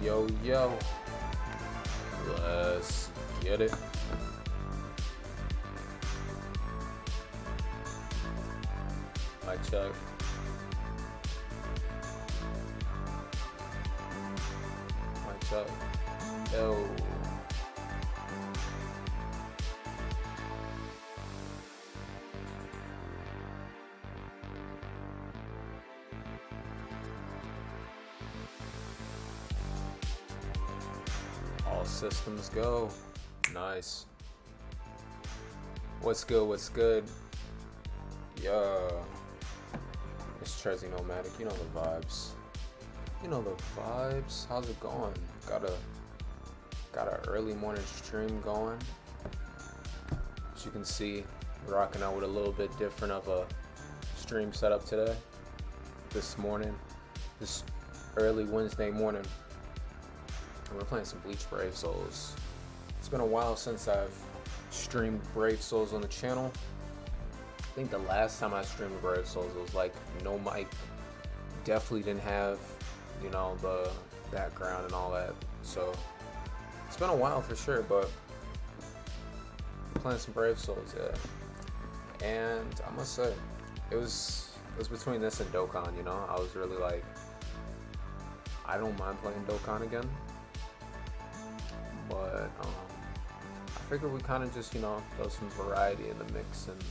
Yo, yo. Let's get it. Mic check. Mic check. Yo. All systems go. Nice. What's good? What's good? Yeah. It's Trezzy Nomadic. You know the vibes. You know the vibes. How's it going? Got a early morning stream going. As you can see, rocking out with a little bit different of a stream setup today. This morning. This early Wednesday morning. And we're playing some Bleach Brave Souls. It's been a while since I've streamed Brave Souls on the channel. I think the last time I streamed Brave Souls it was like no mic. Definitely didn't have, you know, the background and all that. So it's been a while for sure, but I'm playing some Brave Souls, yeah. And I must say, it was between this and Dokkan, you know. I was really like, I don't mind playing Dokkan again. But I figured we kind of just, you know, throw some variety in the mix, and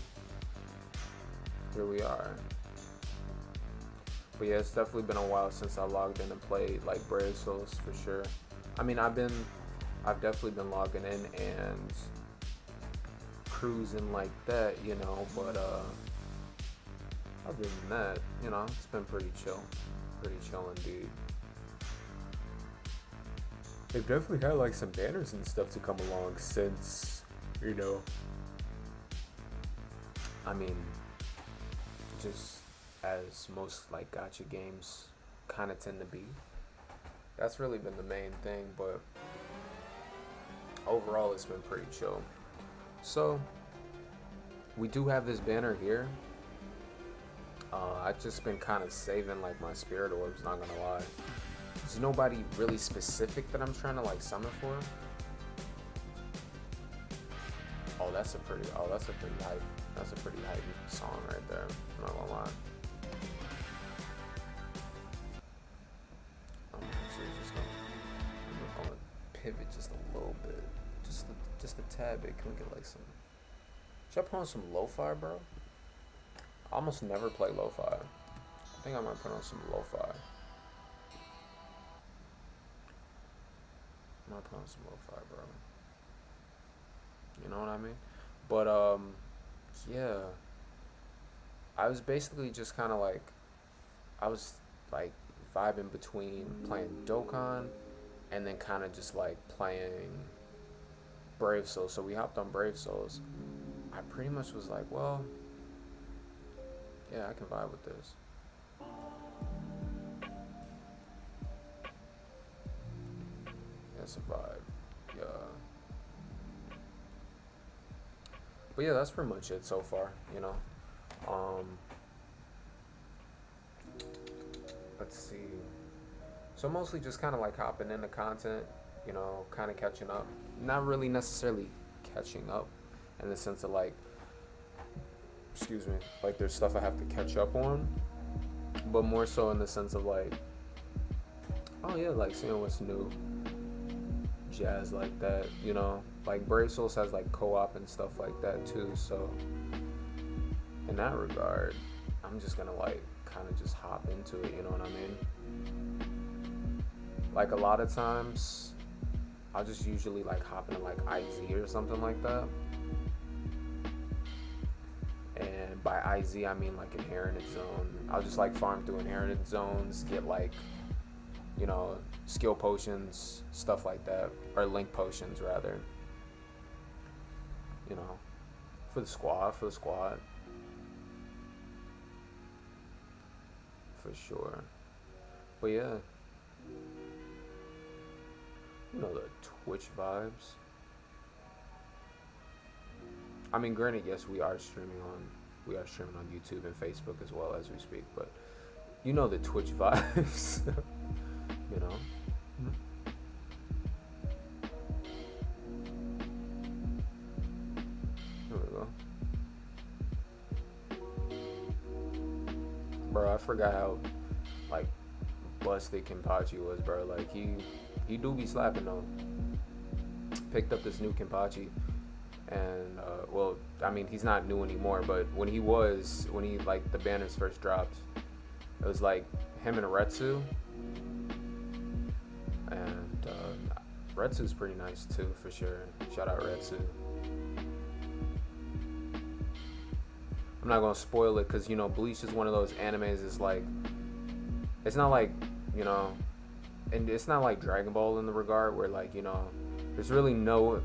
here we are. But yeah, it's definitely been a while since I logged in and played like Brave Souls for sure. I mean, I've definitely been logging in and cruising like that, you know. But other than that, you know, it's been pretty chill indeed. They've definitely had like some banners and stuff to come along since, you know, I mean, just as most like gacha games kind of tend to be. That's really been the main thing, but overall it's been pretty chill. So we do have this banner here. I've just been kind of saving like my spirit orbs, not gonna lie. There's nobody really specific that I'm trying to like summon for. Oh, that's a pretty hype song right there. I'm not gonna lie. I'm actually I'm gonna pivot just a little bit, just a tad bit. Can we get like some? Should I put on some lo-fi, bro? I almost never play lo-fi. I think I might put on some lo-fi. I might put on some lo-fi, bro. You know what I mean? But yeah. I was basically just kind of like, I was like vibing between playing Dokkan and then kind of just like playing Brave Souls. So we hopped on Brave Souls. I pretty much was like, well, yeah, I can vibe with this. That's a vibe, yeah. But yeah, that's pretty much it so far, you know. Let's see. So mostly just kind of like hopping into content, you know, kind of catching up. Not really necessarily catching up in the sense of like, excuse me, like there's stuff I have to catch up on, but more so in the sense of like, oh yeah, like seeing what's new, jazz like that, you know. Like Brave Souls has like co-op and stuff like that too, so in that regard, I'm just gonna like kind of just hop into it, you know what I mean? Like a lot of times, I'll just usually like hop into like IZ or something like that. And by IZ, I mean like Inherited Zone. I'll just like farm through Inherited Zones, get like, you know, skill potions, stuff like that, or link potions rather. You know, for the squad, for sure. But yeah, you know the Twitch vibes. I mean, granted, yes, we are streaming on YouTube and Facebook as well as we speak, but you know the Twitch vibes. You know, Bro, I forgot how like busted Kenpachi was, bro. Like he do be slapping though. Picked up this new Kenpachi, and well, I mean he's not new anymore, but when he like the banners first dropped, it was like him and Retsu, and Retsu's pretty nice too for sure. Shout out Retsu. I'm not gonna spoil it because Bleach is one of those animes. It's like it's not like you know, and it's not like Dragon Ball in the regard where like there's really no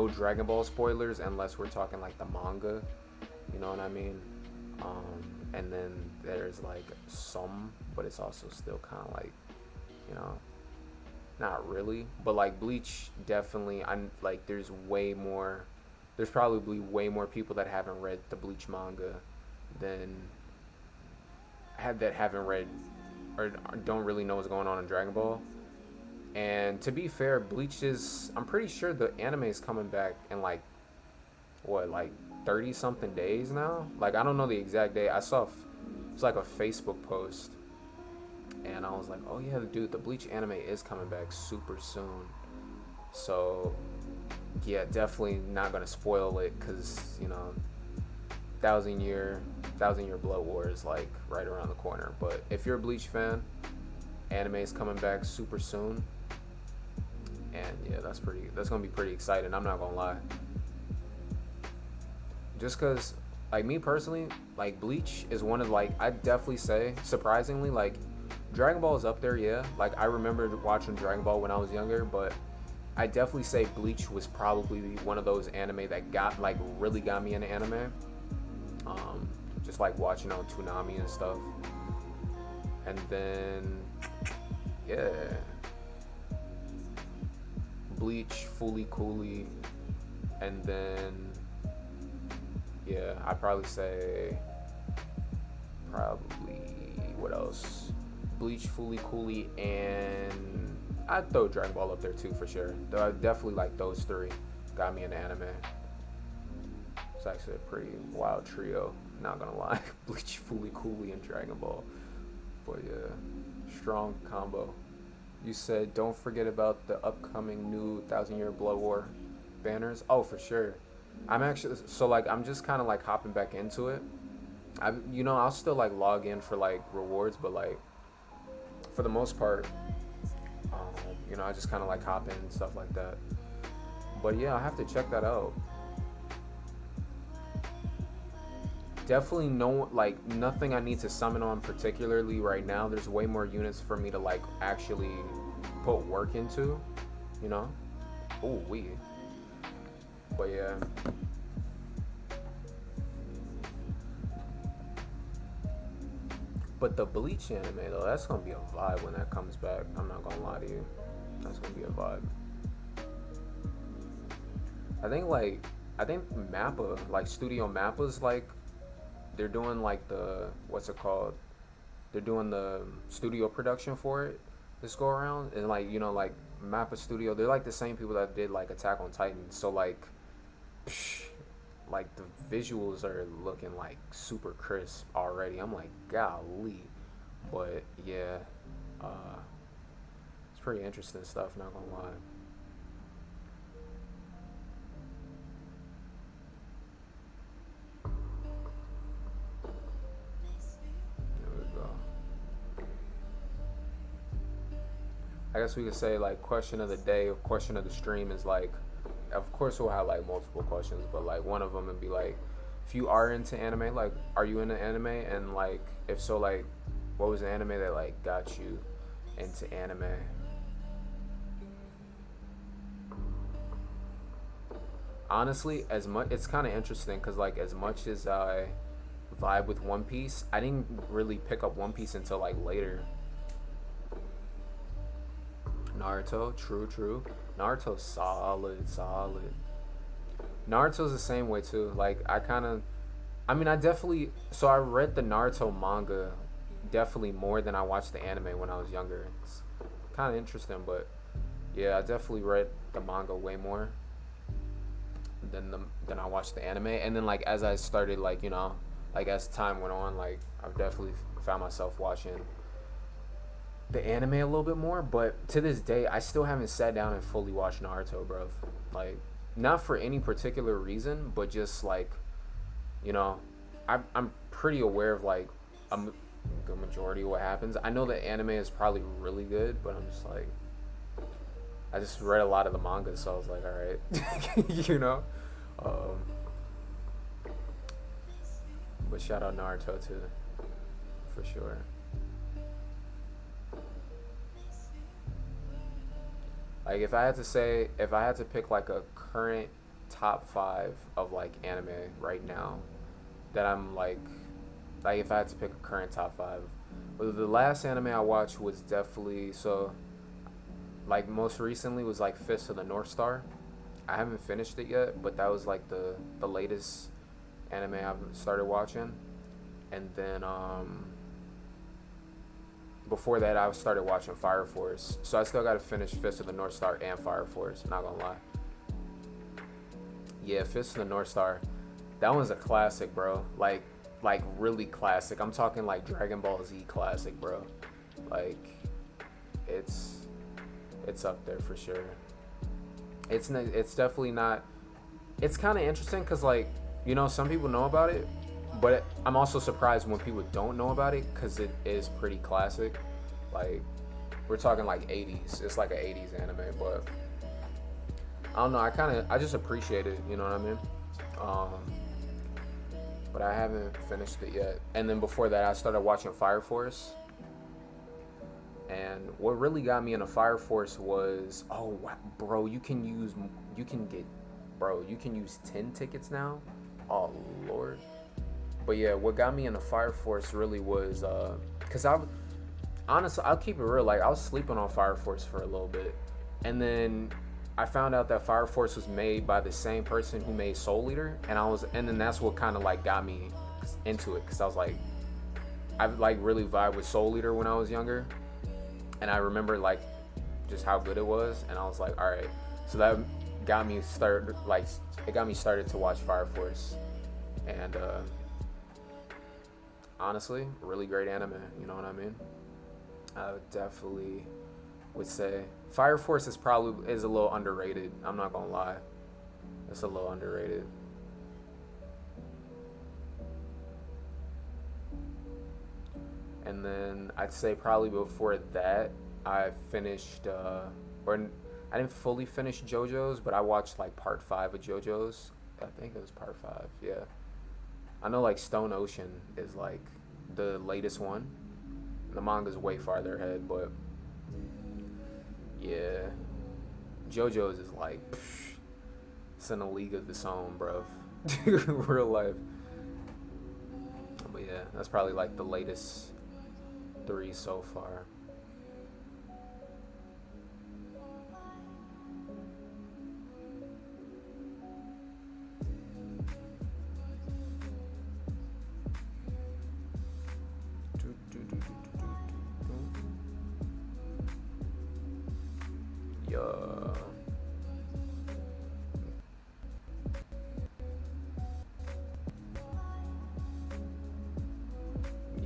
Dragon Ball spoilers unless we're talking like the manga. You know what I mean? And then there's like some, but it's also still kind of like you know not really. But like Bleach definitely, I'm like there's probably way more people that haven't read the Bleach manga than haven't read or don't really know what's going on in Dragon Ball. And to be fair, I'm pretty sure the anime is coming back in like what, like 30 something days now. Like I don't know the exact day. I saw it's like a Facebook post, and I was like, oh yeah, dude, the Bleach anime is coming back super soon. So yeah, definitely not gonna spoil it because thousand year blood war is like right around the corner. But if you're a Bleach fan, anime is coming back super soon, and yeah, that's gonna be pretty exciting. I'm not gonna lie. Just because, like me personally, like Bleach is one of like I definitely say surprisingly like Dragon Ball is up there, yeah. Like I remember watching Dragon Ball when I was younger, but I definitely say Bleach was probably one of those anime that really got me into anime. Just like watching on Toonami and stuff. And then yeah, Bleach, Fully Cooley, and then yeah, I'd probably say what else? Bleach, Fully Cooley, and I'd throw Dragon Ball up there too for sure. Definitely like those three got me into anime. It's actually a pretty wild trio, not gonna lie. Bleach, Fully Cooley, and Dragon Ball. But yeah, strong combo. You said don't forget about the upcoming new Thousand Year Blood War banners. Oh, for sure. I'm actually I'm just kind of like hopping back into it. I'll still like log in for like rewards, but like for the most part, I just kind of like hop in and stuff like that. But yeah, I have to check that out. Definitely nothing I need to summon on particularly right now. There's way more units for me to like actually put work into, Oh, but yeah. But the Bleach anime though, that's gonna be a vibe when that comes back. I'm not gonna lie to you. That's gonna be a vibe. I think Mappa, like Studio Mappa's like they're doing like what's it called? They're doing the studio production for it this go around. And like Mappa Studio, they're like the same people that did like Attack on Titan. So like the visuals are looking like super crisp already. I'm like, golly. But yeah, it's pretty interesting stuff, not gonna lie. There we go. I guess we could say like question of the day or question of the stream is like, of course we'll have like multiple questions, but like one of them would be like, if you are into anime, like are you into anime, and like if so, like what was the anime that like got you into anime? Honestly, it's kind of interesting because like as much as I vibe with One Piece, I didn't really pick up One Piece until like later. Naruto, true. Naruto's solid. Naruto's the same way too. Like I definitely, so I read the Naruto manga definitely more than I watched the anime when I was younger. It's kind of interesting, but yeah, I definitely read the manga way more than I watched the anime. And then like as I started like like as time went on, like I've definitely found myself watching the anime a little bit more. But to this day, I still haven't sat down and fully watched Naruto, bro. Like, not for any particular reason, but just like, you know, I'm pretty aware of like the majority of what happens. I know the anime is probably really good, but I'm just like, I just read a lot of the manga, so I was like, all right, you know. Um, but shout out Naruto too, for sure. Like if I had to pick like a current top five of like anime right now, that I'm like if I had to pick a current top five, well, the last anime I watched was definitely so like most recently was like Fist of the North Star. I haven't finished it yet, but that was like the latest anime I've started watching, and then before that I started watching Fire Force. So I still got to finish Fist of the North Star and Fire Force. Not gonna lie. Yeah, Fist of the North Star. That one's a classic, bro. Like really classic. I'm talking like Dragon Ball Z classic, bro. Like it's up there for sure. It's definitely not. It's kind of interesting because like, you know, some people know about it, but I'm also surprised when people don't know about it because it is pretty classic. Like we're talking like 80s. It's like an 80s anime, but I don't know. I just appreciate it. You know what I mean? But I haven't finished it yet. And then before that, I started watching Fire Force. And what really got me into Fire Force was, oh, bro, you can use 10 tickets now. Oh Lord. But yeah, what got me into Fire Force really was, cause honestly, I'll keep it real. Like I was sleeping on Fire Force for a little bit, and then I found out that Fire Force was made by the same person who made Soul Eater, and then that's what kind of like got me into it, cause I was like, I like really vibed with Soul Eater when I was younger, and I remember like just how good it was, and I was like, all right, so that got me started to watch Fire Force, and honestly, really great anime. You know what I mean? I would definitely would say Fire Force is a little underrated. I'm not gonna lie, it's a little underrated. And then I'd say probably before that I finished, or I didn't fully finish JoJo's, but I watched like part 5 of JoJo's. I think it was part 5. Yeah, I know like Stone Ocean is like the latest one. The manga's way farther ahead, but yeah, JoJo's is like, it's in a league of its own, bro. Real life. But yeah, that's probably like the latest 3 so far. Yeah.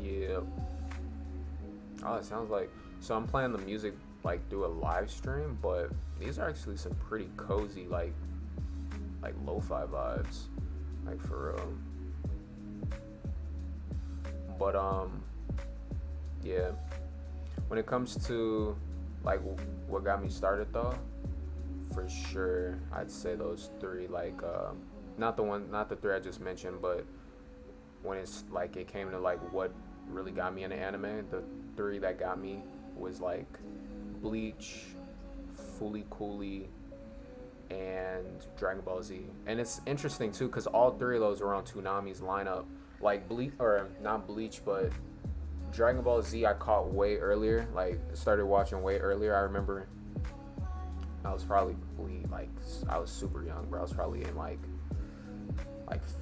Yeah. Oh, it sounds like, so I'm playing the music like through a live stream, but these are actually some pretty cozy like lo-fi vibes, like for real. But yeah, when it comes to like what got me started though, for sure I'd say those 3, like not the 3 I just mentioned, but when it's like it came to like what really got me into anime, the 3 that got me was like Bleach, Fooly Cooly, and Dragon Ball Z. And it's interesting too because all 3 of those were on Toonami's lineup. Like Bleach, or not Bleach, but Dragon Ball Z I caught way earlier, like started watching way earlier. I remember I was probably like, I was super young, bro. I was probably in like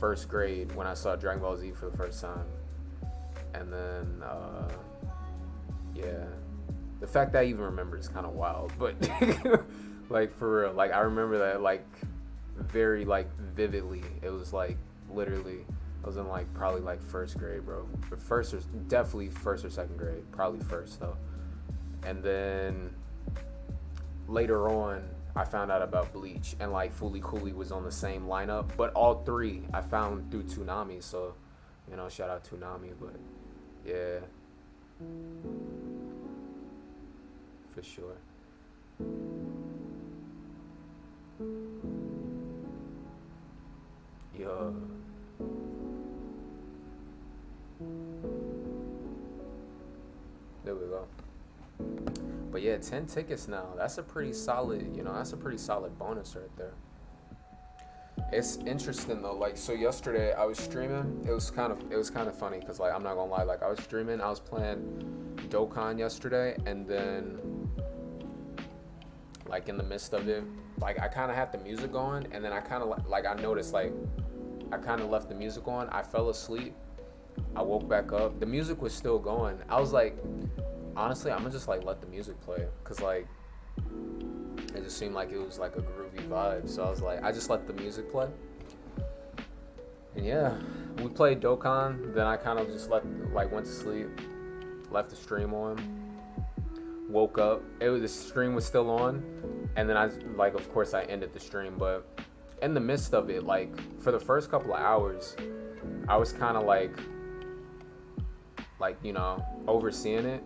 first grade when I saw Dragon Ball Z for the first time. And then yeah, the fact that I even remember is kind of wild, but like for real, like I remember that like very like vividly. It was like literally I was in like probably like first grade, bro. But first or definitely first or second grade, probably first though. And then later on, I found out about Bleach, and like Foolie Cooley was on the same lineup. But all three I found through Toonami, so shout out Toonami. But yeah, for sure. Yeah. There we go. But yeah, 10 tickets now. That's a pretty solid, that's a pretty solid bonus right there. It's interesting though. Like, so yesterday I was streaming. It was kind of funny because like I'm not gonna lie. Like I was streaming. I was playing Dokkan yesterday, and then like in the midst of it, like I kind of had the music going, and then I kind of like I noticed like I kind of left the music on. I fell asleep. I woke back up. The music was still going. I was like, honestly, I'm gonna just like let the music play, cause like it just seemed like it was like a groovy vibe. So I was like, I just let the music play. And yeah, we played Dokkan. Then I kind of just went to sleep, left the stream on, woke up. The stream was still on, and then of course I ended the stream. But in the midst of it, like for the first couple of hours, I was kind of like overseeing it,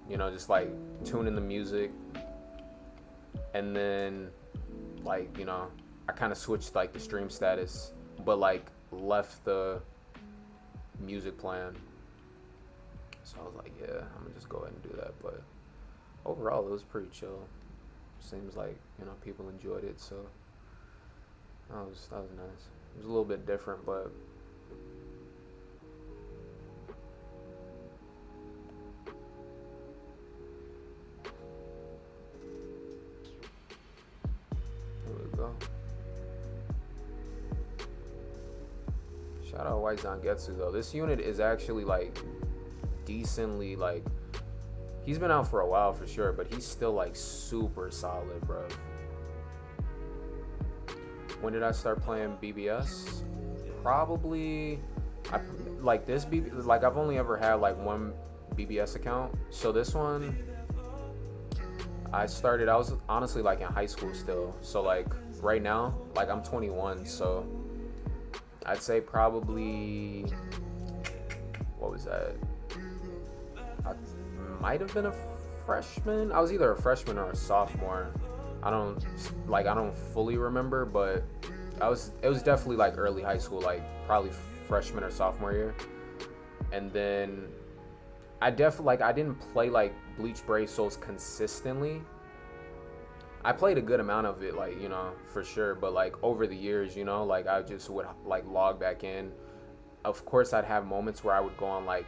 just like tuning the music, and then I kind of switched like the stream status, but like left the music playing. So I was like, yeah, I'm gonna just go ahead and do that. But overall, it was pretty chill. Seems like people enjoyed it, so that was nice. It was a little bit different, but go. Shout out White Zangetsu though. This unit is actually like decently like, he's been out for a while for sure, but he's still like super solid, bro. When did I start playing BBS? Probably I've only ever had like one BBS account. So this one I was honestly like in high school still. So like right now, like I'm 21, so I'd say probably, what was that? I might have been a freshman. I was either a freshman or a sophomore. I don't fully remember, but it was definitely like early high school, like probably freshman or sophomore year. And then I didn't play like Bleach Brave Souls consistently. I played a good amount of it, like, for sure. But like over the years, like I just would like log back in. Of course, I'd have moments where I would go on like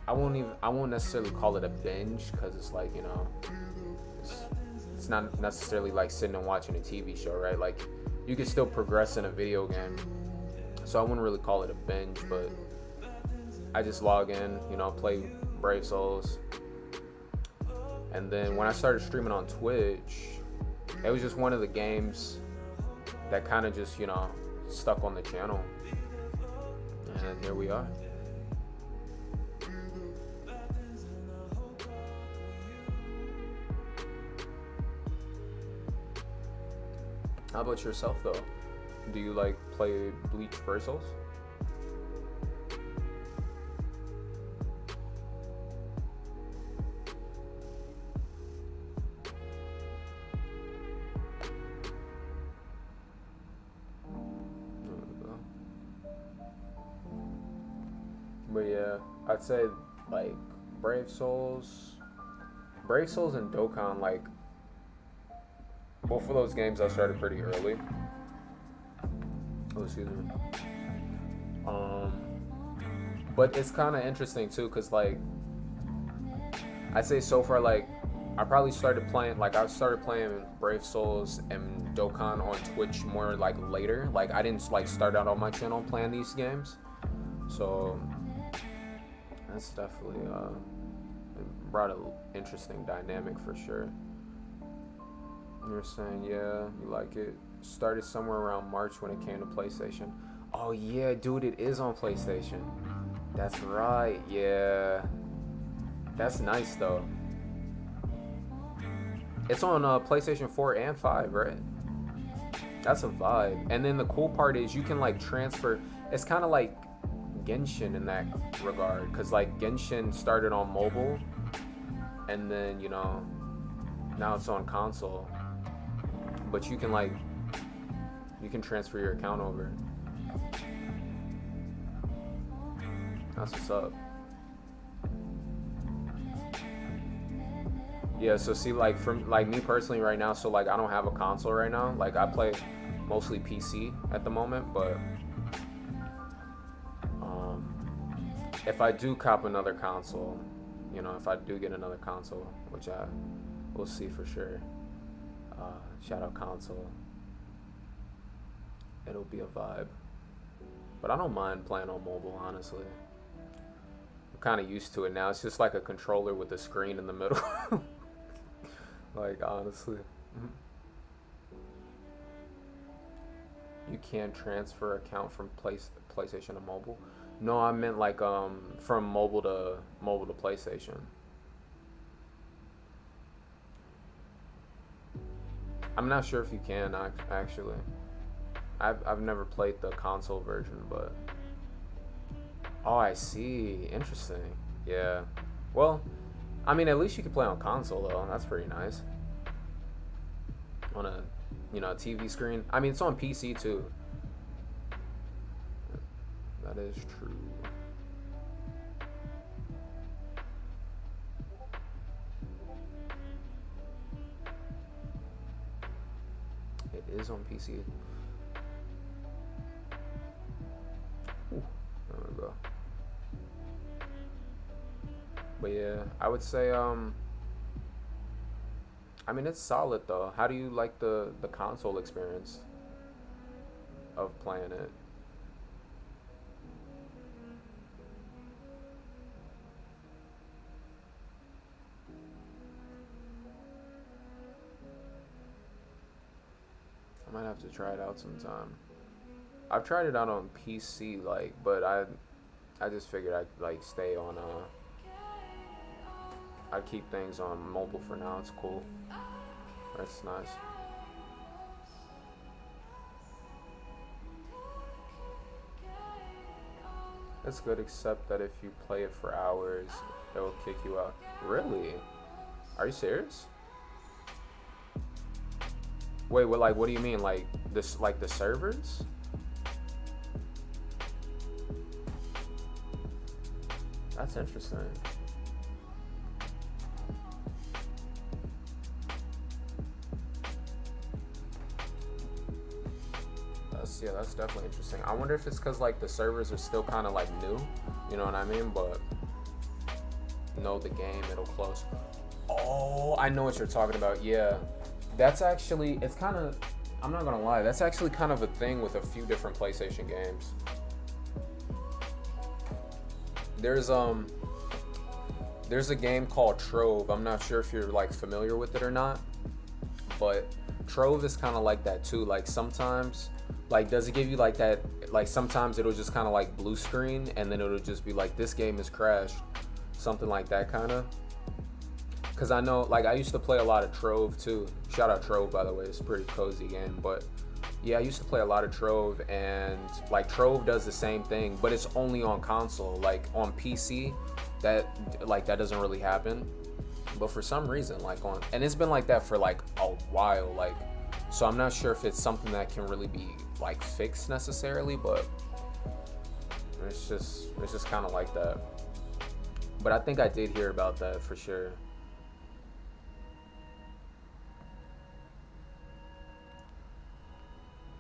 I won't necessarily call it a binge, because it's like, it's not necessarily like sitting and watching a TV show, right? Like you can still progress in a video game. So I wouldn't really call it a binge, but I just log in, play Brave Souls. And then when I started streaming on Twitch, it was just one of the games that kind of just, stuck on the channel. And here we are. How about yourself though? Do you like play Bleach Brave Souls? But yeah, I'd say like Brave Souls and Dokkan, like both of those games I started pretty early. Oh, excuse me. But it's kind of interesting too, cause like I'd say so far, like I started playing Brave Souls and Dokkan on Twitch more like later. Like I didn't like start out on my channel playing these games, so that's definitely brought an interesting dynamic for sure. You're saying, yeah, you like it. Started somewhere around March when it came to PlayStation. Oh yeah, dude, it is on PlayStation. That's right. Yeah, that's nice though. It's on PlayStation 4 and 5, right? That's a vibe. And then the cool part is you can like transfer. It's kind of like Genshin in that regard, because like Genshin started on mobile, and then now it's on console. But you can like you can transfer your account over. That's what's up. Yeah, so see, like from like me personally right now, so like I don't have a console right now. Like I play mostly PC at the moment, but if I do cop another console, if I do get another console, which I will see for sure. Shout out console. It'll be a vibe. But I don't mind playing on mobile, honestly. I'm kind of used to it now. It's just like a controller with a screen in the middle. Like, honestly. You can transfer account from PlayStation to mobile. No, I meant like from mobile to PlayStation. I'm not sure if you can actually. I've never played the console version, but oh, I see. Interesting. Yeah. Well, I mean, at least you can play on console though. That's pretty nice. On a TV screen. I mean, it's on PC too. That is true. It is on PC. Ooh, there we go. But yeah, I would say I mean, it's solid though. How do you like the console experience of playing it? I might have to try it out sometime. I've tried it out on PC, like, but I just figured I'd like stay on I'd keep things on mobile for now. It's cool. That's nice. It's good, except that if you play it for hours, it will kick you out. Really? Are you serious? Wait, what? Like, what do you mean? Like this? Like the servers? That's interesting. That's definitely interesting. I wonder if it's because like the servers are still kind of like new, you know what I mean? But know the game, it'll close. Oh, I know what you're talking about. Yeah, that's actually it's kind of. I'm not gonna lie, that's actually kind of a thing with a few different PlayStation games. There's there's a game called Trove. I'm not sure if you're like familiar with it or not, but Trove is kind of like that too. Like sometimes, like does it give you like that? Like sometimes it'll just kind of like blue screen, and then it'll just be like this game is crashed, something like that kind of. Cause I know, like I used to play a lot of Trove too. Shout out Trove, by the way. It's a pretty cozy game, but yeah, I used to play a lot of Trove, and like Trove does the same thing, but it's only on console. Like on PC, that doesn't really happen. But for some reason, like and it's been like that for like a while. Like, so I'm not sure if it's something that can really be like fixed necessarily, but it's just kind of like that. But I think I did hear about that for sure.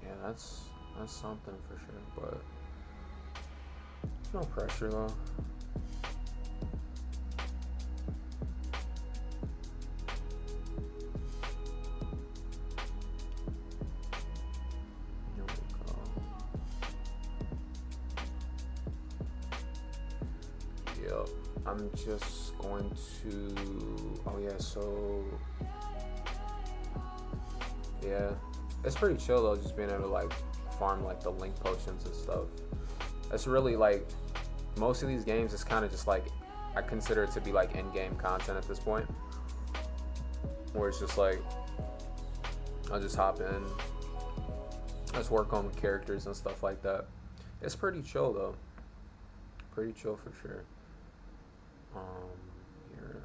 Yeah, that's something for sure, but no pressure though. Here we go. Yep. I'm just going to. Oh yeah. So yeah, it's pretty chill though, just being able to like farm like the link potions and stuff. That's really like most of these games is kind of just like I consider it to be like in-game content at this point, where it's just like I'll just hop in, let's work on the characters and stuff like that. It's pretty chill though, pretty chill for sure. Here,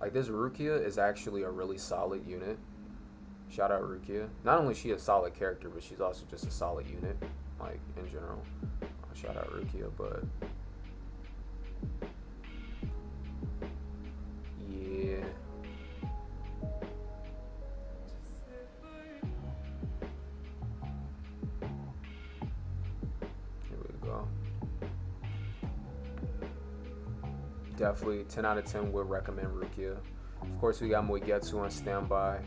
like this Rukia is actually a really solid unit. Shout out Rukia. Not only is she a solid character, but she's also just a solid unit, like in general. Shout out Rukia, but yeah. Here we go. Definitely 10 out of 10 would recommend Rukia. Of course, we got Moigetsu on standby.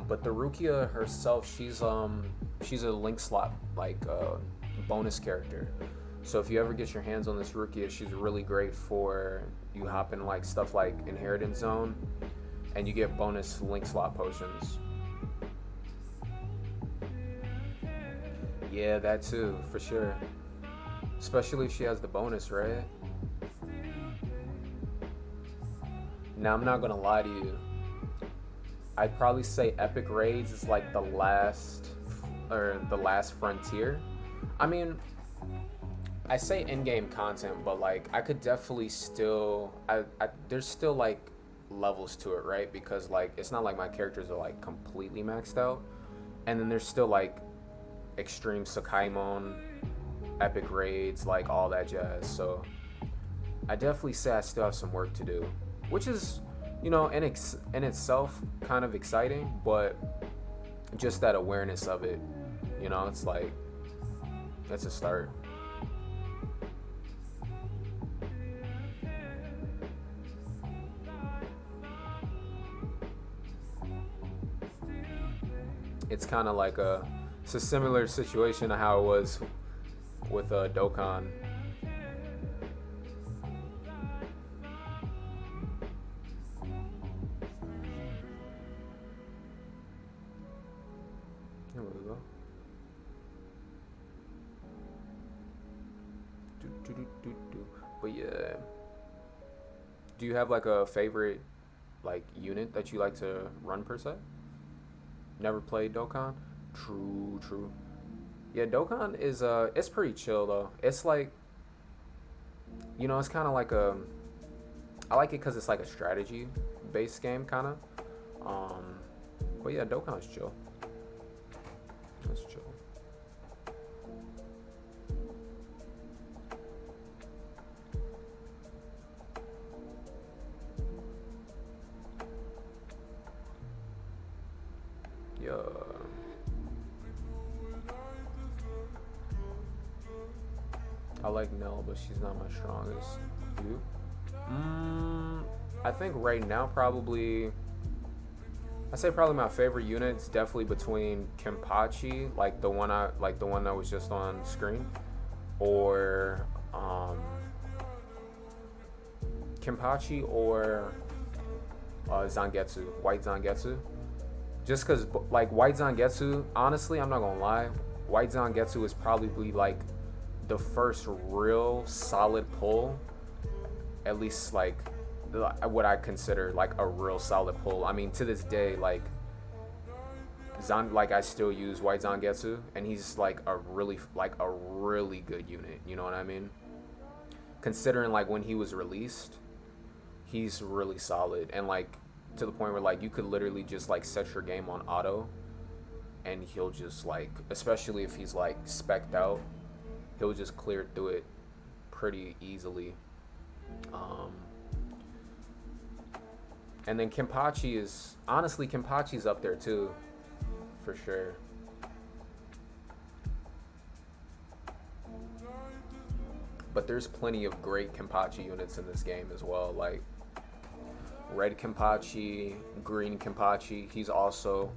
But the Rukia herself, she's a link slot like bonus character. So if you ever get your hands on this Rukia, she's really great for you hopping like stuff like Inheritance Zone, and you get bonus link slot potions. Yeah, that too, for sure. Especially if she has the bonus, right? Now I'm not gonna lie to you. I'd probably say Epic Raids is like the last frontier. I mean, I say in-game content, but like I could definitely still, there's still like levels to it, right? Because like it's not like my characters are like completely maxed out, and then there's still like extreme Sakaimon, Epic Raids, like all that jazz. So I definitely say I still have some work to do, which is, you know, in itself kind of exciting, but just that awareness of it, you know, it's like, that's a start. It's kind of like it's a similar situation to how it was with Dokkan. Here we go. But yeah, do you have like a favorite like unit that you like to run per se? Never played Dokkan? True. Yeah, Dokkan is it's pretty chill though. It's like, you know, it's kind of like I like it because it's like a strategy based game kind of. But yeah, Dokkan's chill. That's chill. Yeah. I like Nell, but she's not my strongest. You? I think right now I say probably my favorite unit's definitely between Kenpachi, like the one that was just on screen, or Kenpachi or Zangetsu, White Zangetsu. Just because, like, White Zangetsu, honestly, I'm not gonna lie, White Zangetsu is probably like the first real solid pull, at least like what I consider like a real solid pull. I mean, to this day, like I still use White Zangetsu, and he's like a really good unit. You know what I mean? Considering like when he was released, he's really solid, and like to the point where like you could literally just like set your game on auto, and he'll just like, especially if he's like spec'd out, he'll just clear through it pretty easily. And then Kenpachi's up there too, for sure. But there's plenty of great Kenpachi units in this game as well, like Red Kenpachi, Green Kenpachi. He's also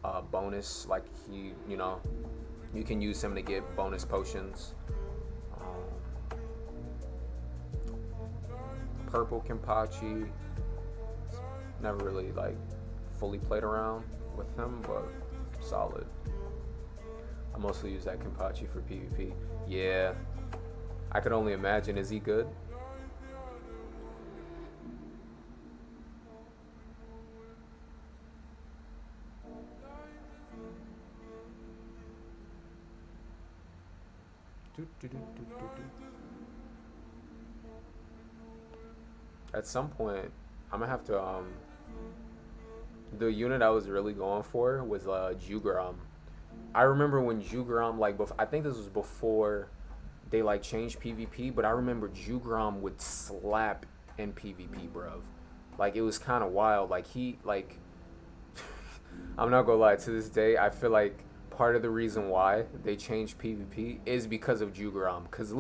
a bonus, like he, you know, you can use him to get bonus potions. Purple Kenpachi, never really like fully played around with him, but solid. I mostly use that Kenpachi for PvP. Yeah, I could only imagine. Is he good? At some point, I'm gonna have to the unit I was really going for was Jugram. I remember when Jugram I think this was before they like changed PvP, but I remember Jugram would slap in PvP, bro. Like it was kind of wild. Like I'm not gonna lie. To this day, I feel like part of the reason why they changed PvP is because of Jugram, because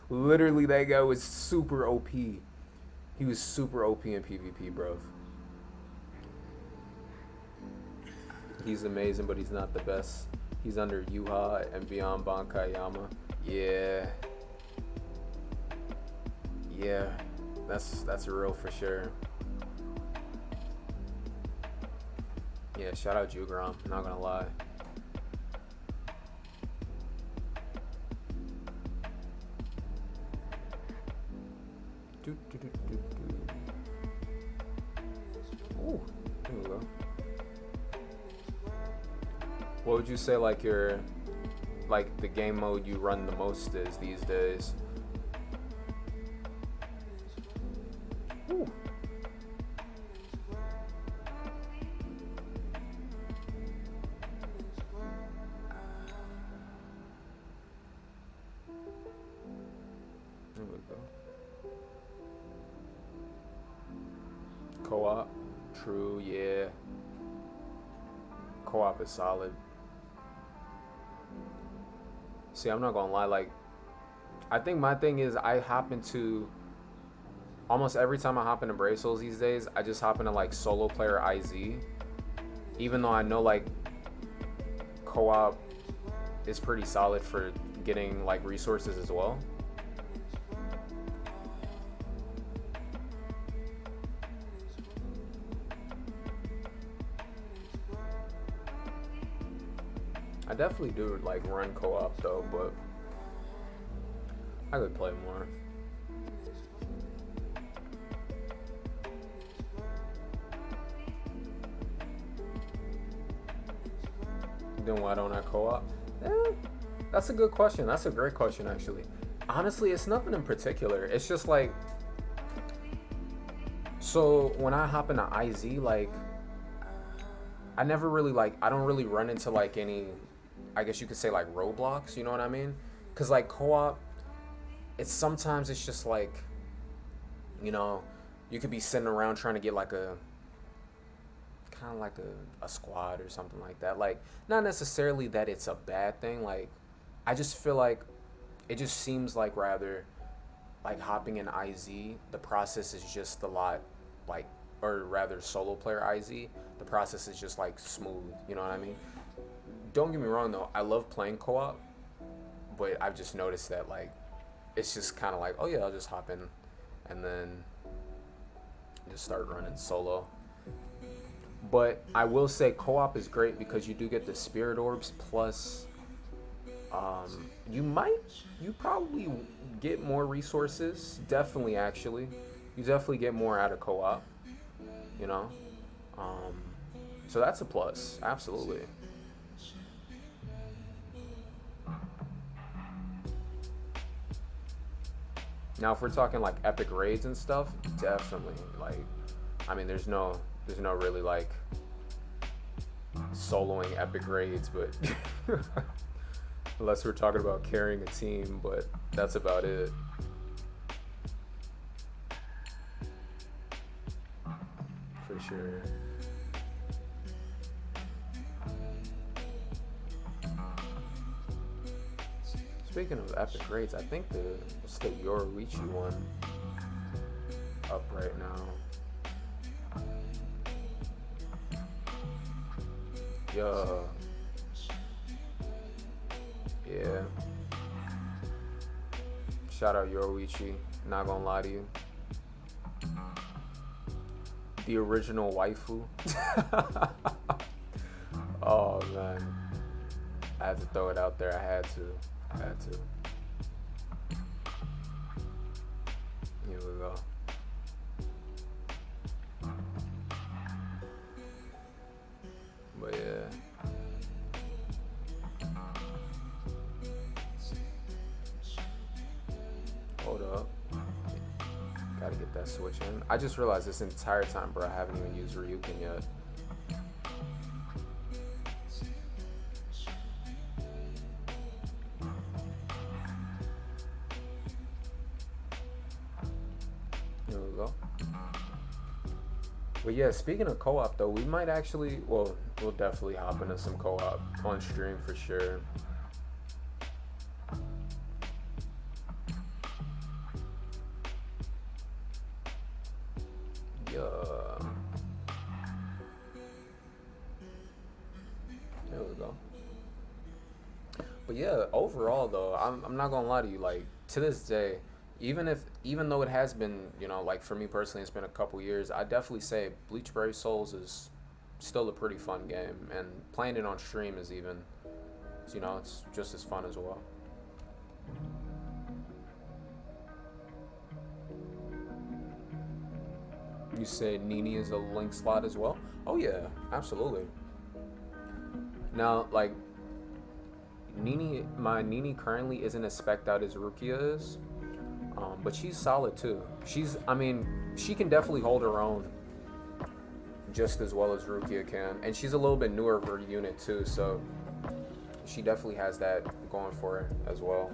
literally that guy was super OP. He was super OP in PvP, bro. He's amazing, but he's not the best. He's under Yuha and beyond Bankayama. Yeah. Yeah. That's real for sure. Yeah, shout out Jugram, not gonna lie. Ooh, there we go. What would you say like the game mode you run the most is these days? Ooh. There we go. Co-op, true, yeah. Co-op is solid. See, I'm not gonna lie, like, I think my thing is I hop into, almost every time I hop into Brave Souls these days, I just hop into like solo player IZ. Even though I know like co-op is pretty solid for getting like resources as well. I definitely do like run co-op though, but I could play more. Then why don't I co-op? That's a good question. That's a great question actually. Honestly, it's nothing in particular. It's just like, so when I hop into IZ, like I never really like, I don't really run into like any, I guess you could say like roadblocks, you know what I mean? Cause like co-op, sometimes it's just like, you know, you could be sitting around trying to get like a, kind of like a squad or something like that. Like, not necessarily that it's a bad thing. Like, I just feel like it just seems like rather like hopping in IZ, the process is just a lot like, or rather solo player IZ, the process is just like smooth, you know what I mean? Don't get me wrong though, I love playing co-op, but I've just noticed that like it's just kind of like, oh yeah, I'll just hop in and then just start running solo. But I will say co-op is great because you do get the spirit orbs, plus you probably get more resources. Definitely, actually, you definitely get more out of co-op, you know. So that's a plus, absolutely. Now, if we're talking like epic raids and stuff, definitely. Like, I mean, there's no really like soloing epic raids, but unless we're talking about carrying a team, but that's about it. For sure. Speaking of epic raids, I think it's the Yoruichi one up right now. Yeah. Shout out Yoruichi. Not gonna lie to you. The original waifu. Oh man. I had to throw it out there. I had to. I had to. Here we go. But yeah. Hold up. Gotta get that switch in. I just realized this entire time, bro, I haven't even used Ryukin yet. Here we go. But yeah, speaking of co-op though, we might actually, well, we'll definitely hop into some co-op on stream for sure. Yeah. There we go. But yeah, overall though, I'm not gonna lie to you. Like to this day, even though it has been, like for me personally, it's been a couple years. I definitely say Bleach Brave Souls is still a pretty fun game, and playing it on stream is even, it's just as fun as well. You say Nini is a link slot as well? Oh yeah, absolutely. Now, like my Nini currently isn't as specced out as Rukia is, but she's solid too. I mean, she can definitely hold her own just as well as Rukia can, and she's a little bit newer of her unit too, so she definitely has that going for her as well.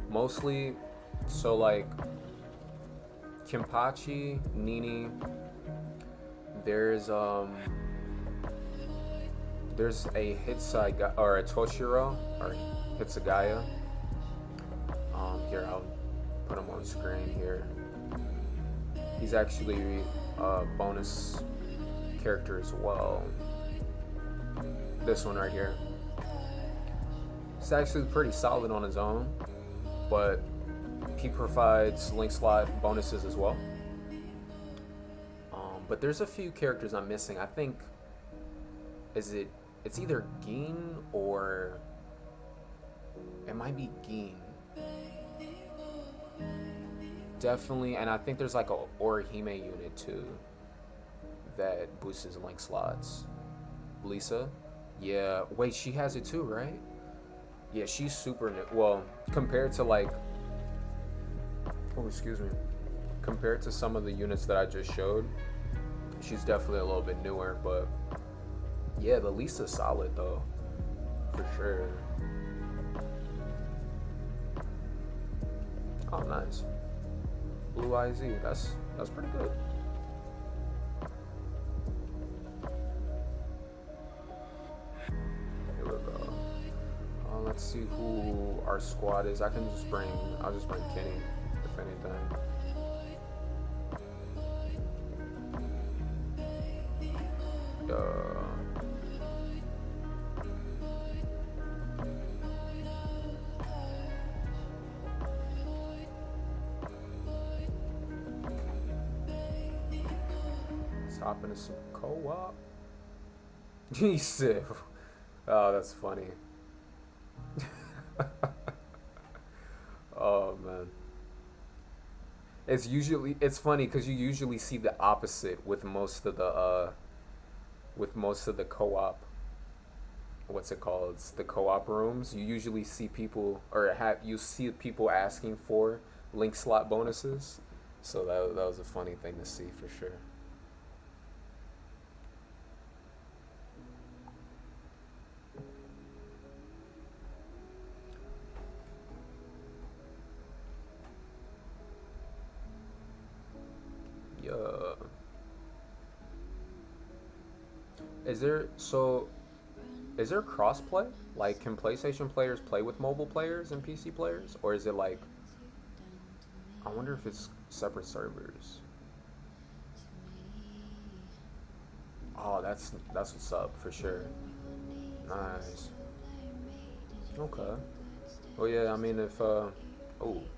Mostly, so like Kimpachi, Nini, there's a Hitsai or a Toshiro or Hitsugaya. Here I'll put him on screen here. He's actually a bonus character as well. This one right here. It's actually pretty solid on his own, but he provides link slot bonuses as well. But there's a few characters I'm missing. I think it's either Gin or it might be Gin. Definitely, and I think there's like a Orihime unit too that boosts his link slots. Lisa, yeah. Wait, she has it too, right? Yeah, she's super new. Well, compared to like, oh excuse me, compared to some of the units that I just showed, she's definitely a little bit newer. But yeah, the Lisa's solid though, for sure. Oh, nice. Blue IZ, that's pretty good. Here we go. Let's see who our squad is. I'll just bring Kenny, if anything. Hop into some co-op. He said, oh, that's funny. Oh man, it's funny because you usually see the opposite with most of the co-op, what's it called, it's the co-op rooms. You usually see people, or you see people asking for link slot bonuses, so that was a funny thing to see for sure. Is there crossplay? Like, can PlayStation players play with mobile players and PC players, or is it like? I wonder if it's separate servers. Oh, that's what's up for sure. Nice. Okay. Well, yeah. I mean, if oh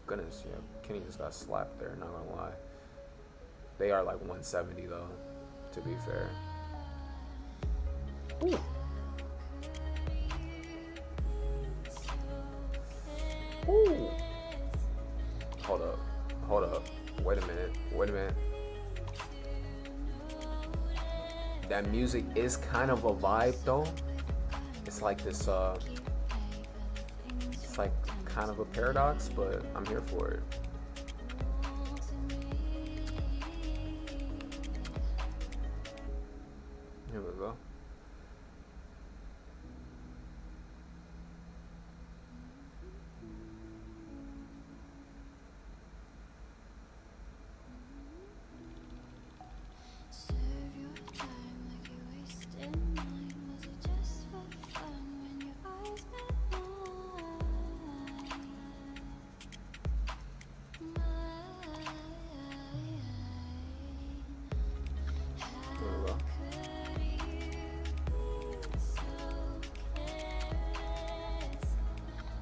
goodness, yeah, Kenny just got slapped there. Not gonna lie. They are like 170 though, to be fair. Ooh. Ooh. Hold up. Hold up. Wait a minute. Wait a minute. That music is kind of a vibe though. It's like this it's like kind of a paradox, but I'm here for it. Here we go.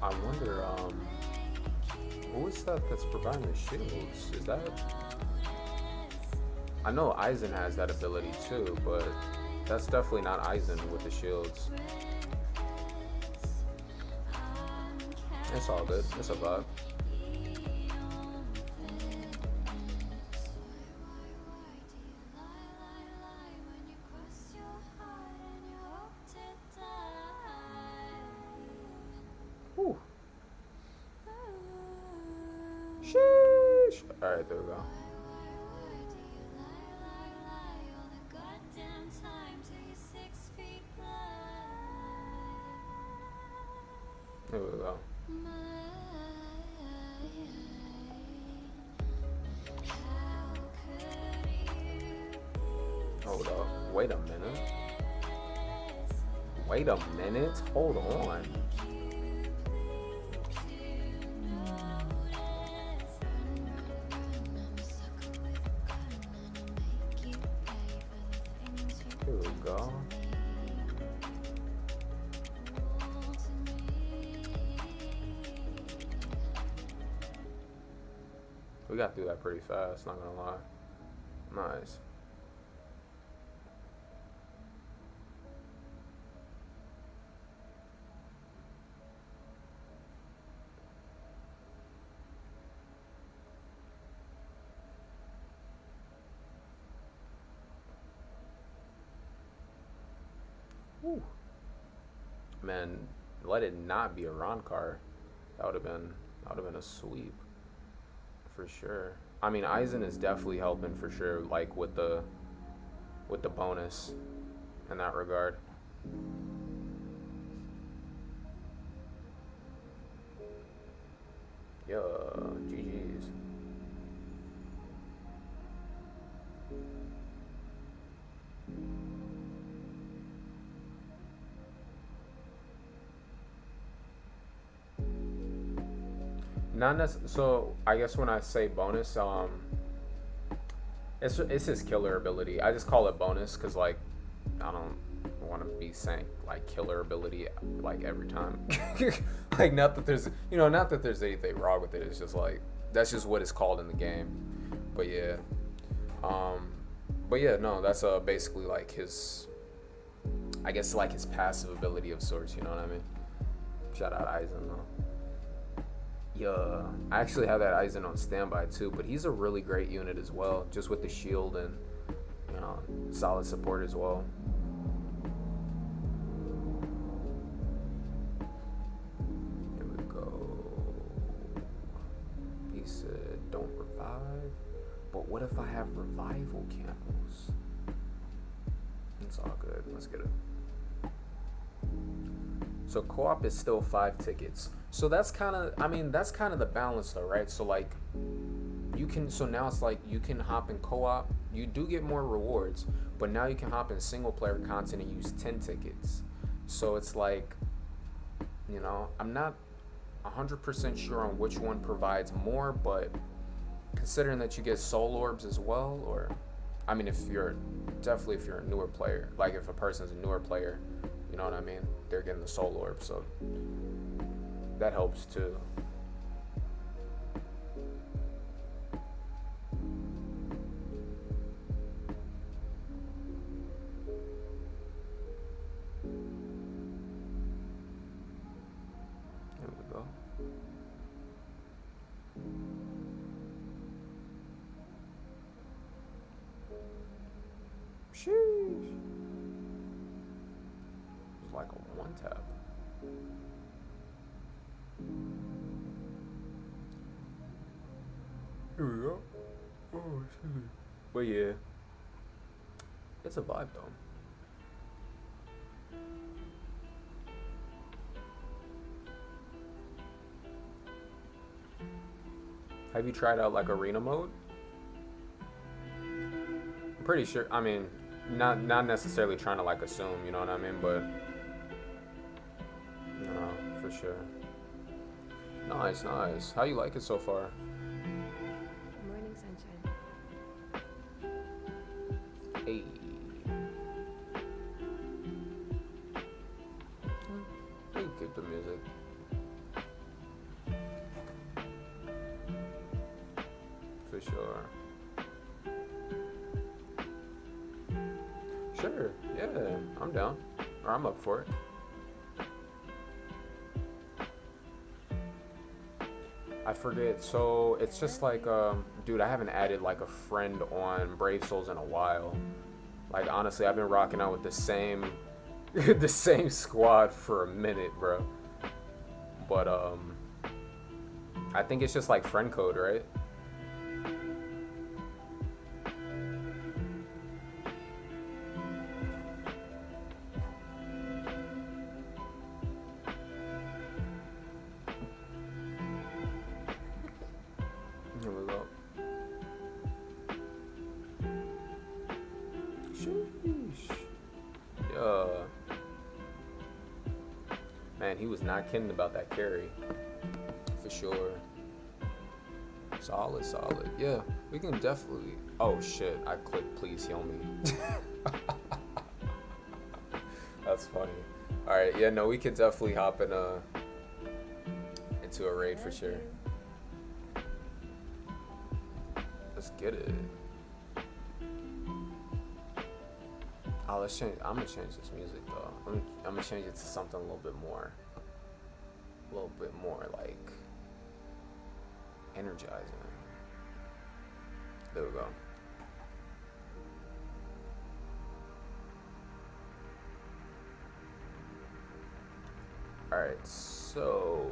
I wonder, who is that that's providing the shields? Is that... I know Aizen has that ability too, but that's definitely not Aizen with the shields. It's all good. It's a vibe. Whew. Sheesh. Alright, there we go. There we go. Hold up. Wait a minute. Wait a minute. Hold on. Here we go. We got through that pretty fast, not gonna lie. Nice. Whew. Man, let it not be a Ron car. That would have been a sweep. For sure. I mean, Aizen is definitely helping for sure, like with the bonus in that regard. Yeah, GG's. Not necessarily. So I guess when I say bonus, it's his killer ability. I just call it bonus because like I don't want to be saying like killer ability like every time. Like not that there's not that there's anything wrong with it. It's just like that's just what it's called in the game. But yeah, no, that's basically like his, I guess like his passive ability of sorts. You know what I mean? Shout out Aizen though. Yeah, I actually have that Aizen on standby too, but he's a really great unit as well, just with the shield and solid support as well. Here we go. He said, "Don't revive." But what if I have revival candles? It's all good. Let's get it. So co-op is still 5 tickets. So that's kind of, that's kind of the balance though, right? So like so now it's like you can hop in co-op, you do get more rewards, but now you can hop in single player content and use 10 tickets. So it's like, I'm not 100% sure on which one provides more, but considering that you get soul orbs as well, or, if you're a newer player, like if a person's a newer player, you know what I mean? They're getting the soul orb, so that helps too. Sheesh. It's like a one tap. Here we go. Oh, excuse me. But yeah, it's a vibe though. Have you tried out like arena mode? I'm pretty sure. I mean, not necessarily trying to like assume, you know what I mean? But no, for sure. Nice, nice. How you like it so far? Morning sunshine. Hey. You can keep the music. For sure. Sure, yeah, I'm down. Or I'm up for it. I forget, so it's just like, dude, I haven't added like a friend on Brave Souls in a while. Like, honestly, I've been rocking out with the same, the same squad for a minute, bro. But, I think it's just like friend code, right? Here we go. Sheesh. Yeah. Man, he was not kidding about that carry. For sure. Solid, solid. Yeah, we can definitely. Oh shit, I clicked please heal me. That's funny. Alright, yeah, no, we could definitely hop in into a raid for sure. Let's get it. Oh, let's change. I'm gonna change this music though. I'm gonna change it to something a little bit more like energizing. There we go. All right, so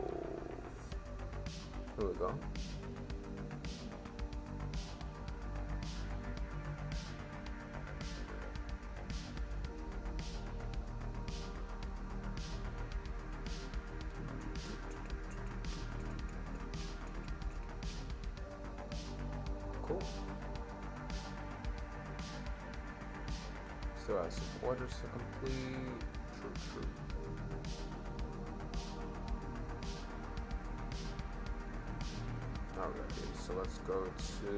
here we go. Cool. Still have some orders to complete. True. Alrighty, so let's go to.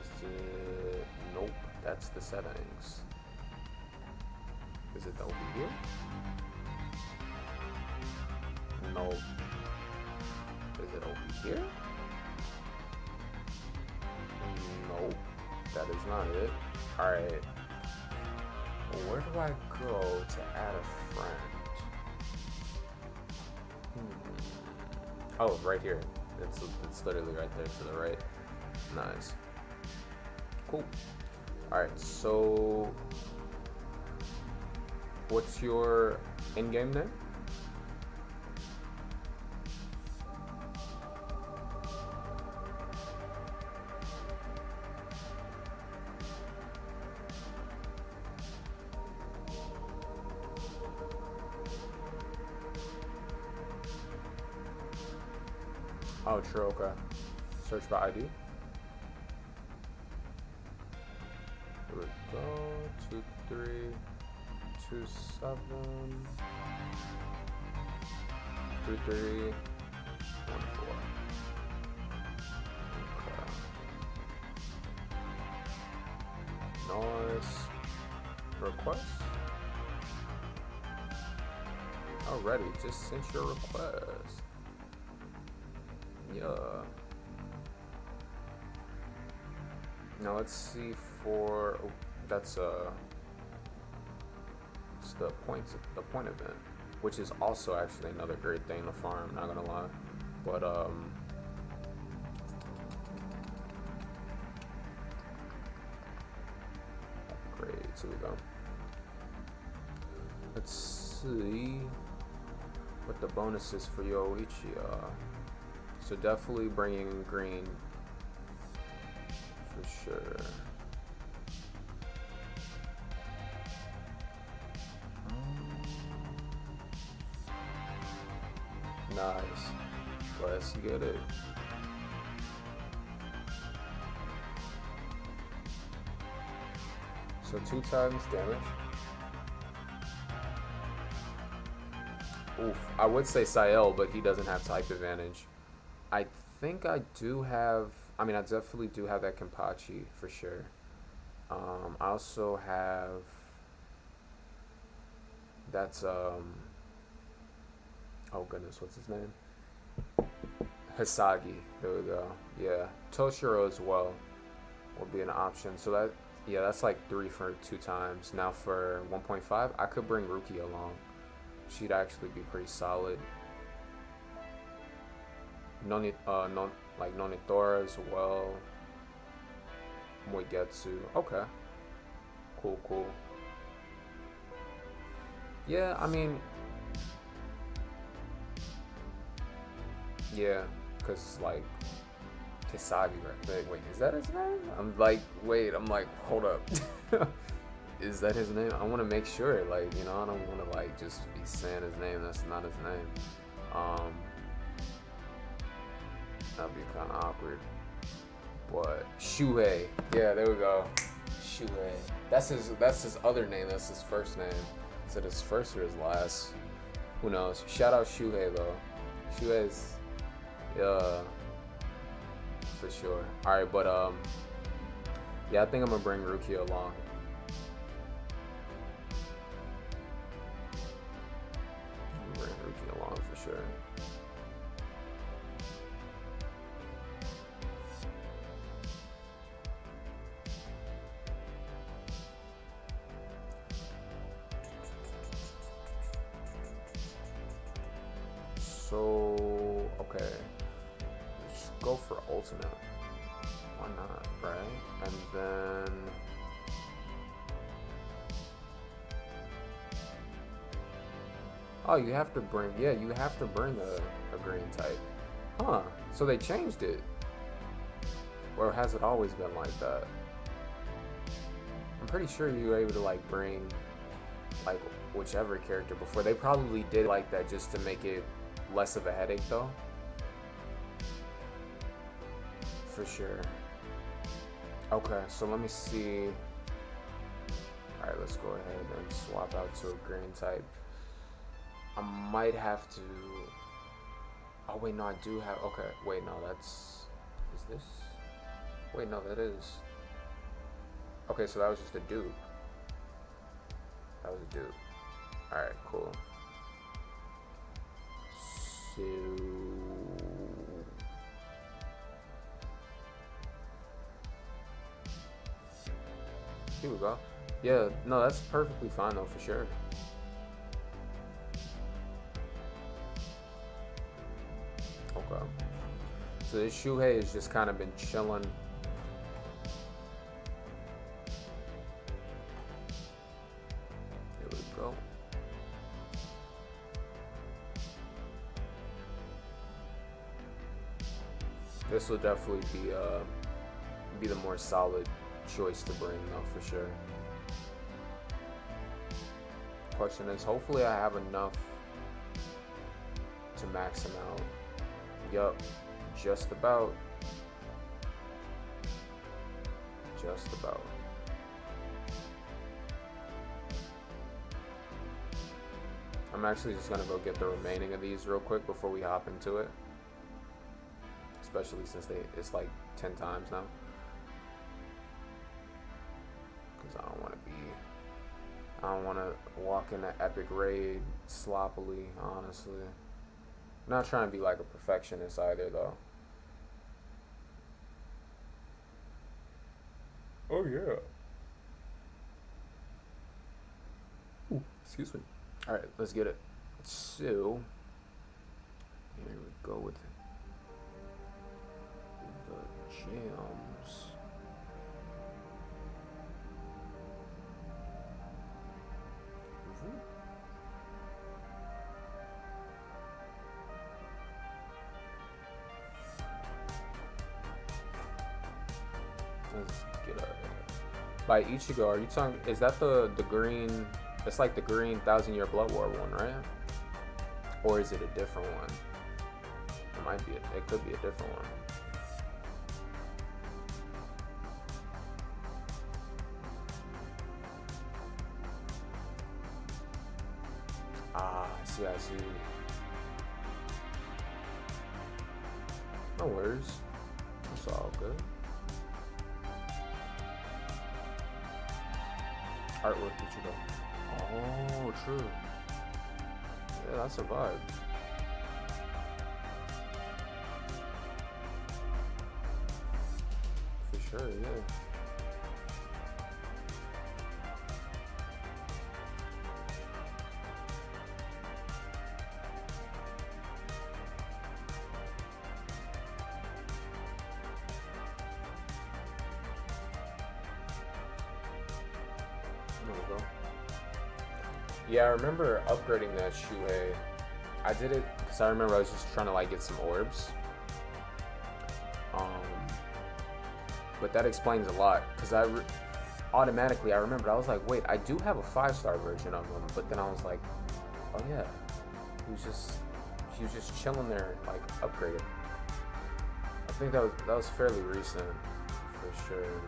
Is it? Nope, that's the settings. Is it over here? Nope. Is it over here? Nope, that is not it. Alright. Where do I go to add a friend? Oh, right here. It's literally right there to the right. Nice. Cool. Alright, so what's your in-game name? Oh, true, okay. Search by ID. Here we go. 2327 3314. Okay. Nice. Request. Alrighty, just sent your request. Yeah. Now let's see for. Oh, that's It's the point event, which is also actually another great thing to farm. Not gonna lie, but great. So we go. Let's see what the bonus is for Yoichi. So definitely bringing in green for sure. Nice. Let's get it. So 2 times damage. Oof. I would say Sael, but he doesn't have type advantage. I think I do have. I mean, I definitely do have that Kenpachi for sure. I also have. That's Oh goodness, what's his name? Hisagi. There we go. Yeah, Toshiro as well will be an option. So that, yeah, that's like 3 for 2 times. Now for 1.5, I could bring Ruki along. She'd actually be pretty solid. Nonitora as well. Moigetsu. Okay. Cool. Yeah, I mean, yeah, because like Kisagi, right? Wait, is that his name? I'm like, hold up. Is that his name? I want to make sure, like, you know, I don't want to like just be saying his name. That's not his name. That'd be kind of awkward. But Shuhei, yeah, there we go. Shuhei. That's his other name. That's his first name. Is it his first or his last? Who knows? Shout out Shuhei though. Shuhei's, for sure. All right, but yeah, I think I'm gonna bring Ruki along. Bring Ruki along for sure. So, okay, let's go for ultimate. Why not, right? And then oh, you have to bring, yeah, you have to bring a green type. Huh, so they changed it. Or has it always been like that? I'm pretty sure you were able to like bring like whichever character before. They probably did like that just to make it less of a headache though. For sure. Okay, so let me see. Alright, let's go ahead and swap out to a green type. I might have to. Oh wait, no, I do have. Okay, wait, no, that's. Is this? Wait, no, that is. Okay, so that was just a dupe. That was a dupe. Alright, cool. So. Here we go. Yeah, no, that's perfectly fine though, for sure. Okay. So this Shuhei has just kind of been chilling. Here we go. This will definitely be the more solid choice to bring though, for sure. Question is, hopefully I have enough to max him out. Yup, just about. Just about. I'm actually just gonna go get the remaining of these real quick before we hop into it. Especially since it's like 10 times now. Because I don't want to walk in an epic raid sloppily, honestly. I'm not trying to be like a perfectionist either, though. Oh, yeah. Ooh. Excuse me. All right, let's get it. So here we go with the jams. Let's get a. By Ichigo, are you talking? Is that the green? It's like the green Thousand Year Blood War one, right? Or is it a different one? It might be. It could be a different one. Ah, I see. I see. No worries. It's all good. Artwork Ichigo. Oh, true. Yeah, that's a vibe. For sure, yeah. There we go. Yeah, I remember upgrading that Shuhei. I did it because I remember I was just trying to like get some orbs. But that explains a lot because automatically I remembered I was like, wait, I do have a 5-star version of him, but then I was like, oh yeah, he was just chilling there like upgraded. I think that was fairly recent for sure.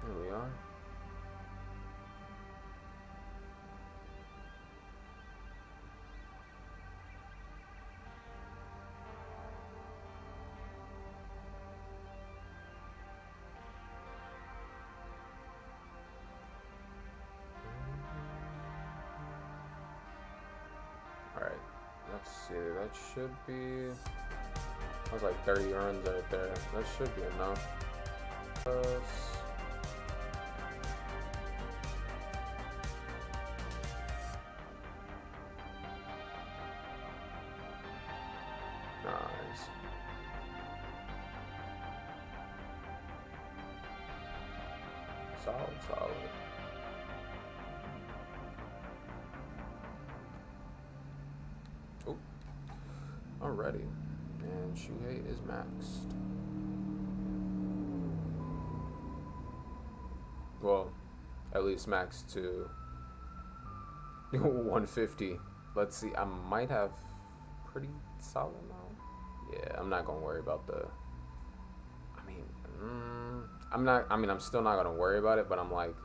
There we are. Alright, let's see, that should be, that was like 30 runs right there. That should be enough. Nice. Solid. Oh, alrighty. And Shuhei is maxed. Well, at least maxed to 150. Let's see, I might have pretty solid now. Yeah, I'm not gonna worry about the. I mean, I'm not. I mean, I'm still not gonna worry about it, but I'm like,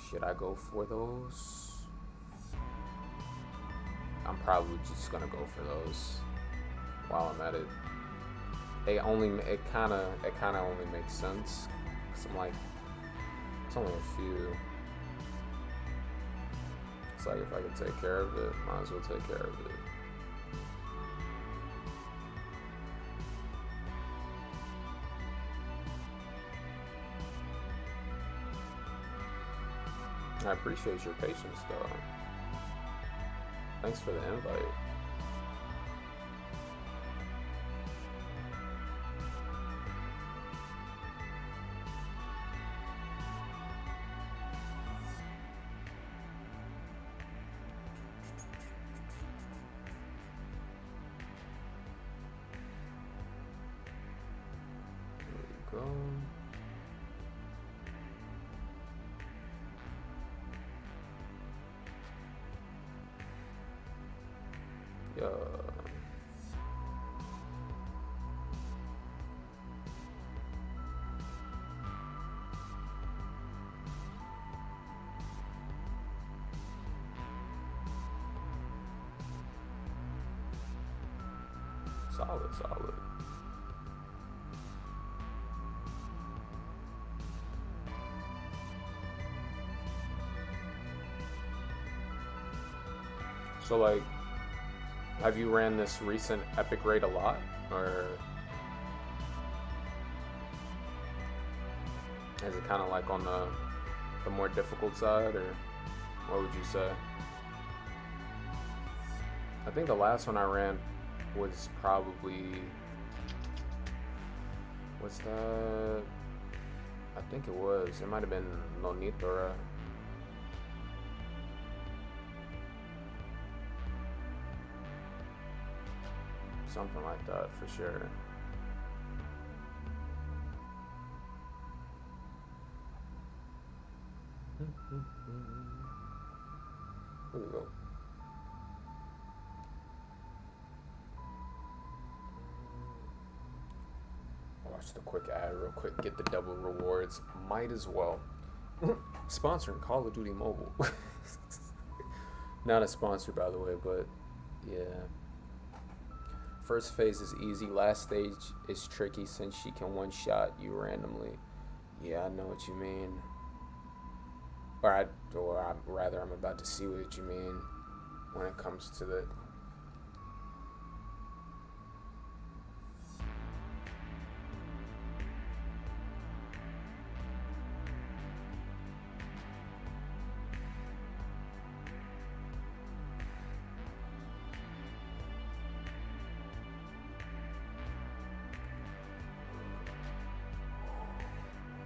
should I go for those? I'm probably just gonna go for those while I'm at it. It kind of only makes sense because I'm like, it's only a few. It's like if I can take care of it, might as well take care of it. I appreciate your patience, though. Thanks for the invite. There we go. Yeah. Solid. So like, Have you ran this recent epic raid a lot, or is it kind of like on the more difficult side, or what would you say? I think the last one I ran was probably, what's that? I think it might have been Lonitora. Something like that for sure. Here we go. Watch the quick ad real quick. Get the double rewards. Might as well. Sponsoring Call of Duty Mobile. Not a sponsor, by the way, but yeah. First phase is easy. Last stage is tricky since she can one-shot you randomly. Yeah, I know what you mean. Or rather, I'm about to see what you mean when it comes to the.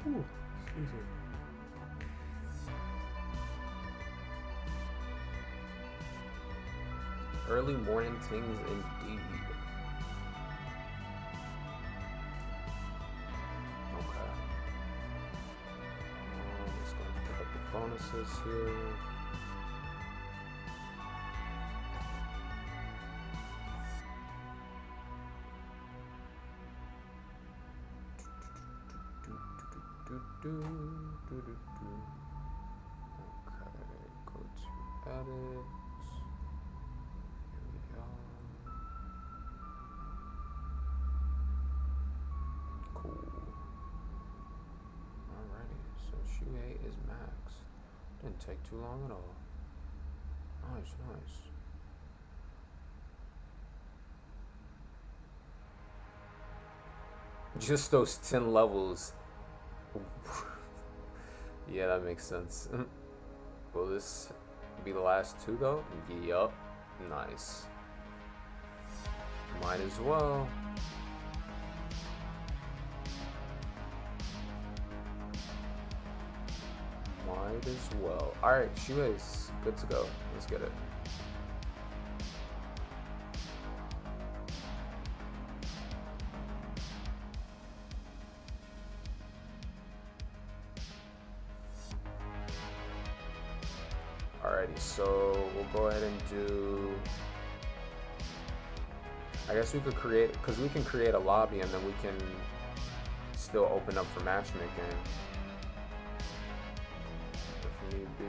Ooh, excuse me. Early morning Tings indeed. Okay. Let's go and pick up the bonuses here. Okay, go to edit. Cool. Alrighty, so Shuhei is maxed. Didn't take too long at all. Nice, nice. Just those 10 levels. Yeah, that makes sense. Will this be the last two though? Yup. Nice. Might as well. Might as well. Alright, Shuhei's good to go. Let's get it. Alrighty, so we'll go ahead and do. I guess we could create, because we can create a lobby and then we can still open up for matchmaking if need be.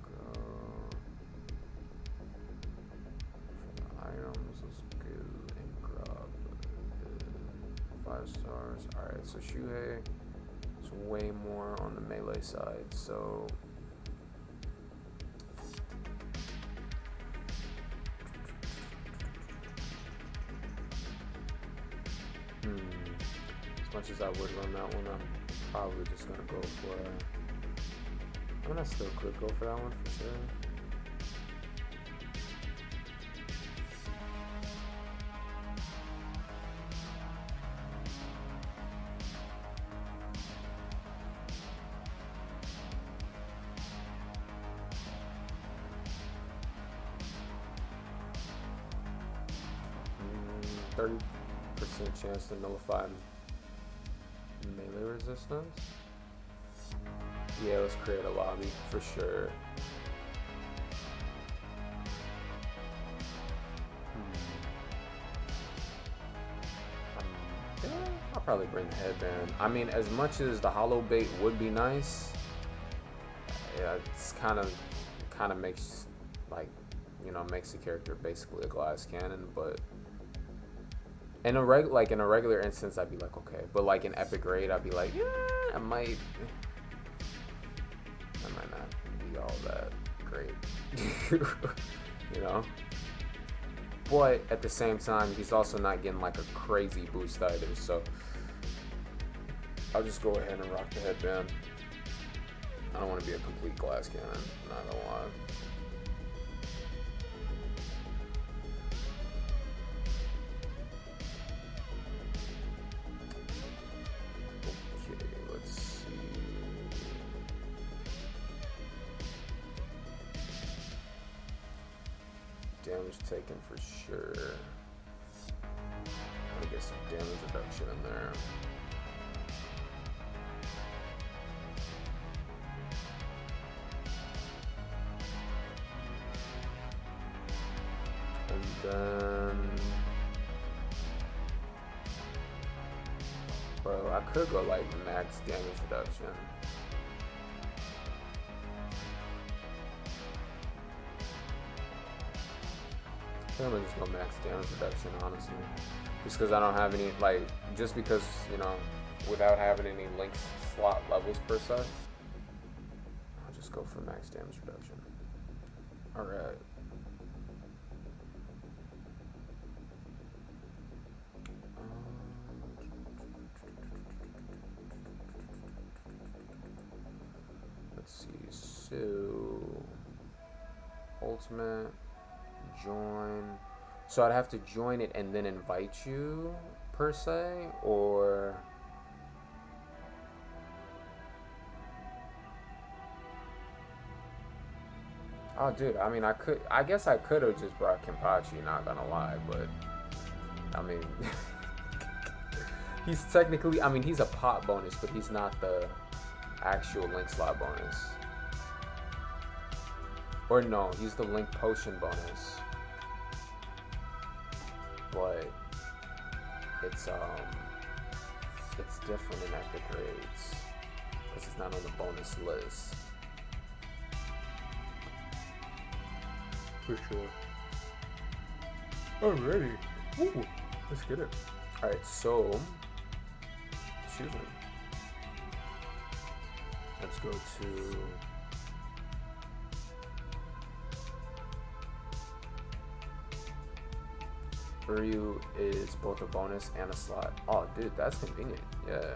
Go. For the items, let's go and grab 5 stars. Alright, so Shuhei is way more on the melee side, so. As much as I would run that one, I'm probably just gonna go for. I mean, I still could go for that one for sure. Mm, 30% chance to nullify melee resistance. Yeah, let's create a lobby for sure. Yeah, I'll probably bring the headband. I mean, as much as the hollow bait would be nice, yeah, it's kind of makes, like, you know, makes the character basically a glass cannon. But in a regular instance, I'd be like, okay. But like in epic raid, I'd be like, yeah, I might not be all that great. You know? But at the same time, he's also not getting like a crazy boost either, so I'll just go ahead and rock the headband. I don't want to be a complete glass cannon, not gonna lie. Okay, let's see. Damage taken for sure. Let me get some damage reduction in there. And then, bro, I could go like max damage reduction. I'm gonna just go max damage reduction, honestly. Just because I don't have any, like, just because, you know, without having any link slot levels per se, I'll just go for max damage reduction. Alright. Let's see, so, ultimate. Join. So I'd have to join it and then invite you, per se, or oh, dude. I mean, I guess I could have just brought Kenpachi. Not gonna lie, but I mean, he's technically. I mean, he's a pot bonus, but he's not the actual link slot bonus. Or no, he's the link potion bonus. But it's different in epic grades because it's not on the bonus list. For sure. Alrighty. Ooh, let's get it. Alright, so excuse me. Let's go to Ryu is both a bonus and a slot. Oh, dude, that's convenient. Yeah.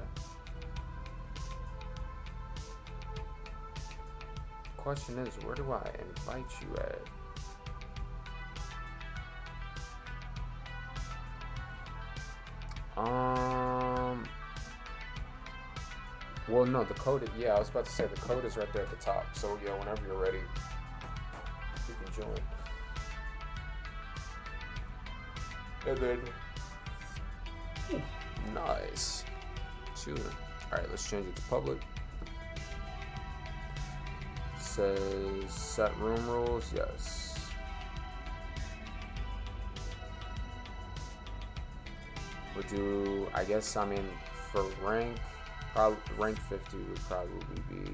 Question is, where do I invite you at? Well, no, the code. Yeah, I was about to say the code is right there at the top. So yeah, whenever you're ready, you can join. And then, nice. Shooting. Alright, let's change it to public. It says set room rules. Yes. We'll do, I guess, I mean, for rank, probably rank 50 would probably be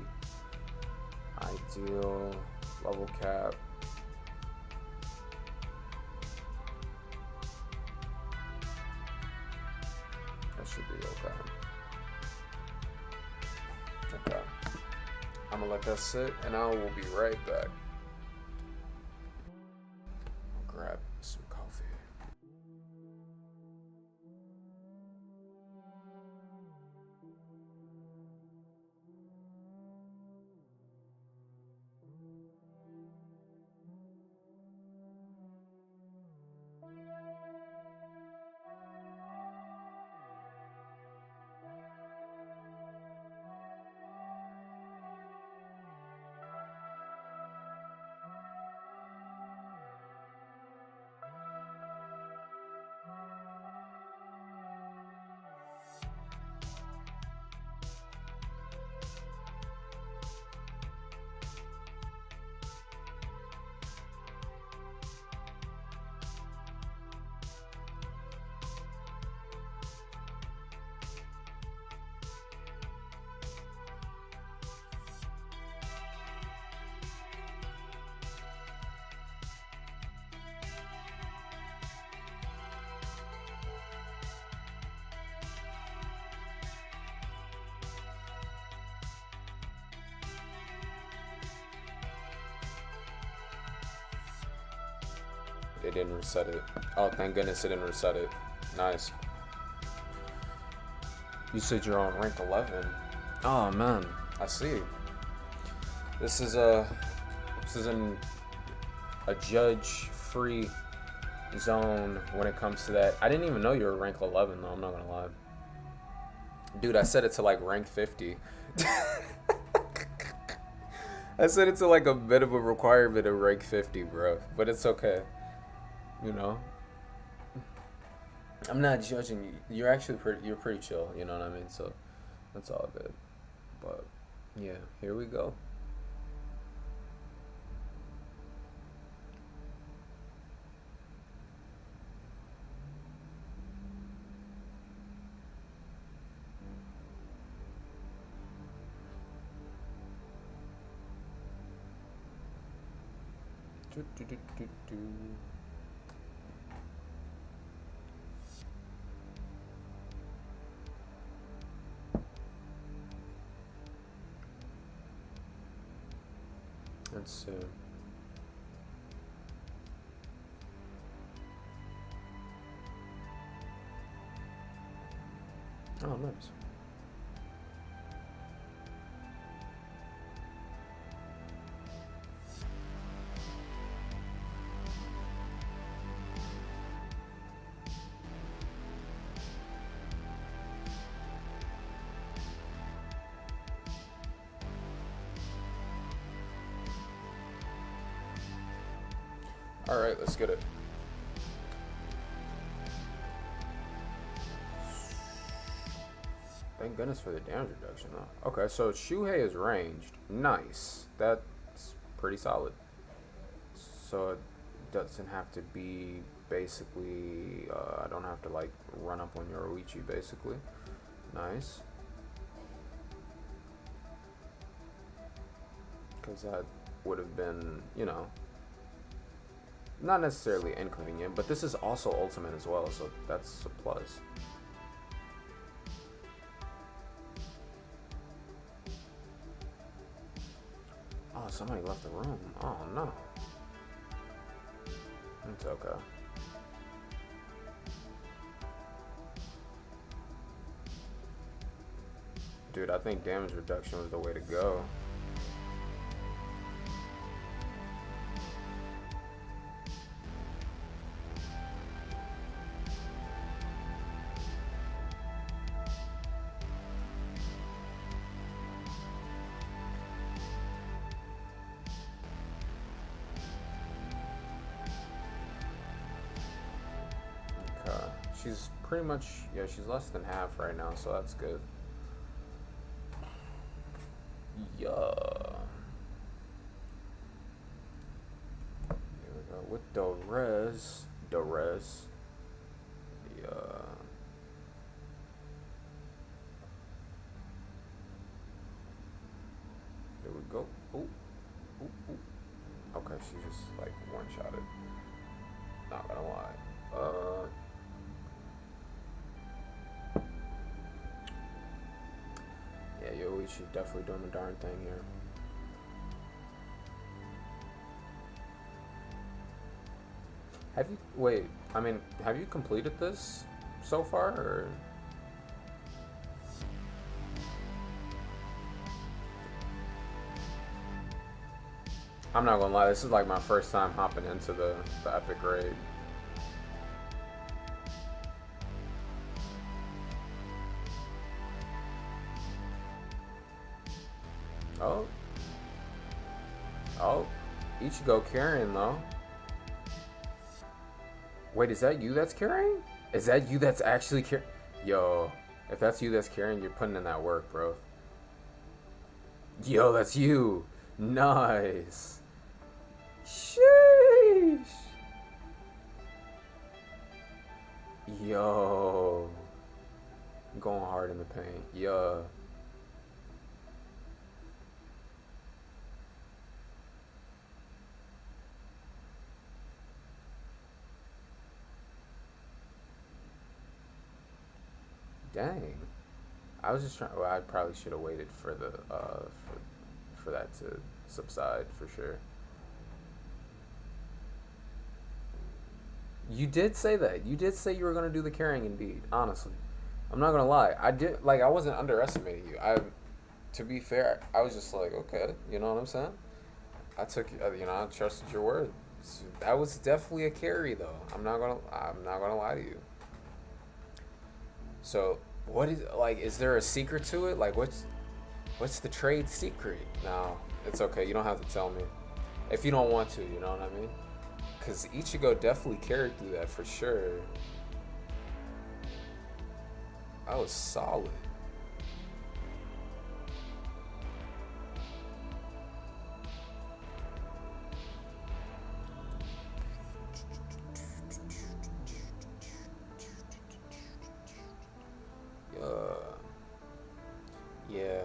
ideal. Level cap. Should be okay. Okay. I'm gonna let that sit and I will be right back. I'll grab some coffee. It didn't reset it. Oh, thank goodness it didn't reset it. Nice. You said you're on rank 11. Oh man, I see. This is a this is a judge-free zone when it comes to that. I didn't even know you were rank 11 though. I'm not gonna lie, dude. I set it to like rank 50. I set it to like a bit of a requirement of rank 50, bro. But it's okay, you know. I'm not judging you. You're actually pretty. You're pretty chill. You know what I mean? So that's all good. But yeah, here we go. Do, do, do, do, do. Let's see. Oh, nice. All right, let's get it. Thank goodness for the damage reduction, though. Okay, so Shuhei is ranged. Nice. That's pretty solid. So it doesn't have to be basically. I don't have to like run up on Yoruichi basically. Nice. Because that would have been, not necessarily inconvenient, but this is also ultimate as well, so that's a plus. Oh, somebody left the room. Oh no. It's okay. Dude, I think damage reduction was the way to go. She's pretty much, yeah, she's less than half right now, so that's good. Yeah. Here we go with Dorez. Yeah. There we go. Ooh. Ooh, ooh. Okay, she just like one-shotted. Not gonna lie. Yeah, Yoichi definitely doing the darn thing here. Have you completed this so far, or? I'm not gonna lie, this is like my first time hopping into the epic raid. Oh. Oh. Ichigo carrying though. Wait, is that you that's carrying? Is that you that's actually carrying? Yo, if that's you that's carrying, you're putting in that work, bro. Yo, that's you. Nice. Sheesh. Yo. Going hard in the paint. Yeah. Dang. I was just trying. Well, I probably should have waited for the for that to subside for sure. You did say that. You did say you were gonna do the carrying indeed. Honestly, I'm not gonna lie. I did like I wasn't underestimating you. To be fair, I was just like, okay, you know what I'm saying? I took I trusted your word. So that was definitely a carry though. I'm not gonna lie to you. So what is like? Is there a secret to it? Like what's the trade secret? No, it's okay. You don't have to tell me if you don't want to. You know what I mean? Because Ichigo definitely carried through that for sure. That was solid. Uh, yeah.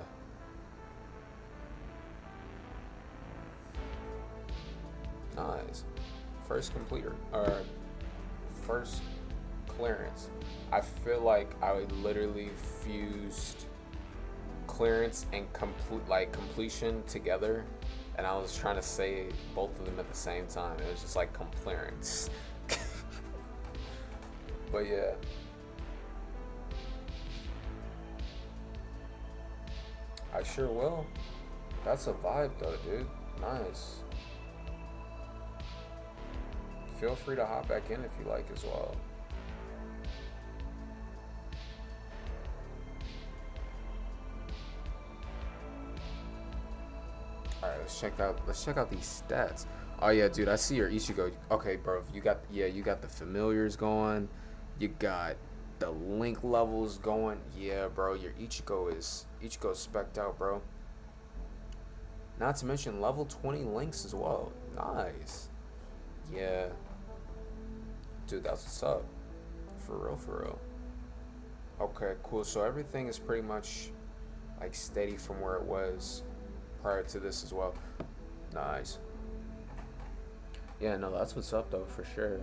Nice. First completer or first clearance. I feel like I would literally fused clearance and completion together, and I was trying to say both of them at the same time. It was just like clearance. But yeah. I sure will. That's a vibe though, dude. Nice. Feel free to hop back in if you like as well. Alright, let's check out these stats. Oh yeah, dude, I see your Ichigo. Okay, bro, you got the familiars going. You got the link levels going. Yeah, bro, your Ichigo's specced out, bro. Not to mention level 20 links as well. Nice. Yeah. Dude, that's what's up. For real, for real. Okay, cool. So everything is pretty much like steady from where it was prior to this as well. Nice. Yeah, no, that's what's up though, for sure.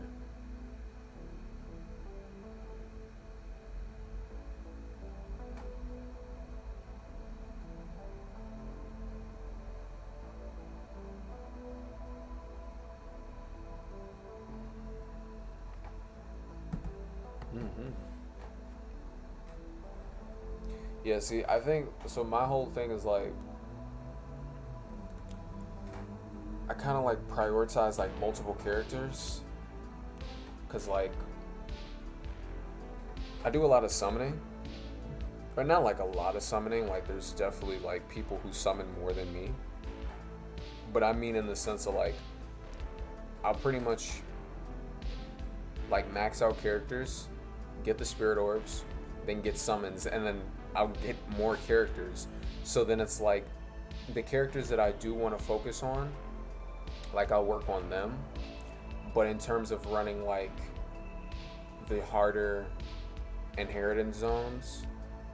hmm Yeah, see, I think so. My whole thing is like, I kind of like prioritize like multiple characters, cause like I do a lot of summoning, but not like a lot of summoning. Like, there's definitely like people who summon more than me, but I mean in the sense of like, I'll pretty much like max out characters, get the spirit orbs, then get summons, and then I'll get more characters. So then it's like the characters that I do want to focus on, like I'll work on them. But in terms of running like the harder inheritance zones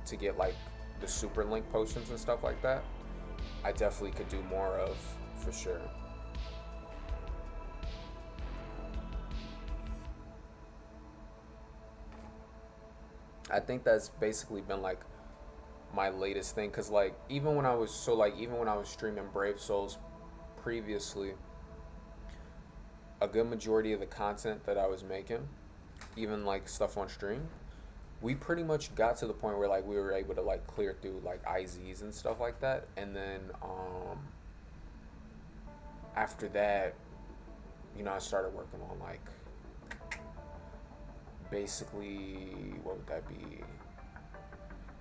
to get like the super link potions and stuff like that, I definitely could do more of for sure. I think that's basically been like my latest thing, because like even when I was streaming Brave Souls previously, a good majority of the content that I was making, even like stuff on stream, we pretty much got to the point where like we were able to like clear through like IZs and stuff like that, and then after that, I started working on like basically what would that be?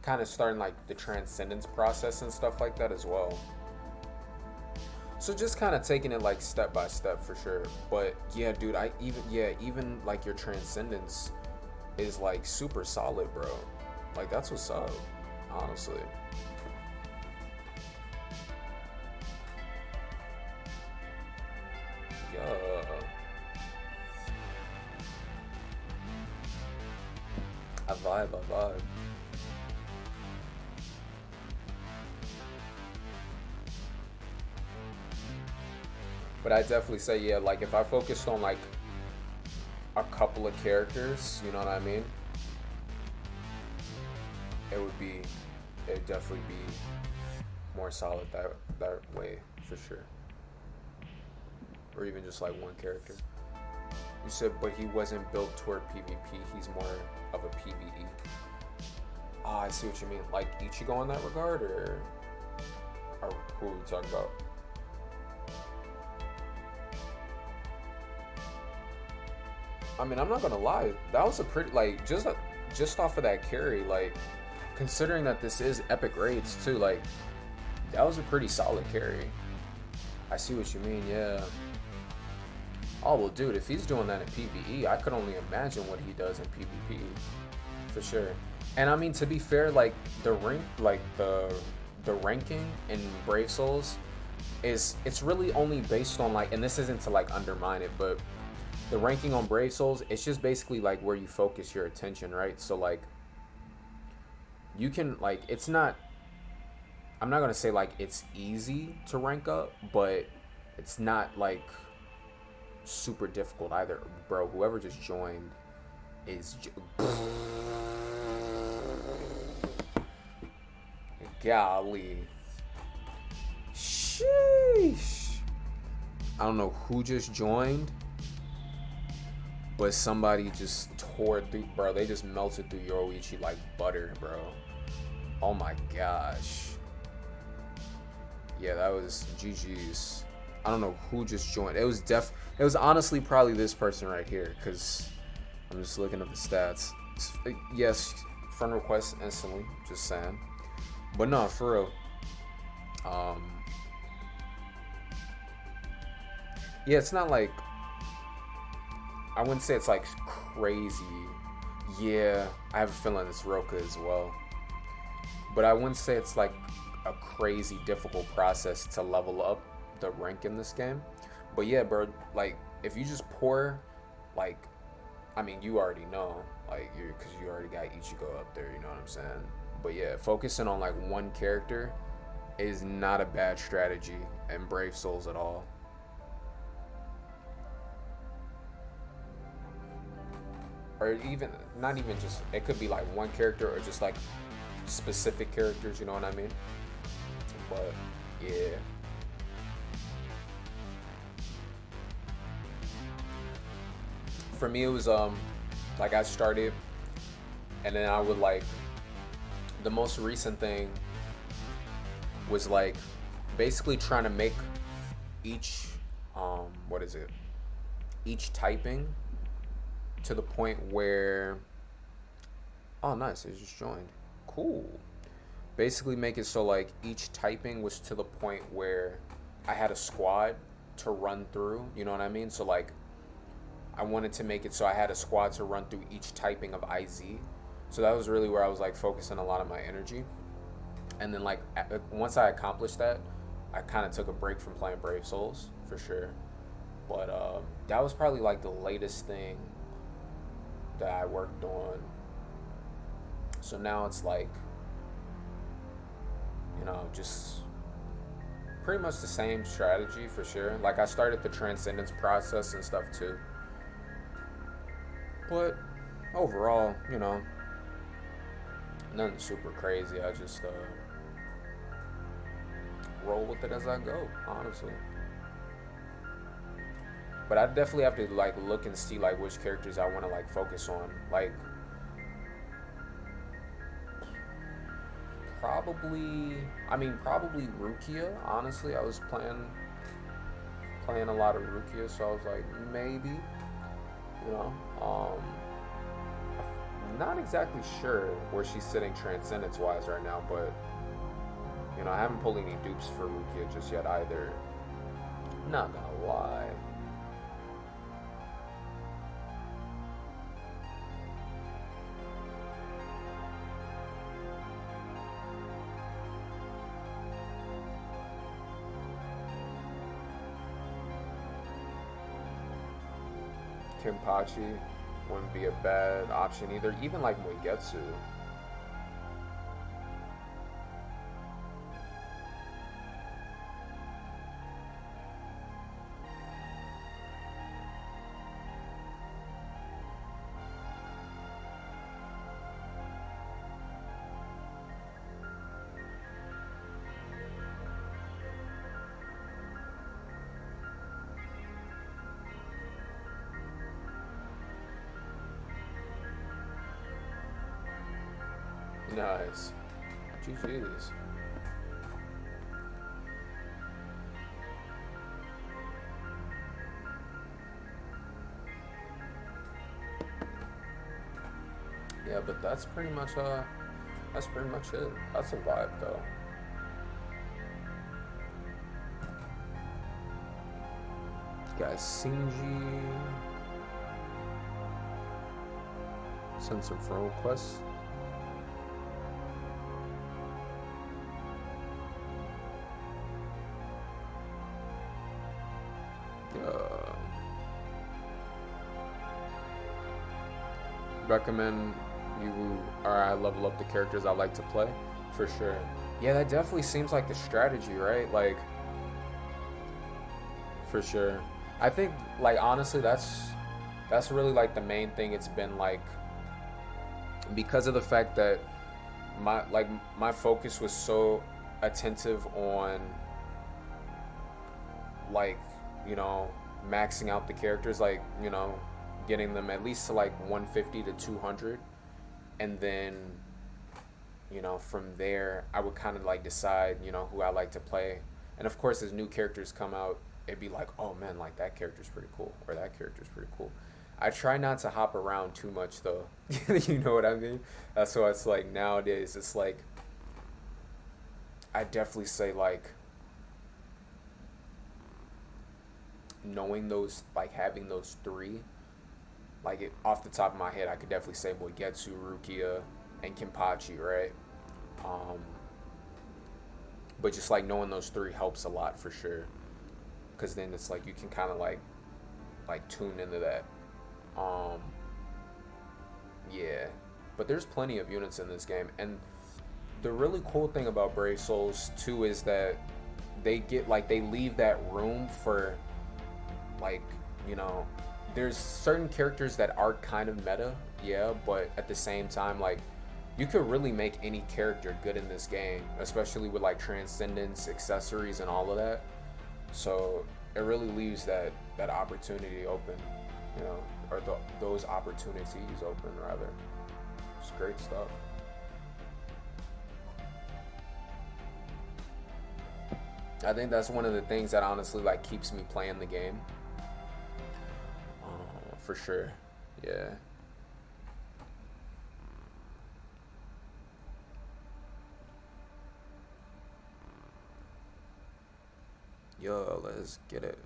Kind of starting like the transcendence process and stuff like that as well. So just kind of taking it like step by step for sure. But yeah, dude, even like your transcendence is like super solid, bro. Like that's what's up, honestly. Yeah, I vibe. But I definitely say, yeah, like if I focused on like a couple of characters, you know what I mean? It would be, it'd definitely be more solid that way for sure. Or even just like one character. You said, but he wasn't built toward PvP. He's more of a PvE. Ah, I see what you mean. Like Ichigo in that regard, or who are we talking about? I mean, I'm not gonna lie. That was a pretty like just off of that carry. Like considering that this is epic raids too. Like that was a pretty solid carry. I see what you mean. Yeah. Oh well, dude. If he's doing that in PvE, I could only imagine what he does in PvP, for sure. And I mean, to be fair, like the ranking in Brave Souls it's really only based on like, and this isn't to like undermine it, but the ranking on Brave Souls, it's just basically like where you focus your attention, right? So like you can like, it's not, I'm not gonna say like it's easy to rank up, but it's not like super difficult either, bro. Whoever just joined is golly, sheesh. I don't know who just joined, but somebody just tore through, bro. They just melted through Yoichi like butter, bro. Oh my gosh. Yeah, that was GG's. I don't know who just joined. It was honestly probably this person right here, because I'm just looking at the stats. Yes, friend request instantly, just saying. But no, for real. Yeah, it's not like, I wouldn't say it's like crazy. Yeah, I have a feeling it's Roka as well. But I wouldn't say it's like a crazy difficult process to level up the rank in this game. But yeah, bro, like if you just pour, like, I mean, you already know, like, because you already got Ichigo up there, you know what I'm saying? But yeah, focusing on like one character is not a bad strategy in Brave Souls at all. Or even, not even just, it could be like one character or just like specific characters, you know what I mean? But yeah. For me, it was like I started, and then I would like, the most recent thing was like basically trying to make each what is it, each typing to the point where, oh nice, it just joined, cool. Basically make it so like each typing was to the point where I had a squad to run through, you know what I mean? So like I wanted to make it so I had a squad to run through each typing of IZ. So that was really where I was like focusing a lot of my energy. And then like once I accomplished that, I kind of took a break from playing Brave Souls for sure. But that was probably like the latest thing that I worked on. So now it's like, you know, just pretty much the same strategy for sure. Like I started the transcendence process and stuff too. But overall, you know, nothing super crazy. I just roll with it as I go, honestly. But I definitely have to like look and see like which characters I want to like focus on. Like probably Rukia. Honestly, I was playing a lot of Rukia, so I was like maybe, you know, I'm not exactly sure where she's sitting transcendence wise right now, but you know, I haven't pulled any dupes for Rukia just yet either. Not gonna lie. Kenpachi wouldn't be a bad option either. Even like Muigetsu. Nice. GG's. Yeah, but that's pretty much it. That's a vibe though. Got Sinji. Send some friend requests. Recommend you or I level up the characters I like to play for sure. Yeah, that definitely seems like the strategy, right? Like for sure. I think like honestly that's really like the main thing. It's been like because of the fact that my focus was so attentive on like you know maxing out the characters, like getting them at least to like 150 to 200, and then from there I would kind of like decide who I like to play. And of course as new characters come out, it'd be like, oh man, like that character's pretty cool or that character's pretty cool. I try not to hop around too much though. You know what I mean? That's why it's like nowadays it's like I definitely say like knowing those, like having those three, like off the top of my head I could definitely say Boigetsu, Rukia, and Kimpachi, right? um but just like knowing those three helps a lot for sure, because then it's like you can kind of like tune into that. um yeah, but there's plenty of units in this game, and the really cool thing about Brave Souls too is that they leave that room for like you know there's certain characters that are kind of meta, yeah, but at the same time like you could really make any character good in this game, especially with like transcendence accessories and all of that. So it really leaves that opportunity open, or those opportunities open rather. It's great stuff. I think that's one of the things that honestly like keeps me playing the game. For sure. Yeah. Yo, let's get it.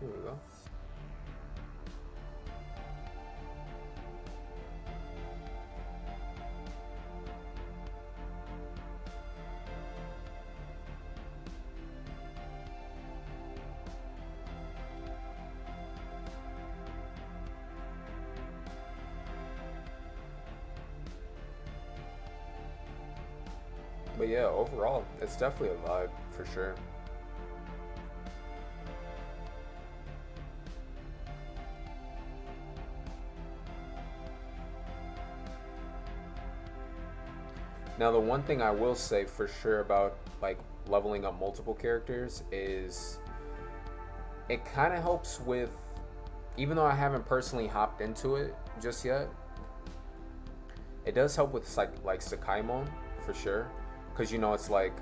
Here we go. But yeah, overall, it's definitely a vibe for sure. Now, the one thing I will say for sure about like leveling up multiple characters is it kind of helps with, even though I haven't personally hopped into it just yet, it does help with like Sakaimon for sure, because it's like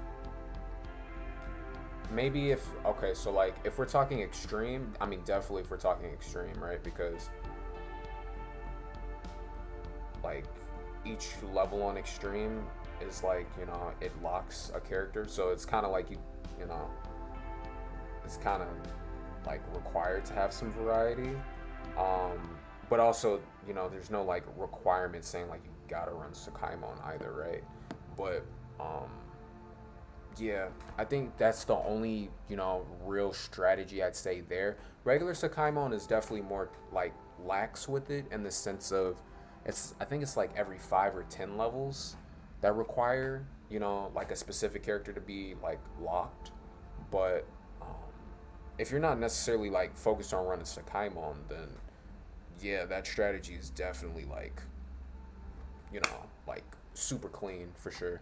maybe if okay, so like if we're talking extreme, I mean definitely if we're talking extreme, right? Because like each level on extreme is like it locks a character, so it's kind of like you know it's kind of like required to have some variety, but also there's no like requirement saying like you gotta run Sakaimon either, right? But yeah, I think that's the only real strategy I'd say there. Regular Sakaimon is definitely more like lax with it in the sense of I think it's like every 5 or 10 levels that require like a specific character to be like locked. But if you're not necessarily like focused on running Sakaimon, then yeah, that strategy is definitely like, like super clean for sure.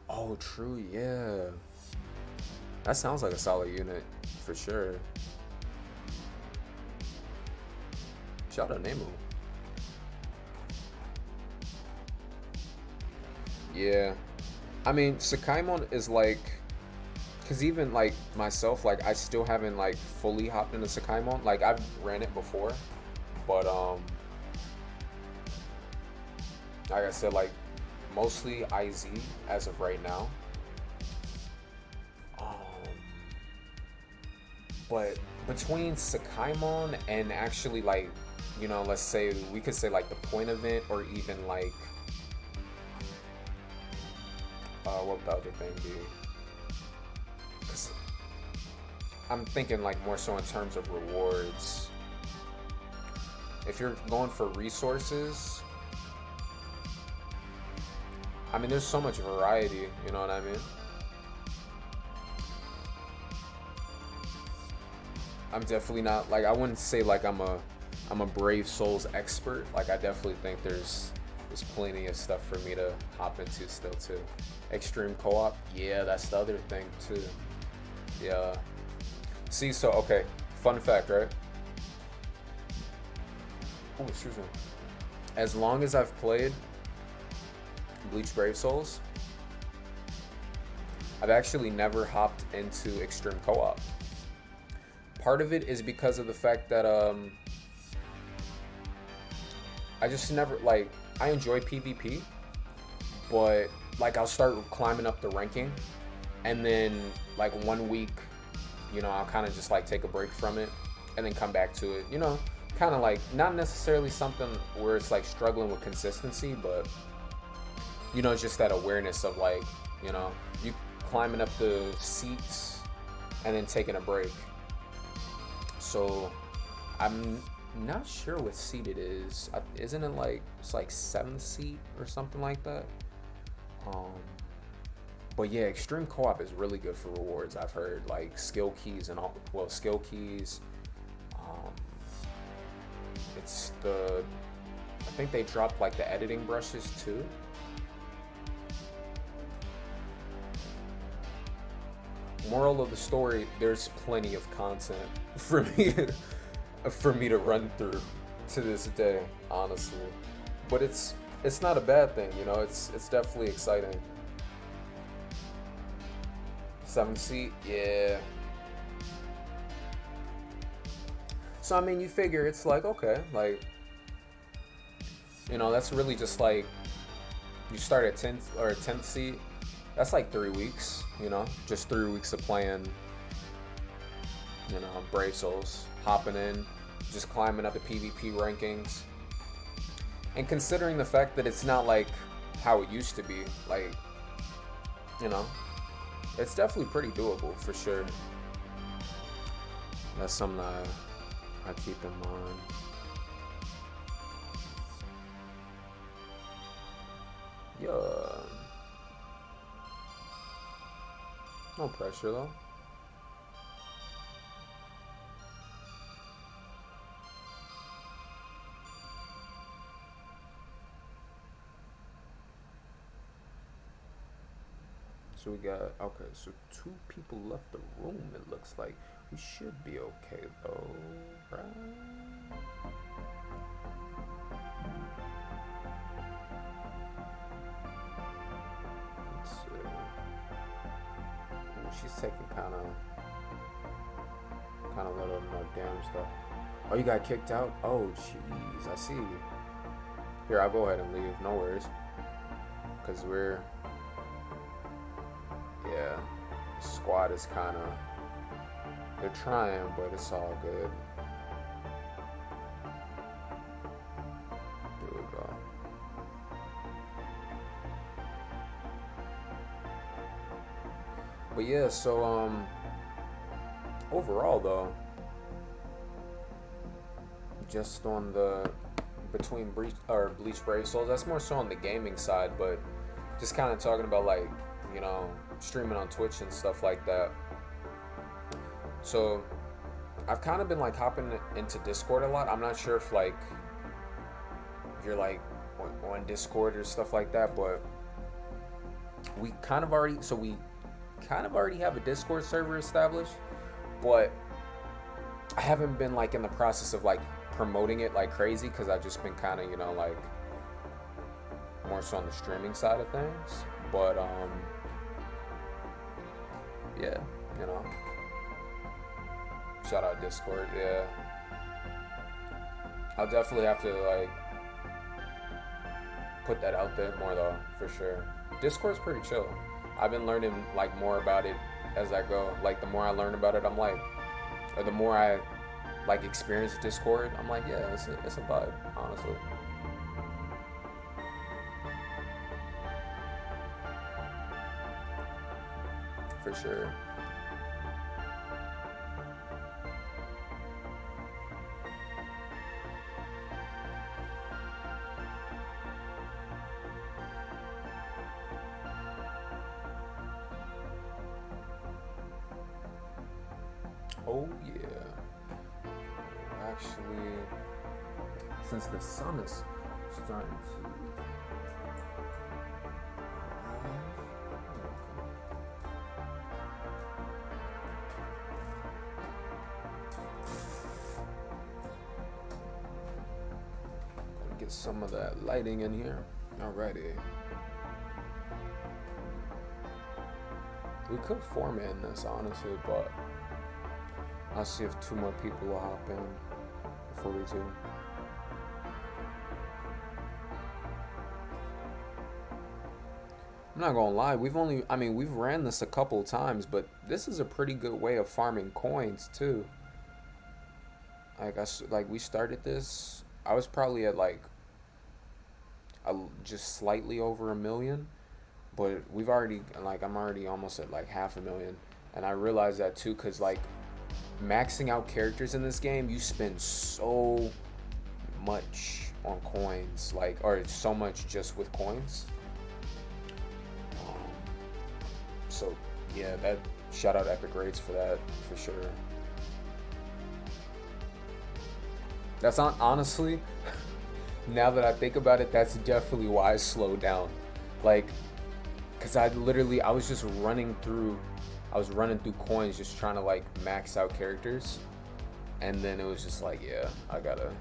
Oh, true, yeah. That sounds like a solid unit for sure. Shout out Nemu. Yeah. I mean, Sakaimon is like, because even like myself, like I still haven't like fully hopped into Sakaimon. Like I've ran it before, but like I said, like mostly IZ as of right now. Um, but between Sakaimon and actually like, let's say we could say like the point event or even like what would the other thing be? 'Cause I'm thinking like more so in terms of rewards. If you're going for resources, I mean, there's so much variety, you know what I mean? I'm definitely not like I wouldn't say like I'm a Brave Souls expert. Like I definitely think there's plenty of stuff for me to hop into still too. Extreme co-op, yeah, that's the other thing too. Yeah. See, so okay, fun fact, right? Oh, excuse me. As long as I've played Bleach Brave Souls, I've actually never hopped into extreme co-op. Part of it is because of the fact that I just never like I enjoy PvP, but like I'll start climbing up the ranking, and then like 1 week, I'll kind of just like take a break from it, and then come back to it. Kind of like not necessarily something where it's like struggling with consistency, but just that awareness of like, you climbing up the seats and then taking a break. So I'm not sure what seat it is. Isn't it like it's like 7th seat or something like that? But yeah, extreme co-op is really good for rewards. I've heard like skill keys and all. Well, skill keys. It's I think they dropped like the editing brushes too. Moral of the story: there's plenty of content for me to run through to this day, honestly. But it's not a bad thing, it's definitely exciting. 7th seat, yeah. So I mean, you figure it's like, okay, like, that's really just like you start at 10th seat. That's like 3 weeks, just 3 weeks of playing, Brave Souls, hopping in, just climbing up the PvP rankings. And considering the fact that it's not like how it used to be, like, it's definitely pretty doable for sure. That's something I keep in mind. Yeah. No pressure though. So we got, okay, so 2 people left the room, it looks like. We should be okay though, right? Let's see. Ooh, she's taking kind of little no damage though. Oh, you got kicked out? Oh, jeez, I see. Here, I'll go ahead and leave, no worries. Because yeah, the squad is kind of, they're trying, but it's all good. Here we go. But yeah, so overall though, just on the between Bleach Brave Souls, that's more so on the gaming side, but just kind of talking about like, streaming on Twitch and stuff like that. So I've kind of been like hopping into Discord a lot. I'm not sure if like you're like on Discord or stuff like that, but we kind of already have a Discord server established, but I haven't been like in the process of like promoting it like crazy because I've just been kind of, you know, like more so on the streaming side of things. But yeah, you know, shout out Discord. Yeah, I'll definitely have to like put that out there more though, for sure. Discord's pretty chill. I've been learning like more about it as I go. Like the more I learn about it, I'm like, or the more I like experience Discord, I'm like, yeah, it's a vibe, honestly. For sure. Oh yeah. Actually, since the sun is starting to get some of that lighting in here. Alrighty. We could form it in this, honestly, but I'll see if 2 more people will hop in before we do. I'm not gonna lie, we've ran this a couple times, but this is a pretty good way of farming coins too. Like we started this, I was probably at like just slightly over 1 million, but I'm already almost at like 500,000, and I realized that too, cause like maxing out characters in this game, you spend so much on coins, like, or so much just with coins. So yeah, that shout out Epic Rates for that, for sure. That's not honestly, now that I think about it, that's definitely why I slowed down. Like, cause I was just running through coins, just trying to like max out characters, and then it was just like, yeah, I gotta,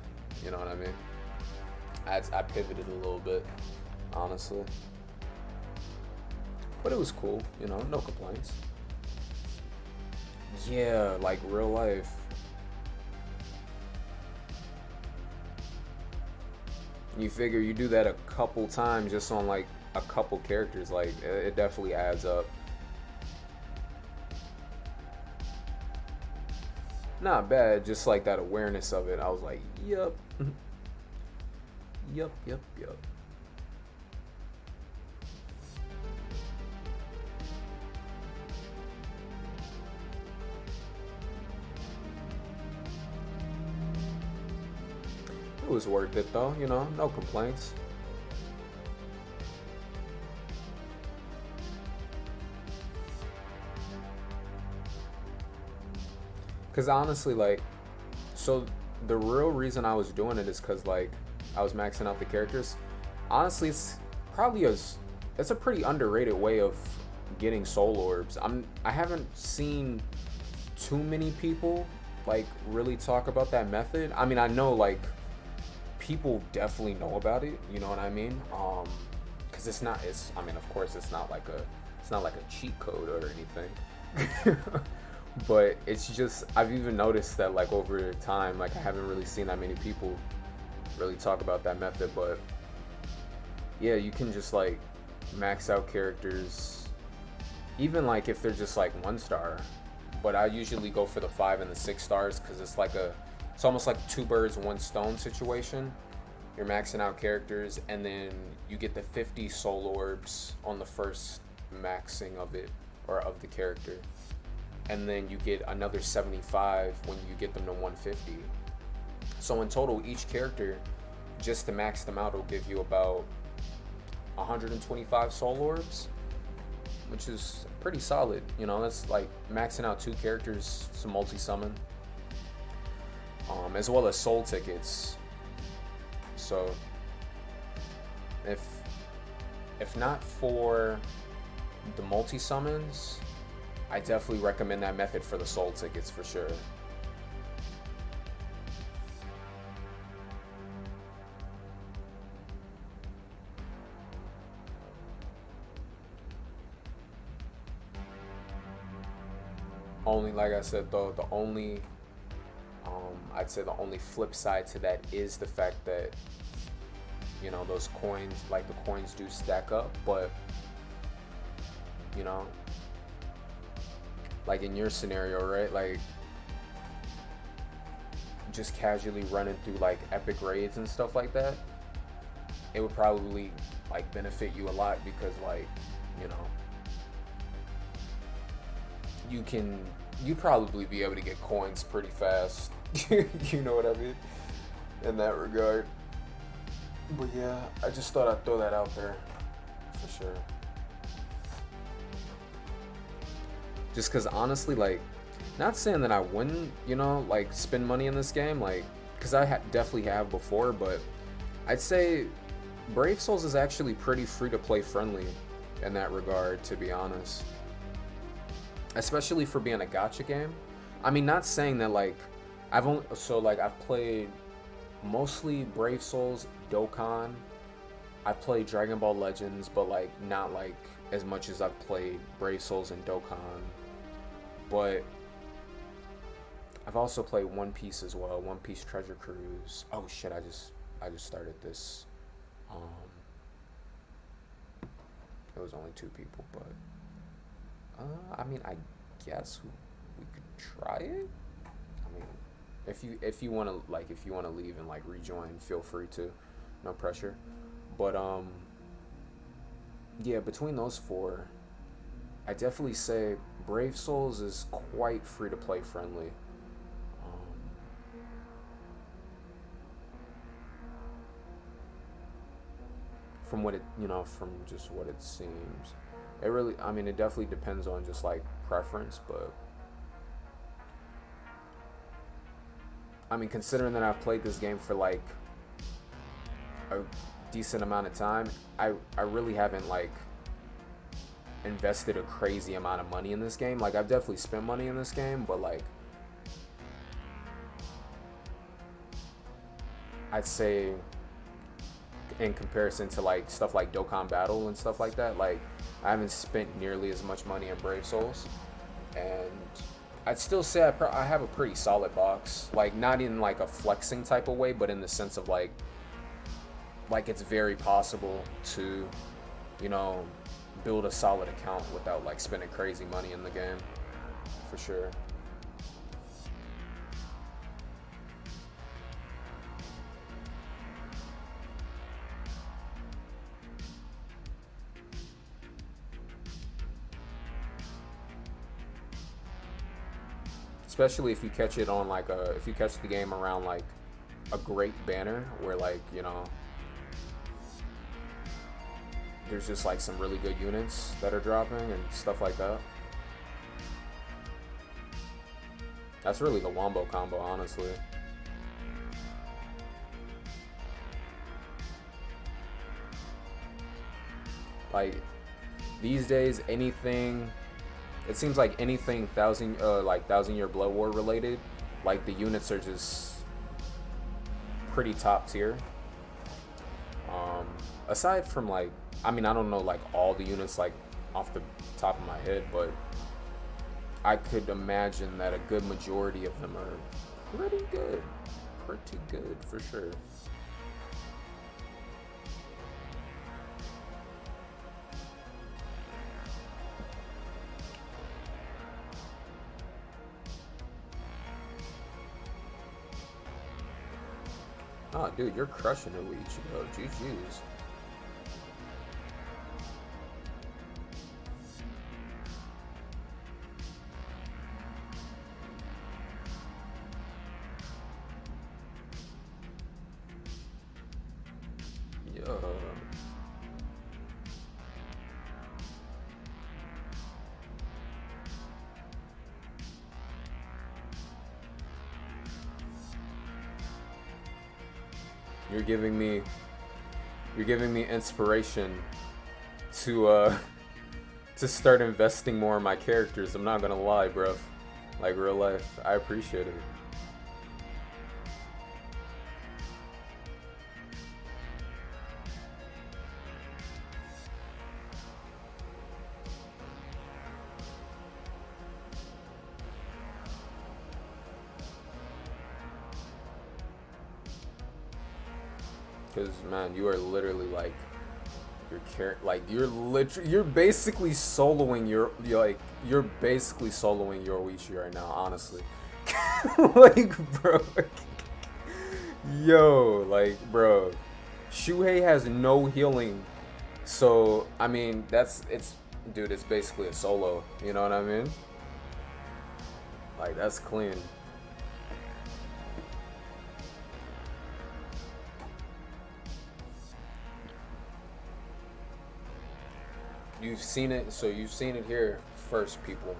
you know what I mean? I pivoted a little bit, honestly, but it was cool, you know, no complaints. Yeah, like real life. You figure you do that a couple times just on like a couple characters, like it definitely adds up. Not bad, just like that awareness of it. I was like, yup. Yup. It was worth it though, you know, no complaints. Cause honestly, like, so the real reason I was doing it is cause like I was maxing out the characters. Honestly, it's a pretty underrated way of getting soul orbs. I haven't seen too many people like really talk about that method. I mean, I know like people definitely know about it, you know what I mean? Cause of course it's not like a cheat code or anything. But it's just, I've even noticed that like over time, like I haven't really seen that many people really talk about that method. But yeah, you can just like max out characters, even like if they're just like 1 star. But I usually go for the 5 and the 6 stars because it's almost like 2 birds 1 stone situation. You're maxing out characters, and then you get the 50 soul orbs on the first maxing of it, or of the character. And then you get another 75 when you get them to 150. So in total, each character, just to max them out, will give you about 125 soul orbs. which is pretty solid. You know, that's like maxing out 2 characters to multi-summon, as well as soul tickets. So if not for the multi-summons, I definitely recommend that method for the soul tickets for sure. Only, like I said though, the only I'd say the only flip side to that is the fact that, you know, those coins, like the coins do stack up, but you know, like in your scenario, right, like just casually running through like epic raids and stuff like that, it would probably like benefit you a lot, because like, you know, you'd probably be able to get coins pretty fast. You know what I mean, in that regard. But yeah, I just thought I'd throw that out there for sure. Just because honestly, like, not saying that I wouldn't, you know, like spend money in this game, like, because I definitely have before, but I'd say Brave Souls is actually pretty free to play friendly in that regard, to be honest. Especially for being a gacha game. I mean, not saying that like I've played mostly Brave Souls, Dokkan. I've played Dragon Ball Legends, but like not like as much as I've played Brave Souls and Dokkan. But I've also played One Piece as well, One Piece Treasure Cruise. Oh shit, I just started this. It was only 2 people, but I mean, I guess we could try it. I mean, if you want to leave and like rejoin, feel free to, no pressure. But yeah, between those 4, I definitely say Brave Souls is quite free to play friendly. From what it, you know, from just what it seems. It really, I mean, it definitely depends on just like preference, but I mean, considering that I've played this game for like a decent amount of time, I really haven't like invested a crazy amount of money in this game. Like, I've definitely spent money in this game, but like I'd say in comparison to like stuff like Dokkan Battle and stuff like that, like I haven't spent nearly as much money in Brave Souls, and I'd still say I have a pretty solid box. Like, not in like a flexing type of way, but in the sense of like it's very possible to, you know, build a solid account without like spending crazy money in the game, for sure. Especially if you catch it on like if you catch the game around like a great banner where, like, you know, there's just like some really good units that are dropping and stuff like that. That's really the Wombo combo, honestly. Like, these days, anything, it seems like anything Thousand Year Blood War related, like the units are just pretty top tier. Aside from like, I mean, I don't know like all the units like off the top of my head, but I could imagine that a good majority of them are pretty good for sure. Oh, dude, you're crushing it with Ichigo. GG's. Yeah. You're giving me inspiration to to start investing more in my characters. I'm not gonna lie, bro. Like real life, I appreciate it. Cause man, you are literally like you're basically soloing you're basically soloing your Wishi right now, honestly. Like bro, yo, like bro, Shuhei has no healing, so I mean dude, it's basically a solo. You know what I mean? Like that's clean. You've seen it, so you've seen it here first, people.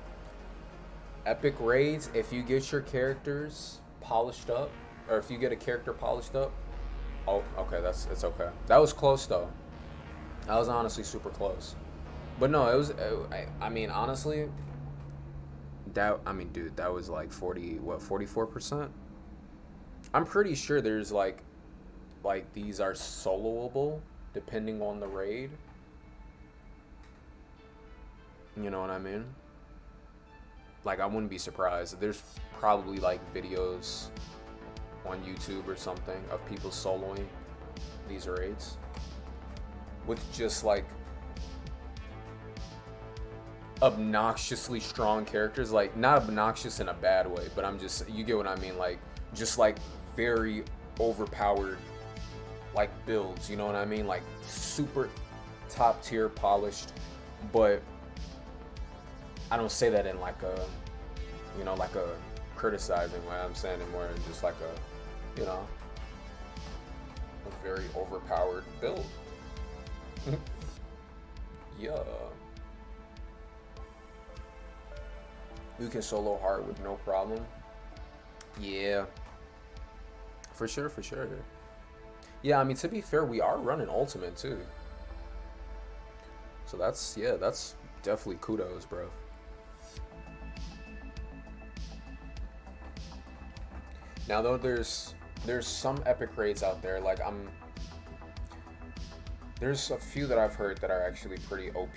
Epic raids, if you get your characters polished up, or if you get a character polished up, oh, okay, it's okay. That was close though. That was honestly super close. But no, it was. I mean, honestly, dude, that was like 44%. I'm pretty sure there's like these are soloable depending on the raid. You know what I mean? Like, I wouldn't be surprised. There's probably like videos on YouTube or something of people soloing these raids with just like obnoxiously strong characters. Like, not obnoxious in a bad way, but you get what I mean? Like, just like very overpowered like builds, you know what I mean? Like super top tier polished, but I don't say that in like a, you know, like a criticizing way. I'm saying it more in just like a, you know, a very overpowered build. Yeah. You can solo hard with no problem. Yeah. For sure, for sure. Yeah, I mean, to be fair, we are running Ultimate too. So that's definitely kudos, bro. Now though, there's some epic raids out there. Like there's a few that I've heard that are actually pretty OP.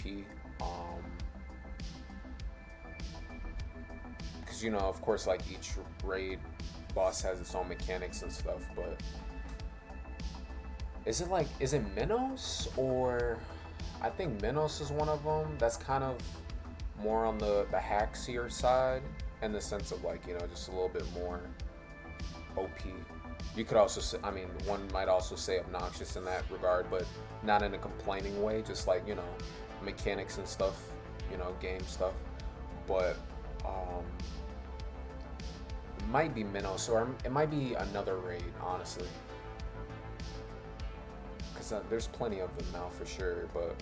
Because you know, of course, like each raid boss has its own mechanics and stuff. But is it Minos, or I think Minos is one of them. That's kind of more on the hacksier side, in the sense of like, you know, just a little bit more OP. You could also say, I mean, one might also say obnoxious in that regard, but not in a complaining way, just like, you know, mechanics and stuff, you know, game stuff. But it might be Minos, or it might be another raid, honestly, because there's plenty of them now for sure. But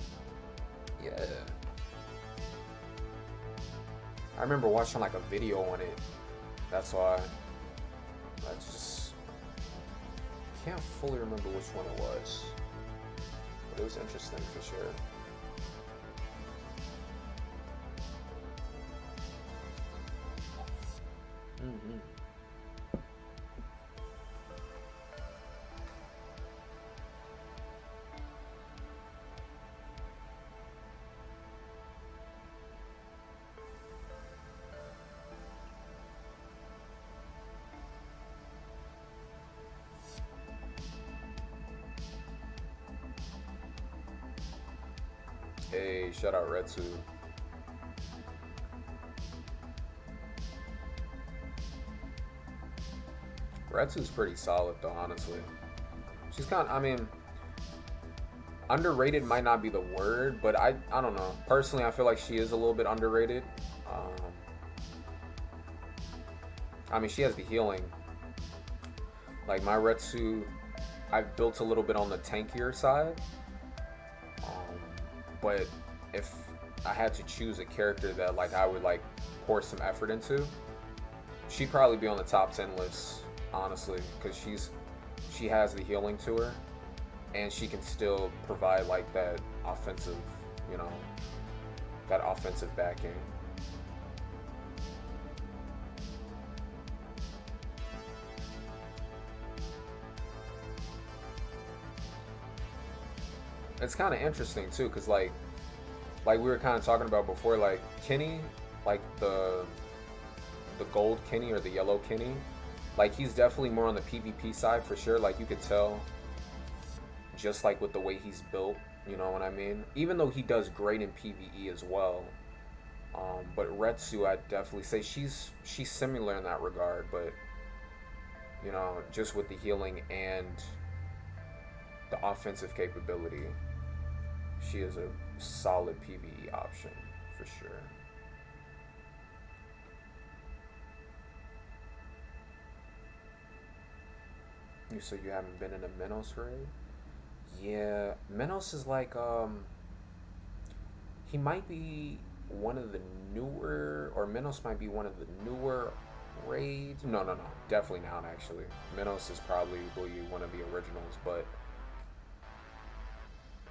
yeah, I remember watching like a video on it. That's why I just can't fully remember which one it was, but it was interesting for sure. Mm-hmm. Hey, shout out Retsu. Retsu's pretty solid though, honestly. She's kind of, I mean, underrated might not be the word, but I don't know. Personally, I feel like she is a little bit underrated. I mean, she has the healing. Like my Retsu, I've built a little bit on the tankier side. But if I had to choose a character that like I would like pour some effort into, she'd probably be on the top 10 list, honestly, because she has the healing to her, and she can still provide like that offensive, you know, that offensive backing. It's kind of interesting too, cause like we were kind of talking about before, like Kenny, like the gold Kenny or the yellow Kenny, like he's definitely more on the PvP side for sure. Like you could tell, just like with the way he's built, you know what I mean. Even though he does great in PvE as well, but Retsu, I'd definitely say she's similar in that regard, but you know, just with the healing and the offensive capability, she is a solid PvE option for sure. You said you haven't been in a Minos raid? Yeah, Minos is like he might be one of the newer, or Minos might be one of the newer raids. No, no, no, definitely not actually. Minos is probably one of the originals, but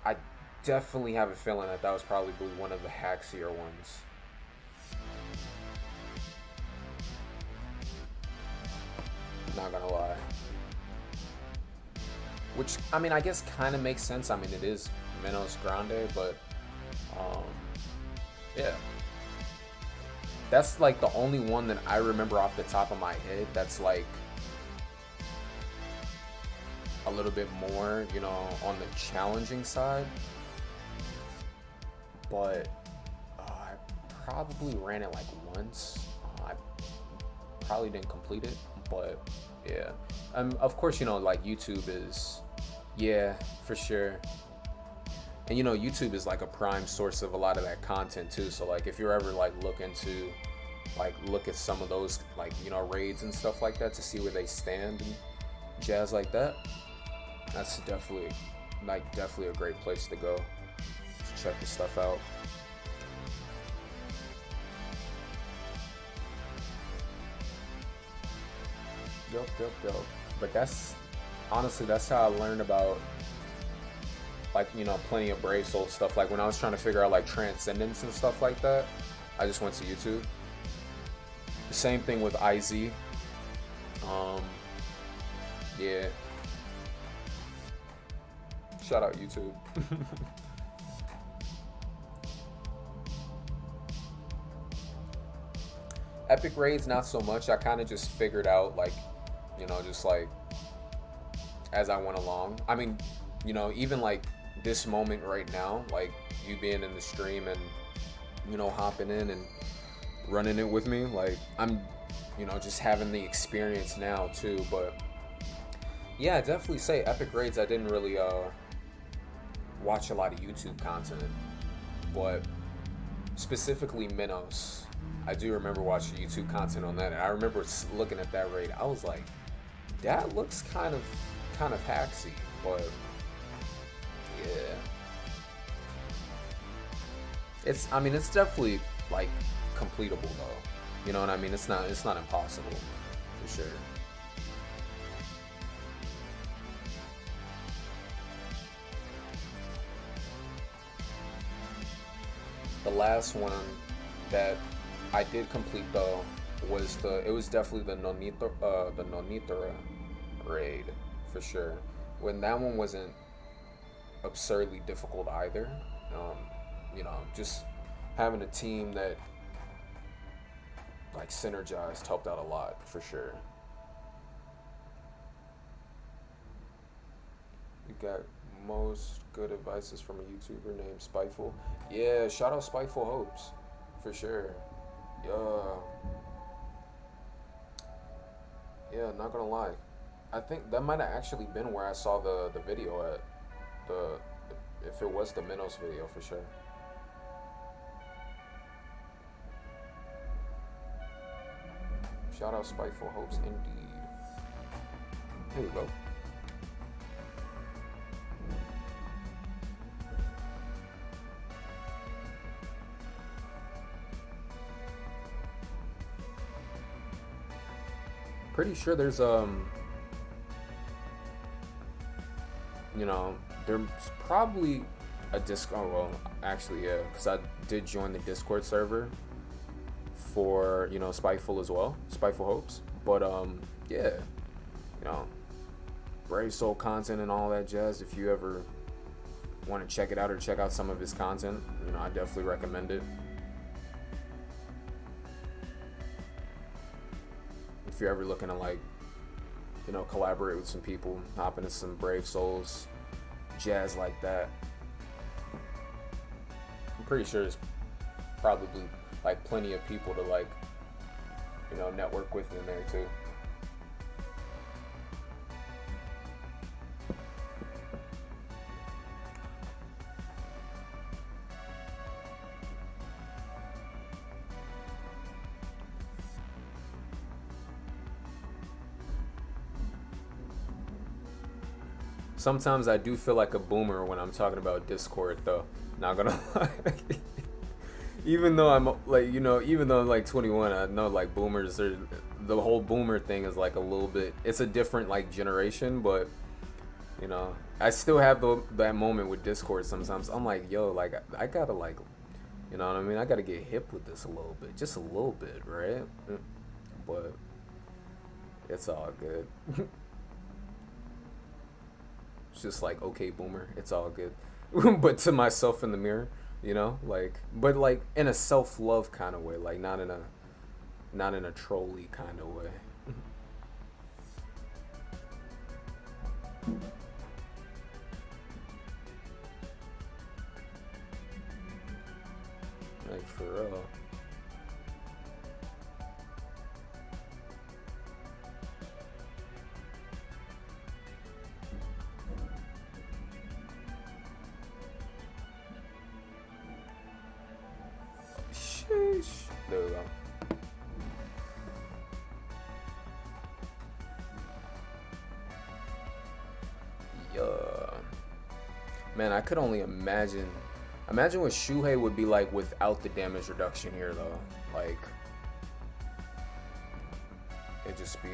I definitely have a feeling that that was probably one of the hacksier ones. Not gonna lie. Which, I mean, I guess kind of makes sense. I mean, it is Minos Grande, but um, yeah. That's like the only one that I remember off the top of my head that's like a little bit more, you know, on the challenging side. But I probably ran it like once. I probably didn't complete it, but yeah. Of course, you know, like YouTube is, yeah, for sure. And you know, YouTube is like a prime source of a lot of that content too. So like, if you're ever like look at some of those like, you know, raids and stuff like that to see where they stand and jazz like that, that's definitely a great place to go to check this stuff out. Yep. But that's honestly, that's how I learned about, like, you know, plenty of Brave Soul stuff. Like when I was trying to figure out like Transcendence and stuff like that, I just went to YouTube. The same thing with IZ. Yeah. Shout out YouTube. Epic raids, not so much. I kind of just figured out, like, you know, just like as I went along. I mean, you know, even like this moment right now, like you being in the stream and, you know, hopping in and running it with me, like I'm, you know, just having the experience now too. But yeah, I definitely say epic raids, I didn't really watch a lot of YouTube content, but specifically Minos, I do remember watching YouTube content on that, and I remember looking at that raid. I was like, that looks kind of hacksy, but yeah, I mean, it's definitely like completable though. You know what I mean? It's not impossible for sure. The last one that I did complete though was it was definitely the Nonitra raid for sure. When that one wasn't absurdly difficult either. You know, just having a team that like synergized helped out a lot for sure. You got most good advices from a YouTuber named Spiteful. Yeah, shout out Spiteful Hopes for sure. Yeah, not gonna lie. I think that might have actually been where I saw the video at. If it was the Minos video for sure. Shout out Spiteful Hopes indeed. Here we go. Pretty sure there's you know, there's probably a Discord. Oh, well, actually, yeah, because I did join the Discord server for, you know, Spiteful as well, Spiteful Hopes. But yeah, you know, Brave Soul content and all that jazz. If you ever want to check it out or check out some of his content, you know, I definitely recommend it. If you're ever looking to, like, you know, collaborate with some people, hop into some Brave Souls jazz like that. I'm pretty sure there's probably like plenty of people to, like, you know, network with in there too. Sometimes I do feel like a boomer when I'm talking about Discord, though. Not gonna lie. Even though I'm like, you know, even though I'm like 21, I know like boomers are, the whole boomer thing is like a little bit, it's a different like generation, but you know, I still have that moment with Discord sometimes. I'm like, yo, like I gotta, like, you know what I mean? I gotta get hip with this a little bit, just a little bit, right? But it's all good. It's just like, okay, boomer, it's all good. But to myself in the mirror, you know, like, but like in a self-love kind of way, like not in a trolly kind of way. Like, for real. Sheesh. There we go. Yeah. Man, I could only imagine. Imagine what Shuhei would be like without the damage reduction here, though. Like, it'd just be.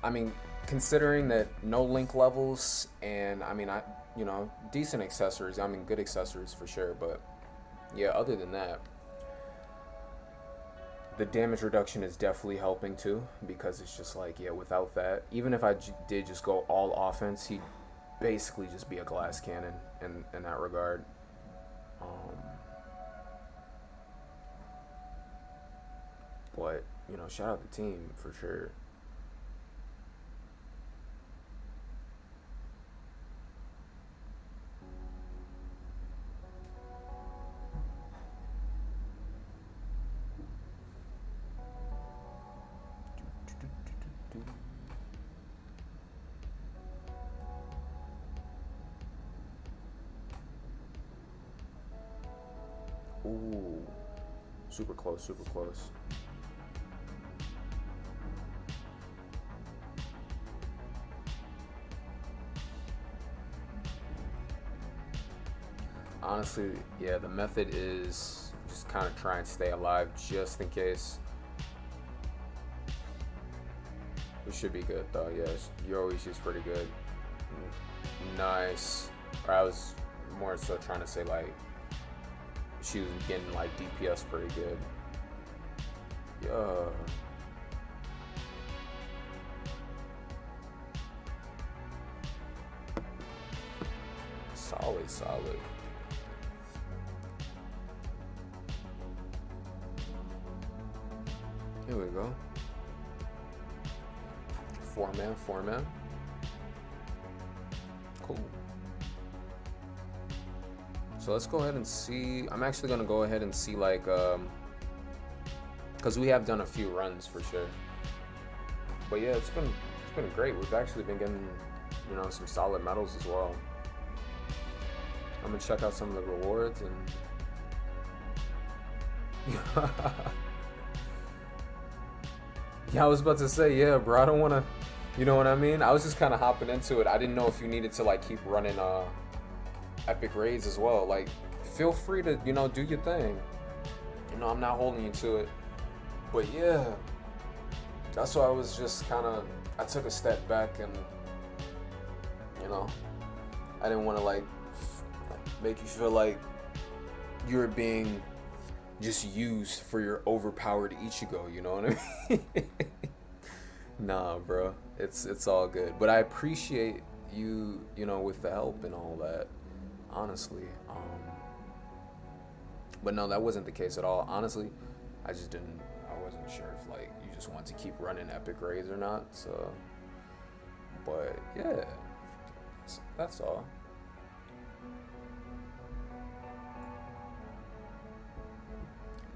I mean, considering that no link levels and you know, decent accessories. I mean, good accessories for sure, but yeah, other than that, the damage reduction is definitely helping too, because it's just like, yeah, without that, even if I did just go all offense, he'd basically just be a glass cannon in that regard. But, you know, shout out the team for sure. Ooh, super close, super close. Honestly, yeah, the method is just kind of try and stay alive just in case. We should be good though, yes. Yoichi's pretty good. Nice. Or I was more so trying to say, like, she was getting like DPS pretty good. Yeah. Solid, solid. Here we go. Four man. Cool. So let's go ahead and see. I'm actually gonna go ahead and see, like, because we have done a few runs for sure. But yeah, it's been great. We've actually been getting, you know, some solid medals as well. I'm gonna check out some of the rewards and. Yeah, I was about to say, yeah, bro. I don't wanna, you know what I mean? I was just kind of hopping into it. I didn't know if you needed to, like, keep running epic raids as well. Like, feel free to, you know, do your thing. You know, I'm not holding you to it. But yeah, that's why I was just kind of, I took a step back and, you You know, I didn't want to like make you feel like you were being just used for your overpowered Ichigo. You know what I mean? Nah, bro, it's all good. But I appreciate you, you know, with the help and all that. Honestly, but no, that wasn't the case at all. Honestly, I just didn't. I wasn't sure if like you just want to keep running epic raids or not. So, but yeah, that's all.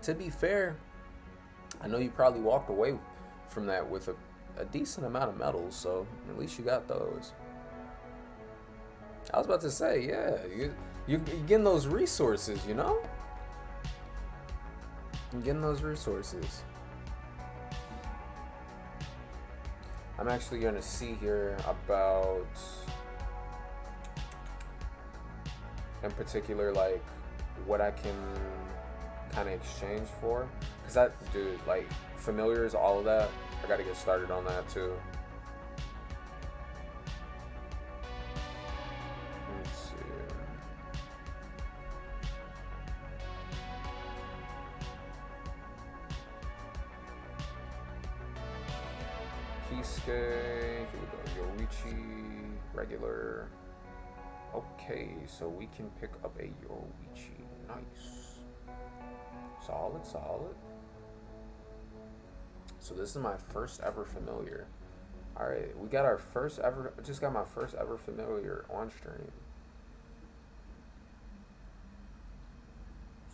To be fair, I know you probably walked away from that with a decent amount of medals, so at least you got those. I was about to say, yeah, you're getting those resources, you know? You're getting those resources. I'm actually going to see here about, in particular, like, what I can kind of exchange for. Because that, dude, like, familiars, all of that, I got to get started on that, too. Let's see. Kisuke, here we go, Yoichi, regular. Okay, so we can pick up a Yoichi. Nice. Solid, solid. So this is my first ever familiar. Alright, we got our first ever, just got my first ever familiar on stream.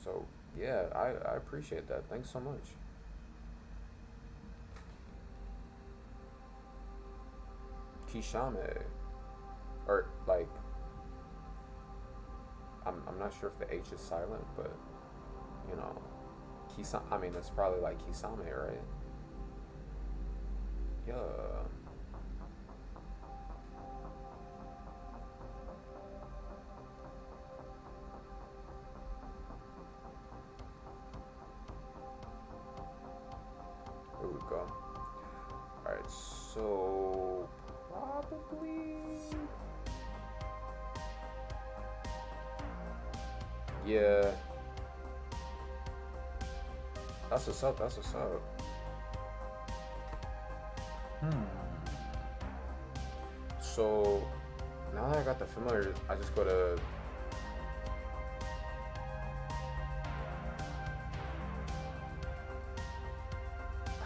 So, yeah, I appreciate that. Thanks so much. Kishame. Or, like, I'm not sure if the H is silent, but, you know, Kisame, I mean, it's probably like Kisame, right? Yeah. Here we go. Alright, so probably, yeah. That's what's up, that's what's up. So now that I got the familiar, I just go to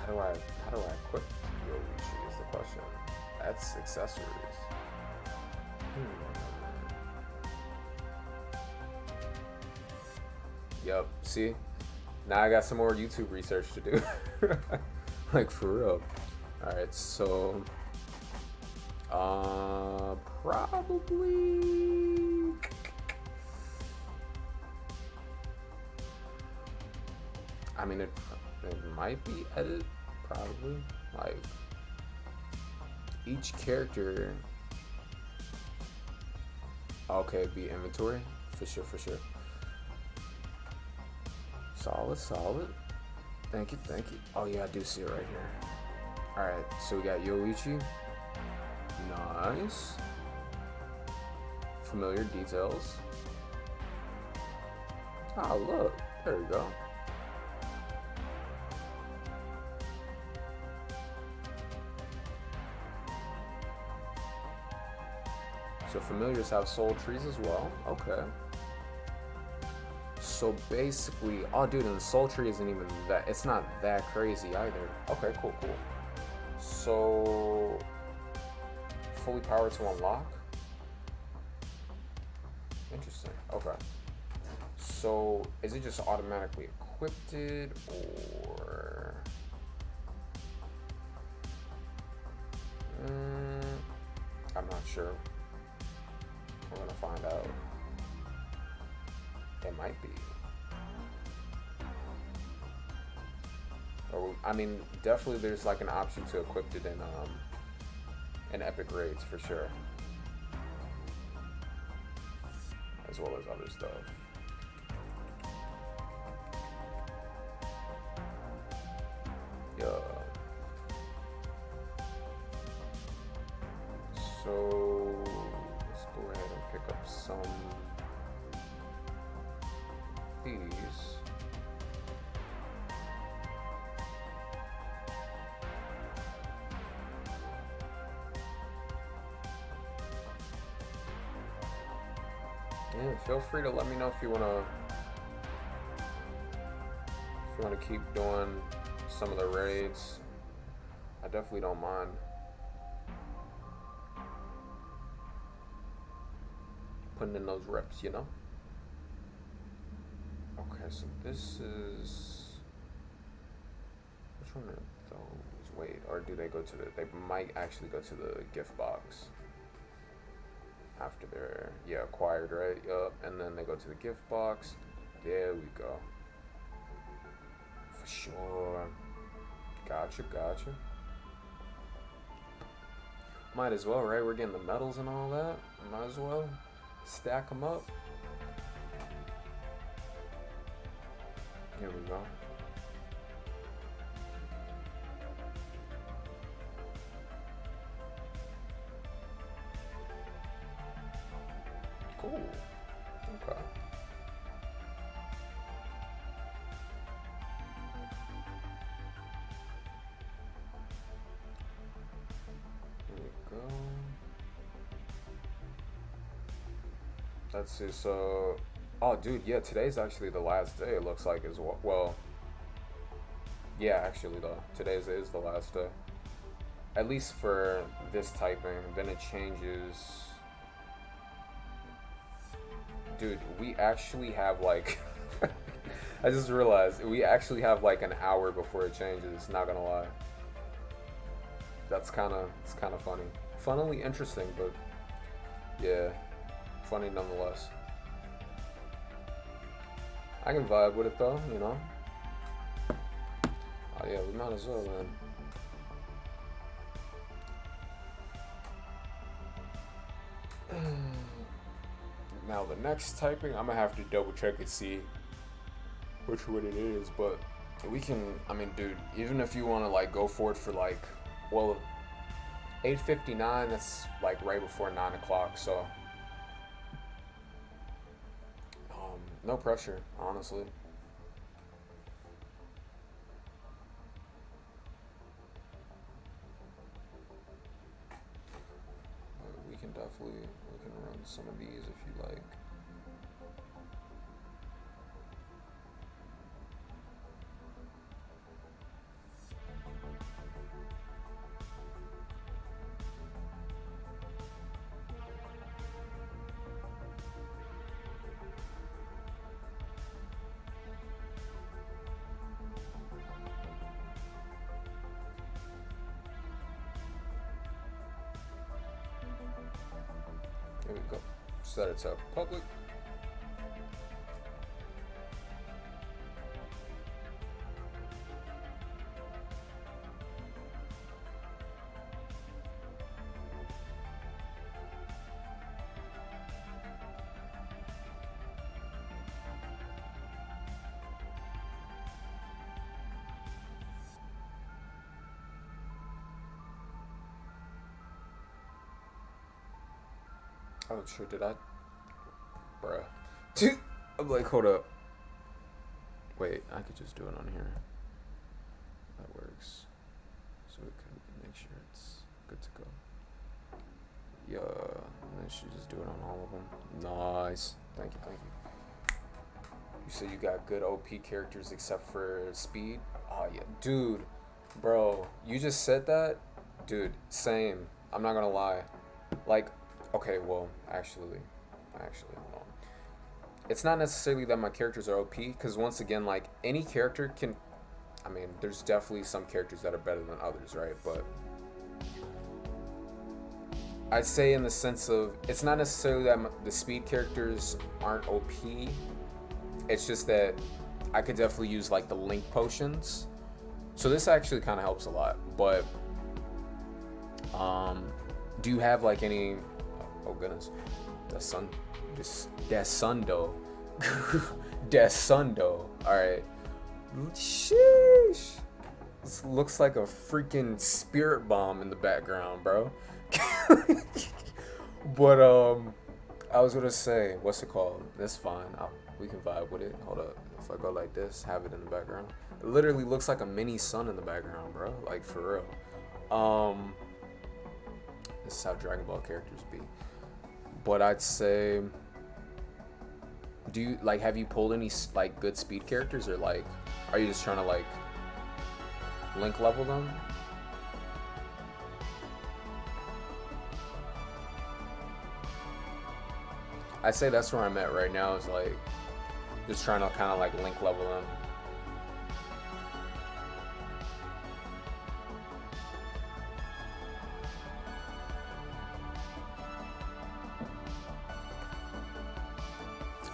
how do I equip Yoichi is the question. That's accessories. Yep, see? Now I got some more YouTube research to do. Like for real. Alright, so probably I mean it might be edited, probably. Like each character, okay, be inventory for sure, for sure. Solid, solid. Thank you, thank you. Oh yeah, I do see it right here. Alright, so we got Yoichi. Nice. Familiar details. Oh look, there we go. So familiars have soul trees as well. Okay. So basically, oh dude, and the soul tree isn't even that, it's not that crazy either. Okay, cool, cool. So, fully powered to unlock? Interesting, okay. So, is it just automatically equipped or? I'm not sure. We're gonna find out. It might be. Or, I mean, definitely there's like an option to equip it in epic raids for sure. As well as other stuff. Yeah. So some these. Yeah, feel free to let me know if you wanna keep doing some of the raids. I definitely don't mind. Putting in those reps, you know? Okay, so this is... Which one are those? Wait, or do they go to the... They might actually go to the gift box. After they're, yeah, acquired, right? Yup, and then they go to the gift box. There we go. For sure. Gotcha. Might as well, right? We're getting the medals and all that. Might as well stack them up. Here we go. Cool. Okay. Here we go. Let's see. So, oh, dude, yeah, today's actually the last day. It looks like as well. Well, yeah, actually, though, today's is the last day. At least for this typing. Then it changes. Dude, we actually have like I just realized we actually have like an hour before it changes, not gonna lie. It's kind of funny. Funnily interesting, but yeah, funny nonetheless. I can vibe with it though, you know. Oh yeah, we might as well then. Now the next typing, I'm gonna have to double check and see which one it is, but we can, I mean, dude, even if you want to like go for it for like, well, 8:59, that's like right before 9 o'clock, so no pressure, honestly. But we can run some of these if you like. Here we go. Set it to public. Oh, sure, did I? Bruh. I'm like, hold up. Wait, I could just do it on here. That works. So we can make sure it's good to go. Yeah, and then should just do it on all of them. Nice. Thank you. You said you got good OP characters except for speed? Oh, yeah. Dude, bro, you just said that? Dude, same. I'm not gonna lie. Like, okay, well, actually, hold on. It's not necessarily that my characters are OP, because once again, like, any character can... I mean, there's definitely some characters that are better than others, right? But I'd say in the sense of... It's not necessarily that the speed characters aren't OP. It's just that I could definitely use, like, the link potions. So this actually kind of helps a lot. But, do you have, like, any... Oh goodness, Desundo. Alright. Sheesh. This looks like a freaking spirit bomb in the background, bro. But I was gonna say, what's it called? That's fine. We can vibe with it. Hold up. If I go like this, have it in the background. It literally looks like a mini sun in the background, bro. Like for real. This is how Dragon Ball characters be. But I'd say, do you like? Have you pulled any like good speed characters, or like, are you just trying to like link level them? I'd say that's where I'm at right now. Is like just trying to kind of like link level them.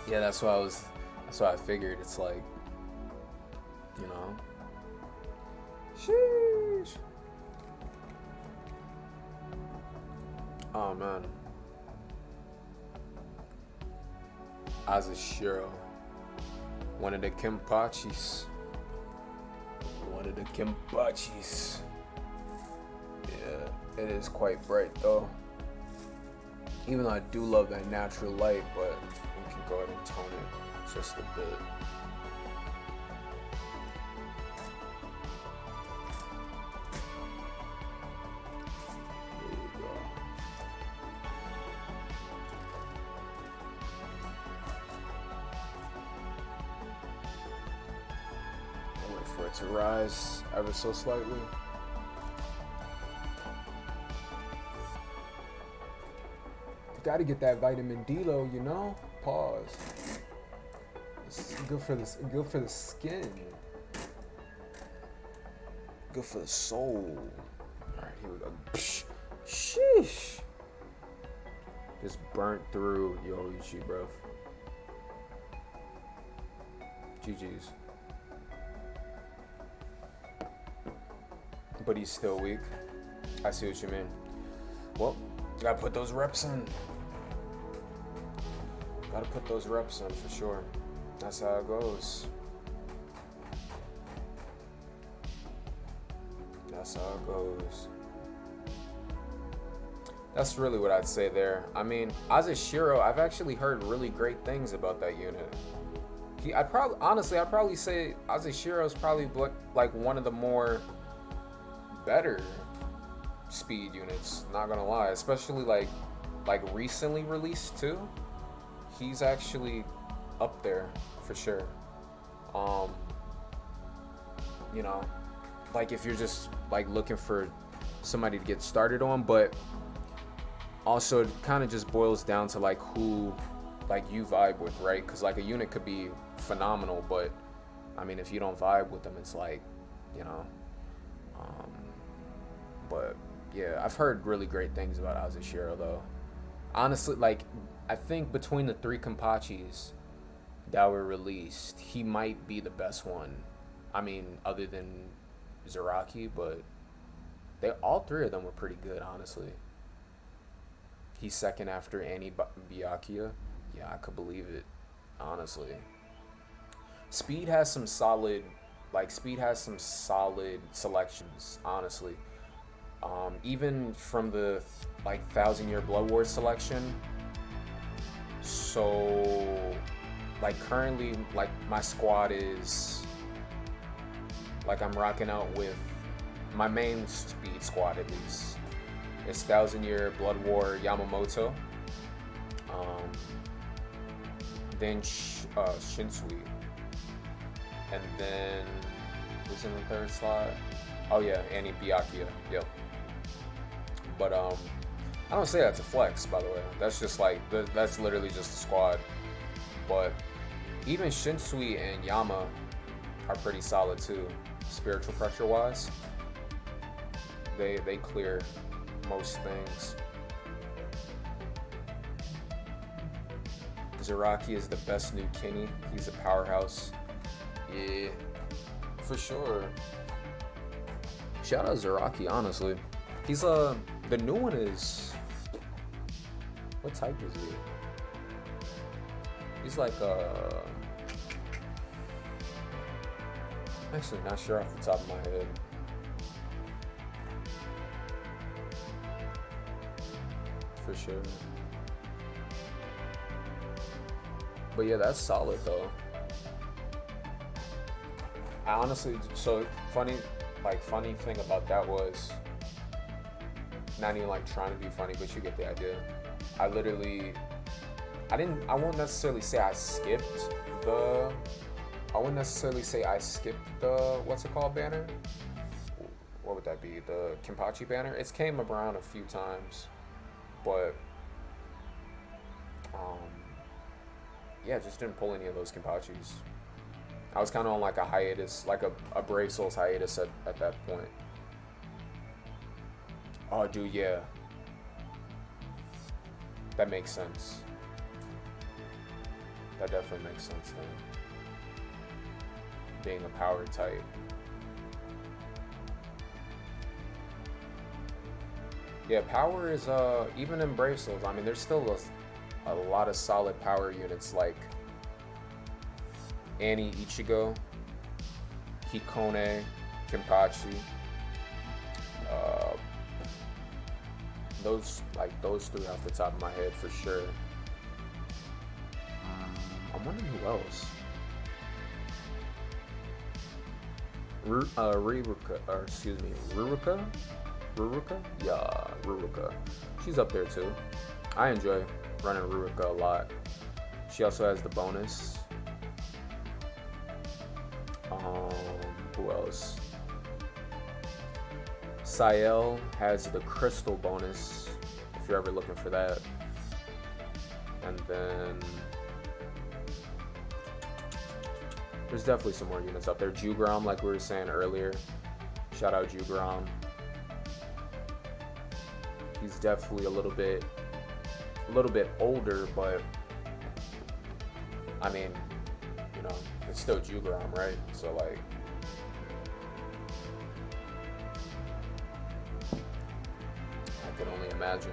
Yeah, that's what I was. That's what I figured. It's like, you know. Sheesh. Oh man. Azashiro. One of the Kenpachis. One of the Kenpachis. Yeah, it is quite bright though. Even though I do love that natural light, but we can go ahead and tone it just a bit. There you go. I'll wait for it to rise ever so slightly. Gotta get that vitamin D though, you know? Pause. It's good for this. Good for the skin. Good for the soul. All right, here we go. Psh, sheesh. Just burnt through Yoichi, bro. GG's. But he's still weak. I see what you mean. Well, gotta put those reps in. Gotta put those reps in for sure. That's how it goes. That's how it goes. That's really what I'd say there. I mean, Azashiro, I've actually heard really great things about that unit. I'd probably say Azashiro is probably like one of the more better speed units. Not gonna lie, especially like recently released too. He's actually up there for sure. You know, like if you're just like looking for somebody to get started on, but also it kind of just boils down to like who like you vibe with, right? Because like a unit could be phenomenal, but I mean if you don't vibe with them, it's like, you know. But yeah, I've heard really great things about Azashiro though. Honestly, like I think between the 3 Kenpachis that were released, he might be the best one. I mean, other than Zaraki, but all 3 of them were pretty good, honestly. He's second after Annie Byakuya. Yeah, I could believe it, honestly. Speed has some solid selections, honestly. Even from the like 1,000-Year Blood War selection. So like currently like my squad is like I'm rocking out with my main speed squad at least. It's 1,000-Year Blood War Yamamoto. Then Shinsui. And then who's in the 3rd slot? Oh yeah, Annie Byakuya. Yep. But I don't say that's a flex, by the way. That's just like that's literally just a squad. But even Shinsui and Yama are pretty solid too, spiritual pressure wise. They clear most things. Zaraki is the best new Kenny. He's a powerhouse. Yeah, for sure. Shout out Zaraki, honestly. He's the new one is, what type is he? He's like actually not sure off the top of my head. For sure. But yeah, that's solid though. I honestly, so funny, like funny thing about that was not even like trying to be funny, but you get the idea. I literally, I won't necessarily say I skipped the, I wouldn't necessarily say I skipped the, what's it called, banner? What would that be? The Kenpachi banner? It's came around a few times, but, um, yeah, just didn't pull any of those Kenpachis. I was kind of on like a hiatus, like a Brave Souls hiatus at that point. Oh, dude, yeah. That makes sense. That definitely makes sense then. Being a power type. Yeah, power is, even in Brave Souls, I mean, there's still a lot of solid power units like Annie Ichigo, Hikone, Kenpachi. Uh, those three off the top of my head for sure. I'm wondering who else. Ruruka, or excuse me, Ruruka? Ruruka? Yeah, Ruruka. She's up there too. I enjoy running Ruruka a lot. She also has the bonus. Who else? Sael has the crystal bonus, if you're ever looking for that. And then there's definitely some more units up there. Jugrom, like we were saying earlier. Shout out Jugrom. He's definitely a little bit older, but I mean, you know, it's still Jugrom, right? So like, I could only imagine.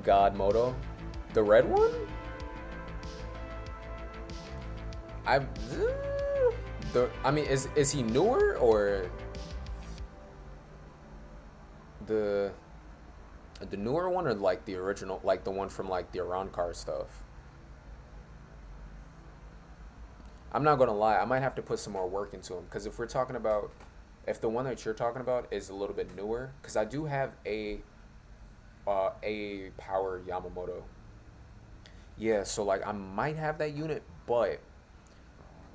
God Moto, the red one. I mean, is he newer or the newer one, or like the original, like the one from like the Arankar stuff? I'm not gonna lie, I might have to put some more work into him, because if we're talking about, if the one that you're talking about is a little bit newer, because I do have a power Yamamoto. Yeah, so like I might have that unit, but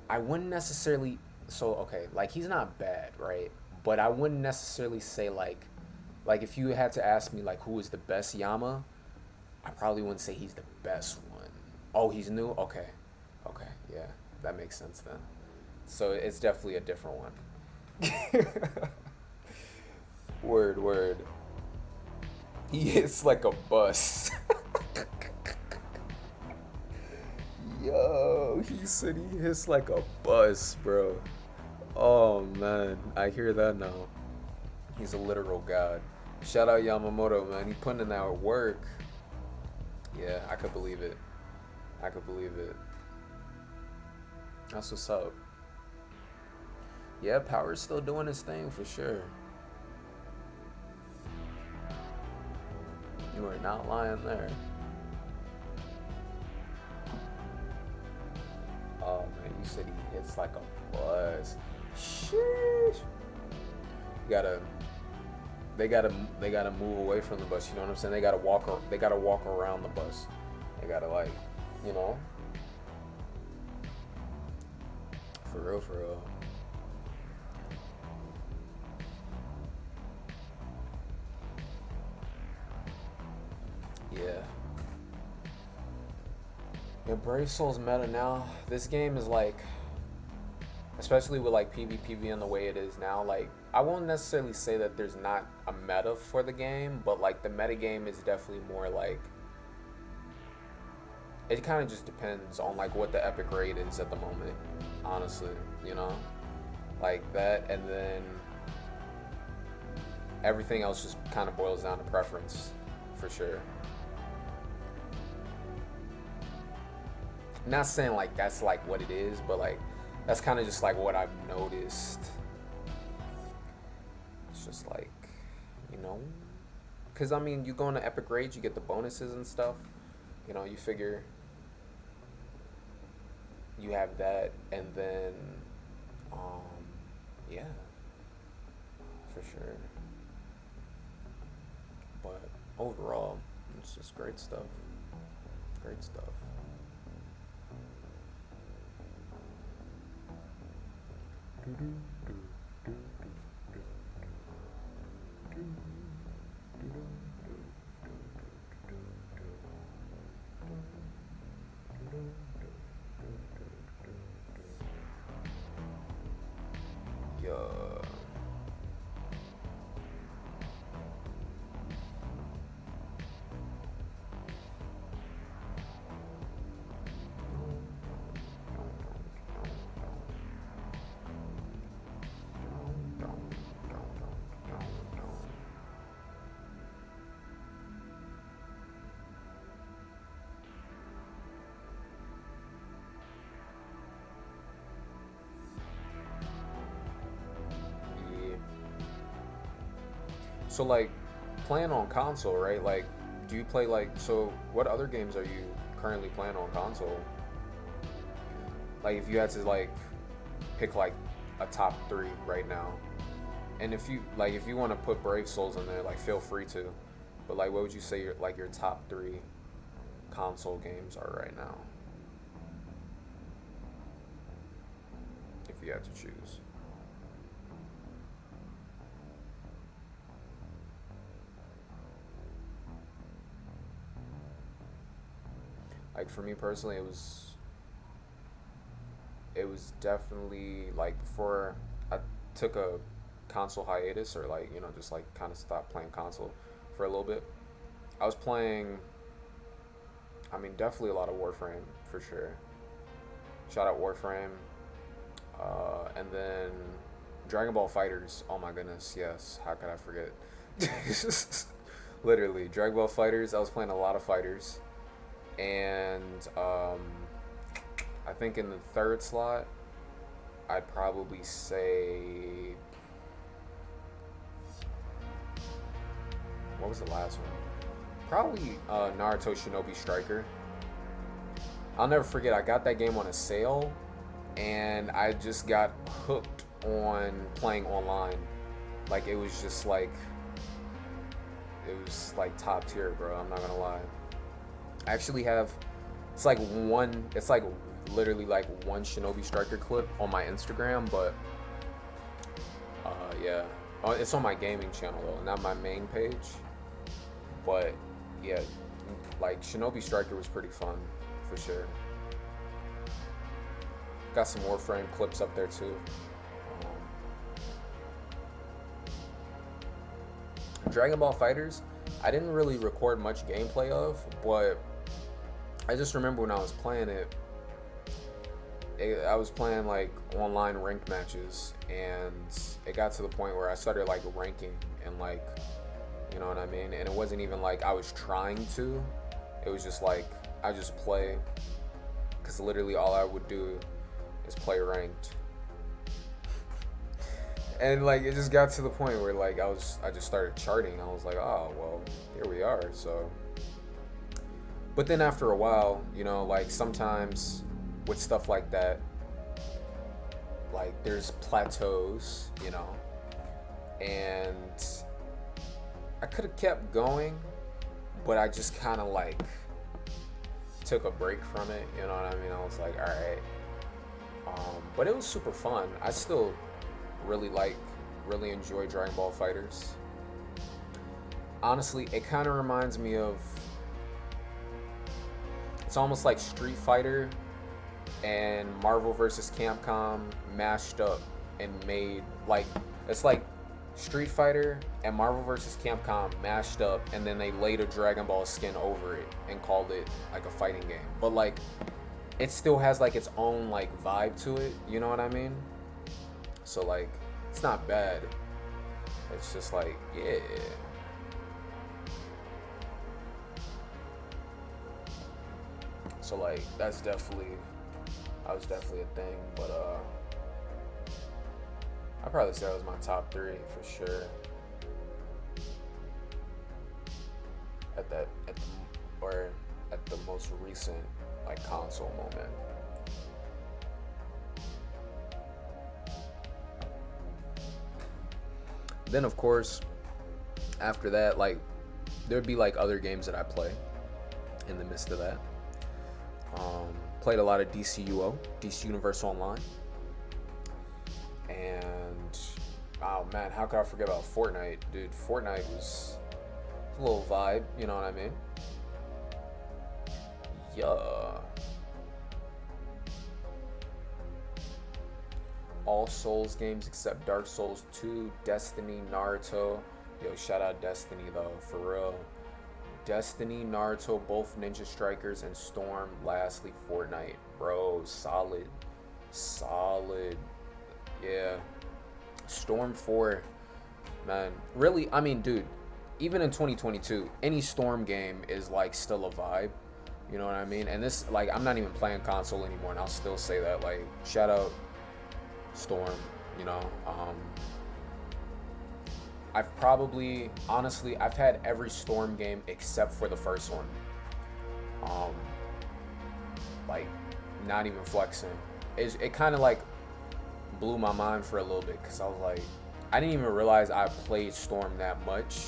I wouldn't necessarily. So okay, like he's not bad, right? But I wouldn't necessarily say like if you had to ask me like who is the best Yama, I probably wouldn't say he's the best one. Oh, he's new. Okay, okay, yeah, that makes sense then. So it's definitely a different one. Word, word. He hits like a bus. Yo, he said he hits like a bus, bro. Oh man, I hear that now. He's a literal god. Shout out Yamamoto, man. He putting in that work. Yeah, I could believe it. I could believe it. That's what's up. Yeah, Power's still doing his thing for sure. You are not lying there. Oh man, you said he hits like a bus. Sheesh. They gotta move away from the bus. You know what I'm saying? They gotta walk around the bus. They gotta like, you know. For real, for real. Yeah. Yeah, Brave Souls meta now. This game is like, especially with like PvPv and the way it is now, like I won't necessarily say that there's not a meta for the game, but like the meta game is definitely more like, it kind of just depends on like what the epic rate is at the moment, honestly, you know, like that, and then everything else just kind of boils down to preference, for sure. Not saying like that's like what it is, but like that's kind of just like what I've noticed. It's just like, you know, because I mean, you go into Epic Rage, you get the bonuses and stuff. You know, you figure you have that, and then um, yeah, for sure. But overall, it's just great stuff. Great stuff. Yeah. Yeah. So like playing on console, right? Like, do you play like so? What other games are you currently playing on console? Like, if you had to like pick like a top three right now, and if you want to put Brave Souls in there, like feel free to. But like, what would you say your top three console games are right now, if you had to choose? Like for me personally, it was definitely like before I took a console hiatus, or like just like kind of stopped playing console for a little bit. I was playing, I mean, definitely a lot of Warframe for sure. Shout out Warframe, and then Dragon Ball Fighters. Oh my goodness, yes. How could I forget? Literally, Dragon Ball Fighters. I was playing a lot of fighters, and I think in the third slot, I'd probably say, what was the last one? Probably Naruto Shinobi Striker. I'll never forget. I got that game on a sale, and I just got hooked on playing online. Like it was like top tier, bro. I'm not gonna lie. I actually have it's like literally like one Shinobi Striker clip on my Instagram, but yeah, it's on my gaming channel though, not my main page. But yeah, like Shinobi Striker was pretty fun for sure. Got some Warframe clips up there too. Dragon Ball Fighters, I didn't really record much gameplay of, but I just remember when I was playing I was playing like online ranked matches, and it got to the point where I started like ranking, and like, you know what I mean? And it wasn't even like I was trying to, it was just like I just play, because literally all I would do is play ranked. And like it just got to the point where like I just started charting. I was like, oh well, here we are. So, but then after a while, like sometimes with stuff like that, like there's plateaus, and I could have kept going, but I just kind of like took a break from it. You know what I mean? I was like, all right. But it was super fun. I still really enjoy Dragon Ball Fighters. Honestly, it kind of reminds me of, it's almost like Street Fighter and Marvel vs. Capcom mashed up and made, like, it's like Street Fighter and Marvel vs. Capcom mashed up, and then they laid a Dragon Ball skin over it and called it like a fighting game. But like, it still has like its own like vibe to it, you know what I mean? So like, it's not bad. It's just like, yeah. So like, that was definitely a thing. But I probably say that was my top three for sure. Or at the most recent like console moment. Then of course, after that, like there'd be like other games that I play in the midst of that. Played a lot of DCUO, DC Universe Online, and oh man, how could I forget about Fortnite, dude? Fortnite was a little vibe, you know what I mean? Yeah. All Souls games except Dark Souls 2, Destiny, Naruto. Yo, shout out Destiny though, for real. Destiny, Naruto, both Ninja Strikers, and Storm. Lastly, Fortnite. Bro, solid. Solid. Yeah. Storm 4, man. Really, I mean, dude, even in 2022, any Storm game is like still a vibe. You know what I mean? And this, like, I'm not even playing console anymore, and I'll still say that. Like, shout out Storm, you know. I've probably, honestly, I've had every Storm game except for the first one. Like, not even flexing. It kind of like blew my mind for a little bit, because I was like, I didn't even realize I played Storm that much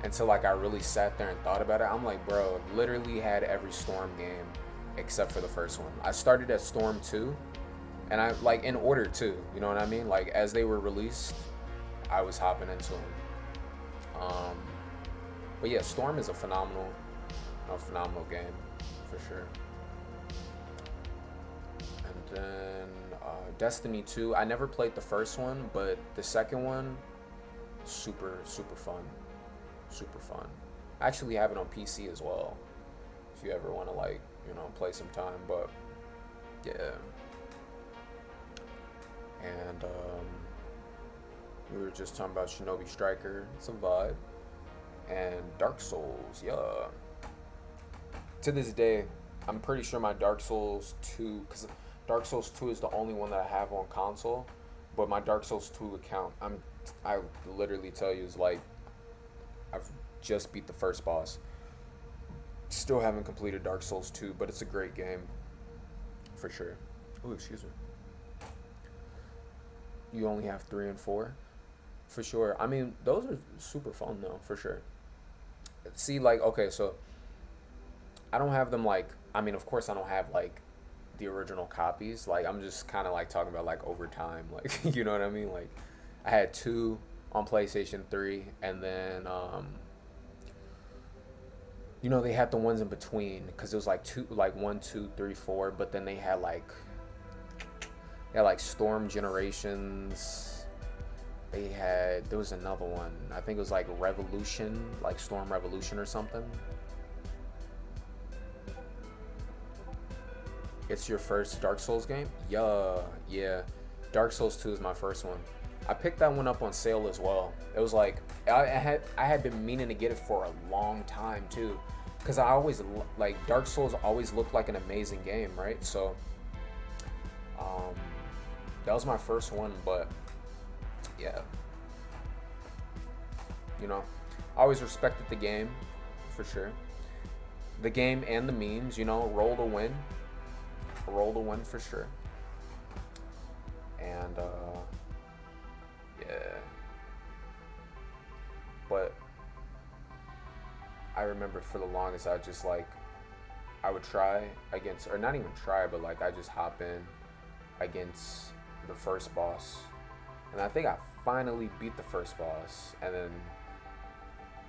until like I really sat there and thought about it. I'm like, bro, literally had every Storm game except for the first one. I started at Storm 2, and I, like, in order too, you know what I mean? Like, as they were released, I was hopping into them. But yeah, Storm is a phenomenal game for sure. And then Destiny 2. I never played the first one, but the second one, super fun. Super fun. I actually have it on PC as well, if you ever want to, like, you know, play some time. But yeah. And we were just talking about Shinobi Striker. It's a vibe. And Dark Souls, yeah. To this day, I'm pretty sure my Dark Souls 2, because Dark Souls 2 is the only one that I have on console, but my Dark Souls 2 account, I literally tell you, is like, I've just beat the first boss. Still haven't completed Dark Souls 2, but it's a great game, for sure. Oh, excuse me. You only have 3 and 4? For sure. I mean, those are super fun though, for sure. See, like, okay, so I don't have them, like, I mean, of course I don't have like the original copies. Like, I'm just kind of like talking about like over time, like, you know what I mean? Like, I had 2 on PlayStation 3, and then you know, they had the ones in between, because it was like 2, like 1, 2, 3, 4, but then they had like Storm Generations. There was another one. I think it was like Revolution, like Storm Revolution or something. It's your first Dark Souls game? Yeah. Dark Souls 2 is my first one. I picked that one up on sale as well. It was like, I had been meaning to get it for a long time too, because I always, like, Dark Souls always looked like an amazing game, right? So that was my first one. But yeah, you know, I always respected the game, for sure. The game and the memes, you know, roll to win for sure. And yeah, but I remember for the longest, I just, like, I would try against, or not even try, but like I just hop in against the first boss. And I think I finally beat the first boss, and then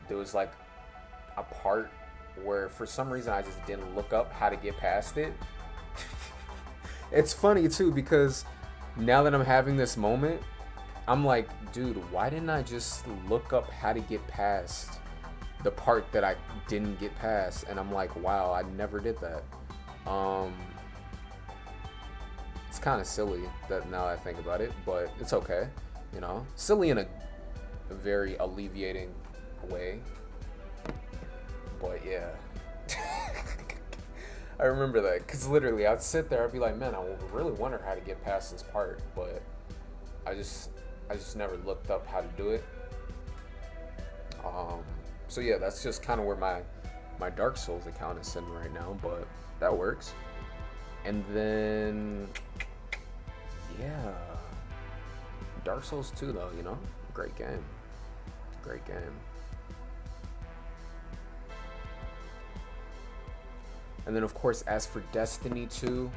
there was like a part where for some reason I just didn't look up how to get past it. It's funny too, because now that I'm having this moment, I'm like, dude, why didn't I just look up how to get past the part that I didn't get past? And I'm like, wow, I never did that. It's kind of silly that now I think about it, but it's okay, you know? Silly in a very alleviating way. But yeah. I remember that, because literally I'd sit there, I'd be like, man, I really wonder how to get past this part, but I just never looked up how to do it. So yeah, that's just kind of where my Dark Souls account is sitting right now, but that works. And then, yeah, Dark Souls 2 though, you know, great game. Great game. And then of course, as for Destiny 2,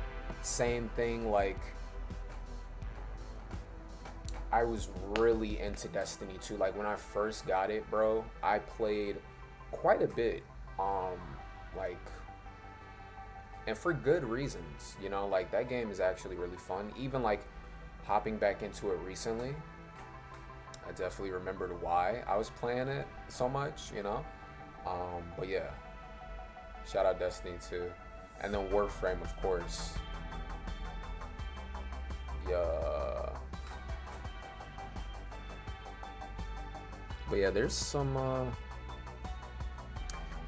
same thing. Like, I was really into Destiny 2. Like, when I first got it, bro, I played quite a bit. Like, and for good reasons, you know, like that game is actually really fun. Even like hopping back into it recently, I definitely remembered why I was playing it so much, you know. But yeah, shout out Destiny 2. And then Warframe, of course. Yeah. But yeah, there's some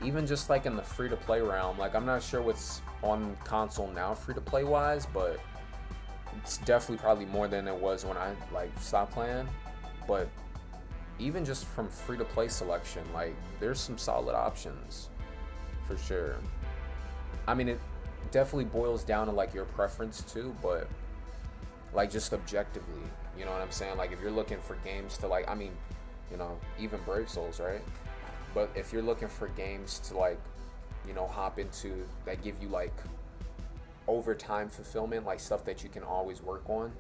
even just like in the free to play realm, like I'm not sure what's on console now free to play wise, but it's definitely probably more than it was when I like stopped playing. But even just from free to play selection, like there's some solid options for sure. I mean, it definitely boils down to like your preference too, but like just objectively, you know what I'm saying? Like if you're looking for games to like, I mean, you know, even Brave Souls, right? But if you're looking for games to like, you know, hop into that give you like overtime fulfillment, like stuff that you can always work on,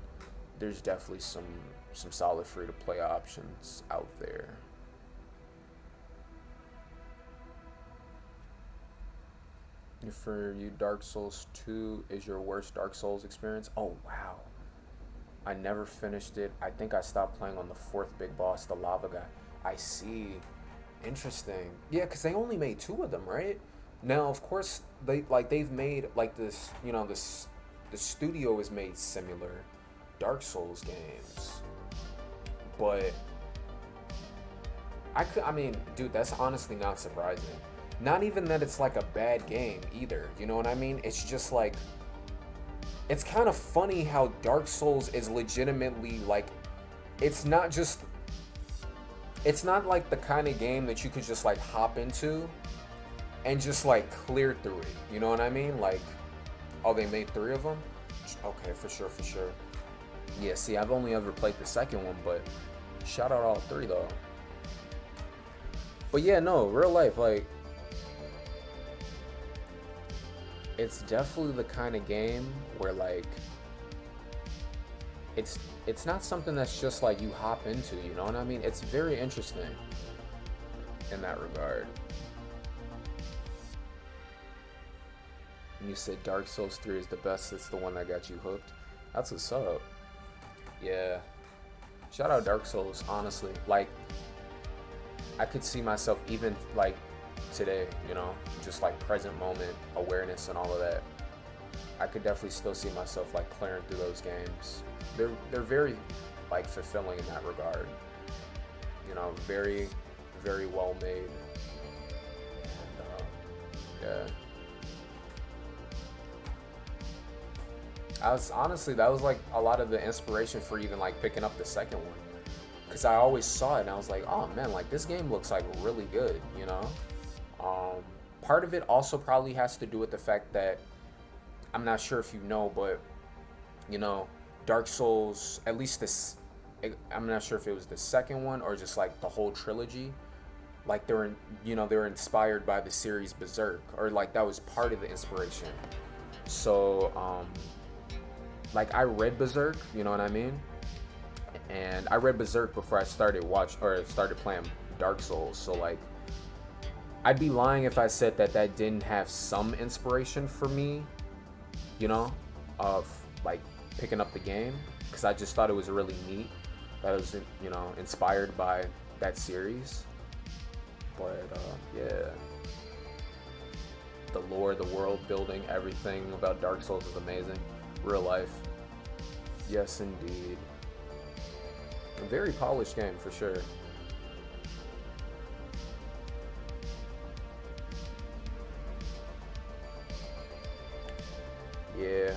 there's definitely some solid free to play options out there. For you, Dark Souls 2 is your worst Dark Souls experience? Oh wow. I never finished it. I think I stopped playing on the fourth big boss, the lava guy. I see. Interesting. Yeah, because they only made two of them, right? Now, of course, they've made like this. You know, this the studio has made similar Dark Souls games, but I mean, dude, that's honestly not surprising. Not even that it's like a bad game either. You know what I mean? It's just like, it's kind of funny how Dark Souls is legitimately like, it's not like the kind of game that you could just like hop into and just like clear through it. You know what I mean? Like, oh, they made 3 of them? Okay, for sure. Yeah, see, I've only ever played the second one, but shout out all 3 though. But yeah, no, real life, like, it's definitely the kind of game where like it's not something that's just like you hop into, you know what I mean? It's very interesting in that regard. And you said Dark Souls 3 is the best, it's the one that got you hooked. That's what's up. Yeah. Shout out Dark Souls, honestly. Like, I could see myself even like today, you know, just like present moment awareness and all of that. I could definitely still see myself like clearing through those games. They're very like fulfilling in that regard. You know, very, very well made. And yeah. That was like a lot of the inspiration for even like picking up the second one. Cause I always saw it and I was like, oh man, like this game looks like really good, you know? Part of it also probably has to do with the fact that, I'm not sure if you know, but you know, Dark Souls, at least this, I'm not sure if it was the second one or just like the whole trilogy, like they were inspired by the series Berserk, or like that was part of the inspiration. So like I read Berserk, you know what I mean? And I read Berserk before I started playing Dark Souls. So like, I'd be lying if I said that didn't have some inspiration for me, you know, of like picking up the game, because I just thought it was really neat that it was, you know, inspired by that series. But yeah, the lore, the world building, everything about Dark Souls is amazing. Real life. Yes, indeed. A very polished game for sure. Yeah.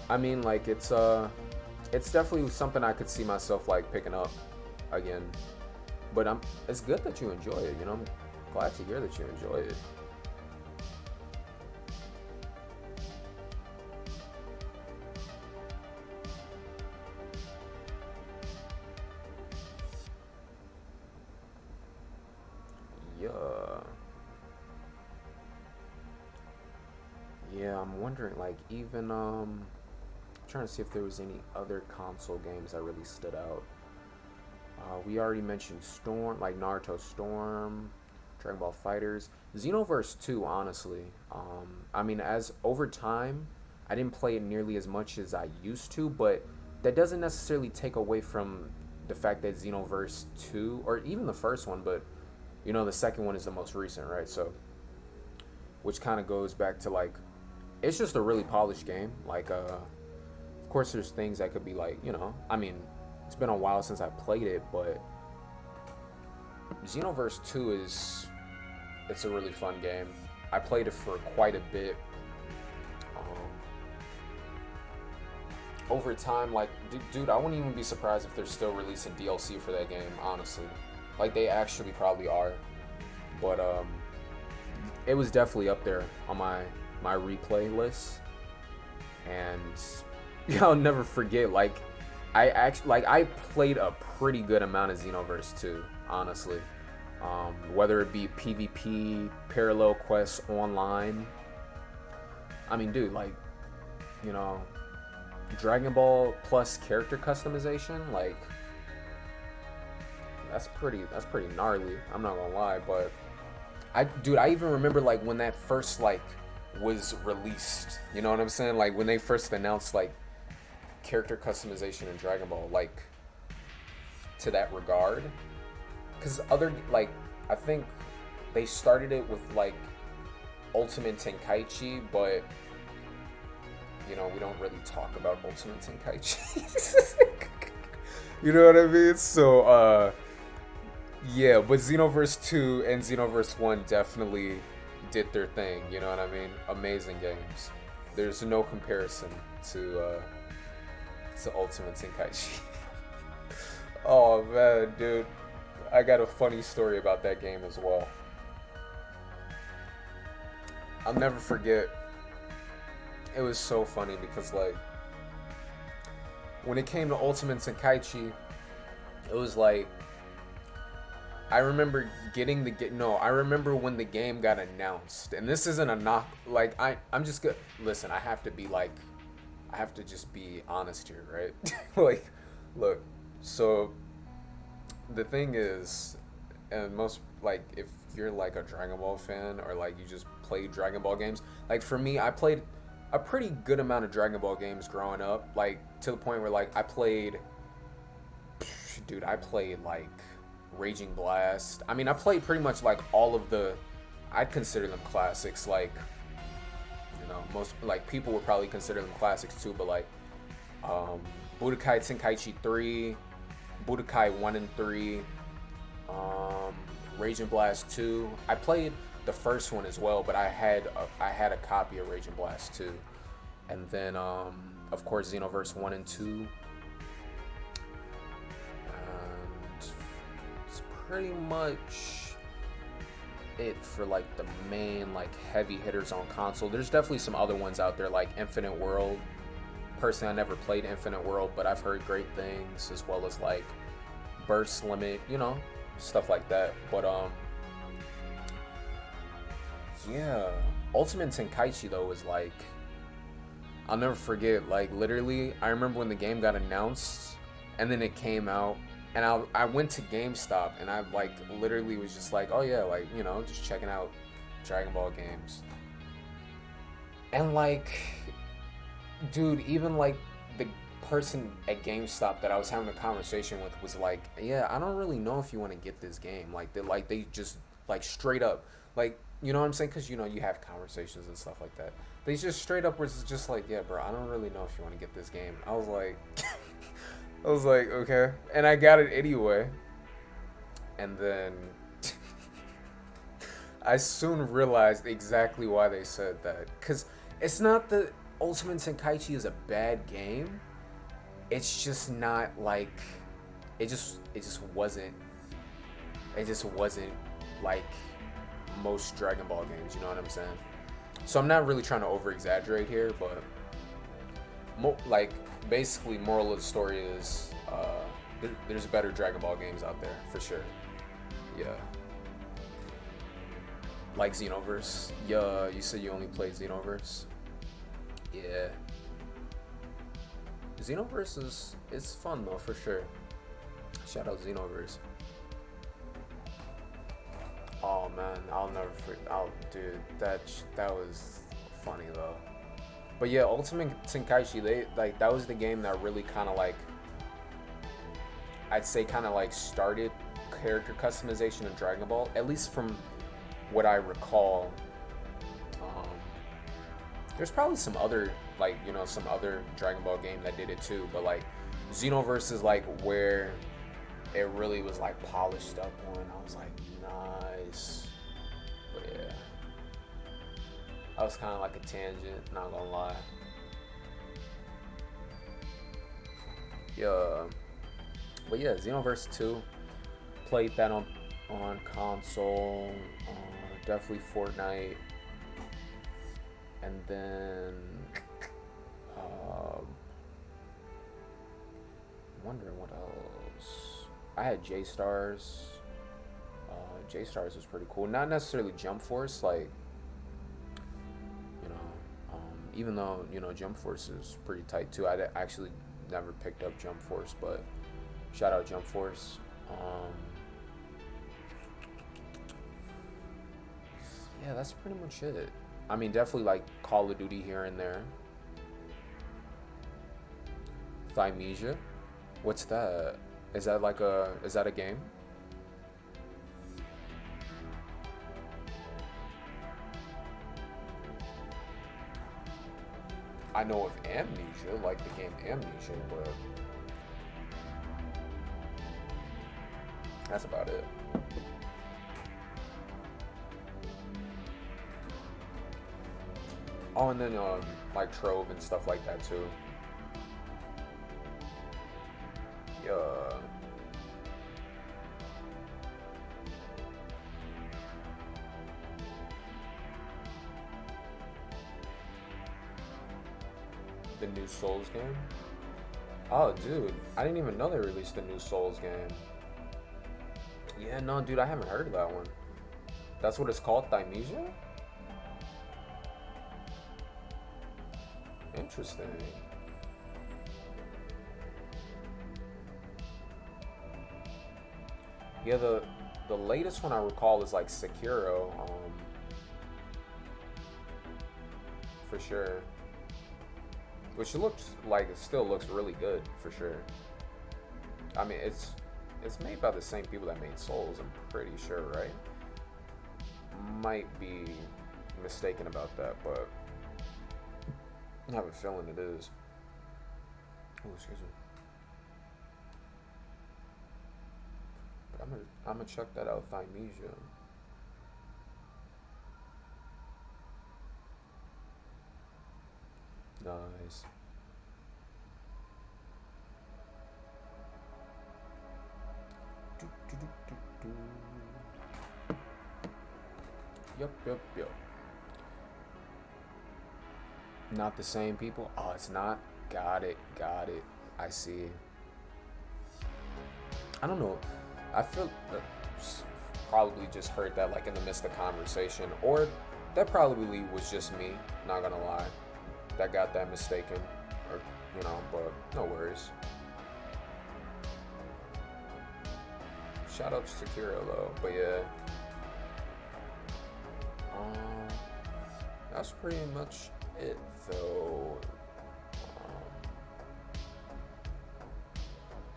I mean, like, it's definitely something I could see myself like picking up again. But it's good that you enjoy it, you know? I'm glad to hear that you enjoy it. Yeah. Yeah, I'm wondering, like, even, trying to see if there was any other console games that really stood out. We already mentioned Storm, like Naruto Storm, Dragon Ball Fighters, Xenoverse 2. Honestly, I mean, as over time, I didn't play it nearly as much as I used to, but that doesn't necessarily take away from the fact that Xenoverse 2, or even the first one, but the second one is the most recent, right? So, which kind of goes back to like, it's just a really polished game. Like, of course, there's things that could be like, I mean, it's been a while since I played it, but Xenoverse 2 it's a really fun game. I played it for quite a bit. Over time, like, dude, I wouldn't even be surprised if they're still releasing DLC for that game, honestly. Like, they actually probably are. But, it was definitely up there on my replay list. And, I'll never forget, like, I played a pretty good amount of Xenoverse 2, honestly. Whether it be PvP, Parallel Quests, online. I mean, dude, like, Dragon Ball plus character customization, like, that's pretty gnarly. I'm not gonna lie, but I even remember like when that first like was released. You know what I'm saying? Like when they first announced like character customization in Dragon Ball, like to that regard, because I think they started it with like Ultimate Tenkaichi, but we don't really talk about Ultimate Tenkaichi. You know what I mean? So, yeah, but Xenoverse 2 and Xenoverse 1 definitely did their thing, you know what I mean? Amazing games. There's no comparison to Ultimate Tenkaichi. Oh, man, dude. I got a funny story about that game as well. I'll never forget. It was so funny because, like, when it came to Ultimate Tenkaichi, it was like, I remember I remember when the game got announced, and this isn't a knock, like, I'm just gonna, listen, I have to just be honest here, right? Like, look, so, the thing is, and most, like, if you're, like, a Dragon Ball fan, or, like, you just play Dragon Ball games, like, for me, I played a pretty good amount of Dragon Ball games growing up, like to the point where like I played like Raging Blast. I mean, I played pretty much like all of I'd consider them classics, like most like people would probably consider them classics too, but like Budokai Tenkaichi 3, Budokai 1 and 3, Raging Blast 2. I played the first one as well, but I had a copy of Raging Blast 2, and then of course Xenoverse 1 and 2, and it's pretty much it for like the main like heavy hitters on console. There's definitely some other ones out there like Infinite World. Personally, I never played Infinite World, but I've heard great things, as well as like Burst Limit, stuff like that. But yeah, Ultimate Tenkaichi though was like, I'll never forget, like literally, I remember when the game got announced and then it came out, and I went to GameStop and I like literally was just like, oh yeah, like, just checking out Dragon Ball games. And like, dude, even like the person at GameStop that I was having a conversation with was like, yeah, I don't really know if you want to get this game. Like they just like straight up, like, you know what I'm saying? Because, you have conversations and stuff like that. They just straight up was just like, yeah, bro, I don't really know if you want to get this game. I was like, okay. And I got it anyway. And then I soon realized exactly why they said that. Because it's not that Ultimate Tenkaichi is a bad game. It's just not like, it just wasn't like most Dragon Ball games, you know what I'm saying? So I'm not really trying to over exaggerate here, but like basically moral of the story is there's better Dragon Ball games out there for sure. Yeah. Like Xenoverse. Yeah, you said you only played Xenoverse. Yeah. Xenoverse it's fun though for sure. Shout out Xenoverse. Oh man, I'll never forget. Dude, that was funny though. But yeah, Ultimate Tenkaichi, that was the game that really kind of like, I'd say kind of like started character customization in Dragon Ball, at least from what I recall. Um, there's probably some other some other Dragon Ball game that did it too, but like Xenoverse is like where it really was like polished up on. I was like, nice. But yeah, that was kind of like a tangent, not gonna lie. Yeah, but yeah, Xenoverse 2, played that on console. Definitely Fortnite, and then wondering what else. I had J Stars. J Stars was pretty cool. Not necessarily Jump Force, like even though Jump Force is pretty tight too. I actually never picked up Jump Force, but shout out Jump Force. Yeah, that's pretty much it. I mean, definitely like Call of Duty here and there. Thymesia? What's that? Is that a game? I know of Amnesia, like the game Amnesia, but that's about it. Oh, and then like Trove and stuff like that too. Yeah. The new Souls game? Oh, dude, I didn't even know they released the new Souls game. Yeah, no, dude, I haven't heard of that one. That's what it's called, Thymesia? Interesting. Yeah, the latest one I recall is like Sekiro, for sure. Which looks like it still looks really good for sure. I mean, it's made by the same people that made Souls, I'm pretty sure, right? Might be mistaken about that, but I have a feeling it is. Oh, excuse me. But I'm gonna check that out, Thymesia. Nice. Yup. Not the same people? Oh, it's not? Got it. I see. I don't know. I feel probably just heard that like in the midst of conversation, or that probably was just me, not gonna lie, that got that mistaken, or but no worries. Shout out to Sekiro though, but yeah. That's pretty much it though.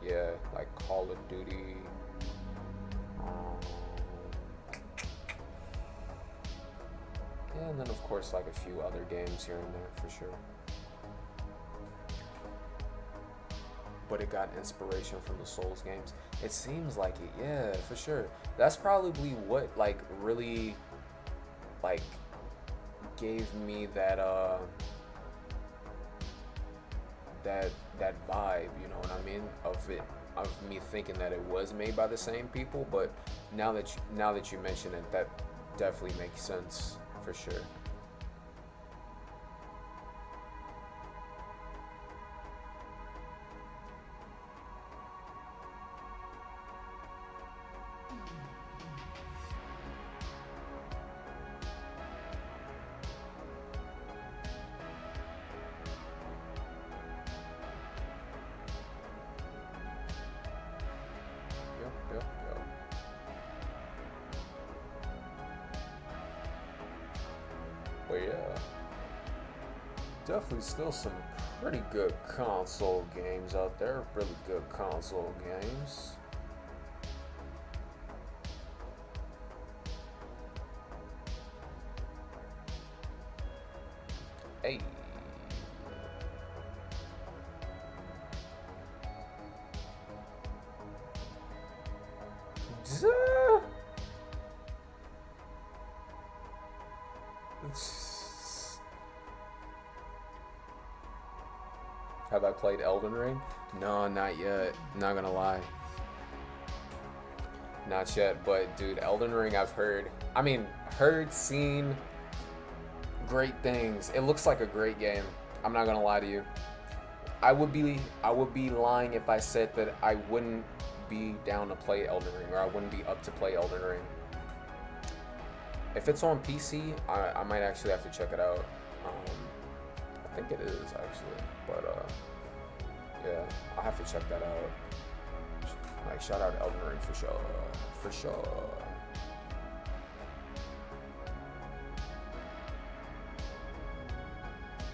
Yeah, like Call of Duty. Yeah, and then of course like a few other games here and there for sure. But it got inspiration from the Souls games. It seems like it, yeah, for sure. That's probably what like really like gave me that that vibe, you know what I mean, of me thinking that it was made by the same people. But now that you mention it, that definitely makes sense for sure. But yeah, definitely still some pretty good console games out there. Really good console games. Hey. Duh. Have I played Elden Ring? No, not yet. Not gonna lie. Not yet, but dude, Elden Ring I've heard. Seen great things. It looks like a great game. I'm not gonna lie to you. I would be lying if I said that I wouldn't be down to play Elden Ring, or I wouldn't be up to play Elden Ring. If it's on PC, I might actually have to check it out. I think it is actually, but yeah, I'll have to check that out. Like, shout out to Elden Ring for sure, for sure.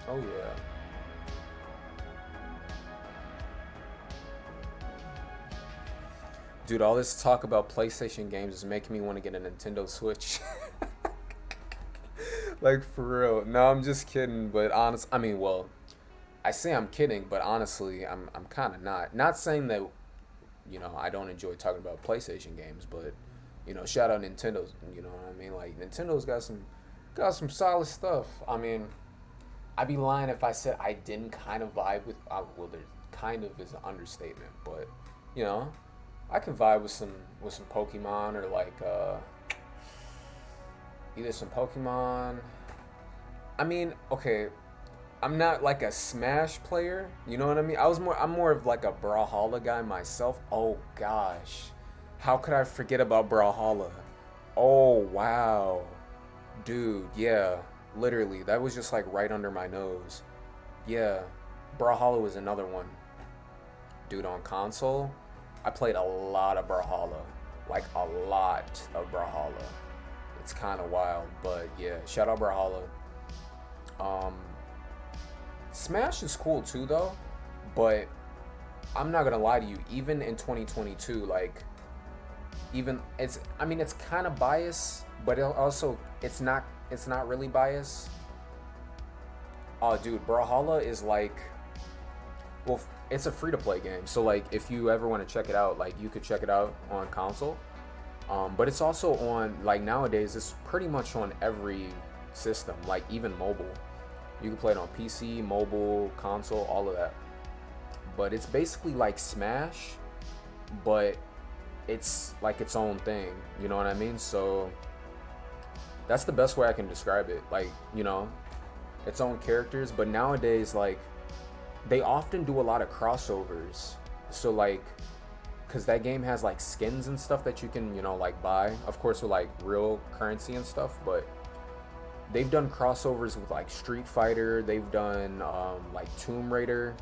Oh yeah. Dude, all this talk about PlayStation games is making me want to get a Nintendo Switch. Like, for real. No, I'm just kidding, but well, I say I'm kidding, but honestly, I'm kind of not. Not saying that, I don't enjoy talking about PlayStation games, but, shout out Nintendo, you know what I mean? Like, Nintendo's got some solid stuff. I'd be lying if I said I didn't kind of vibe with, well, there kind of is an understatement, but, I can vibe with some Pokemon, or like either some Pokemon. Okay, I'm not like a Smash player, you know what I mean? I'm more of like a Brawlhalla guy myself. Oh gosh. How could I forget about Brawlhalla? Oh wow. Dude, yeah. Literally, that was just like right under my nose. Yeah. Brawlhalla was another one. Dude, on console, I played a lot of Brawlhalla. Like, a lot of Brawlhalla. It's kind of wild, but yeah, shout out Brawlhalla. Smash is cool too, though, but I'm not gonna lie to you, even in 2022, like, it's kind of biased, but it's not really biased. Oh, dude, Brawlhalla is like, well, it's a free-to-play game, so like, if you ever want to check it out, like, you could check it out on console. But it's also on, like, nowadays, it's pretty much on every system, like, even mobile. You can play it on PC, mobile, console, all of that. But it's basically like Smash, but it's like its own thing, you know what I mean? So that's the best way I can describe it. Like, its own characters, but nowadays, like, they often do a lot of crossovers. So like, because that game has like skins and stuff that you can, like, buy, of course, with like real currency and stuff, but they've done crossovers with like Street Fighter. They've done like Tomb Raider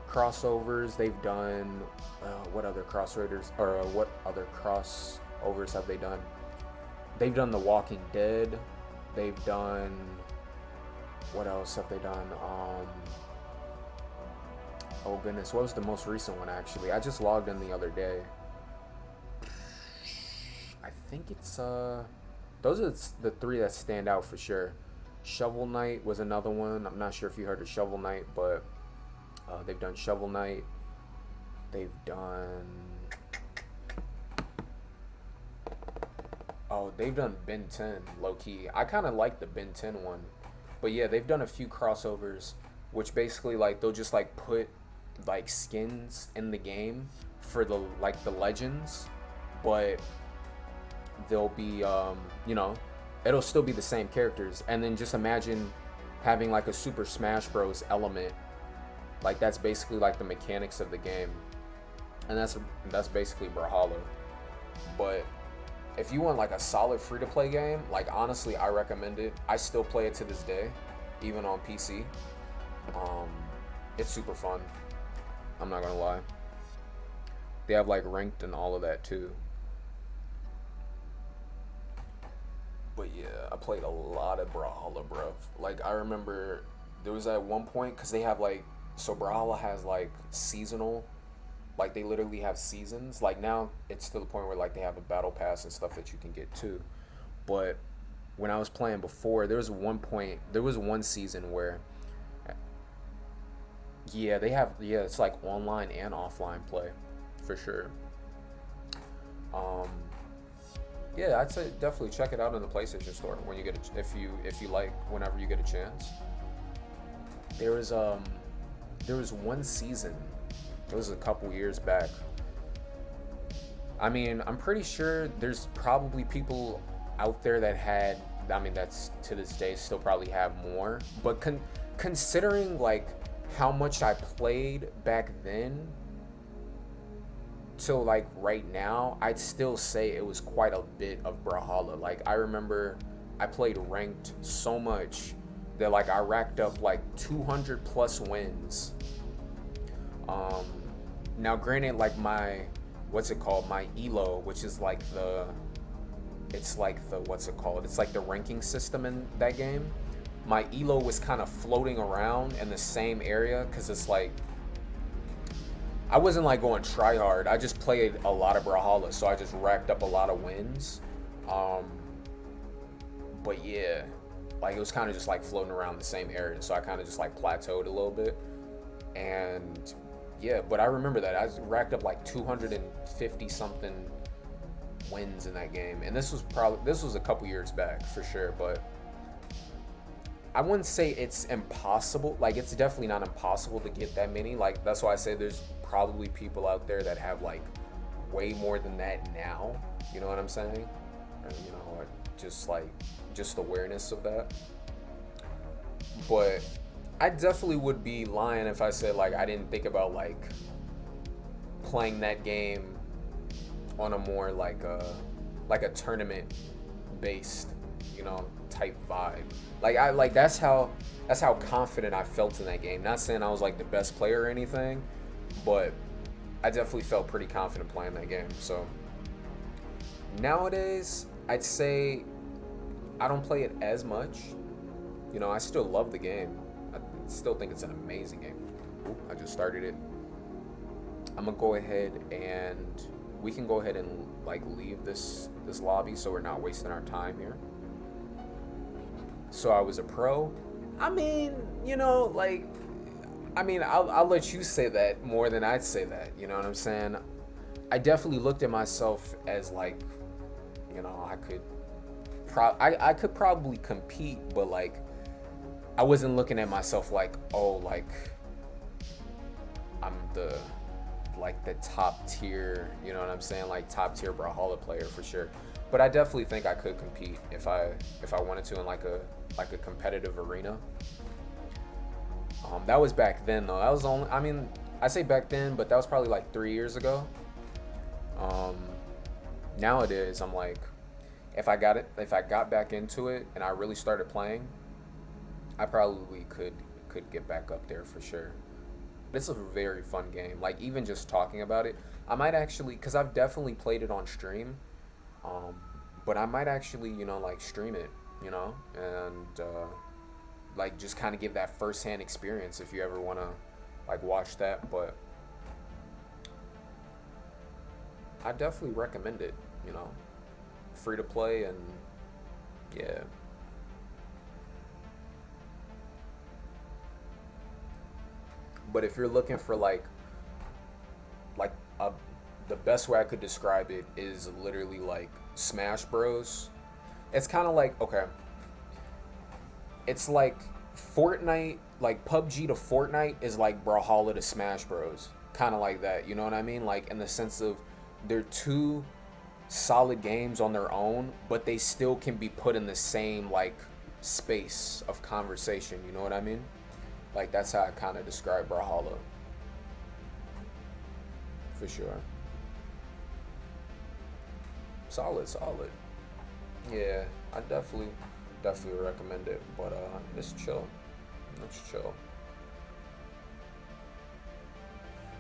crossovers. They've done what other crossovers have they done? They've done The Walking Dead. They've done, what else have they done? Oh goodness, what was the most recent one actually? I just logged in the other day. I think it's those are the three that stand out for sure. Shovel Knight was another one. I'm not sure if you heard of Shovel Knight, but they've done Shovel Knight. They've done Ben 10, low key. I kind of like the Ben 10 one, but yeah, they've done a few crossovers, which basically, like, they'll just like put like skins in the game for the legends, but they'll be it'll still be the same characters. And then just imagine having like a Super Smash Bros element, like that's basically like the mechanics of the game, and that's basically Brawlhalla. But if you want like a solid free-to-play game, like, honestly, I recommend it. I still play it to this day, even on PC. It's super fun, I'm not gonna lie. They have like ranked and all of that too. But yeah, I played a lot of Brawlhalla, bro. Like I remember there was at one point because they have like so Brawlhalla has like seasonal, like they literally have seasons. Like now it's to the point where like they have a battle pass and stuff that you can get too. But when I was playing before, there was one season where yeah, they have it's like online and offline play for sure. Um yeah, I'd say definitely check it out in the PlayStation Store when you get if you like whenever you get a chance. There was um there was one season. It was a couple years back. I mean, I'm pretty sure there's probably people out there that had. I mean, that's to this day still probably have more. But considering like how much I played back then to like right now, I'd still say it was quite a bit of Brawlhalla. Like I remember I played ranked so much that like I racked up like 200 plus wins. Um, Now granted, like my what's it called? My elo, which is like it's like the what's it called? It's like the ranking system in that game. My elo was kind of floating around in the same area because it's like I wasn't like going try hard. I just played a lot of Brawlhalla, so I just racked up a lot of wins. Um, but yeah, like it was kind of just like floating around the same area, so I kind of just like plateaued a little bit. And yeah, but I remember that I racked up like 250 something wins in that game, and this was a couple years back for sure. But I wouldn't say it's impossible. Like it's definitely not impossible to get that many. Like that's why I say there's probably people out there that have like way more than that now. You know what I'm saying? And you know, just awareness of that. But I definitely would be lying if I said like I didn't think about like playing that game on a more like a tournament based, you know, type vibe. Like that's how confident I felt in that game. Not saying I was like the best player or anything, but I definitely felt pretty confident playing that game. So nowadays, I'd say I don't play it as much. You know, I still love the game. I still think it's an amazing game. Ooh, I just started it. I'm gonna go ahead and we can go ahead and like leave this lobby so we're not wasting our time here. So I was a pro. I mean, you know, like, I mean, I'll let you say that more than I'd say that. You know what I'm saying? I definitely looked at myself as like, you know, I could probably compete, but like, I wasn't looking at myself like, oh, like, I'm the top tier, you know what I'm saying? Like top tier Brawlhalla player for sure. But I definitely think I could compete if I wanted to in like a competitive arena. That was back then though. That was only, I mean, I say back then, but that was probably like 3 years ago. Nowadays I'm like, if I got back into it and I really started playing, I probably could get back up there for sure. It's a very fun game. Like even just talking about it, I might actually, cause I've definitely played it on stream, but I might actually, you know, like stream it, you know, and like just kind of give that firsthand experience if you ever want to like watch that. But I definitely recommend it, you know, free to play and yeah. But if you're looking for like a, the best way I could describe it is literally like Smash Bros. It's kind of like, okay, it's like Fortnite, like PUBG to Fortnite is like Brawlhalla to Smash Bros. Kind of like that, you know what I mean? Like in the sense of they're two solid games on their own, but they still can be put in the same like space of conversation, you know what I mean? Like that's how I kind of describe Brawlhalla. For sure. Solid. Yeah, I definitely recommend it. But it's chill. It's chill.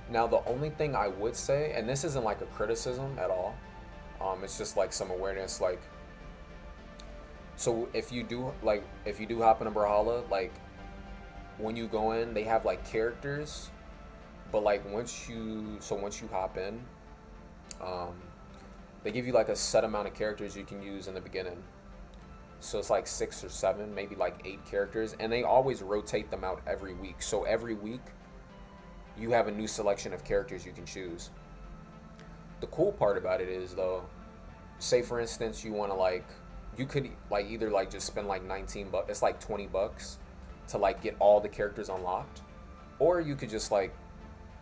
Now the only thing I would say, and this isn't like a criticism at all, it's just like some awareness. Like, So if you do hop in a Brawlhalla, like when you go in, they have like characters, but like once you hop in, um, they give you like a set amount of characters you can use in the beginning. So it's like 6 or 7, maybe like 8 characters, and they always rotate them out every week. So every week, you have a new selection of characters you can choose. The cool part about it is though, say for instance you want to like, you could like either like just spend like 19 bucks, it's like 20 bucks to like get all the characters unlocked, or you could just like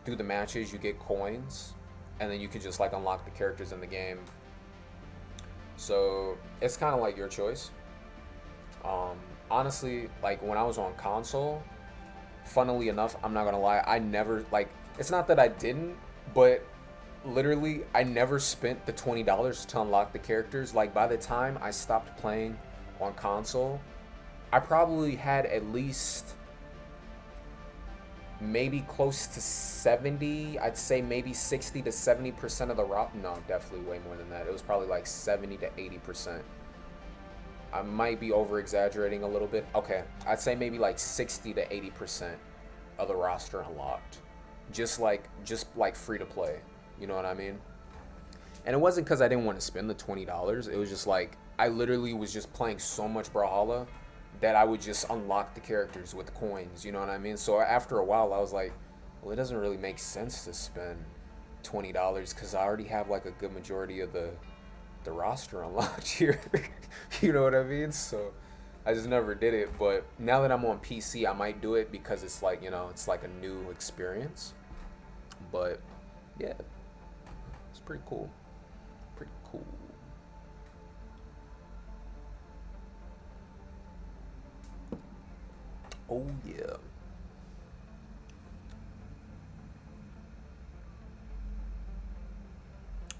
through the matches you get coins, and then you could just like unlock the characters in the game. So it's kind of like your choice. Honestly, like when I was on console, funnily enough, I'm not gonna lie, I never like, it's not that I didn't, but literally I never spent the $20 to unlock the characters. Like by the time I stopped playing on console, I probably had at least maybe close to 70, I'd say maybe 60 to 70% of the no, definitely way more than that. It was probably like 70 to 80%. I might be over exaggerating a little bit. Okay, I'd say maybe like 60 to 80% of the roster unlocked. Just like free to play. You know what I mean? And it wasn't because I didn't want to spend the $20. It was just like I literally was just playing so much Brawlhalla that I would just unlock the characters with coins. You know what I mean? So after a while, I was like, well, it doesn't really make sense to spend $20 because I already have like a good majority of the roster unlocked here. You know what I mean? So I just never did it. But now that I'm on PC, I might do it because it's like, you know, it's like a new experience. But yeah, it's pretty cool. Pretty cool. Oh yeah.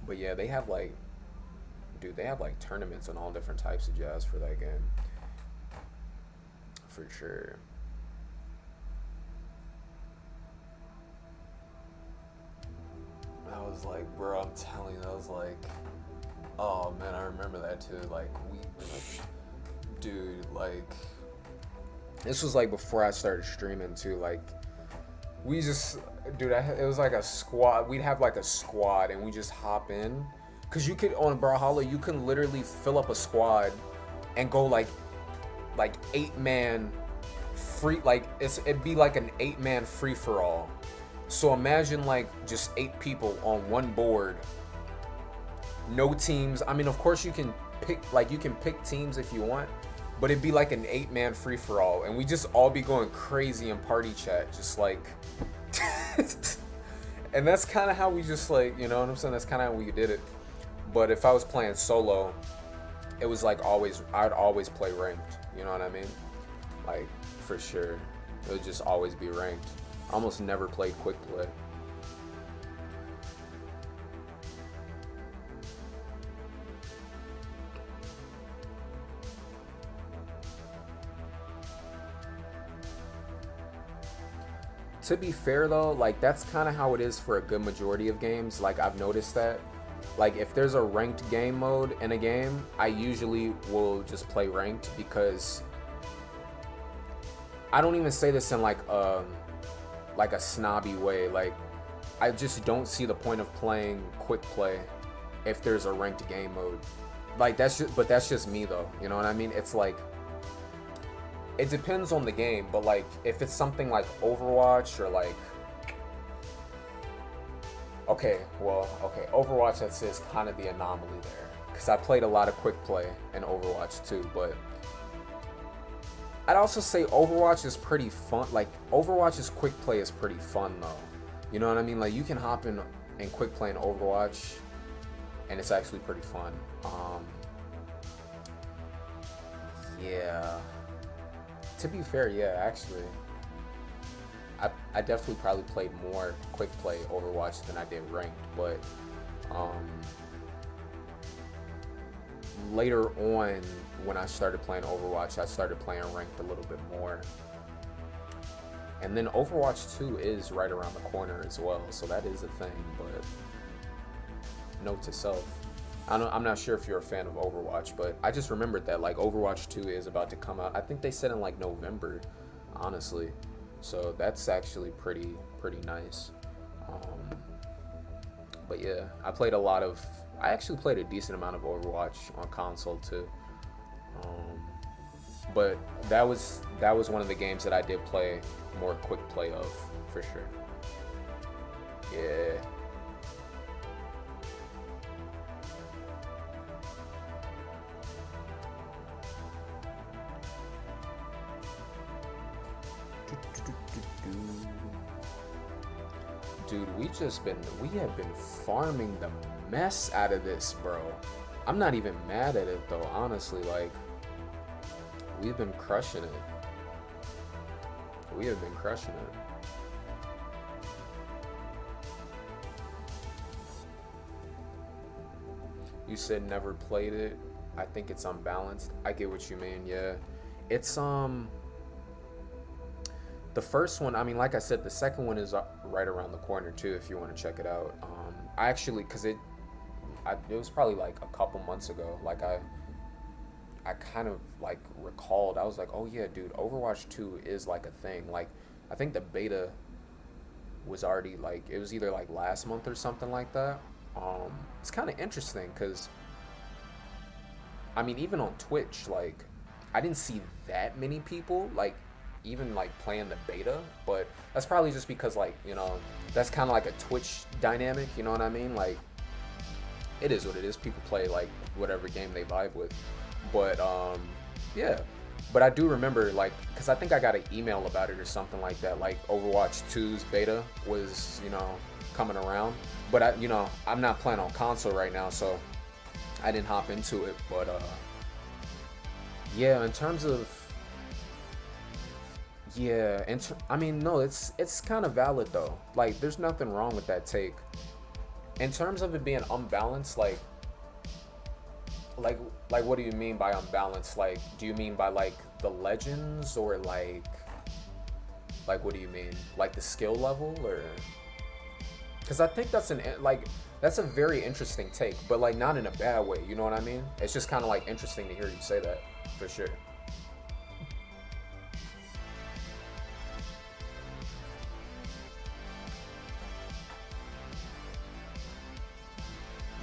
But yeah, they have like, dude, they have like tournaments and all different types of jazz for that game. For sure. I was like, bro, I'm telling you, I was like, oh man, I remember that too. Like, dude, like, this was like before I started streaming too. Like, we just, dude, it was like a squad. We'd have like a squad and we just hop in. Cause you could, on Brawlhalla, you can literally fill up a squad and go like 8-man free, like it'd be like an 8-man free for all. So imagine like just 8 people on one board, no teams. I mean, of course you can pick teams if you want, but it'd be like an 8-man free for all, and we just all be going crazy in party chat, just like, and that's kind of how we just like, you know what I'm saying? That's kind of how we did it. But if I was playing solo, it was like I'd always play ranked. You know what I mean? Like, for sure. It would just always be ranked. Almost never played quick play. To be fair though, like that's kind of how it is for a good majority of games. Like I've noticed that. Like if there's a ranked game mode in a game, I usually will just play ranked because I don't even say this in like a snobby way. Like I just don't see the point of playing quick play if there's a ranked game mode. Like that's just me though. You know what I mean? It's like it depends on the game, but like if it's something like Overwatch or like okay, Overwatch, that's just kind of the anomaly there. Because I played a lot of quick play in Overwatch too, but I'd also say Overwatch is pretty fun. Like, Overwatch's quick play is pretty fun though. You know what I mean? Like, you can hop in quick play in Overwatch, and it's actually pretty fun. Yeah. To be fair, yeah, actually. I definitely probably played more quick play Overwatch than I did ranked, but later on when I started playing Overwatch, I started playing ranked a little bit more. And then Overwatch 2 is right around the corner as well, so that is a thing, but note to self, I'm not sure if you're a fan of Overwatch, but I just remembered that like Overwatch 2 is about to come out. I think they said in like November, honestly. So that's actually pretty nice. Um, but yeah, I actually played a decent amount of Overwatch on console too. Um, but that was one of the games that I did play more quick play of for sure. Yeah. Dude, we have been farming the mess out of this, bro. I'm not even mad at it though, honestly. Like, we've been crushing it. We have been crushing it. You said never played it. I think it's unbalanced. I get what you mean. Yeah. It's the first one, I mean, like I said, the second one is right around the corner too if you want to check it out. I actually cuz it was probably like a couple months ago. Like I kind of like recalled. I was like, "Oh yeah, dude, Overwatch 2 is like a thing." Like I think the beta was already like it was either like last month or something like that. It's kind of interesting cuz I mean, even on Twitch, like I didn't see that many people like even like playing the beta, but that's probably just because like, that's kind of like a Twitch dynamic, you know what I mean? Like it is what it is. People play like whatever game they vibe with. But yeah. But I do remember like cuz I think I got an email about it or something like that, like Overwatch 2's beta was, coming around. But I'm not playing on console right now, so I didn't hop into it, but yeah, in terms of yeah, I mean, no, it's kind of valid though. Like, there's nothing wrong with that take. In terms of it being unbalanced, like, like, what do you mean by unbalanced? Like, do you mean by like the legends or like what do you mean? Like the skill level or? Because I think that's a very interesting take, but like not in a bad way. You know what I mean? It's just kind of like interesting to hear you say that for sure.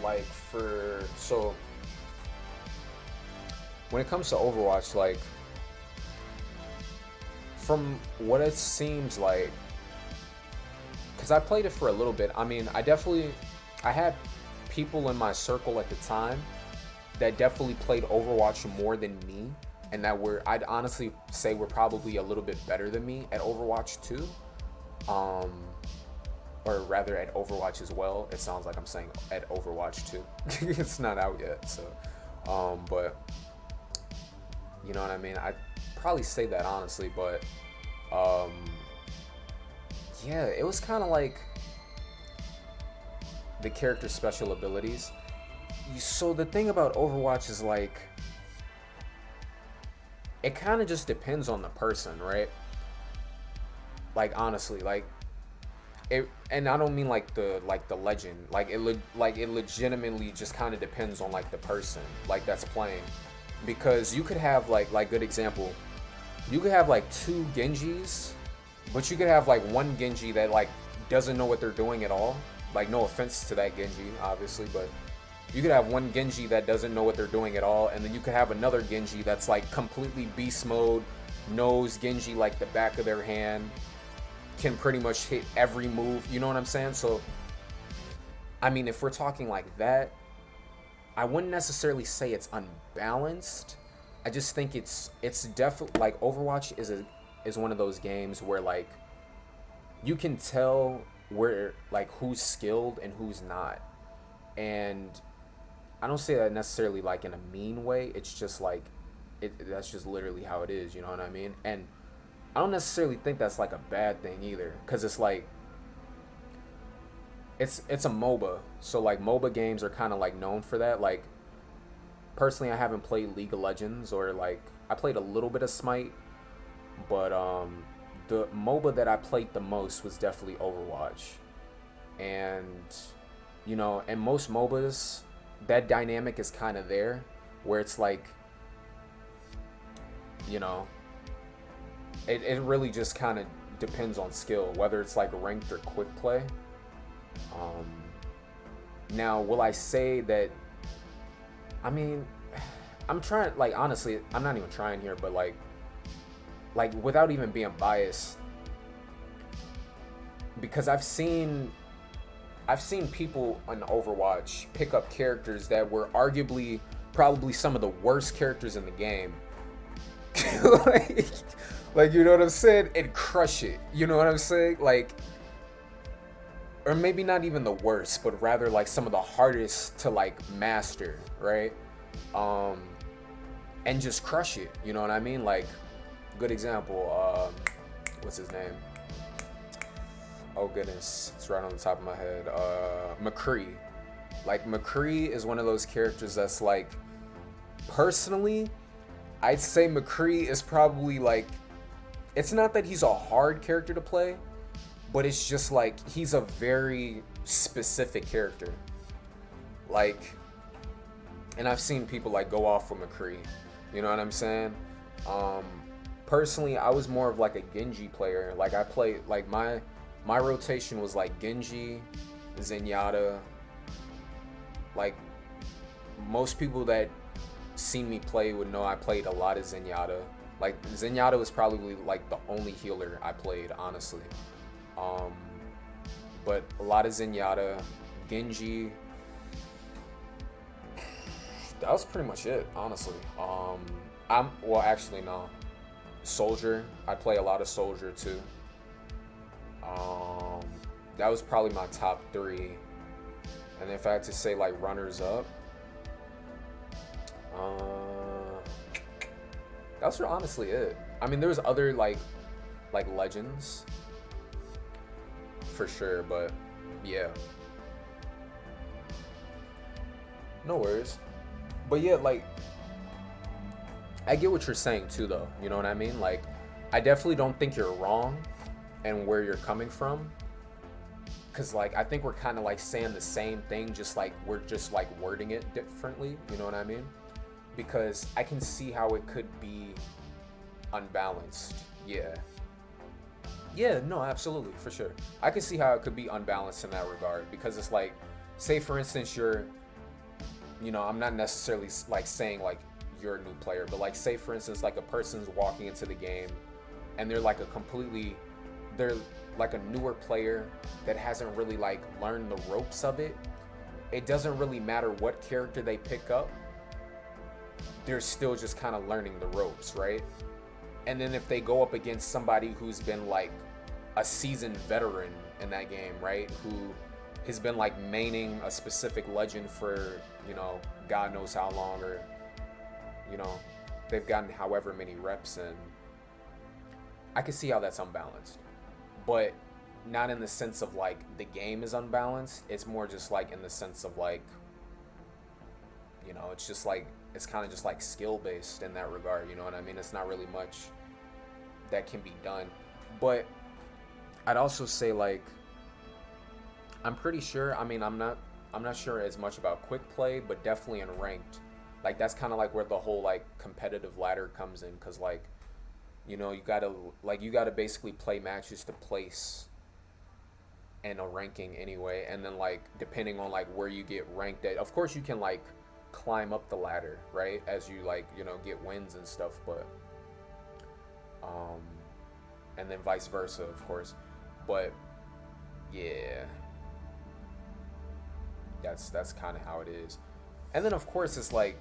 Like so when it comes to Overwatch, like from what it seems like, because I played it for a little bit. I mean, I had people in my circle at the time that definitely played Overwatch more than me, and I'd honestly say were probably a little bit better than me at Overwatch 2. Um, or rather at Overwatch as well. It sounds like I'm saying at Overwatch 2. It's not out yet, so but you know what I mean? I'd probably say that honestly, but um yeah, it was kind of like the character's special abilities. So the thing about Overwatch is like it kind of just depends on the person, right? Like honestly, like it, and I don't mean like the legend, like it legitimately just kind of depends on like the person like that's playing, because you could have like good example, you could have like two Genjis, but you could have like one Genji that like doesn't know what they're doing at all. Like no offense to that Genji, obviously, but you could have one Genji that doesn't know what they're doing at all, and then you could have another Genji that's like completely beast mode, knows Genji like the back of their hand, can pretty much hit every move, you know what I'm saying? So I mean, if we're talking like that, I wouldn't necessarily say it's unbalanced. I just think it's definitely like Overwatch is one of those games where like you can tell where like who's skilled and who's not. And I don't say that necessarily like in a mean way. It's just like that's just literally how it is, you know what I mean? And I don't necessarily think that's like a bad thing either, cuz it's like it's a MOBA. So like MOBA games are kind of like known for that. Like personally, I haven't played League of Legends, or like I played a little bit of Smite, but the MOBA that I played the most was definitely Overwatch. And and most MOBAs, that dynamic is kind of there, where it's like, you know, it really just kind of depends on skill, whether it's like ranked or quick play. Um, Now, will I say that? I mean, I'm trying. Like, honestly, I'm not even trying here, but like without even being biased, because I've seen people on Overwatch pick up characters that were arguably probably some of the worst characters in the game. like, like, you know what I'm saying? And crush it. You know what I'm saying? Like, or maybe not even the worst, but rather like some of the hardest to like master, right? And just crush it. You know what I mean? Like, good example. What's his name? Oh goodness, it's right on the top of my head. McCree. Like, McCree is one of those characters that's like, personally, I'd say McCree is probably like, it's not that he's a hard character to play, but it's just like, he's a very specific character. Like, and I've seen people like go off with McCree. You know what I'm saying? Personally, I was more of like a Genji player. Like, I played, like, my rotation was like Genji, Zenyatta. Like, most people that seen me play would know I played a lot of Zenyatta. Like, Zenyatta was probably like the only healer I played, honestly. But a lot of Zenyatta, Genji. That was pretty much it, honestly. Well, actually, no. Soldier. I play a lot of Soldier too. That was probably my top 3. And if I had to say like runners up, that's honestly it. I mean, there was other like legends for sure, but yeah, no worries. But yeah, like, I get what you're saying too, though. You know what I mean? Like, I definitely don't think you're wrong and where you're coming from, because like, I think we're kind of like saying the same thing, just like we're just like wording it differently. You know what I mean? Because I can see how it could be unbalanced. Yeah, no, absolutely, for sure. I can see how it could be unbalanced in that regard, because it's like, say for instance, you know, I'm not necessarily like saying like you're a new player, but like, say for instance, like a person's walking into the game and they're like they're like a newer player that hasn't really like learned the ropes of it. It doesn't really matter what character they pick up, they're still just kind of learning the ropes, right? And then if they go up against somebody who's been like a seasoned veteran in that game, right, who has been like maining a specific legend for, you know, God knows how long, or, you know, they've gotten however many reps in, I can see how that's unbalanced. But not in the sense of like the game is unbalanced. It's more just like in the sense of like, you know, it's just like, it's kind of just like skill based in that regard. You know what I mean? It's not really much that can be done. But I'd also say, like, I'm pretty sure, I mean, I'm not sure as much about quick play, but definitely in ranked, like, that's kind of like where the whole like competitive ladder comes in, because like, you know, you gotta basically play matches to place in a ranking anyway. And then like, depending on like where you get ranked at, of course you can like climb up the ladder, right, as you like, you know, get wins and stuff, but and then vice versa, of course. But yeah, that's kind of how it is. And then of course it's like,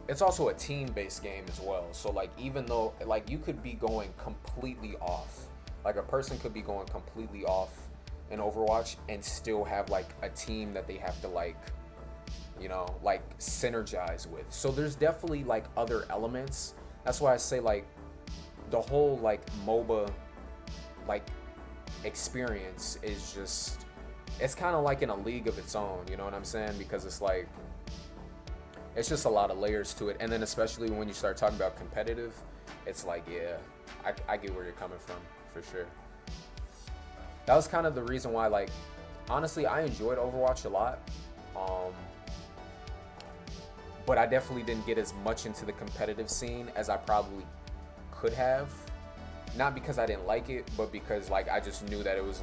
it's also a team-based game as well. So like, even though like you could be going completely off, like a person could be going completely off in Overwatch and still have like a team that they have to like, you know, like synergize with. So there's definitely like other elements. That's why I say like the whole like MOBA like experience is just, it's kind of like in a league of its own, you know what I'm saying? Because it's like, it's just a lot of layers to it. And then especially when you start talking about competitive, it's like, yeah, I get where you're coming from, for sure. That was kind of the reason why, like, honestly, I enjoyed Overwatch a lot. but I definitely didn't get as much into the competitive scene as I probably could have. Not because I didn't like it, but because like I just knew that it was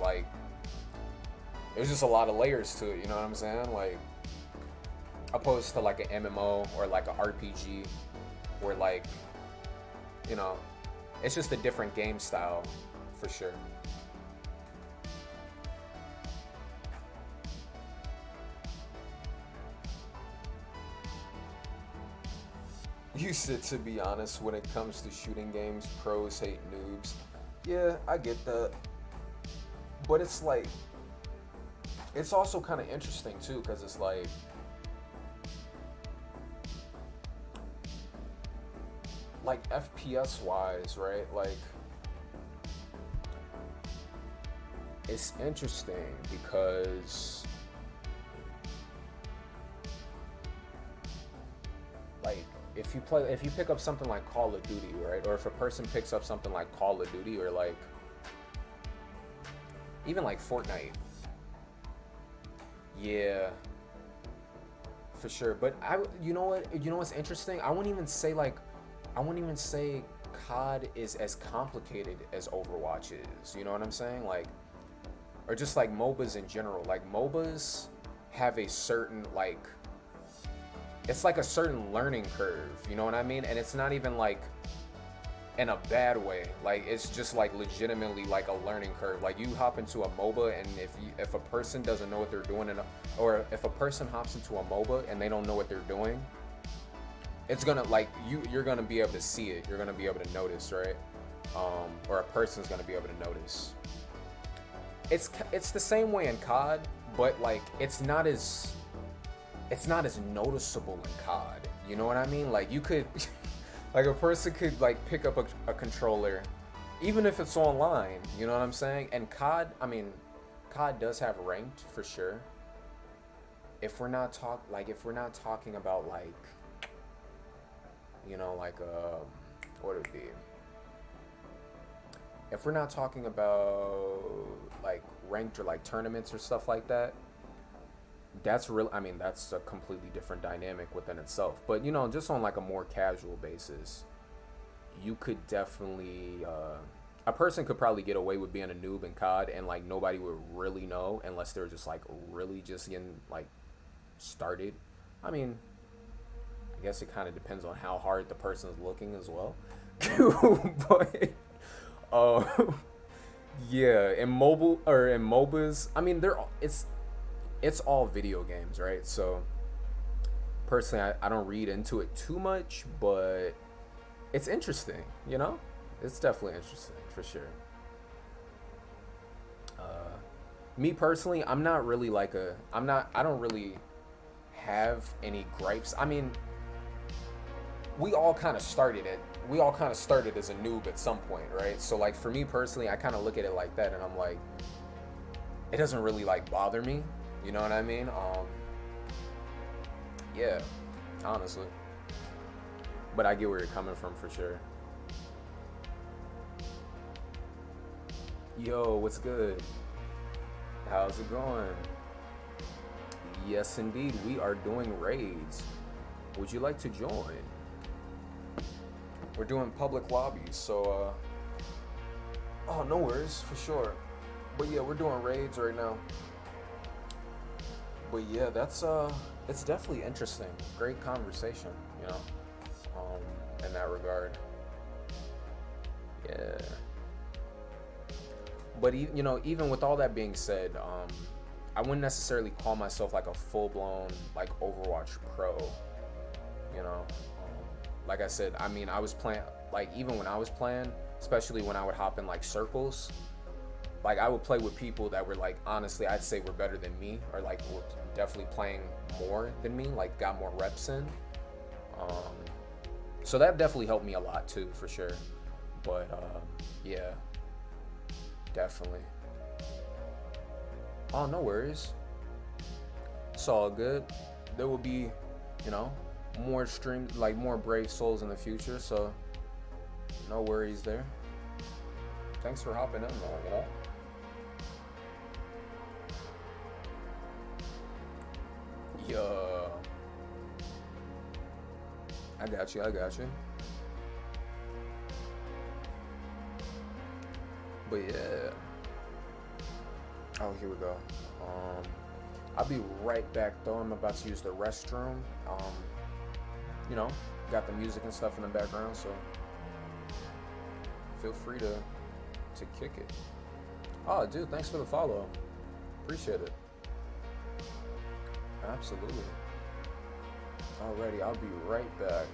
just a lot of layers to it, you know what I'm saying? Like opposed to like an MMO or like a RPG where like, you know, it's just a different game style for sure. You said, to be honest, when it comes to shooting games, pros hate noobs. Yeah, I get that. But it's like, it's also kind of interesting too, because it's like FPS wise, right? Like, it's interesting because like if you pick up something like Call of Duty, right? Or if a person picks up something like Call of Duty or like even like Fortnite. Yeah, for sure. But you know what's interesting? I wouldn't even say COD is as complicated as Overwatch is. You know what I'm saying? Like, or just like MOBAs in general. Like MOBAs have a certain like, it's like a certain learning curve. You know what I mean? And it's not even like in a bad way. Like it's just like legitimately like a learning curve. Like you hop into a MOBA, and if a person doesn't know what they're doing, or if a person hops into a MOBA and they don't know what they're doing, it's gonna like you're gonna be able to see it. You're gonna be able to notice, right? Or a person's gonna be able to notice. It's the same way in COD, but like it's not as noticeable in COD. You know what I mean? Like you could. Like a person could like pick up a controller, even if it's online, you know what I'm saying? And COD does have ranked for sure. If we're not talking about like, you know, like what would it be? If we're not talking about like ranked or like tournaments or stuff like that, that's a completely different dynamic within itself. But you know, just on like a more casual basis, you could definitely a person could probably get away with being a noob in COD and like nobody would really know unless they're just like really just getting like started. I mean, I guess it kind of depends on how hard the person's looking as well. But yeah, in MOBAs, I mean it's all video games, right? So personally, I don't read into it too much, but it's interesting, you know? It's definitely interesting for sure. Me personally, I don't really have any gripes. I mean, we all kind of started as a noob at some point, right? So like for me personally, I kind of look at it like that, and I'm like, it doesn't really like bother me. You know what I mean? Yeah, honestly. But I get where you're coming from for sure. Yo, what's good? How's it going? Yes, indeed. We are doing raids. Would you like to join? We're doing public lobbies, so, oh, no worries, for sure. But yeah, we're doing raids right now. But yeah, it's definitely interesting. Great conversation, you know, in that regard. Yeah. But you know, even with all that being said, I wouldn't necessarily call myself like a full-blown like Overwatch pro. You know, like I said, I mean, I was playing like even when I was playing, especially when I would hop in like circles. Like I would play with people that were like, honestly, I'd say were better than me, or like were definitely playing more than me, like got more reps in. So that definitely helped me a lot too, for sure. But yeah, definitely. Oh, no worries. It's all good. There will be, you know, more streams, like more brave souls in the future. So no worries there. Thanks for hopping in, though, you know. Yeah. I got you. I got you. But yeah. Oh, here we go. Um, I'll be right back though. I'm about to use the restroom. You know, got the music and stuff in the background, so feel free to kick it. Oh, dude, thanks for the follow. Appreciate it. Absolutely. Alrighty, I'll be right back.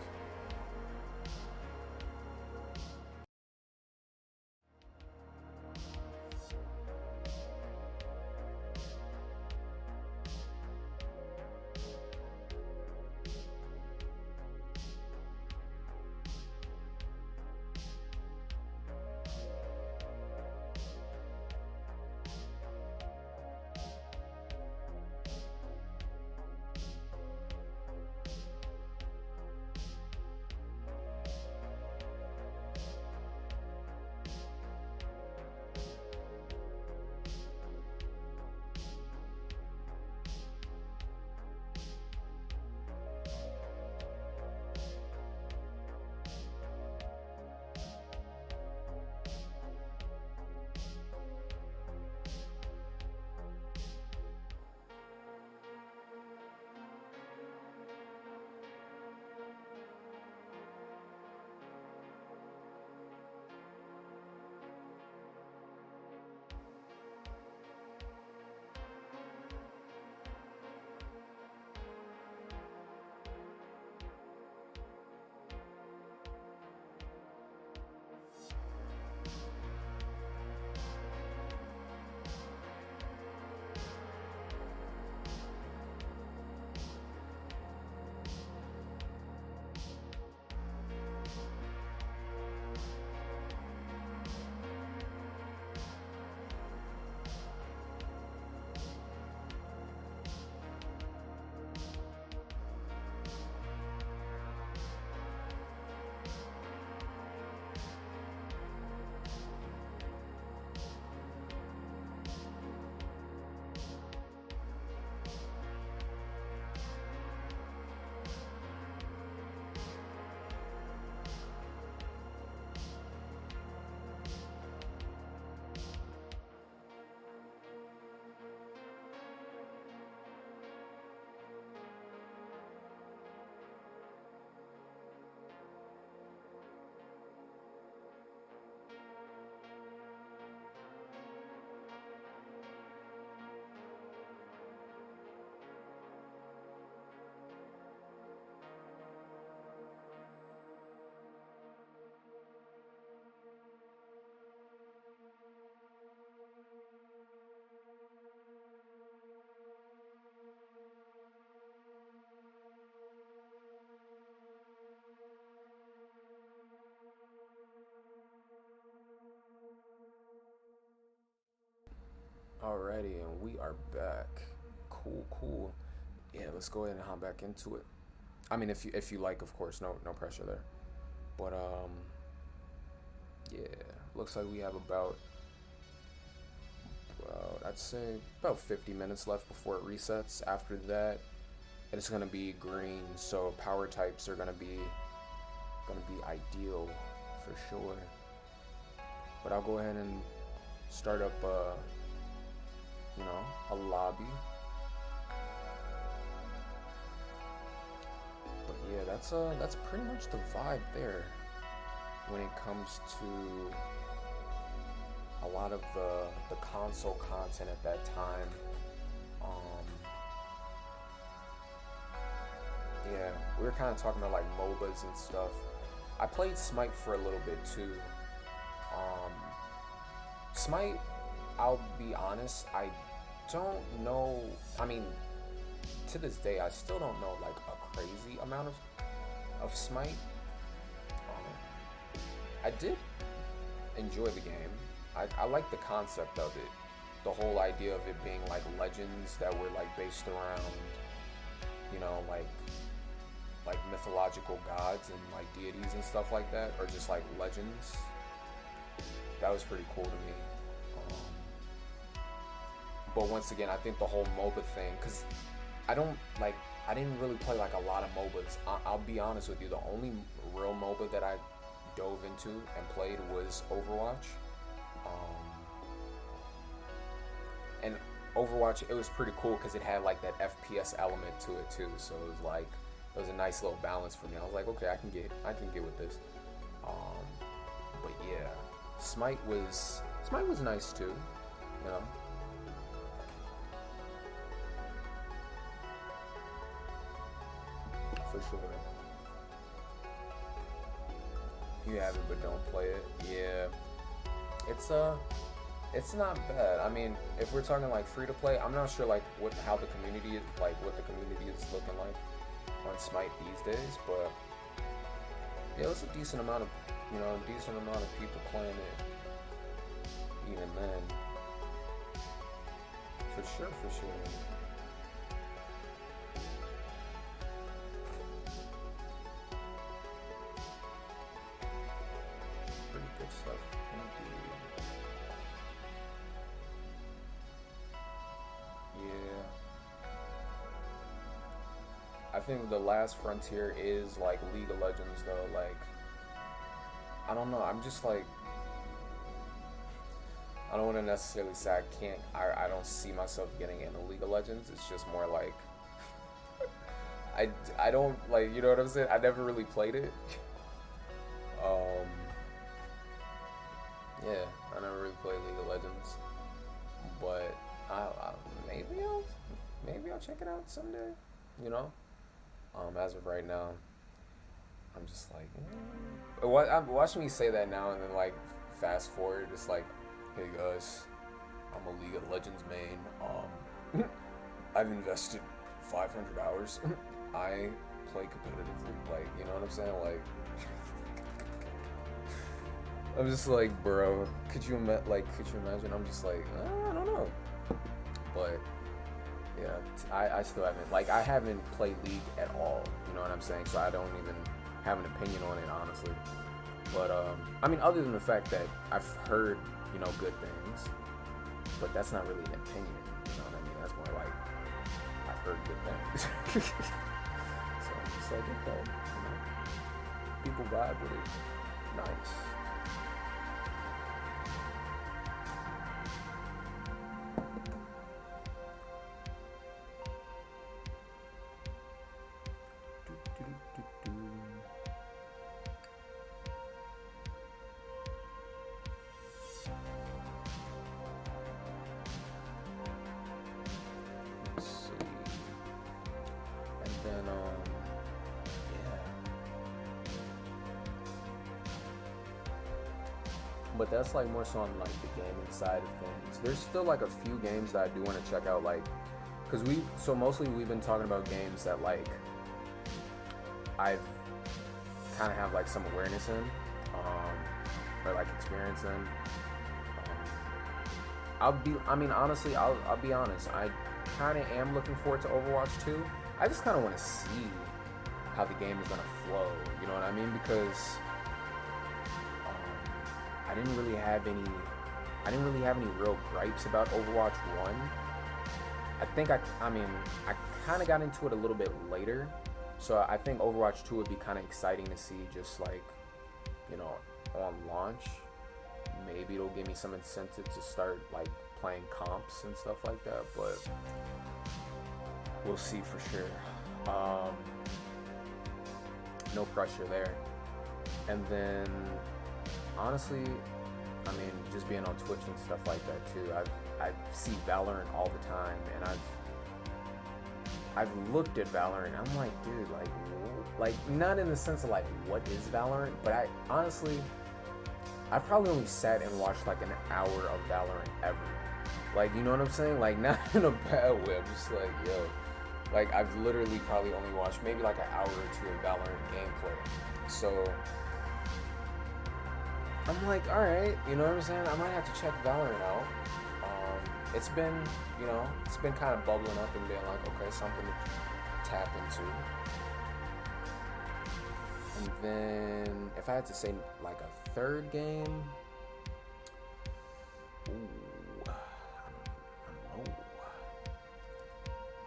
Alrighty, and we are back. Cool, cool. Yeah, let's go ahead and hop back into it. I mean, if you like, of course, no pressure there. But yeah, looks like we have about I'd say about 50 minutes left before it resets. After that, it's gonna be green, so power types are gonna be ideal for sure. But I'll go ahead and start up a lobby. But yeah, that's pretty much the vibe there when it comes to a lot of the console content at that time. Um, yeah, we were kind of talking about like MOBAs and stuff. I played Smite for a little bit too. Um, Smite, I'll be honest, I don't know. I mean, to this day, I still don't know like a crazy amount of Smite. I did enjoy the game. I like the concept of it. The whole idea of it being like legends that were like based around, like mythological gods and like deities and stuff like that, or just like legends. That was pretty cool to me. But once again, I think the whole MOBA thing, because I don't like I didn't really play like a lot of MOBAs. I'll be honest with you. The only real MOBA that I dove into and played was Overwatch. Um, and Overwatch, it was pretty cool because it had like that FPS element to it too. So it was like it was a nice little balance for me. I was like, okay, I can get with this. Um, but yeah, Smite was nice too. You know. For sure. You have it, but don't play it. Yeah, it's not bad. I mean, if we're talking like free to play, I'm not sure like how the community is, like what the community is looking like on Smite these days, but yeah, it's a decent amount of people playing it. Even then, for sure. Pretty good stuff indeed. Yeah. I think the last frontier is like League of Legends though. Like, I don't know. I'm just like, I don't want to necessarily say I can't. I don't see myself getting into League of Legends. It's just more like I don't like, you know what I'm saying. I never really played it. Um, yeah, I never really played League of Legends, but I maybe I'll check it out someday. You know. As of right now, I'm just like, what I'm watching me say that now and then like fast forward. It's like, hey guys, I'm a League of Legends main. I've invested 500 hours. I play competitively. Like, you know what I'm saying? Like, I'm just like, bro, could you imagine? I'm just like, I don't know. But yeah, I still haven't, like, I haven't played League at all. You know what I'm saying? So I don't even have an opinion on it, honestly. But I mean, other than the fact that I've heard, good things, but that's not really an opinion. You know what I mean? That's more like I've heard good things. So I'm just like, okay, people vibe with it. Nice. Let's see. And then, yeah. But that's like more so on like the gaming side of things. There's still like a few games that I do want to check out, like, because mostly we've been talking about games that like I've kind of have like some awareness in, or like experience in. Honestly, I'll be honest. I kind of am looking forward to Overwatch 2. I just kind of want to see how the game is gonna flow. You know what I mean? Because I didn't really have any real gripes about Overwatch 1. I think I kind of got into it a little bit later. So I think Overwatch 2 would be kind of exciting to see, just like, on launch. Maybe it'll give me some incentive to start like playing comps and stuff like that, but we'll see for sure. No pressure there. And then honestly, just being on Twitch and stuff like that too, I see Valorant all the time, and I've looked at Valorant and I'm like, dude, like not in the sense of like what is Valorant, but I probably only sat and watched like an hour of Valorant ever. Like, you know what I'm saying? Like, not in a bad way. I'm just like, yo, like I've literally probably only watched maybe like an hour or two of Valorant gameplay. So I'm like, all right, you know what I'm saying? I might have to check Valorant out. It's been kind of bubbling up and being like, okay, something to tap into. And then, if I had to say like a third game, I don't know.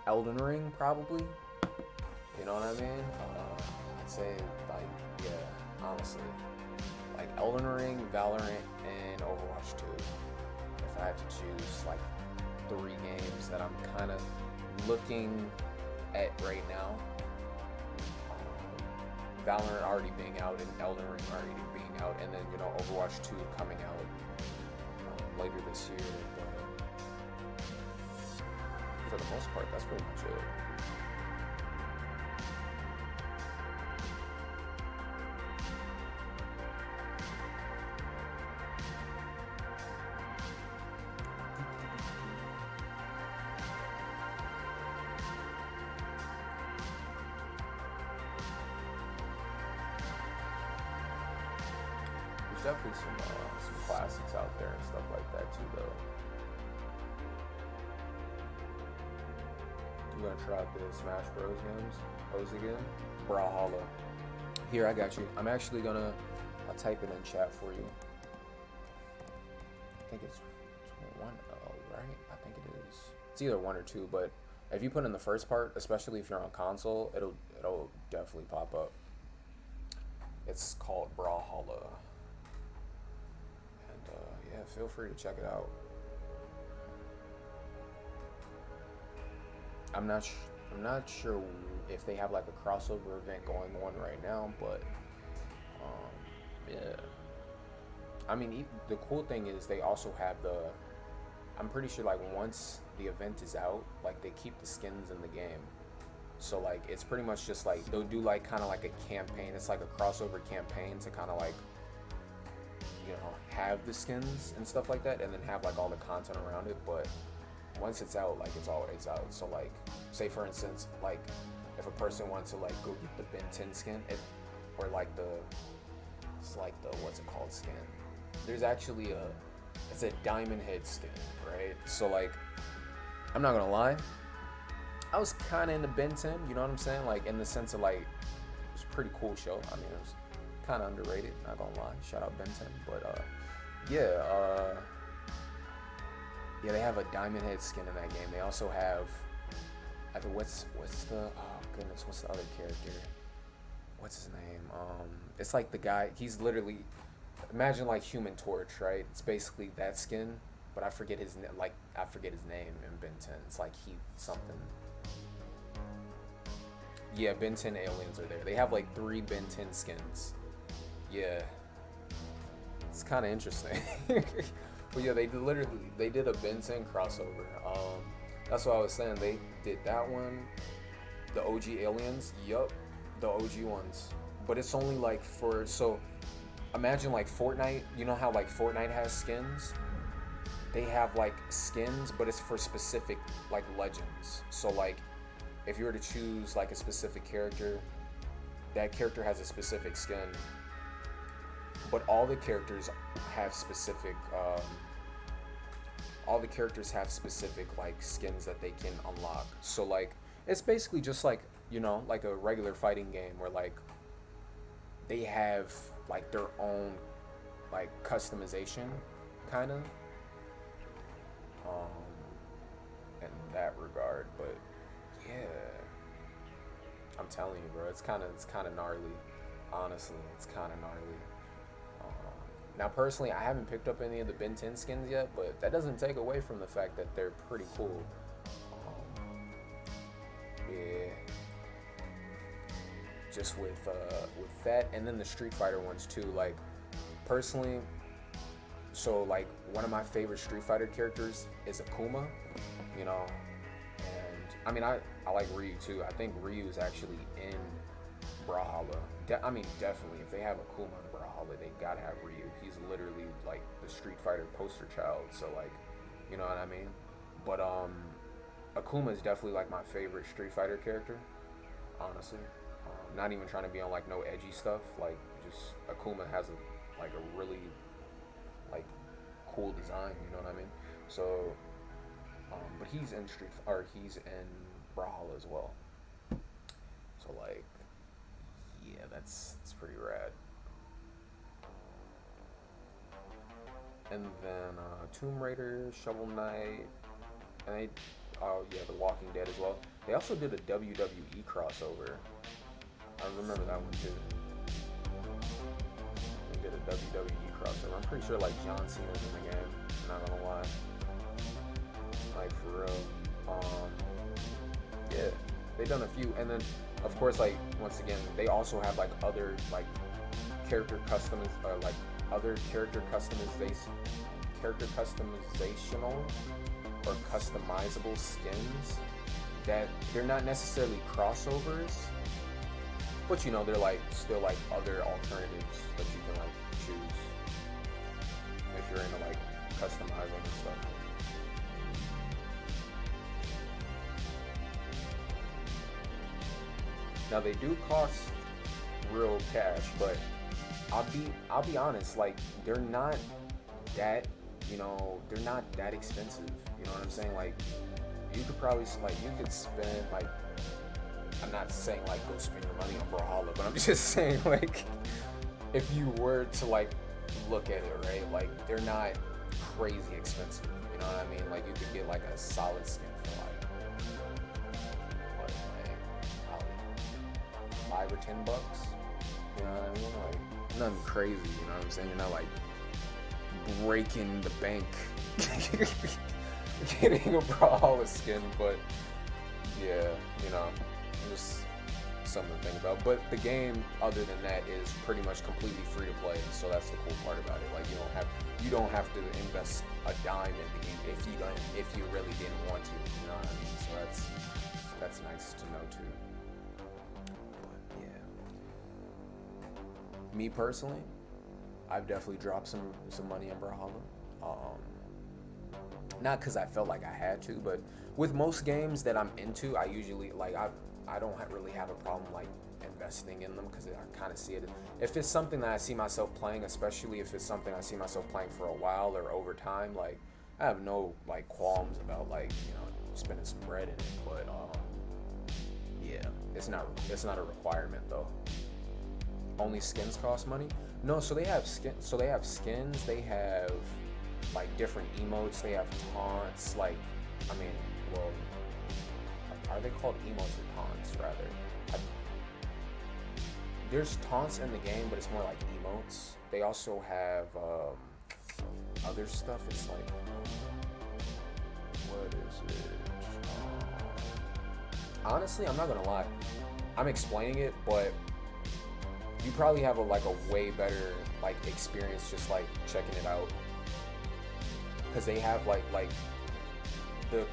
Elden Ring, probably. You know what I mean? I'd say like yeah, honestly, like Elden Ring, Valorant, and Overwatch 2. If I had to choose like three games that I'm kind of looking at right now, Valorant already being out and Elden Ring already being out, and then Overwatch 2 coming out later this year. But for the most part, that's pretty much it. There's definitely some classics out there and stuff like that too, though. You gonna try out the Smash Bros games? Those again? Brawlhalla. Here, I got you. I'll type it in chat for you. I think it's 1-0, right? I think it is. It's either 1 or 2, but if you put in the first part, especially if you're on console, it'll definitely pop up. It's called Brawlhalla. And yeah, feel free to check it out. I'm not sure if they have like a crossover event going on right now, but yeah. I mean, the cool thing is they also have I'm pretty sure like once the event is out, like they keep the skins in the game. So like it's pretty much just like they'll do like kind of like a campaign. It's like a crossover campaign to kind of like have the skins and stuff like that, and then have like all the content around it. But once it's out, like it's always out. So like, say for instance, like if a person wants to like go get the Ben 10 skin, or like it's like the what's it called skin. There's actually it's a diamond head skin, right? So like, I'm not gonna lie, I was kind of into Ben 10. You know what I'm saying? Like in the sense of like, it was a pretty cool show. I mean, it was kind of underrated. Not gonna lie. Shout out Ben 10. But yeah. Yeah, they have a diamond head skin in that game. They also have, I think what's the what's the other character? What's his name? It's like the guy. He's literally, imagine like Human Torch, right? It's basically that skin, but I forget his name in Ben 10. It's like Heath something. Yeah, Ben 10 aliens are there. They have like 3 Ben 10 skins. Yeah, it's kind of interesting. But yeah, they did a Ben 10 crossover. That's what I was saying. They did that one, the OG aliens. Yup, the OG ones. But it's only like so imagine like Fortnite. You know how like Fortnite has skins? They have like skins, but it's for specific like legends. So like, if you were to choose like a specific character, that character has a specific skin. But all the characters have specific like skins that they can unlock. So like it's basically just like like a regular fighting game where like they have like their own like customization kind of in that regard. But yeah, I'm telling you, bro, it's kind of gnarly. Honestly, it's kind of gnarly. Now, personally, I haven't picked up any of the Ben 10 skins yet, but that doesn't take away from the fact that they're pretty cool. Yeah. Just with that, and then the Street Fighter ones too. Like, personally, so like one of my favorite Street Fighter characters is Akuma. And I mean, I like Ryu too. I think Ryu is actually in Brawlhalla. I mean, definitely, if they have Akuma in Brawlhalla, they gotta have Ryu. He's literally like the Street Fighter poster child. So like, you know what I mean? But Akuma is definitely like my favorite Street Fighter character. Honestly, not even trying to be on like no edgy stuff. Like, just Akuma has a really like cool design. You know what I mean? So, but he's in he's in Brawlhalla as well. So like, yeah, that's pretty rad. And then Tomb Raider, Shovel Knight, and oh yeah, The Walking Dead as well. They also did a WWE crossover. I remember that one too. They did a WWE crossover. I'm pretty sure like John Cena's in the game. I'm not gonna lie. Like for real. Yeah, they've done a few, and then of course like once again they also have like other like character customiz or like other character customizational or customizable skins that they're not necessarily crossovers, but you know they're like still like other alternatives that you can like choose if you're into like customizing and stuff. Now they do cost real cash, but I'll be honest, like they're not that, you know, they're not that expensive. You know what I'm saying? Like you could probably like you could spend like, I'm not saying like go spend your money on Brawlhalla, but I'm just saying like if you were to like look at it, right? Like they're not crazy expensive. You know what I mean? Like you could get like a solid skin for like what, like probably $5 or $10. You know what I mean? Like nothing crazy. You know what I'm saying? You're not like breaking the bank getting a Brawlhalla skin, but yeah, you know, just something to think about. But the game, other than that, is pretty much completely free to play, so that's the cool part about it. Like you don't have to invest a dime in the game if you really didn't want to. You know what I mean? So that's nice to know too. But yeah, me personally, I've definitely dropped some money in Brawlhalla. Not because I felt like I had to, but with most games that I'm into, I usually like I don't really have a problem like investing in them because I kind of see it. If it's something that I see myself playing, especially if it's something I see myself playing for a while or over time, like I have no like qualms about like, you know, spending some bread in it. But yeah, it's not a requirement though. Only skins cost money? No, so they have skins. They have like different emotes. They have taunts. Like, I mean, well, are they called emotes or taunts rather? There's taunts in the game, but it's more like emotes. They also have other stuff. It's like, what is it? Honestly, I'm not gonna lie. I'm explaining it, but you probably have a way better like experience just like checking it out, because they have like the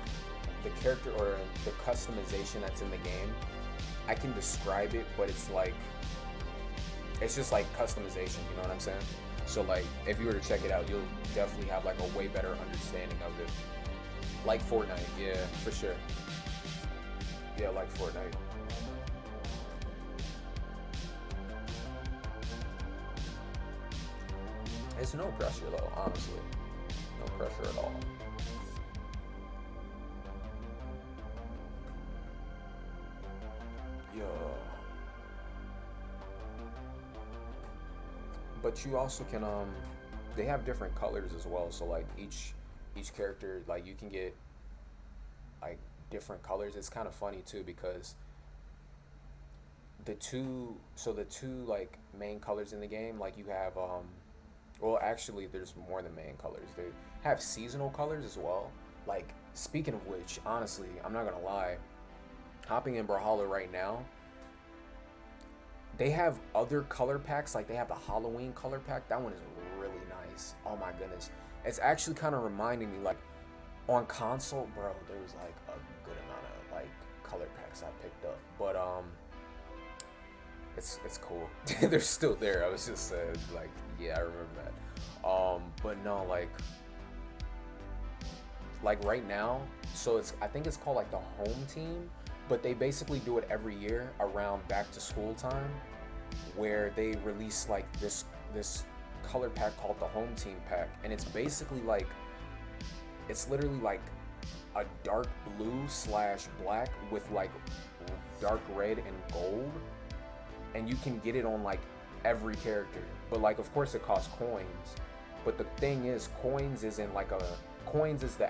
character or the customization that's in the game. I can describe it, but it's just like customization, you know what I'm saying? So like if you were to check it out, you'll definitely have like a way better understanding of it. Like Fortnite, yeah, for sure. Yeah, like Fortnite. It's no pressure though, honestly. No pressure at all. Yeah. But you also can they have different colors as well. So like each character, like you can get like different colors. It's kind of funny too because the two like main colors in the game, like you have well, actually, there's more than main colors. They have seasonal colors as well. Like, speaking of which, honestly, I'm not gonna lie, hopping in Brawlhalla right now, they have other color packs. Like, they have the Halloween color pack. That one is really nice. Oh my goodness. It's actually kind of reminding me, like, on console, bro, there's like a good amount of like color packs I picked up. But it's cool. They're still there. I was just saying, like, yeah, I remember that. But no, like right now, so I think it's called like the home team, but they basically do it every year around back to school time, where they release like this color pack called the home team pack, and it's basically like, it's literally like a dark blue / black with like dark red and gold, and you can get it on like every character, but like of course it costs coins. But the thing is, coins is the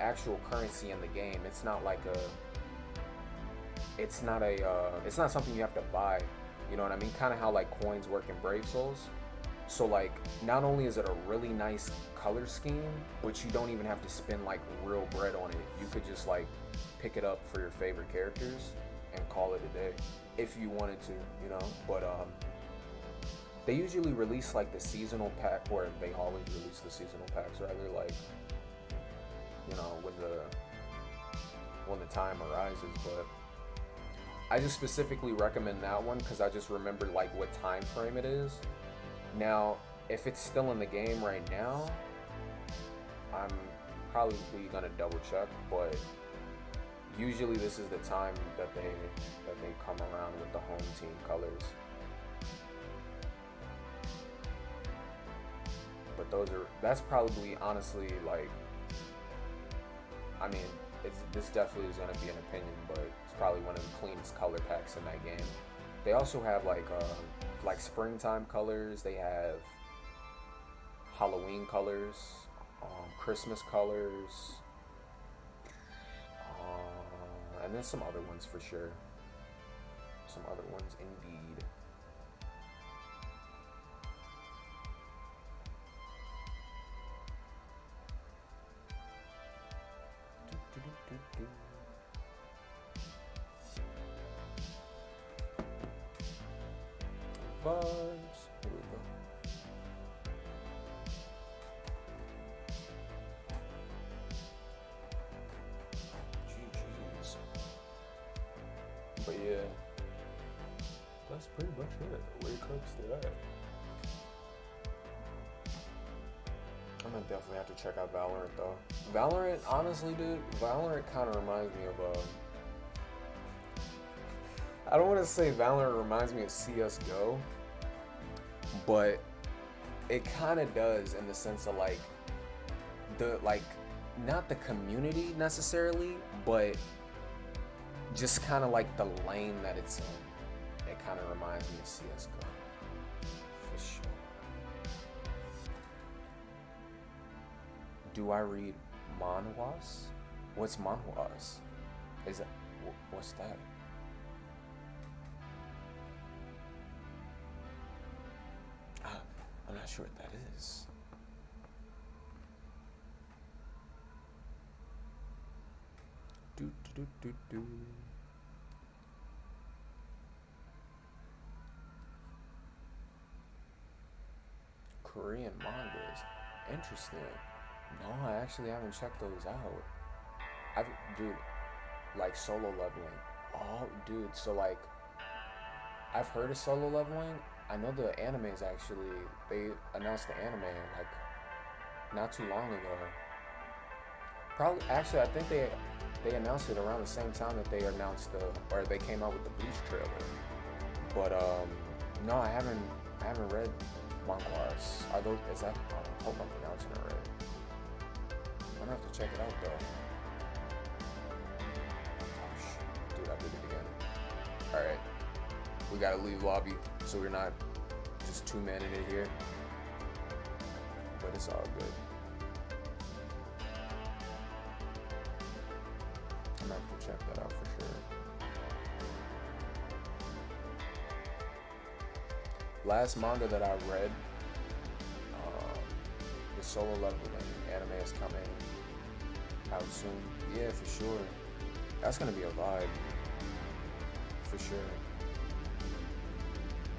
actual currency in the game. It's not like it's not something you have to buy. You know what I mean? Kind of how like coins work in Brave Souls. So like, not only is it a really nice color scheme, but you don't even have to spend like real bread on it. You could just like pick it up for your favorite characters and call it a day if you wanted to, you know. But they usually release like the seasonal pack, or they always release the seasonal packs rather, like, you know, when the time arises. But I just specifically recommend that one because I just remember like what time frame it is. Now, if it's still in the game right now, I'm probably gonna double check, but usually this is the time that they come around with the home team colors. But that's probably, honestly, like, I mean, this definitely is gonna be an opinion, but it's probably one of the cleanest color packs in that game. They also have like springtime colors. They have Halloween colors, Christmas colors, and then some other ones for sure. Some other ones indeed. Vibes. Here we go. GG's. But yeah, that's pretty much it when it comes to that. I'm gonna definitely have to check out Valorant though. Valorant, honestly, dude, Valorant kind of reminds me of I don't want to say Valorant reminds me of CS:GO, but it kind of does, in the sense of like not the community necessarily, but just kind of like the lane that it's in. It kind of reminds me of CS:GO for sure. Do I read manhwas? What's manhwas? What's that? I'm not sure what that is. Do. Korean mangas. Interesting. No, I actually haven't checked those out. Dude, like Solo Leveling. Oh, dude, so like, I've heard of Solo Leveling. I know the anime is actually, they announced the anime like not too long ago. Probably, actually, I think they announced it around the same time that they announced or they came out with the Bleach trailer. But no, I haven't read manhwas. I hope I'm pronouncing it right. I'm gonna have to check it out though. Oh shit, dude, I did it again. All right. We gotta leave lobby, so we're not just two-manning it here. But it's all good. I'm gonna have to check that out for sure. Last manga that I read, the Solo Leveling anime is coming out soon. Yeah, for sure. That's gonna be a vibe. For sure.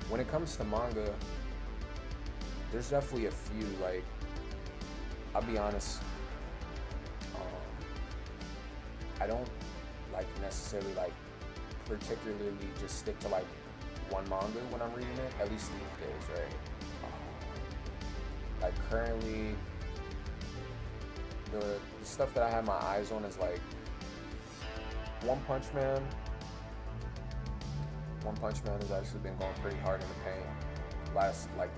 When it comes to manga, there's definitely a few, like, I'll be honest, I don't like necessarily like particularly just stick to like one manga when I'm reading it, at least these days, right? Like currently, the stuff that I have my eyes on is like One Punch Man. One Punch Man has actually been going pretty hard in the paint.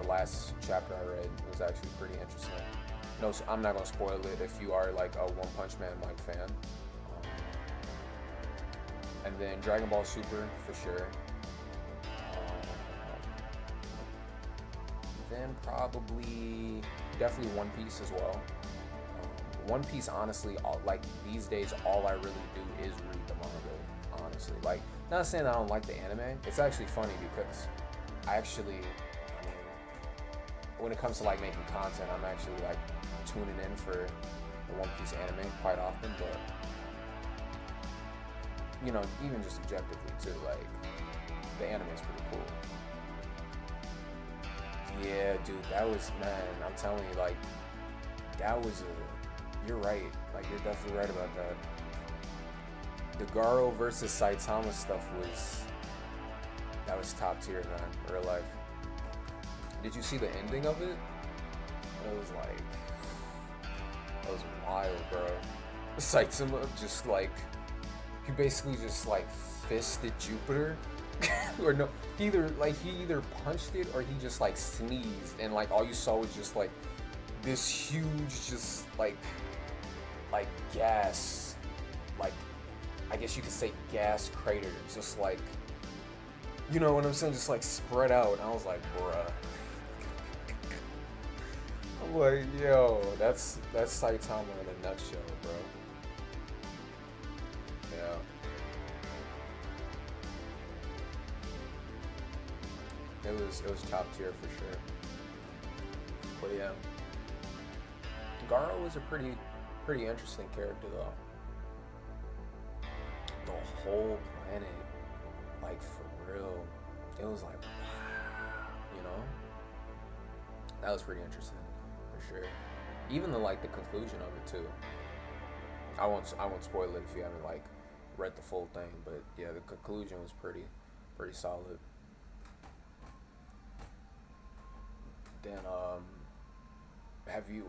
The last chapter I read was actually pretty interesting. No, so I'm not gonna spoil it if you are like a One Punch Man like fan. And then Dragon Ball Super for sure. Then definitely One Piece as well. One Piece, honestly, like these days, all I really do is read the manga. honestly. Like, not saying I don't like the anime. It's actually funny because I mean, when it comes to like making content, I'm actually like tuning in for the One Piece anime quite often. But you know, even just objectively too, like the anime is pretty cool. Yeah, dude, that was, man. I'm telling you, like that was a. You're right. Like you're definitely right about that. The Garo versus Saitama stuff was top tier, man. Real life. Did you see the ending of it? It was like, that was wild, bro. Saitama just like, he basically just like fisted Jupiter, or no, he either punched it or he just like sneezed, and like all you saw was just like this huge, just like gas, like I guess you could say gas crater, just like, you know what I'm saying, just like spread out. And I was like, bruh. I'm like, yo, that's Saitama in a nutshell, bro. Yeah. It was top tier for sure. But yeah, Garo was a pretty interesting character though. The whole planet, like for real, it was like, you know, that was pretty interesting for sure. Even the conclusion of it too. I won't spoil it if you haven't like read the full thing, but yeah, the conclusion was pretty solid. Then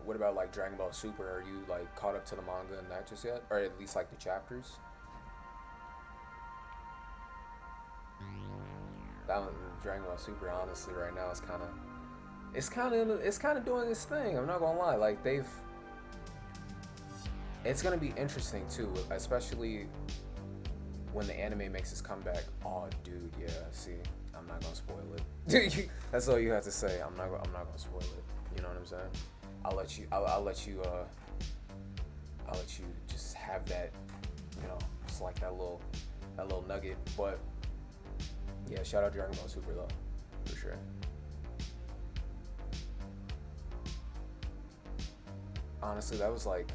what about like Dragon Ball Super? Are you like caught up to the manga and that just yet, or at least like the chapters? That one, Dragon Ball Super, honestly, right now is kind of doing its thing. I'm not gonna lie, like it's gonna be interesting too, especially when the anime makes its comeback. Oh, dude, yeah. See, I'm not gonna spoil it. That's all you have to say. I'm not gonna spoil it. You know what I'm saying? I'll let you just have that. You know, just like that little nugget. But yeah, shout out Dragon Ball Super though, for sure. Honestly, that was like,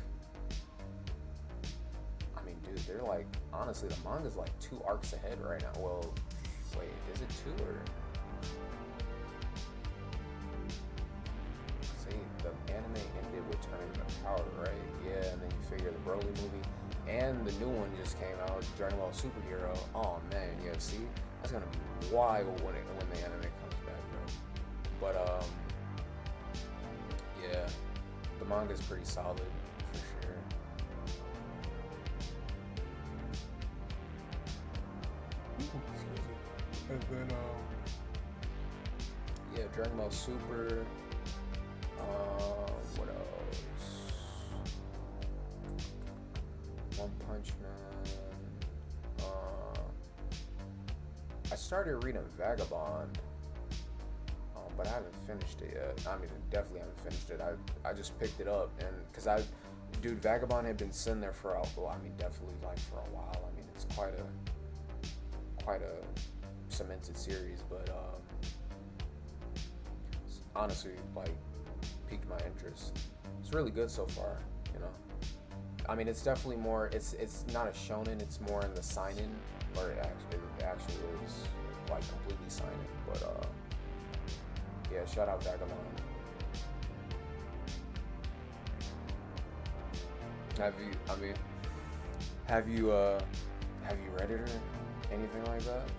I mean, dude, they're like, honestly, the manga's like 2 arcs ahead right now. Well, wait, is it 2 or? See, the anime ended with Turning the Power, right? Yeah, and then you figure the Broly movie and the new one just came out, Dragon Ball Superhero. Oh man, yeah, see, that's gonna be wild when the anime comes back, bro. But yeah, the manga's pretty solid for sure. And then yeah, Dragon Ball Super. What else? One Punch Man. I started reading Vagabond, but I haven't finished it yet. I mean, definitely haven't finished it. I just picked it up, and because dude, Vagabond had been sitting there for definitely like for a while. I mean, it's quite a cemented series, but honestly, like, piqued my interest. It's really good so far, you know. I mean, it's definitely more. It's not a shonen. It's more in the seinen, or it actually is like completely seinen. But yeah, shout out Vagabond. Have you read it or anything like that?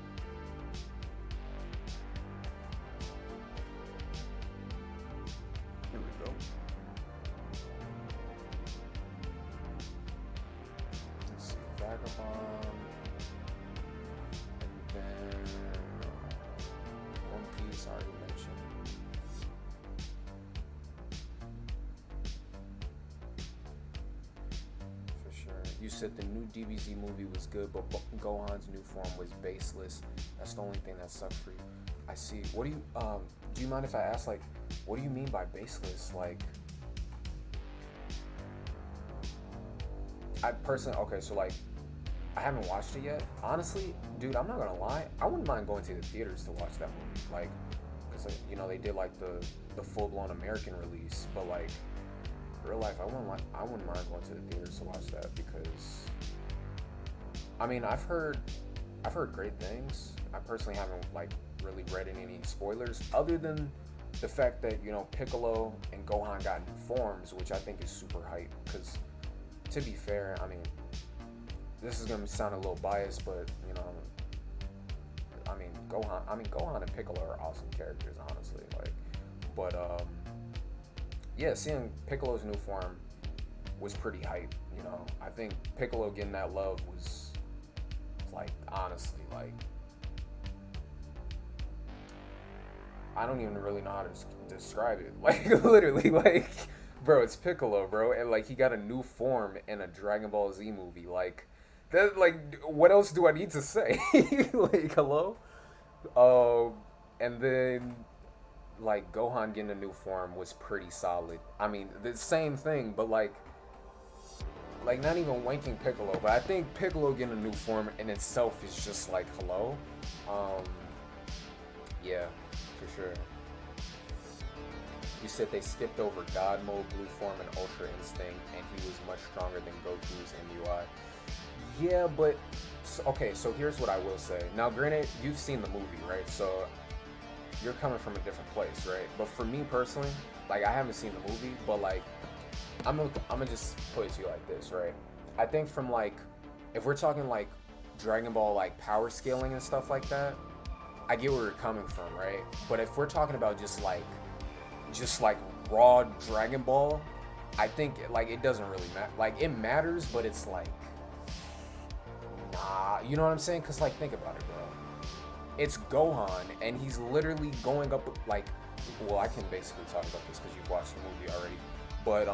Here we go. Let's see, Vagabond, and then One Piece I already mentioned. You said the new DBZ movie was good, but Gohan's new form was baseless. That's the only thing that sucked for you. I see. What do you mind if I ask, like, what do you mean by baseless? Like, I personally, okay, so like, I haven't watched it yet. Honestly, dude, I'm not gonna lie. I wouldn't mind going to the theaters to watch that movie. Like, cause you know they did like the full blown American release, but like real life, I wouldn't mind going to the theaters to watch that because I mean I've heard great things. I personally haven't like really read any spoilers other than the fact that you know Piccolo and Gohan got new forms, which I think is super hype. Because to be fair, I mean this is gonna sound a little biased, but you know, Gohan and Piccolo are awesome characters, honestly. Like, but yeah, seeing Piccolo's new form was pretty hype. You know, I think Piccolo getting that love was like honestly like I don't even really know how to describe it. Like literally, like bro, it's Piccolo, bro, and like he got a new form in a Dragon Ball Z movie. Like that, like what else do I need to say? Like hello, and then like Gohan getting a new form was pretty solid. I mean, the same thing, but like not even wanking Piccolo, but I think Piccolo getting a new form in itself is just like hello. Um, yeah, for sure. You said they skipped over God Mode, Blue Form, and Ultra Instinct, and he was much stronger than Goku's MUI. Yeah, but okay. So here's what I will say. Now, granted, you've seen the movie, right? So you're coming from a different place, right? But for me personally, like I haven't seen the movie, but like I'm gonna just put it to you like this, right? I think from like if we're talking like Dragon Ball like power scaling and stuff like that, I get where you're coming from, right? But if we're talking about just like raw Dragon Ball, I think like it doesn't really matter. Like it matters, but it's like nah, you know what I'm saying? Cause like think about it, bro. It's Gohan, and he's literally going up like, well, I can basically talk about this because you've watched the movie already. But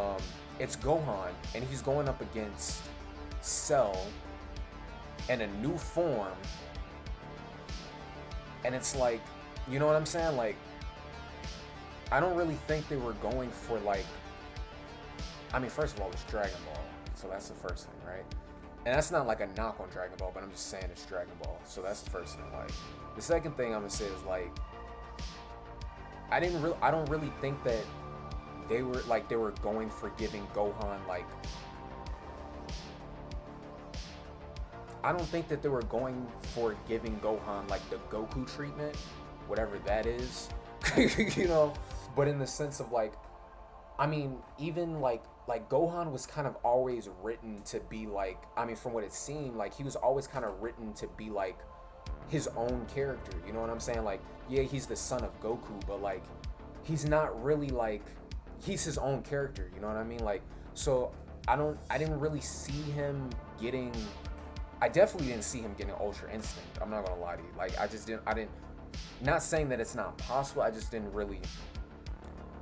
it's Gohan, and he's going up against Cell in a new form, and it's like, you know what I'm saying? Like, I don't really think they were going for like. I mean, first of all, it's Dragon Ball, so that's the first thing, right? And that's not like a knock on Dragon Ball, but I'm just saying it's Dragon Ball, so that's the first thing. Like, the second thing I'm gonna say is like, I don't really think that they were going for giving Gohan like. I don't think that they were going for giving Gohan like the Goku treatment, whatever that is, you know. But in the sense of like, I mean, even like Gohan was kind of always written to be like, I mean, from what it seemed, like he was always kind of written to be like his own character. You know what I'm saying? Like, yeah, he's the son of Goku, but like, he's not really like, he's his own character. You know what I mean? Like, so I didn't really see him getting. I definitely didn't see him getting Ultra Instinct. I'm not gonna lie to you. Like, I didn't. Not saying that it's not possible. I just didn't really.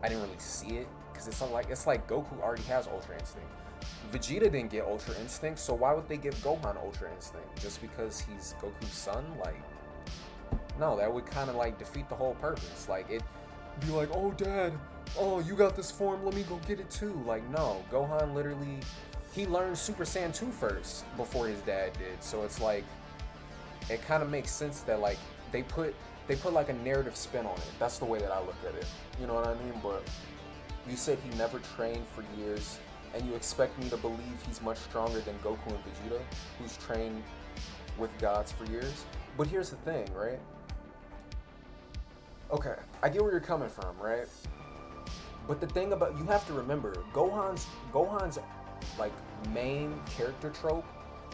I didn't really see it because it's like Goku already has Ultra Instinct. Vegeta didn't get Ultra Instinct, so why would they give Gohan Ultra Instinct? Just because he's Goku's son? Like, no, that would kind of like defeat the whole purpose. Like, it'd be like, oh, Dad, oh, you got this form, let me go get it too. Like, no, Gohan literally, he learned Super Saiyan 2 first before his dad did. So it's like, it kind of makes sense that like they put like a narrative spin on it. That's the way that I look at it. You know what I mean? But you said he never trained for years, and you expect me to believe he's much stronger than Goku and Vegeta, who's trained with gods for years. But here's the thing, right? Okay, I get where you're coming from, right? But the thing about, you have to remember, Gohan's like main character trope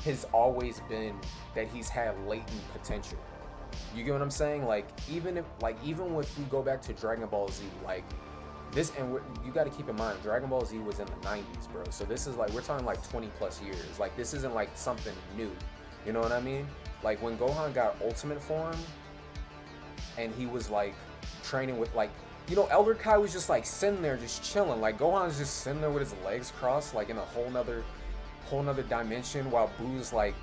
has always been that he's had latent potential. You get what I'm saying? Like even if we go back to Dragon Ball Z, like this, and you got to keep in mind, Dragon Ball Z was in the 90s, bro. So this is like, we're talking like 20 plus years. Like this isn't like something new. You know what I mean? Like when Gohan got Ultimate Form, and he was like training with like, you know, Elder Kai was just like sitting there just chilling. Like Gohan's just sitting there with his legs crossed, like in a whole nother dimension, while Boo's like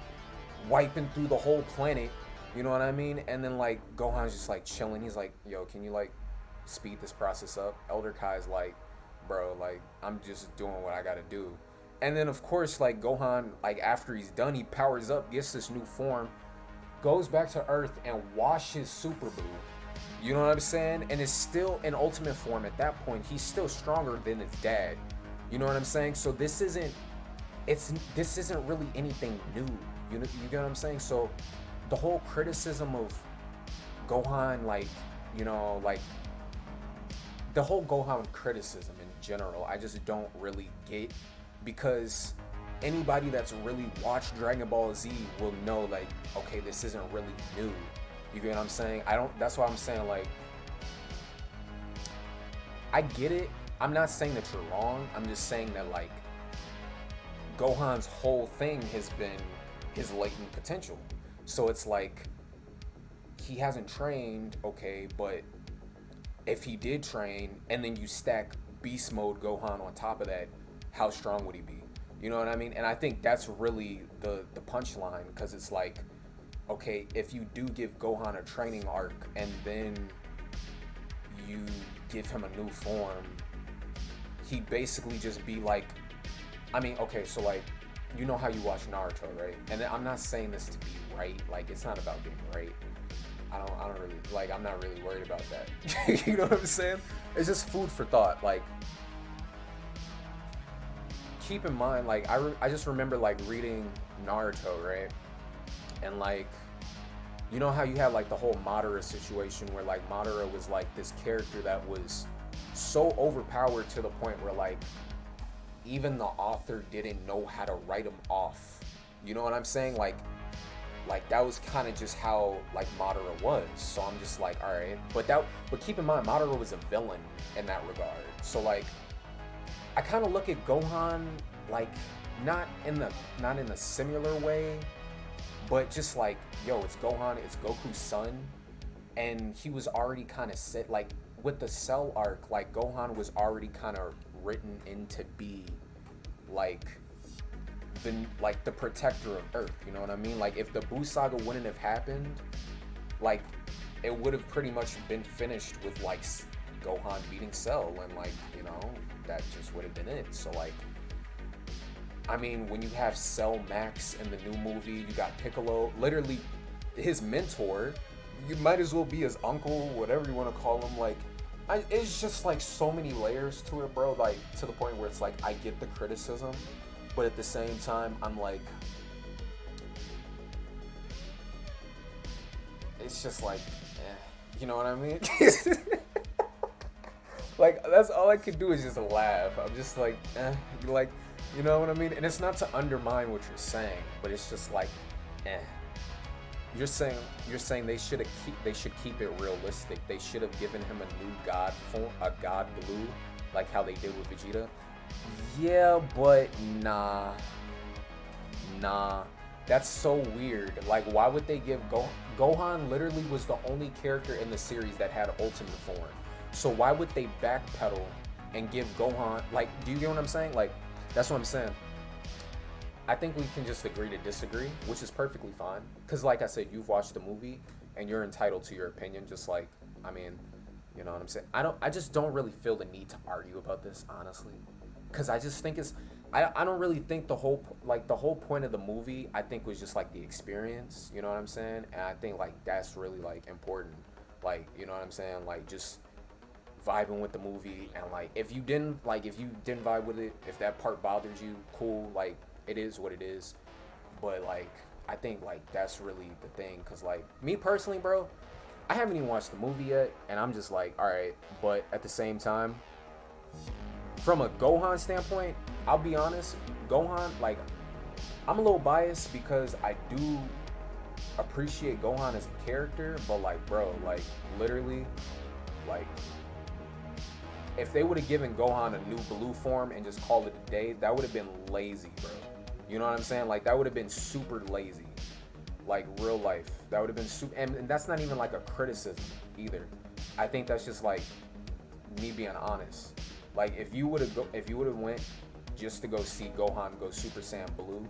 wiping through the whole planet. You know what I mean? And then like Gohan's just like chilling. He's like, yo, can you like speed this process up? Elder Kai's like, bro, like I'm just doing what I gotta do. And then of course, like Gohan, like after he's done, he powers up, gets this new form, goes back to Earth and washes Super Blue. You know what I'm saying? And is still in ultimate form at that point. He's still stronger than his dad. You know what I'm saying? So this isn't really anything new. You get what I'm saying? So the whole criticism of Gohan, like, you know, like the whole Gohan criticism in general, I just don't really get, because anybody that's really watched Dragon Ball Z will know, like, okay, this isn't really new. You get what I'm saying? That's why I'm saying, like, I get it. I'm not saying that you're wrong. I'm just saying that, like, Gohan's whole thing has been his latent potential. So it's like, he hasn't trained, okay, but if he did train and then you stack beast mode Gohan on top of that, how strong would he be? You know what I mean? And I think that's really the punchline, because it's like, okay, if you do give Gohan a training arc and then you give him a new form, he'd basically just be like, I mean, okay, so like, you know how you watch Naruto, right? And I'm not saying this to be right. Like, it's not about being right. I don't really, like, I'm not really worried about that. You know what I'm saying? It's just food for thought. Like, keep in mind, like, I just remember, like, reading Naruto, right? And, like, you know how you have, like, the whole Madara situation where, like, Madara was, like, this character that was so overpowered to the point where, like, even the author didn't know how to write him off. You know what I'm saying? Like that was kind of just how, like, Madara was. So I'm just like, all right. But keep in mind, Madara was a villain in that regard. So, like, I kind of look at Gohan, like, not in a similar way, but just like, yo, it's Gohan, it's Goku's son, and he was already kind of set, like, with the Cell arc, like, Gohan was already kind of written in to be, like, the protector of Earth, you know what I mean? Like, if the Buu Saga wouldn't have happened, like, it would have pretty much been finished with, like, Gohan beating Cell, and, like, you know, that just would have been it. So, like, I mean, when you have Cell Max in the new movie, you got Piccolo, literally his mentor, you might as well be his uncle, whatever you want to call him. Like, it's just, like, so many layers to it, bro, like, to the point where it's like, I get the criticism, but at the same time, I'm like, it's just like, you know what I mean? Like, that's all I could do is just laugh. I'm just like, like, you know what I mean? And it's not to undermine what you're saying, but it's just like, You're saying they should keep it realistic. They should have given him a new god form, a god blue, like how they did with Vegeta. Yeah, but nah. That's so weird. Like, why would they give Gohan literally was the only character in the series that had ultimate form. So why would they backpedal and give Gohan, like, do you get what I'm saying? Like, that's what I'm saying. I think we can just agree to disagree, which is perfectly fine. Because, like I said, you've watched the movie, and you're entitled to your opinion, just like, I mean, you know what I'm saying? I just don't really feel the need to argue about this, honestly. Because I just think I don't really think the whole point of the movie, I think, was just, like, the experience, you know what I'm saying? And I think, like, that's really, like, important. Like, you know what I'm saying? Like, just vibing with the movie, and, like, if you didn't vibe with it, if that part bothered you, cool, like, it is what it is. But, like, I think, like, that's really the thing. Because, like, me personally, bro, I haven't even watched the movie yet, and I'm just like, alright. But at the same time, from a Gohan standpoint, I'll be honest, Gohan, like, I'm a little biased because I do appreciate Gohan as a character, but, like, bro, like, literally, like, if they would have given Gohan a new blue form and just called it a day, that would have been lazy, bro. You know what I'm saying? Like, that would have been super lazy. Like, real life. That would have been super, and that's not even, like, a criticism either. I think that's just, like, me being honest. Like, if you would have went just to go see Gohan go Super Saiyan Blue,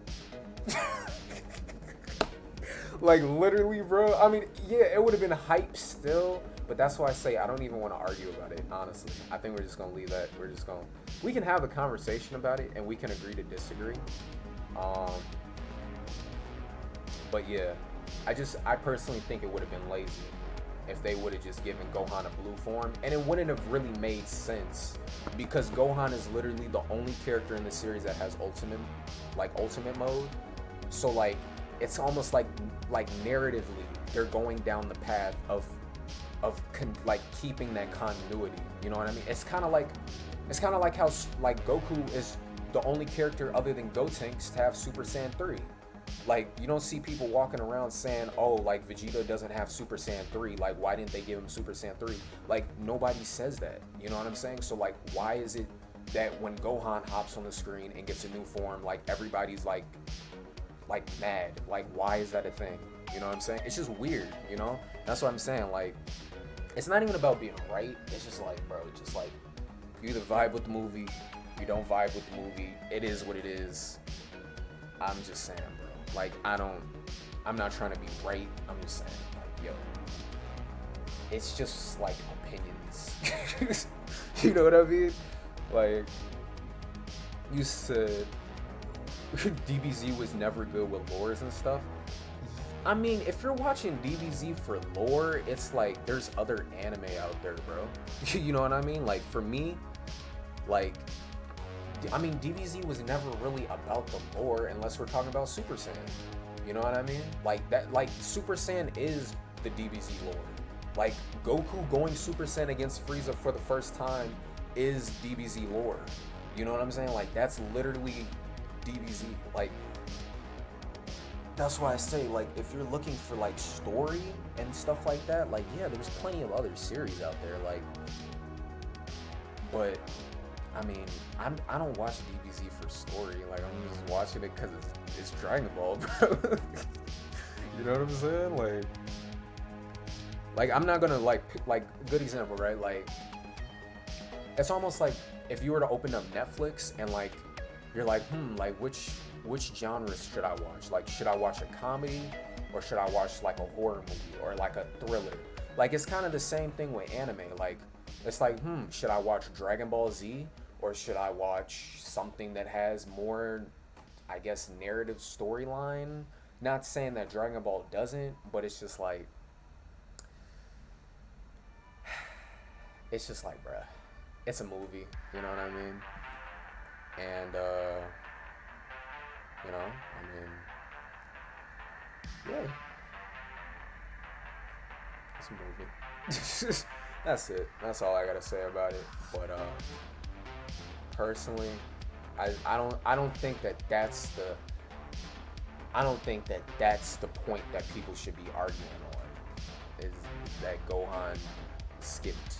like, literally, bro. I mean, yeah, it would have been hype still, but that's why I say I don't even want to argue about it, honestly. I think we're just gonna leave that. We're just gonna we can have a conversation about it and we can agree to disagree. Um, but yeah, I personally think it would have been lazy if they would have just given Gohan a blue form, and it wouldn't have really made sense because Gohan is literally the only character in the series that has ultimate mode. So like, it's almost like narratively they're going down the path of like keeping that continuity. You know what I mean? It's kind of like how like Goku is the only character other than Gotenks to have Super Saiyan 3. Like, you don't see people walking around saying, oh, like, Vegeta doesn't have Super Saiyan 3. Like, why didn't they give him Super Saiyan 3? Like, nobody says that. You know what I'm saying? So, like, why is it that when Gohan hops on the screen and gets a new form, like, everybody's, like mad? Like, why is that a thing? You know what I'm saying? It's just weird, you know? That's what I'm saying. Like, it's not even about being right. It's just like, bro, just, like, you either vibe with the movie, you don't vibe with the movie. It is what it is. I'm just saying, bro. Like, I'm not trying to be right. I'm just saying, like, yo, it's just like opinions. You know what I mean? Like, you said DBZ was never good with lores and stuff. I mean, if you're watching DBZ for lore, it's like there's other anime out there, bro. You know what I mean? Like, for me, like, I mean, DBZ was never really about the lore unless we're talking about Super Saiyan. You know what I mean? Like that, like Super Saiyan is the DBZ lore. Like Goku going Super Saiyan against Frieza for the first time is DBZ lore. You know what I'm saying? Like that's literally DBZ. Like that's why I say, like, if you're looking for like story and stuff like that, like yeah, there's plenty of other series out there. Like, but I mean, I don't watch DBZ for story. Like, I'm just watching it because it's Dragon Ball, bro. You know what I'm saying? Like I'm not gonna like good example, right? Like, it's almost like if you were to open up Netflix and like you're like, like which genres should I watch? Like, should I watch a comedy or should I watch like a horror movie or like a thriller? Like, it's kind of the same thing with anime. Like, it's like, should I watch Dragon Ball Z? Or should I watch something that has more, I guess, narrative storyline? Not saying that Dragon Ball doesn't, but it's just like, bruh, it's a movie, you know what I mean? And, you know, I mean, yeah, it's a movie. That's it. That's all I gotta say about it. But, personally, I don't think that that's the point that people should be arguing on, is that Gohan skipped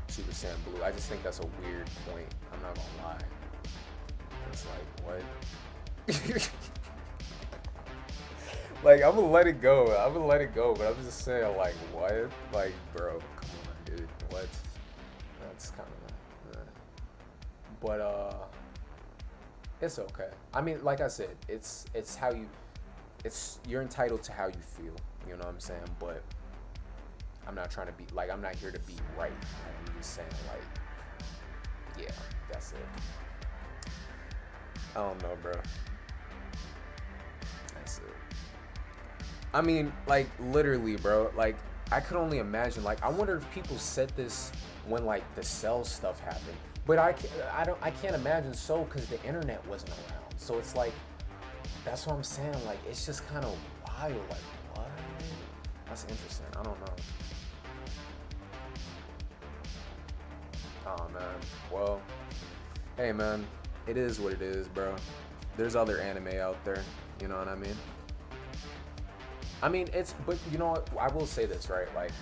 Super Saiyan Blue. I just think that's a weird point. I'm not gonna lie. It's like, what? Like, I'm gonna let it go, but I'm just saying, like, what? Like, bro, come on, dude, what? That's kind of... But it's okay. I mean, like I said, it's how you're entitled to how you feel. You know what I'm saying? But I'm not trying to be like, I'm not here to be right. I'm just saying, like, yeah, that's it. I don't know, bro. That's it. I mean, like, literally, bro. Like, I could only imagine. Like, I wonder if people said this when like the Cell stuff happened. But I can't imagine so, because the internet wasn't around. So it's like, that's what I'm saying. Like, it's just kind of wild. Like, what? That's interesting. I don't know. Oh, man. Well, hey, man. It is what it is, bro. There's other anime out there. You know what I mean? I mean, but you know what? I will say this, right? Like,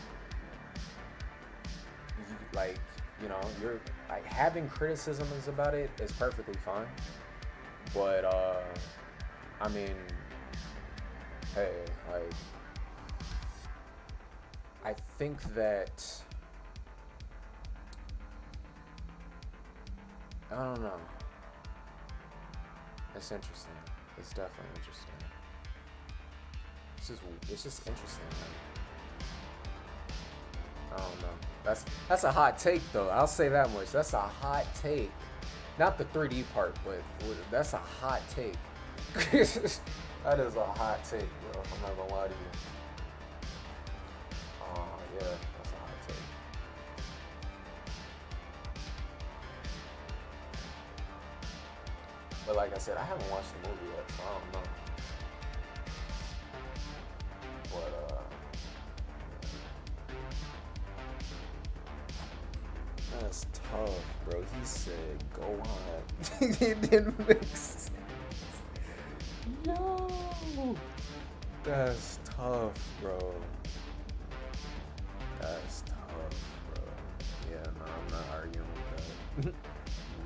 you know, you're... like, having criticisms about it is perfectly fine, but I mean, hey, like, I think that, I don't know, it's interesting. It's definitely interesting. It's just interesting, man. I don't know. That's a hot take, though. I'll say that much. That's a hot take. Not the 3D part, but that's a hot take. That is a hot take, bro. I'm not gonna lie to you. Yeah, that's a hot take. But like I said, I haven't watched the movie yet, so I don't know. But that's tough, bro. He said, "Go on." It didn't make sense. No, that's tough, bro. That's tough, bro. Yeah, no, I'm not arguing with that.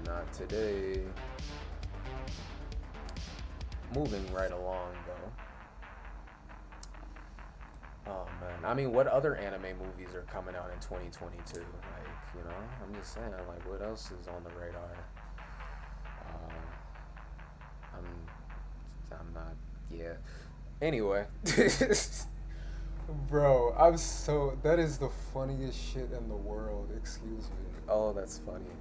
Not today. Moving right along, though. Oh man, I mean, what other anime movies are coming out in 2022? Like, you know, I'm just saying, like, what else is on the radar? I'm not. Yeah. Anyway, bro, I'm so. That is the funniest shit in the world. Excuse me. Oh, that's funny.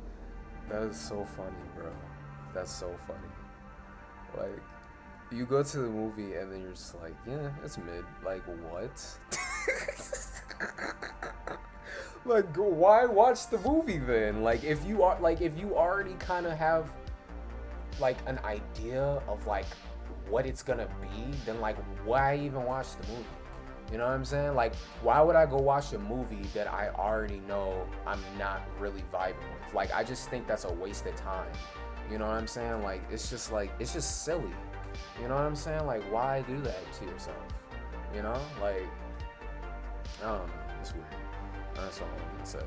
That is so funny, bro. That's so funny. Like, you go to the movie and then you're just like, yeah, it's mid. Like, what? Like, why watch the movie then? Like, if you already kind of have like an idea of like what it's gonna be, then like, why even watch the movie? You know what I'm saying? Like, why would I go watch a movie that I already know I'm not really vibing with? Like, I just think that's a waste of time. You know what I'm saying? Like, it's just silly. You know what I'm saying? Like, why do that to yourself? You know? Like, I don't know. It's weird. That's all I can say.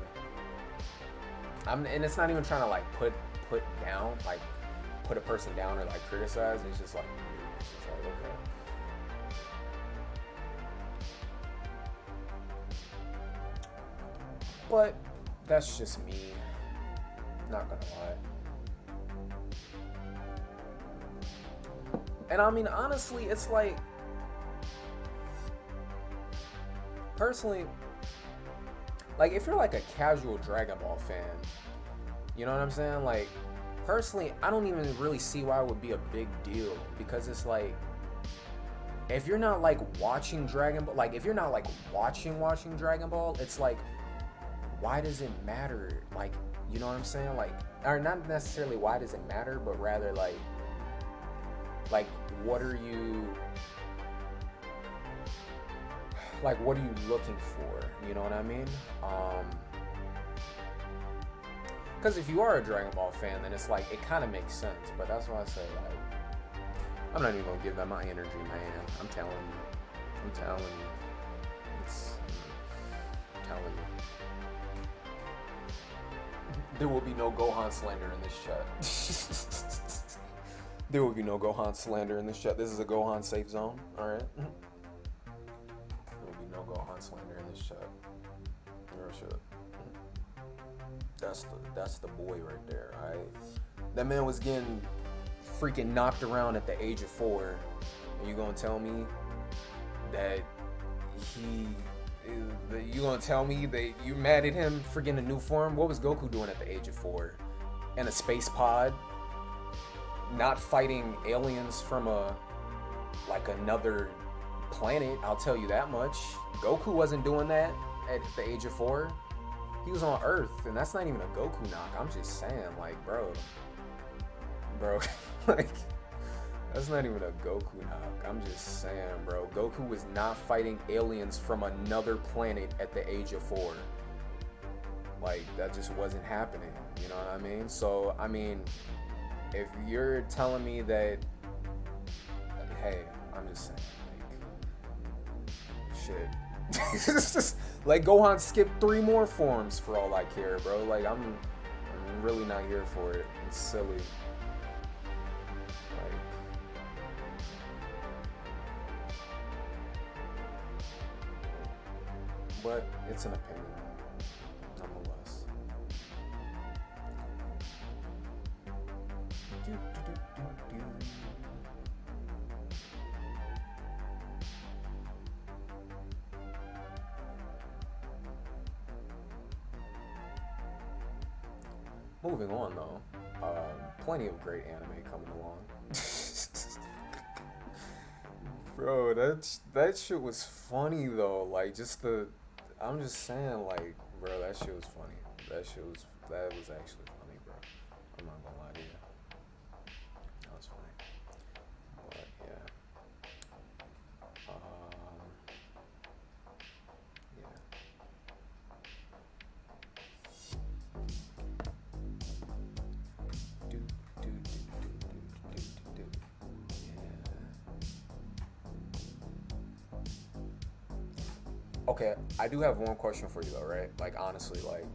And it's not even trying to like put down, like put a person down or like criticize. It's just like weird. It's just like, okay. But that's just me. Not gonna lie. And I mean, honestly, it's like, personally, like, if you're like a casual Dragon Ball fan, you know what I'm saying? Like, personally, I don't even really see why it would be a big deal, because it's like, if you're not like watching Dragon Ball, like if you're not like watching Dragon Ball, it's like, why does it matter? Like, you know what I'm saying? Like, or not necessarily why does it matter, but rather like what are you looking for? You know what I mean? Because if you are a Dragon Ball fan, then it's like, it kind of makes sense. But that's why I say, like, I'm not even gonna give that my energy, man. I'm telling you. I'm telling you. There will be no Gohan slander in this chat. There will be no Gohan slander in this chat. This is a Gohan safe zone, alright? There will be no Gohan slander in this chat. Real shit. That's the boy right there, alright? That man was getting freaking knocked around at the age of 4. And you gonna tell me that you gonna tell me that you mad at him for getting a new form? What was Goku doing at the age of 4? In a space pod? Not fighting aliens from another planet, I'll tell you that much. Goku wasn't doing that at the age of 4. He was on Earth, and that's not even a Goku knock. I'm just saying, like, bro, like, that's not even a Goku knock. I'm just saying, bro. Goku was not fighting aliens from another planet at the age of 4. Like, that just wasn't happening. You know what I mean? So, I mean, if you're telling me that, hey, I'm just saying, like, shit. Like, Gohan skipped 3 more forms for all I care, bro. Like, I'm really not here for it. It's silly. But it's an opinion, nonetheless. Moving on, though. Plenty of great anime coming along. Bro, that shit was funny though. Like just the, I'm just saying, like, bro, that shit was funny. That was actually funny, bro. I'm not gonna lie to you. That was funny. But yeah. Yeah. Do do do do do do do. Yeah. Okay, I do have one question for you though, right? Like honestly, like,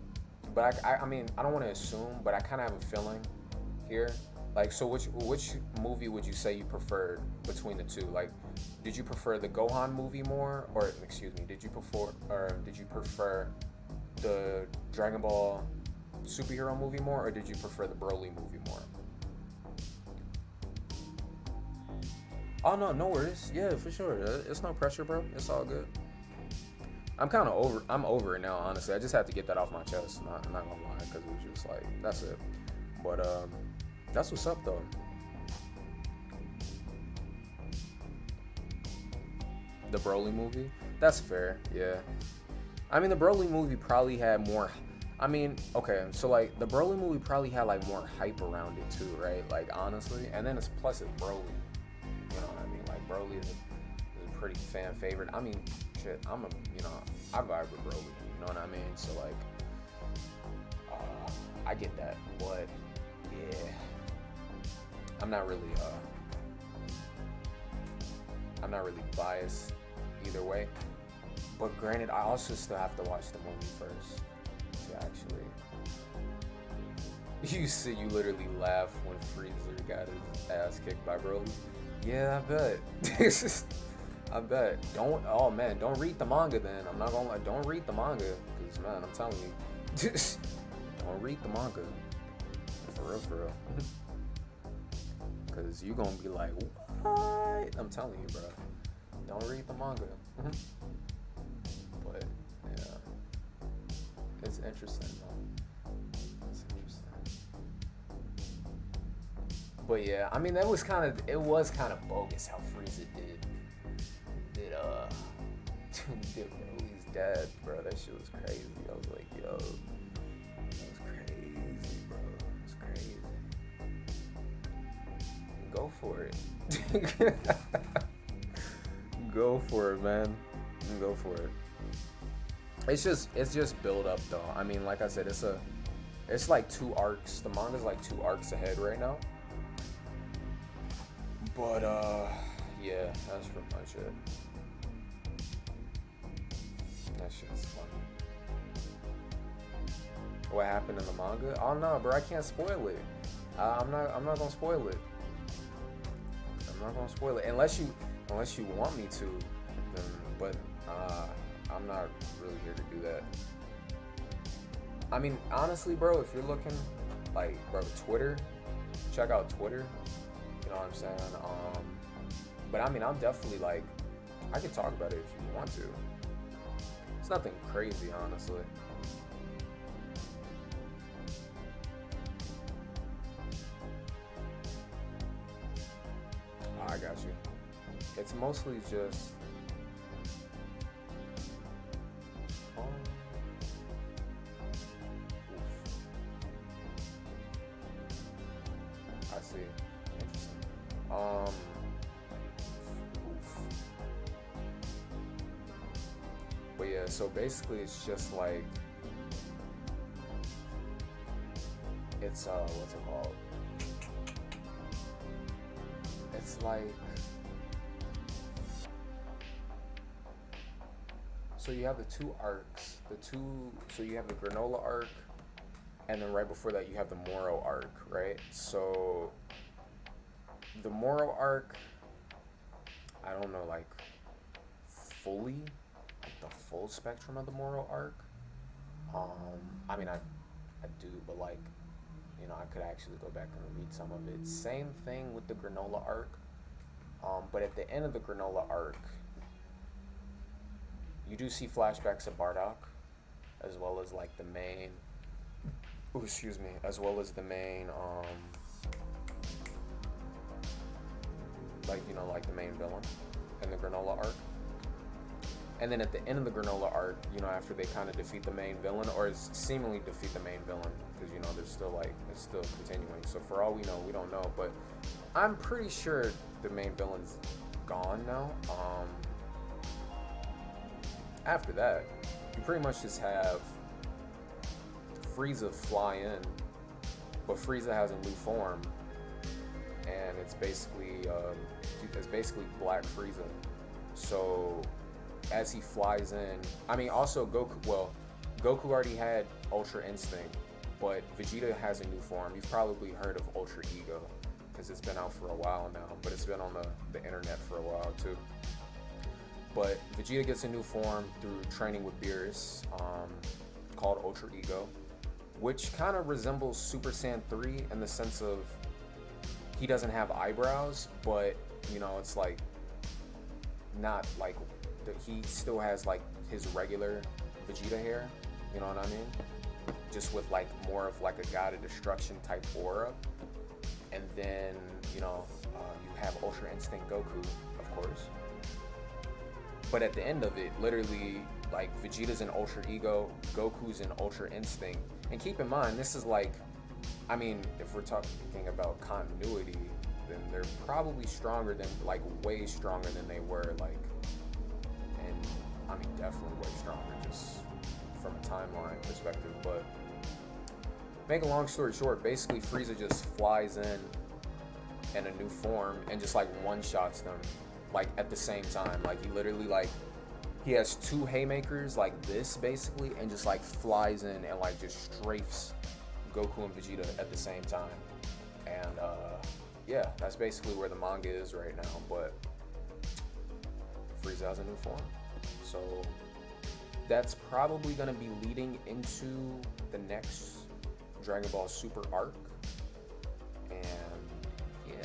but I mean, I don't want to assume, but I kind of have a feeling here. Like, so which movie would you say you preferred between the two? Like, did you prefer the Gohan movie more, or excuse me, did you prefer the Dragon Ball superhero movie more, or did you prefer the Broly movie more? Oh no, no worries. Yeah, for sure. It's no pressure, bro. It's all good. I'm kind of over. I'm over it now, honestly. I just had to get that off my chest. Not gonna lie, because it was just like that's it. But that's what's up though. The Broly movie. That's fair. Yeah. I mean, the Broly movie probably had more. I mean, okay, so like the Broly movie probably had like more hype around it too, right? Like honestly, and then it's plus it's Broly. You know what I mean? Like Broly is a pretty fan favorite. I mean, shit, I vibe with Broly. You know what I mean? So like, I get that, but yeah, I'm not really, I'm not really biased either way. But granted, I also still have to watch the movie first to actually. You literally laugh when Freezer got his ass kicked by Broly. Yeah, I bet. I bet. Oh man, don't read the manga then. I'm not gonna lie, don't read the manga. Because man, I'm telling you. Don't read the manga. For real, for real. Because you gonna be like, what? I'm telling you, bro. Don't read the manga. But, yeah. It's interesting, though. It's interesting. But yeah, I mean, it was kind of bogus how Frieza did Broly's dad, bro. That shit was crazy. I was like, yo, that was crazy, bro. It was crazy. Go for it. Go for it, man. Go for it. It's just build up though. I mean, like I said, it's like 2 arcs. The manga's like 2 arcs ahead right now. But yeah, that's pretty much it. That shit's funny. What happened in the manga? Oh no, bro, I can't spoil it. I'm not gonna spoil it. I'm not gonna spoil it unless you want me to. Then, but I'm not really here to do that. I mean, honestly, bro, if you're looking, like, bro, Twitter, check out Twitter. You know what I'm saying? But I mean, I'm definitely like, I can talk about it if you want to. It's nothing crazy, honestly. Oh, I got you. It's mostly just. I see. Interesting. Oof. But yeah, so basically it's just like it's what's it called? It's like, so you have the 2 arcs. So you have the granola arc, and then right before that you have the Moro arc, right? So the Moro arc, I don't know, like fully, like the full spectrum of the Moro arc. I mean, I do, but like, you know, I could actually go back and read some of it. Same thing with the granola arc. But at the end of the granola arc, you do see flashbacks of Bardock, as well as like the main. Oh, excuse me. As well as the main like, you know, like the main villain in the Granola arc. And then at the end of the Granola arc, you know, after they kind of defeat the main villain, or seemingly defeat the main villain, because, you know, there's still like, it's still continuing. So for all we know, we don't know, but I'm pretty sure the main villain's gone now. After that, you pretty much just have Frieza fly in, but Frieza has a new form, and it's basically Black Frieza. So as he flies in, I mean, also Goku already had Ultra Instinct, but Vegeta has a new form. You've probably heard of Ultra Ego, because it's been out for a while now, but it's been on the internet for a while too. But Vegeta gets a new form through training with Beerus, called Ultra Ego, which kind of resembles Super Saiyan 3 in the sense of he doesn't have eyebrows, but, you know, it's like not like he still has like his regular Vegeta hair, you know what I mean? Just with like more of like a God of Destruction type aura. And then, you know, you have Ultra Instinct Goku, of course. But at the end of it, literally, like, Vegeta's in Ultra Ego, Goku's in Ultra Instinct. And keep in mind, this is like, I mean, if we're talking about continuity, then they're probably stronger than, like, way stronger than they were, like, and, I mean, definitely way stronger, just from a timeline perspective. But, make a long story short, basically, Frieza just flies in a new form and just, like, one-shots them, like, at the same time. Like, he literally, like, he has two haymakers like this basically, and just like flies in and like just strafes Goku and Vegeta at the same time. And yeah, that's basically where the manga is right now. But Frieza has a new form, so that's probably gonna be leading into the next Dragon Ball Super arc. And yeah.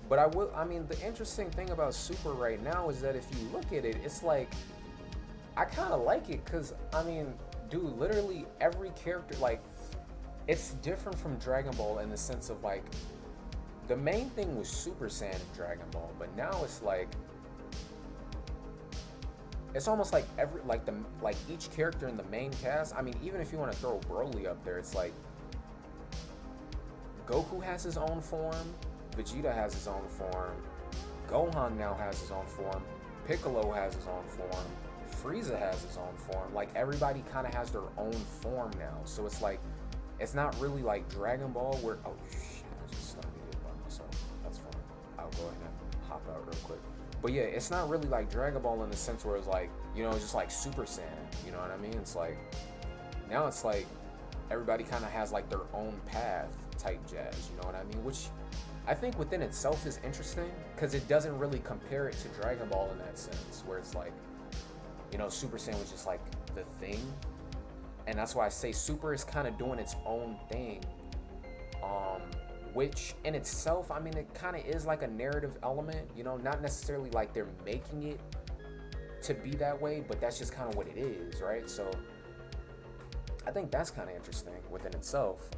But I mean, the interesting thing about Super right now is that if you look at it, it's like, I kind of like it, because, I mean, dude, literally every character, like, it's different from Dragon Ball in the sense of, like, the main thing was Super Saiyan in Dragon Ball, but now it's like, it's almost like each character in the main cast, I mean, even if you want to throw Broly up there, it's like, Goku has his own form, Vegeta has his own form, Gohan now has his own form, Piccolo has his own form, Frieza has his own form. Like, everybody kind of has their own form now. So it's like, it's not really like Dragon Ball where, oh shit, I just started it by myself. That's fine. I'll go ahead and hop out real quick. But yeah, it's not really like Dragon Ball in the sense where it's like, you know, it's just like Super Saiyan, you know what I mean? It's like, now it's like, everybody kind of has like their own path type jazz, you know what I mean? Which I think within itself is interesting, because it doesn't really compare it to Dragon Ball in that sense, where it's like, you know, Super Saiyan was just like the thing, and that's why I say Super is kind of doing its own thing, which in itself, I mean, it kind of is like a narrative element, you know, not necessarily like they're making it to be that way, but that's just kind of what it is, right? So I think that's kind of interesting within itself.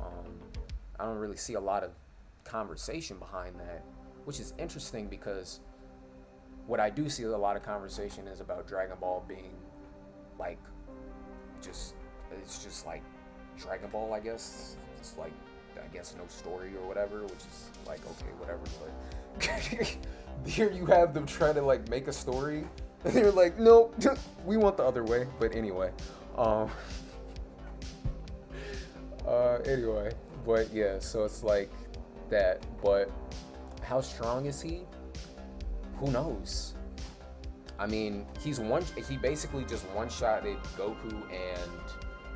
I don't really see a lot of conversation behind that, which is interesting, because what I do see a lot of conversation is about Dragon Ball being like it's just like Dragon Ball, I guess. It's like, I guess, no story or whatever, which is like, okay, whatever. But here you have them trying to like make a story, and they're like, nope, we want the other way. But anyway, anyway, but yeah, so it's like that. But how strong is he? Who knows? I mean, he basically just one-shotted Goku and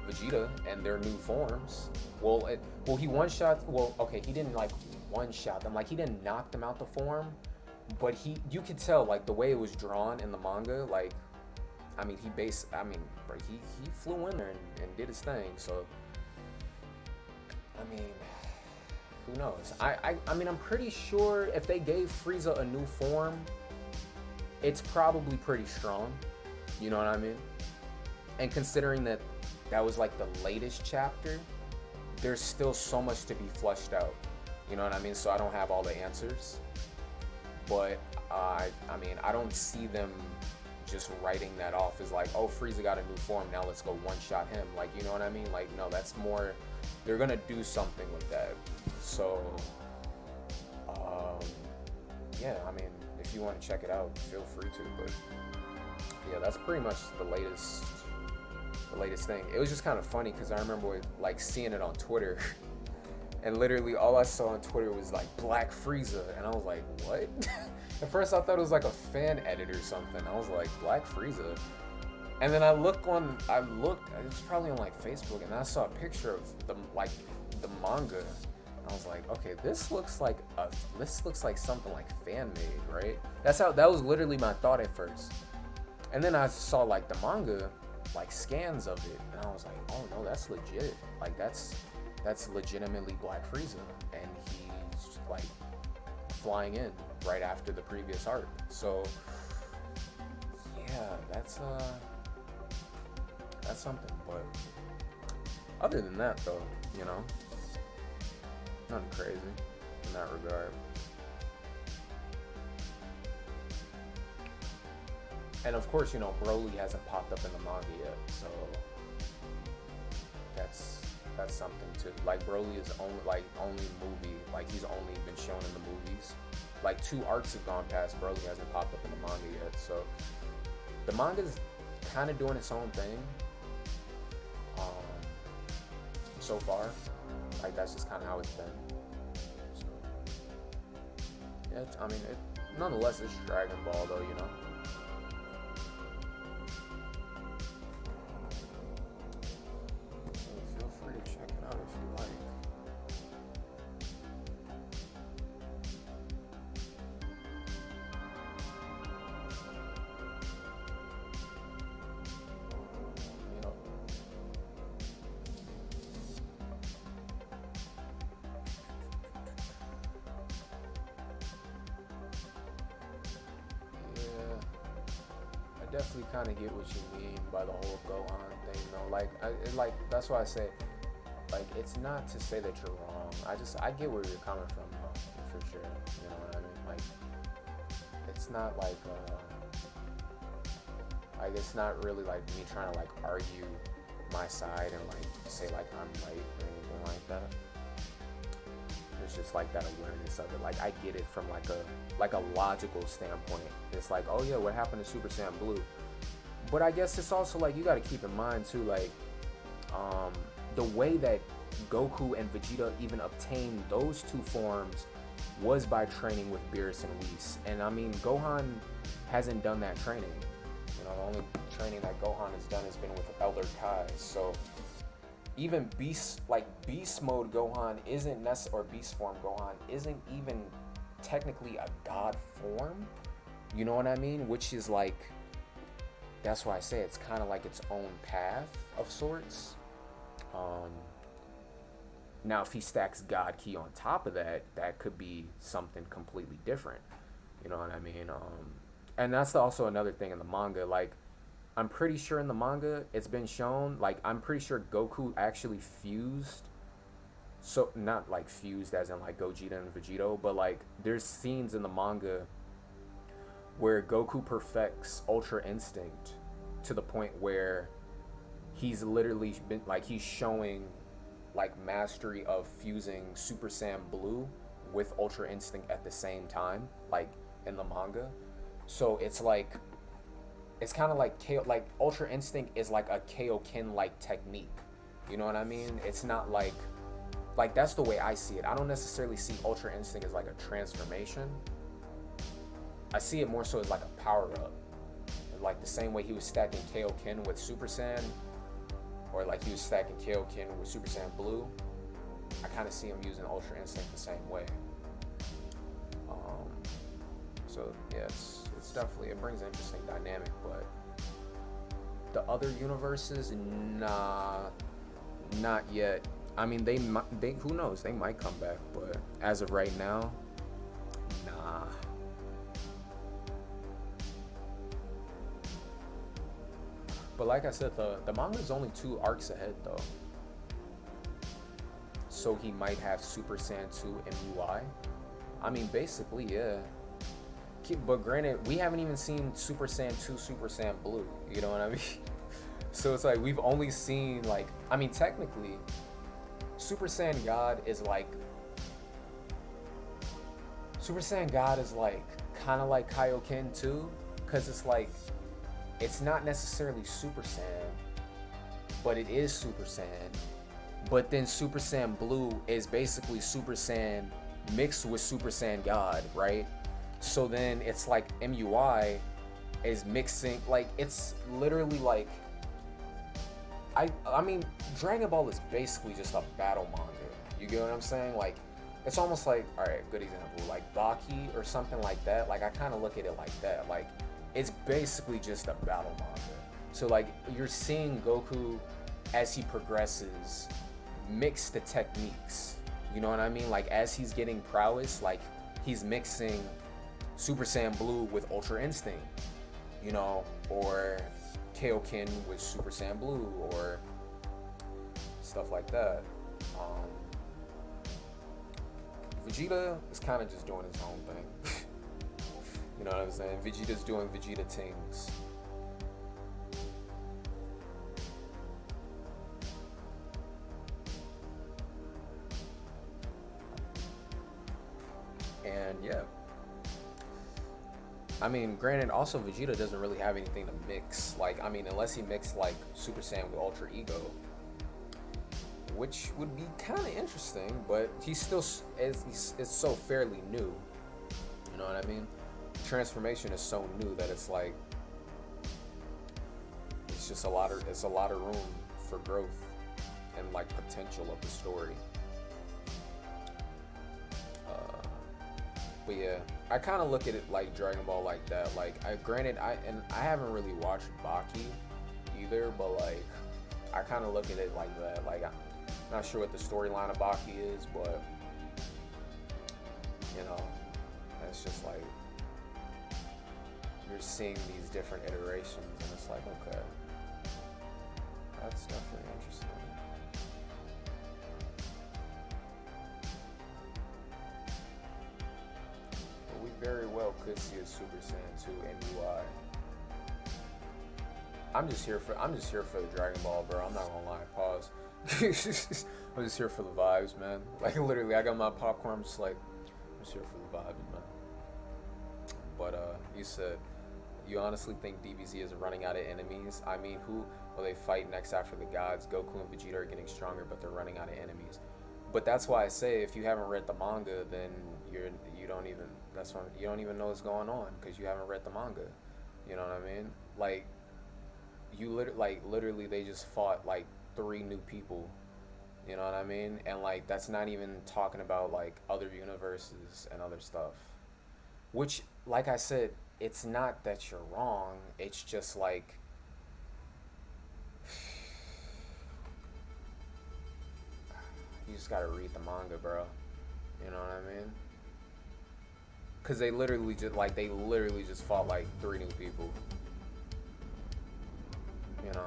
Vegeta and their new forms. He one-shot, okay, he didn't like one-shot them, like he didn't knock them out the form, but you could tell, like, the way it was drawn in the manga, like, I mean, he flew in there and did his thing. So I mean, who knows? I mean, I'm pretty sure if they gave Frieza a new form, it's probably pretty strong. You know what I mean? And considering that that was like the latest chapter, there's still so much to be fleshed out. You know what I mean? So I don't have all the answers, but I mean, I don't see them just writing that off as like, oh, Frieza got a new form, now let's go one-shot him. Like, you know what I mean? Like, no, that's more, they're gonna do something with that. So, yeah, I mean, if you want to check it out, feel free to. But yeah, that's pretty much the latest thing. It was just kind of funny because I remember like seeing it on Twitter, and literally all I saw on Twitter was like Black Frieza, and I was like, what? At first I thought it was like a fan edit or something. I was like, Black Frieza. And then I looked, it was probably on like Facebook, and I saw a picture of the manga. I was like, okay, this looks like something like fan made, right? That was literally my thought at first. And then I saw like the manga, like scans of it, and I was like, oh no, that's legit. Like that's legitimately Black Frieza, and he's like flying in right after the previous arc. So yeah, that's something. But other than that, though, you know, nothing crazy in that regard. And of course, you know, Broly hasn't popped up in the manga yet, so that's something too. Like, Broly is only movie, like he's only been shown in the movies. Like 2 arcs have gone past, Broly hasn't popped up in the manga yet, so the manga's kind of doing its own thing. So far, like that's just kind of how it's been. So yeah, I mean, nonetheless, it's Dragon Ball, though, you know. Feel free to check it out if you like. Definitely kind of get what you mean by the whole Gohan thing, though. Like, that's why I say, like, it's not to say that you're wrong. I get where you're coming from, though, for sure. You know what I mean? Like, it's not like it's not really like me trying to like argue my side and like say like I'm right or anything like that. It's just like that awareness of it. Like, I get it from like a logical standpoint. It's like, oh yeah, what happened to Super Saiyan Blue? But I guess it's also like, you got to keep in mind too, like the way that Goku and Vegeta even obtained those 2 forms was by training with Beerus and Whis. And I mean, Gohan hasn't done that training. You know, the only training that Gohan has done has been with Elder Kai. So even beast mode Gohan isn't or beast form Gohan isn't even technically a god form. You know what I mean? Which is like, that's why I say it's kind of like its own path of sorts. Now if he stacks God Ki on top of that, that could be something completely different. You know what I mean? And that's also another thing in the manga. Like, I'm pretty sure in the manga it's been shown, like, I'm pretty sure Goku actually fused. So not like fused as in like Gogeta and Vegito, but like there's scenes in the manga where Goku perfects Ultra Instinct to the point where he's literally been like, he's showing like mastery of fusing Super Saiyan Blue with Ultra Instinct at the same time, like in the manga. So it's like, it's kind of like like Ultra Instinct is like a Kaioken like technique. You know what I mean? It's not like that's the way I see it. I don't necessarily see Ultra Instinct as like a transformation. I see it more so as like a power up. Like the same way he was stacking Kaioken with Super Saiyan, or like he was stacking Kaioken with Super Saiyan Blue. I kind of see him using Ultra Instinct the same way. So yeah, it's definitely, it brings an interesting dynamic, but the other universes, nah, not yet. I mean, they who knows, they might come back, but as of right now, nah. But like I said, the manga's only 2 arcs ahead though. So he might have Super Saiyan 2 MUI. I mean, basically, yeah. But granted, we haven't even seen Super Saiyan 2, Super Saiyan Blue. You know what I mean? So it's like we've only seen like, I mean, technically, Super Saiyan God is like kind of like Kaioken too, because it's like it's not necessarily Super Saiyan, but it is Super Saiyan. But then Super Saiyan Blue is basically Super Saiyan mixed with Super Saiyan God, right? So then it's like MUI is mixing, like it's literally like I mean Dragon Ball is basically just a battle manga. You get what I'm saying? Like it's almost like, all right, good example, like Baki or something like that. Like I kind of look at it like that. Like it's basically just a battle manga. So like you're seeing Goku as he progresses mix the techniques. You know what I mean? Like as he's getting prowess, like he's mixing Super Saiyan Blue with Ultra Instinct, you know, or Kaioken with Super Saiyan Blue, or stuff like that. Vegeta is kind of just doing his own thing. You know what I'm saying? Vegeta's doing Vegeta Tings. And yeah. I mean, granted, also Vegeta doesn't really have anything to mix. Like, I mean, unless he mixed like Super Saiyan with Ultra Ego, which would be kind of interesting. But he's still it's so fairly new. You know what I mean? Transformation is so new that it's like it's just a lot of room for growth and like potential of the story. But yeah, I kind of look at it like Dragon Ball like that. Like, granted, I haven't really watched Baki either, but like, I kind of look at it like that. Like, I'm not sure what the storyline of Baki is, but you know, it's just like you're seeing these different iterations, and it's like, okay, that's definitely interesting. Very well could see a Super Saiyan 2 MUI. I'm just here for the Dragon Ball, bro. I'm not gonna lie. Pause. I'm just here for the vibes, man. Like literally, I got my popcorn. I'm just like, I'm just here for the vibes, man. But you said you honestly think DBZ is running out of enemies? I mean, who will they fight next after the gods? Goku and Vegeta are getting stronger, but they're running out of enemies. But that's why I say if you haven't read the manga, then you don't even know what's going on because you haven't read the manga. You know what I mean? Like literally they just fought like 3 new people. You know what I mean? And like that's not even talking about like other universes and other stuff. Which, like I said, it's not that you're wrong. It's just like you just gotta read the manga, bro. You know what I mean? Cause they literally just fought like 3 new people. You know.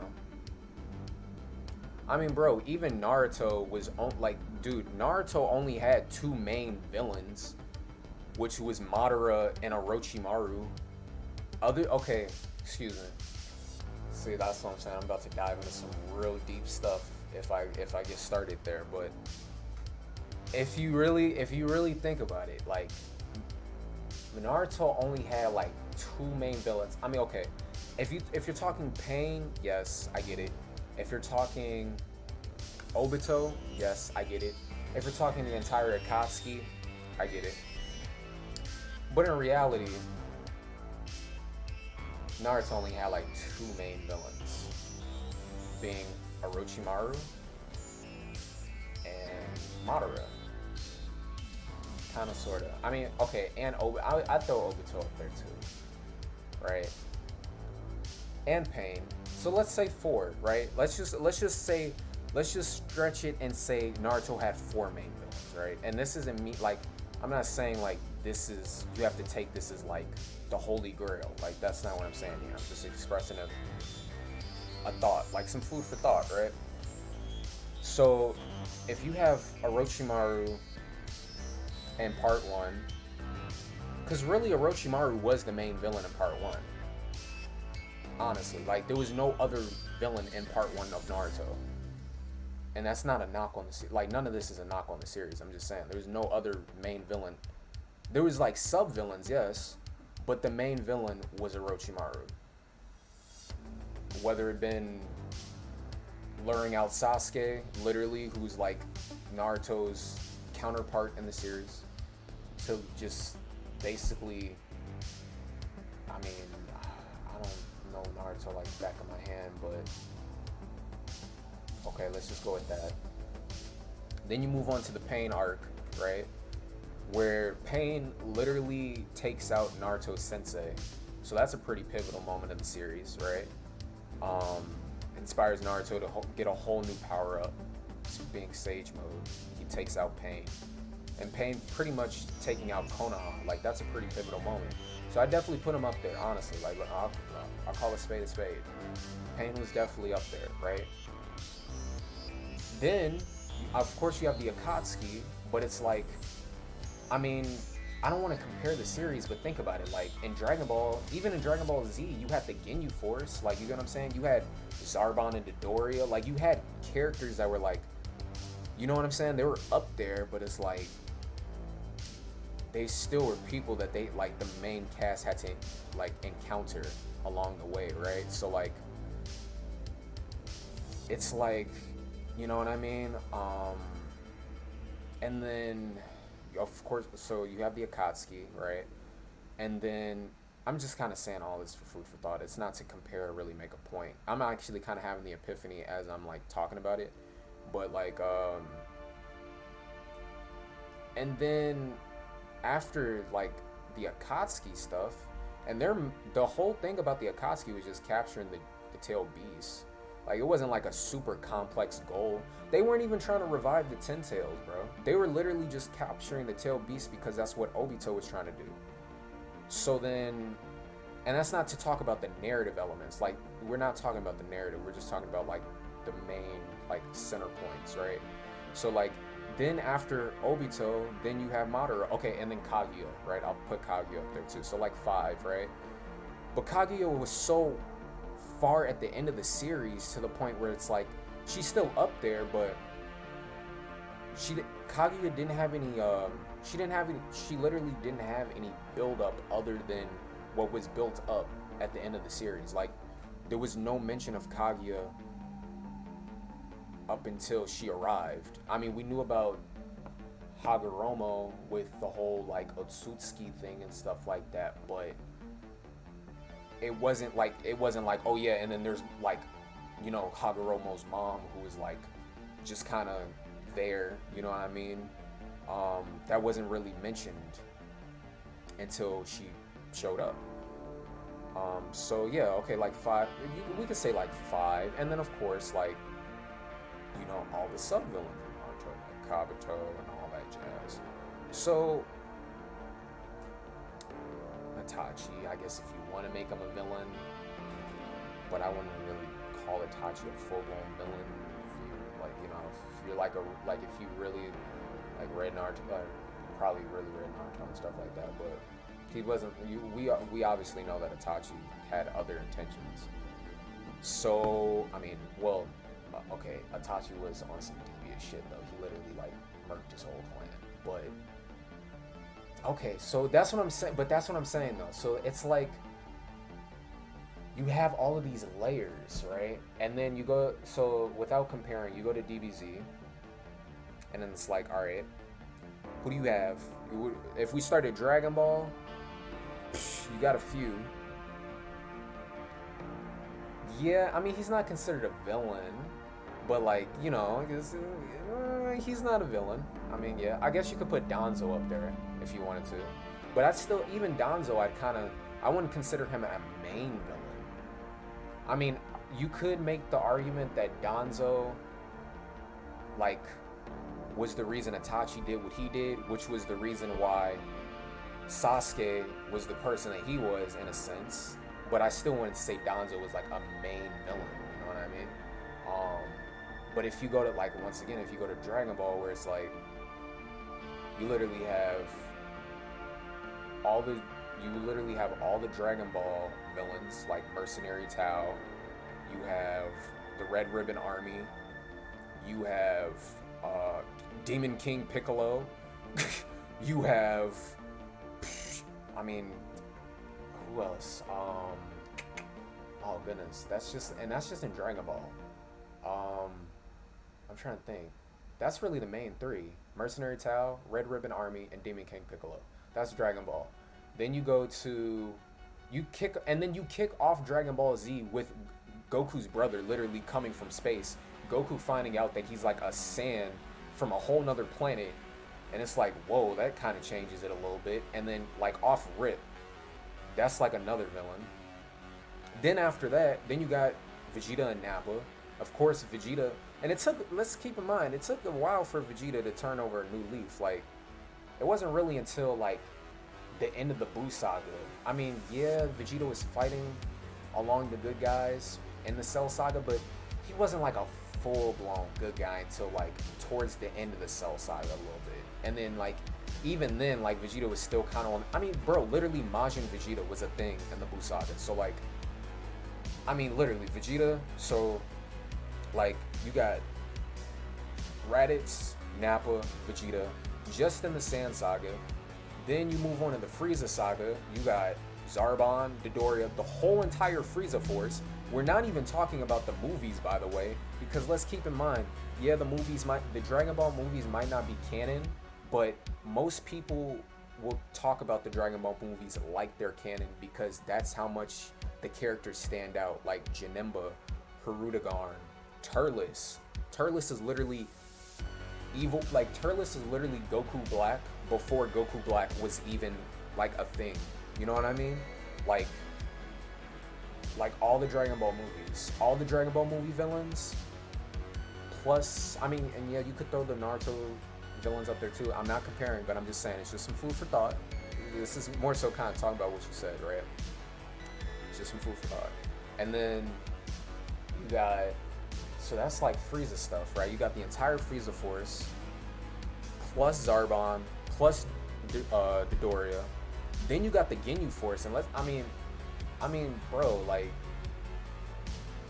I mean, bro, even Naruto was dude, Naruto only had 2 main villains, which was Madara and Orochimaru. Okay, excuse me. See, that's what I'm saying. I'm about to dive into some real deep stuff if I get started there, but if you really think about it, like Naruto only had like 2 main villains. I mean, okay, if you're talking Pain, yes, I get it. If you're talking Obito, yes, I get it. If you're talking the entire Akatsuki, I get it. But in reality, Naruto only had like 2 main villains, being Orochimaru and Madara. Kind of, sort of. I mean, okay, and I throw Obito up there too, right? And Pain. So let's say 4, right? Let's just stretch it and say Naruto had 4 main villains, right? And this isn't me, like, I'm not saying like this is, you have to take this as like the holy grail. Like, that's not what I'm saying here. I'm just expressing a thought, like some food for thought, right? So if you have Orochimaru in part one, because really Orochimaru was the main villain in part one. Honestly, like there was no other villain in part one of Naruto, and that's not a knock on the like none of this is a knock on the series. I'm just saying there's no other main villain. There was like sub villains, yes, but the main villain was Orochimaru. Whether it been luring out Sasuke, literally, who's like Naruto's counterpart in the series, to just basically, I mean, I don't know Naruto like the back of my hand, but okay, let's just go with that. Then you move on to the Pain arc, right? Where Pain literally takes out Naruto's sensei. So that's a pretty pivotal moment in the series, right? Inspires Naruto to get a whole new power up, being Sage Mode. He takes out Pain. And Pain pretty much taking out Konoha. Like, that's a pretty pivotal moment. So I definitely put him up there, honestly. Like, I'll call a spade a spade. Pain was definitely up there, right? Then, of course, you have the Akatsuki, but it's like, I mean, I don't want to compare the series, but think about it. Like, in Dragon Ball, even in Dragon Ball Z, you had the Ginyu Force. Like, you get what I'm saying? You had Zarbon and Dodoria. Like, you had characters that were like, you know what I'm saying? They were up there, but it's like, they still were people that they, like, the main cast had to, like, encounter along the way, right? So, like, it's like, you know what I mean? And then, of course, so you have the Akatsuki, right? And then, I'm just kind of saying all this for food for thought. It's not to compare or really make a point. I'm actually kind of having the epiphany as I'm, like, talking about it. But, like, and then, after, like, the Akatsuki stuff, and the whole thing about the Akatsuki was just capturing the tailed beast. Like, it wasn't like a super complex goal. They weren't even trying to revive the Ten Tails, bro. They were literally just capturing the tailed beast because that's what Obito was trying to do. So then, and that's not to talk about the narrative elements. Like, we're not talking about the narrative. We're just talking about, like, the main, like, center points, right? So, like, then after Obito, then you have Madara. Okay, and then Kaguya, right? I'll put Kaguya up there too. So, like, 5, right? But Kaguya was so far at the end of the series to the point where it's like, she's still up there, but Kaguya didn't have any, she literally didn't have any build up other than what was built up at the end of the series. Like, there was no mention of Kaguya up until she arrived. I mean, we knew about Hagoromo with the whole, like, Otsutsuki thing and stuff like that, but it wasn't like, oh yeah, and then there's, like, you know, Hagoromo's mom, who was, like, just kind of there, you know what I mean? That wasn't really mentioned until she showed up. So yeah, okay, like 5, we could say like 5, and then of course, like, you know, all the sub-villains in Naruto, like Kabuto and all that jazz. So, Itachi, I guess if you want to make him a villain, but I wouldn't really call Itachi a full-blown villain. If you, like, you know, if you're like if you really, like, read Naruto, probably really read Naruto and stuff like that, but he wasn't, we obviously know that Itachi had other intentions. So, I mean, well, okay, Itachi was on some devious shit, though. He literally, like, murked his whole clan. But, okay, so that's what I'm saying. But that's what I'm saying, though. So it's like, you have all of these layers, right? And then you go, so without comparing, you go to DBZ, and then it's like, all right, who do you have? If we started Dragon Ball, you got a few. Yeah, I mean, he's not considered a villain. But, like, you know, he's not a villain. I mean, yeah, I guess you could put Danzo up there if you wanted to. But I'd still, even Danzo, I wouldn't consider him a main villain. I mean, you could make the argument that Danzo, like, was the reason Itachi did what he did, which was the reason why Sasuke was the person that he was, in a sense. But I still wouldn't say Danzo was, like, a main villain, you know what it. But if you go to, like, once again, if you go to Dragon Ball, where it's like you literally have all the Dragon Ball villains, like Mercenary Tao. You have the Red Ribbon Army. You have Demon King Piccolo. You have, I mean, who else? Oh goodness, that's just in Dragon Ball. I'm trying to think. That's really the main three: Mercenary Tao, Red Ribbon Army, and Demon King Piccolo. That's Dragon Ball. Then you go to, you kick off Dragon Ball Z with Goku's brother literally coming from space. Goku finding out that he's like a Saiyan from a whole nother planet, and it's like, whoa, that kind of changes it a little bit. And then like off rip, that's like another villain. Then after that, then you got Vegeta and Nappa. Of course, Vegeta, and it took, let's keep in mind, it took a while for Vegeta to turn over a new leaf. Like, it wasn't really until like the end of the Buu saga. I mean, yeah, Vegeta was fighting along the good guys in the Cell saga, but he wasn't like a full-blown good guy until like towards the end of the Cell saga a little bit. And then like, even then, like Vegeta was still kind of on, I mean, bro, literally Majin Vegeta was a thing in the Buu saga. So like, I mean, literally Vegeta, so like, you got Raditz, Nappa, Vegeta, just in the Sand saga. Then you move on to the Frieza saga. You got Zarbon, Dodoria, the whole entire Frieza force. We're not even talking about the movies, by the way, because let's keep in mind, yeah, the Dragon Ball movies might not be canon, but most people will talk about the Dragon Ball movies like they're canon because that's how much the characters stand out, like Janemba, Hirudegarn, Turles. Turles is literally evil, like Turles is literally Goku Black before Goku Black was even like a thing. You know what I mean? Like all the Dragon Ball movies, all the Dragon Ball movie villains, plus, I mean, and yeah, you could throw the Naruto villains up there too. I'm not comparing, but I'm just saying it's just some food for thought. This is more so kind of talking about what you said, right? It's just some food for thought. And then you got, so that's like Frieza stuff, right? You got the entire Frieza force, plus Zarbon, plus Dodoria. Then you got the Ginyu force, and I mean, bro, like,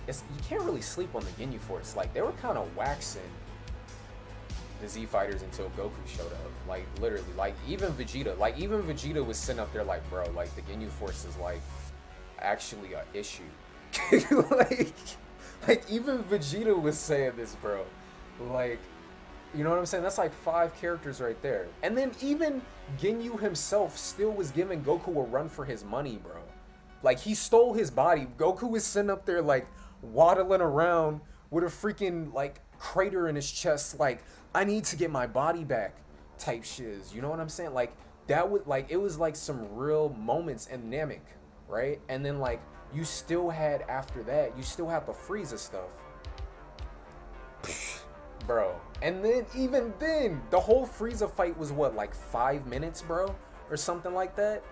you can't really sleep on the Ginyu force. Like, they were kind of waxing the Z fighters until Goku showed up. Like, literally, like even Vegeta was sitting up there like, bro, like the Ginyu force is like actually an issue. like even Vegeta was saying this, bro. Like, you know what I'm saying? That's like 5 characters right there. And then even Ginyu himself still was giving Goku a run for his money, bro. Like, he stole his body. Goku was sitting up there like waddling around with a freaking like crater in his chest, like, I need to get my body back type shiz. You know what I'm saying? Like, that would, like, it was like some real moments in Namek, right? And then like you still had, after that, you still have the Frieza stuff. Bro. And then even then, the whole Frieza fight was what, like 5 minutes, bro? Or something like that?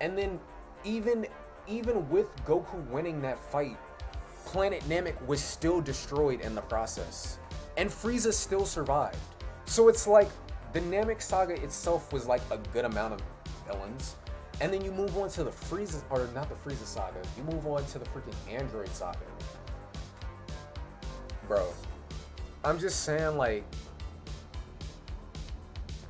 And then even with Goku winning that fight, Planet Namek was still destroyed in the process. And Frieza still survived. So it's like, the Namek saga itself was like a good amount of villains. And then you move on to the Frieza, or not the Frieza saga, you move on to the freaking Android saga. Bro, I'm just saying, like,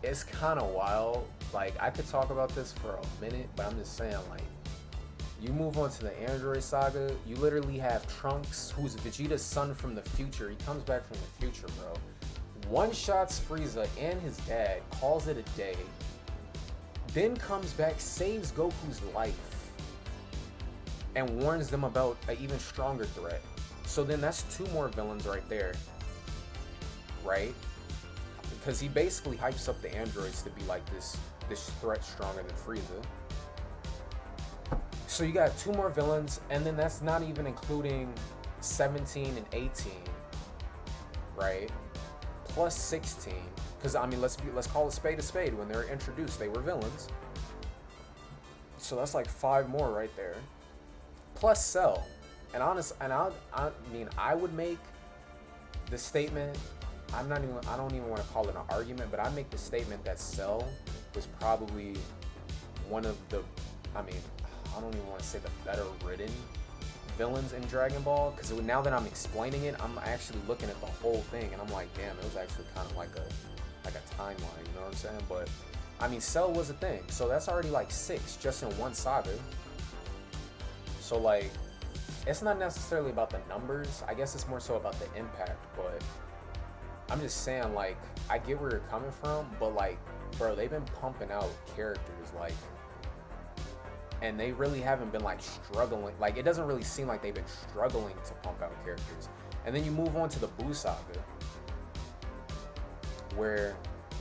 it's kind of wild. Like, I could talk about this for a minute, but I'm just saying, like, you move on to the Android saga, you literally have Trunks, who's Vegeta's son from the future. He comes back from the future, bro. One-shots Frieza and his dad, calls it a day, then comes back, saves Goku's life, and warns them about an even stronger threat. So then that's 2 more villains right there, right? Because he basically hypes up the androids to be like this threat stronger than Frieza. So you got 2 more villains, and then that's not even including 17 and 18, right? Plus 16, because I mean, let's call a spade a spade. When they were introduced, they were villains. So that's like 5 more right there. Plus Cell. I mean, I would make the statement. I don't even want to call it an argument, but I make the statement that Cell was probably one of the, I mean, I don't even want to say the better written villains in Dragon Ball, because now that I'm explaining it, I'm actually looking at the whole thing, and I'm like, damn, it was actually kind of like a timeline, you know what I'm saying? But I mean, Cell was a thing, so that's already like 6 just in one saga. So like, it's not necessarily about the numbers. I guess it's more so about the impact. But I'm just saying, like, I get where you're coming from, but like, bro, they've been pumping out characters like, and they really haven't been like struggling. Like, it doesn't really seem like they've been struggling to pump out characters. And then you move on to the Buu saga, where,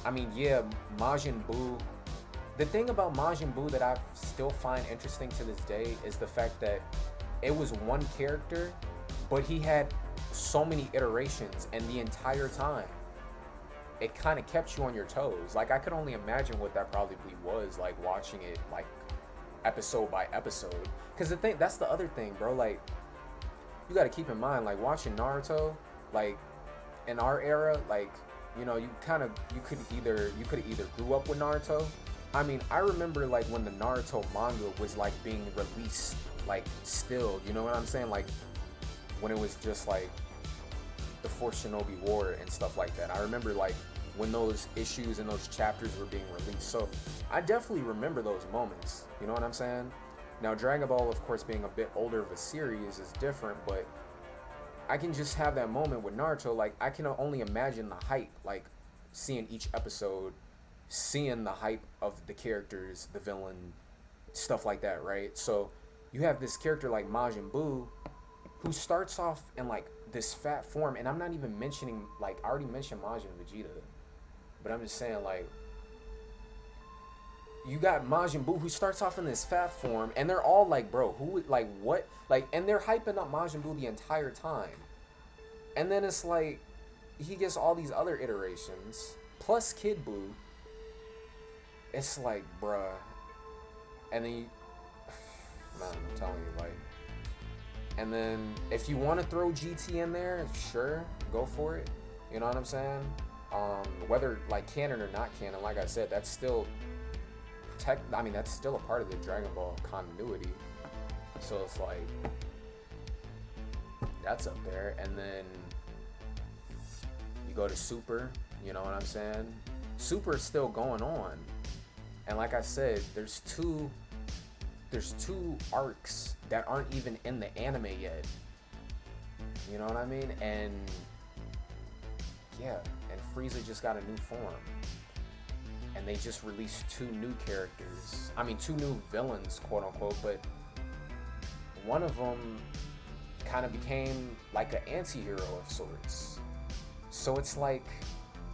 I mean, yeah, Majin Buu. The thing about Majin Buu that I still find interesting to this day is the fact that it was one character, but he had so many iterations, and the entire time, it kind of kept you on your toes. Like, I could only imagine what that probably was like, watching it like episode by episode. Because that's the other thing, bro. Like, you got to keep in mind, like, watching Naruto, like, in our era, like, you know, you could either grew up with Naruto. I mean, I remember like when the Naruto manga was like being released, like, still, you know what I'm saying? Like, when it was just like the Fourth Shinobi War and stuff like that. I remember like when those issues and those chapters were being released. So I definitely remember those moments, you know what I'm saying? Now, Dragon Ball, of course, being a bit older of a series is different, but I can just have that moment with Naruto. Like, I can only imagine the hype, like, seeing each episode, seeing the hype of the characters, the villain, stuff like that, right? So you have this character like Majin Buu, who starts off in like this fat form, and I'm not even mentioning, like, I already mentioned Majin Vegeta, but I'm just saying, like, you got Majin Buu who starts off in this fat form, and they're all like, bro, who, like, what, like, and they're hyping up Majin Buu the entire time, and then it's like he gets all these other iterations plus Kid Buu. It's like, bruh, and then man, I'm telling you, like, and then if you want to throw GT in there, sure, go for it. You know what I'm saying? Whether like canon or not canon, like I said, that's still that's still a part of the Dragon Ball continuity. So it's like, that's up there. And then you go to Super, you know what I'm saying? Super is still going on. And like I said, there's two arcs that aren't even in the anime yet. You know what I mean? And yeah, and Frieza just got a new form. And they just released 2 new characters. I mean, 2 new villains, quote unquote, but one of them kind of became like an anti-hero of sorts. So it's like,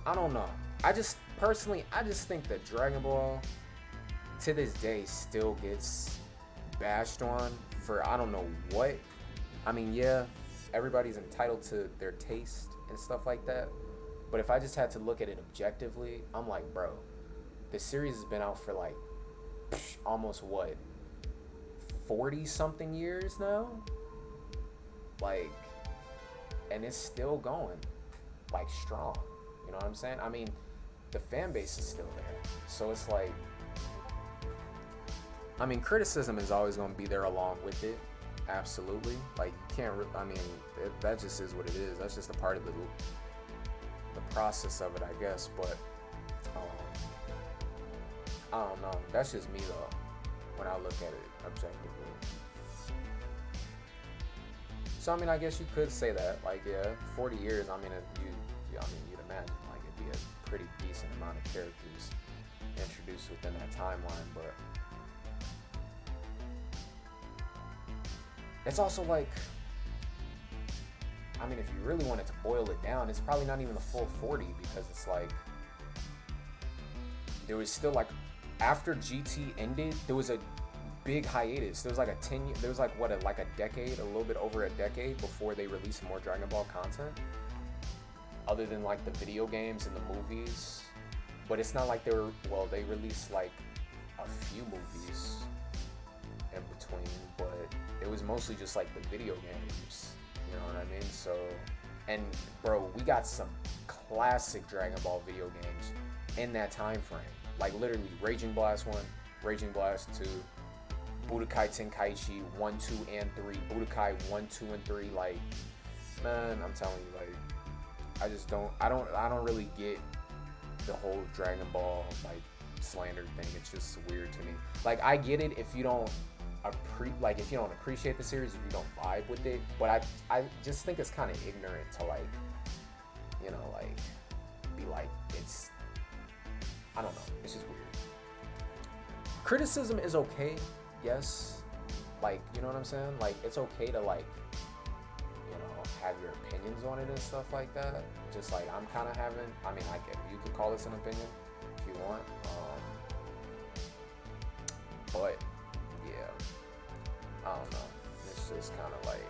I don't know. I just think that Dragon Ball to this day still gets bashed on for I don't know what. I mean, yeah, everybody's entitled to their taste and stuff like that, but if I just had to look at it objectively, I'm like, bro, the series has been out for like almost what, 40 something years now, like, and it's still going like strong. You know what I'm saying? I mean, the fan base is still there, so it's like, I mean, criticism is always going to be there along with it. Absolutely. Like, you can't, I mean, that just is what it is. That's just a part of the process of it, I guess. But, I don't know. That's just me, though, when I look at it objectively. So, I mean, I guess you could say that. Like, yeah, 40 years, I mean, you'd imagine, like, it'd be a pretty decent amount of characters introduced within that timeline, but it's also like, I mean, if you really wanted to boil it down, it's probably not even the full 40, because it's like, there was still like, after GT ended, there was a big hiatus. There was like there was like what, like a decade, a little bit over a decade before they released more Dragon Ball content, other than like the video games and the movies. But it's not like they released like a few movies. in between, but it was mostly just like the video games. You know what I mean? So, and bro, we got some classic Dragon Ball video games in that time frame. Like literally Raging Blast 1, Raging Blast 2, Budokai Tenkaichi 1, 2, and 3, Budokai 1, 2, and 3. Like, man, I'm telling you, like, I don't really get the whole Dragon Ball like slander thing. It's just weird to me. Like, I get it if you don't if you don't appreciate the series, if you don't vibe with it, but I just think it's kind of ignorant to like, you know, like be like, it's, I don't know, it's just weird. Criticism is okay, yes, like, you know what I'm saying, like it's okay to like, you know, have your opinions on it and stuff like that. Just like I'm kind of having, I mean, I get it. You could call this an opinion if you want, but yeah, I don't know. It's just kind of like,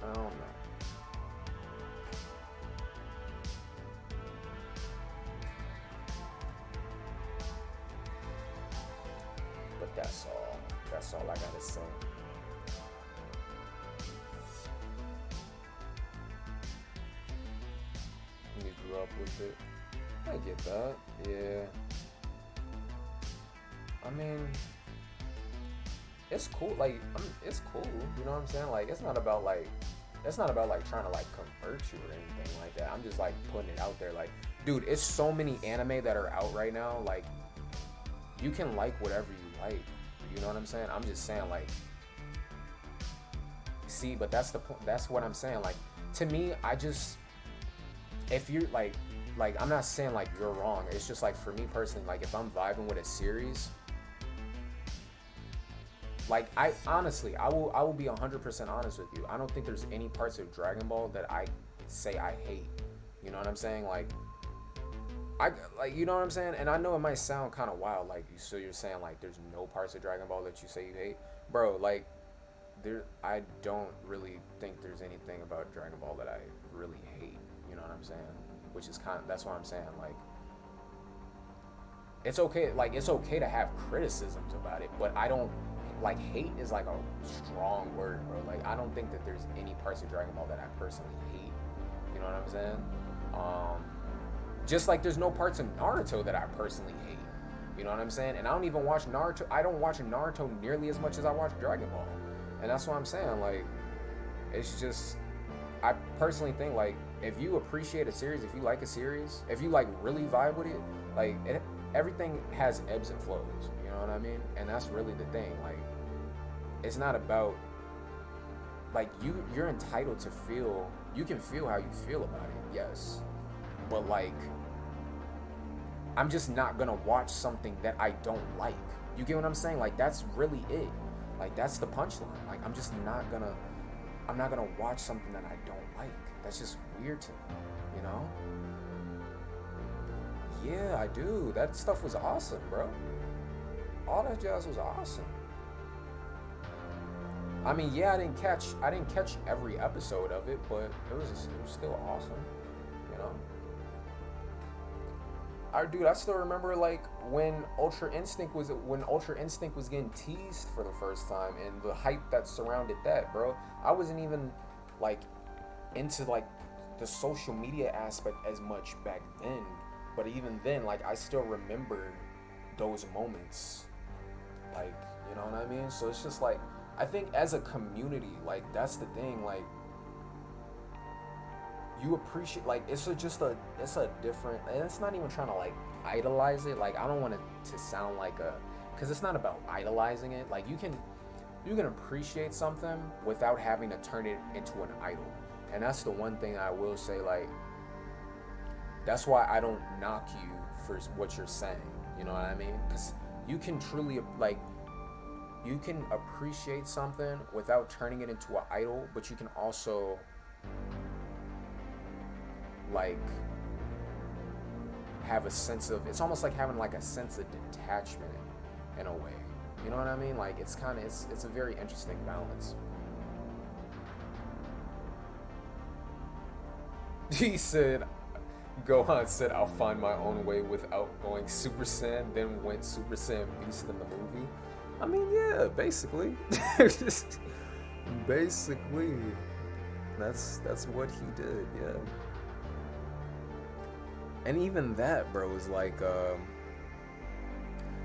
I don't know. But that's all. That's all I gotta say. You grew up with it. I get that. Yeah. I mean, it's cool. Like, it's cool. You know what I'm saying? Like, it's not about like trying to like convert you or anything like that. I'm just like putting it out there. Like, dude, it's so many anime that are out right now. Like, you can like whatever you like. You know what I'm saying? I'm just saying, like, see, but that's the point. That's what I'm saying. Like, to me, if you're like, I'm not saying like you're wrong. It's just like for me personally, like if I'm vibing with a series, like I will be 100% honest with you. I don't think there's any parts of Dragon Ball that I say I hate. You know what I'm saying? Like, you know what I'm saying? And I know it might sound kind of wild, like, so you're saying like there's no parts of Dragon Ball that you say you hate, bro. Like, I don't really think there's anything about Dragon Ball that I really hate. You know what I'm saying? Which is that's what I'm saying. Like, it's okay. Like, it's okay to have criticisms about it, but I don't like hate is like a strong word, bro. Like, I don't think that there's any parts of Dragon Ball that I personally hate. You know what I'm saying? Just like there's no parts of Naruto that I personally hate. You know what I'm saying? And I don't even watch Naruto. I don't watch Naruto nearly as much as I watch Dragon Ball. And that's what I'm saying. Like, it's just, I personally think, like, if you appreciate a series, if you like a series, if you like really vibe with it, like, everything has ebbs and flows. You know what I mean? And that's really the thing. Like, it's not about, like, you're entitled to feel, you can feel how you feel about it, yes. But like, I'm just not gonna watch something that I don't like. You get what I'm saying? Like, that's really it. Like, that's the punchline. Like, I'm not gonna watch something that I don't like. That's just weird to me, you know? Yeah, I do. That stuff was awesome, bro. All that jazz was awesome. I mean, yeah, I didn't catch every episode of it, but it was still awesome, you know? I still remember like when Ultra Instinct was getting teased for the first time and the hype that surrounded that, bro. I wasn't even like into like the social media aspect as much back then, but even then, like, I still remember those moments, like, you know what I mean? So it's just like, I think as a community, like, that's the thing, like, you appreciate, like, it's a different, and it's not even trying to like idolize it. Like, I don't want it to sound like because it's not about idolizing it. Like, you can appreciate something without having to turn it into an idol. And that's the one thing I will say, like, that's why I don't knock you for what you're saying, you know what I mean? Because you can truly, like, you can appreciate something without turning it into an idol, but you can also, like, have a sense of, it's almost like having like a sense of detachment in a way, you know what I mean? Like, it's a very interesting balance. He said, Gohan said, "I'll find my own way without going Super Saiyan," then went Super Saiyan Beast in the movie. I mean, yeah, basically. Basically, that's what he did, yeah. And even that, bro, is like,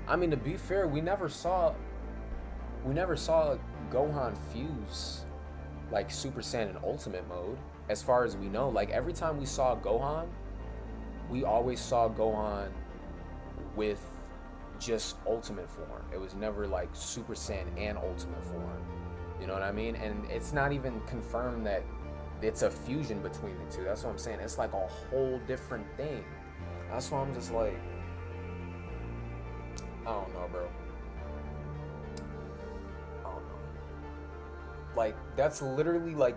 I mean, to be fair, we never saw Gohan fuse like Super Saiyan in Ultimate mode, as far as we know. Like every time we saw Gohan, we always saw Gohan with just Ultimate form. It was never like Super Saiyan and Ultimate form. You know what I mean? And it's not even confirmed that it's a fusion between the two. That's what I'm saying. It's like a whole different thing. That's why I'm just like, I don't know, bro. I don't know. Like that's literally like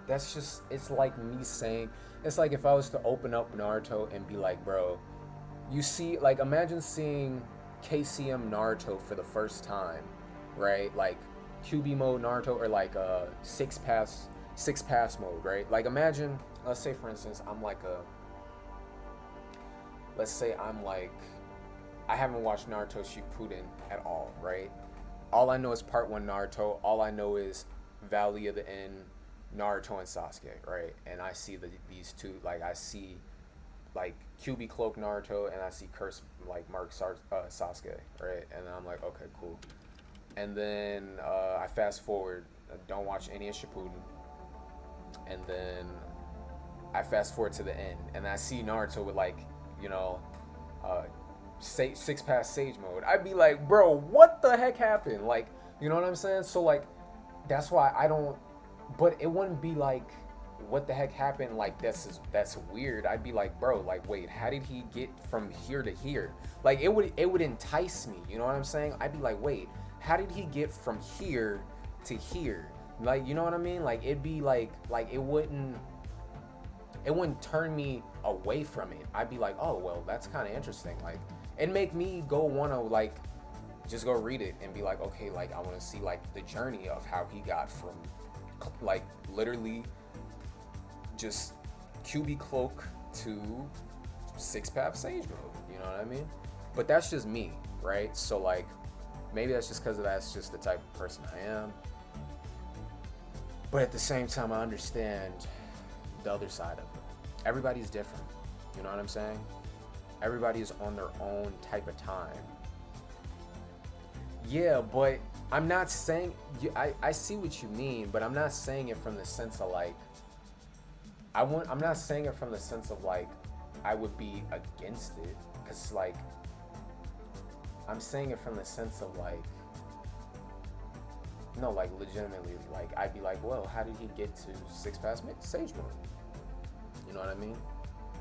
that's just it's like me saying it's like if I was to open up Naruto and be like, bro, you see, like imagine seeing KCM Naruto for the first time, right? Like QB mode Naruto or like six pass mode, right? Like imagine, let's say for instance, let's say I'm like I haven't watched Naruto Shippuden at all, right? All I know is part 1 Naruto. All I know is Valley of the End, Naruto and Sasuke, right? And I see these two, like I see like QB Cloak Naruto and I see Curse like Sasuke, right? And I'm like, okay, cool. And then I fast forward, don't watch any of Shippuden, and then I fast forward to the end, and I see Naruto with like, you know, six pass Sage mode. I'd be like, bro, what the heck happened? Like, you know what I'm saying? So like, that's why I don't. But it wouldn't be like, what the heck happened? Like that's weird. I'd be like, bro, like wait, how did he get from here to here? Like it would entice me. You know what I'm saying? I'd be like, wait, how did he get from here to here? Like, you know what I mean? Like it'd be like it wouldn't turn me away from it. I'd be like, oh well, that's kind of interesting. Like it'd make me go wanna like just go read it and be like, okay, like I want to see like the journey of how he got from like literally just QB Cloak to six path Sage mode. You know what I mean? But that's just me, right? So like maybe that's just because that's just the type of person I am. But at the same time, I understand the other side of it. Everybody's different. You know what I'm saying? Everybody is on their own type of time. Yeah, but I'm not saying I see what you mean, but I'm not saying it from the sense of like I'm not saying it from the sense of like I would be against it, cause like I'm saying it from the sense of like no, like legitimately, like I'd be like, well, how did he get to six pass Sage mode? You know what I mean?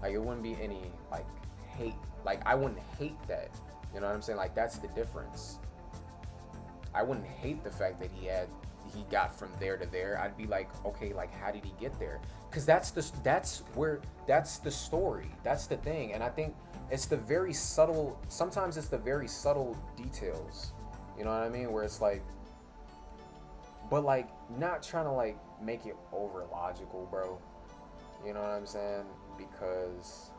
Like it wouldn't be any like hate. Like I wouldn't hate that. You know what I'm saying? Like that's the difference. I wouldn't hate the fact that he got from there to there. I'd be like, okay, like how did he get there? Because that's the story. That's the thing. And I think it's the very subtle. Sometimes it's the very subtle details. You know what I mean? Where it's like, but like not trying to like make it over logical, bro. You know what I'm saying? Because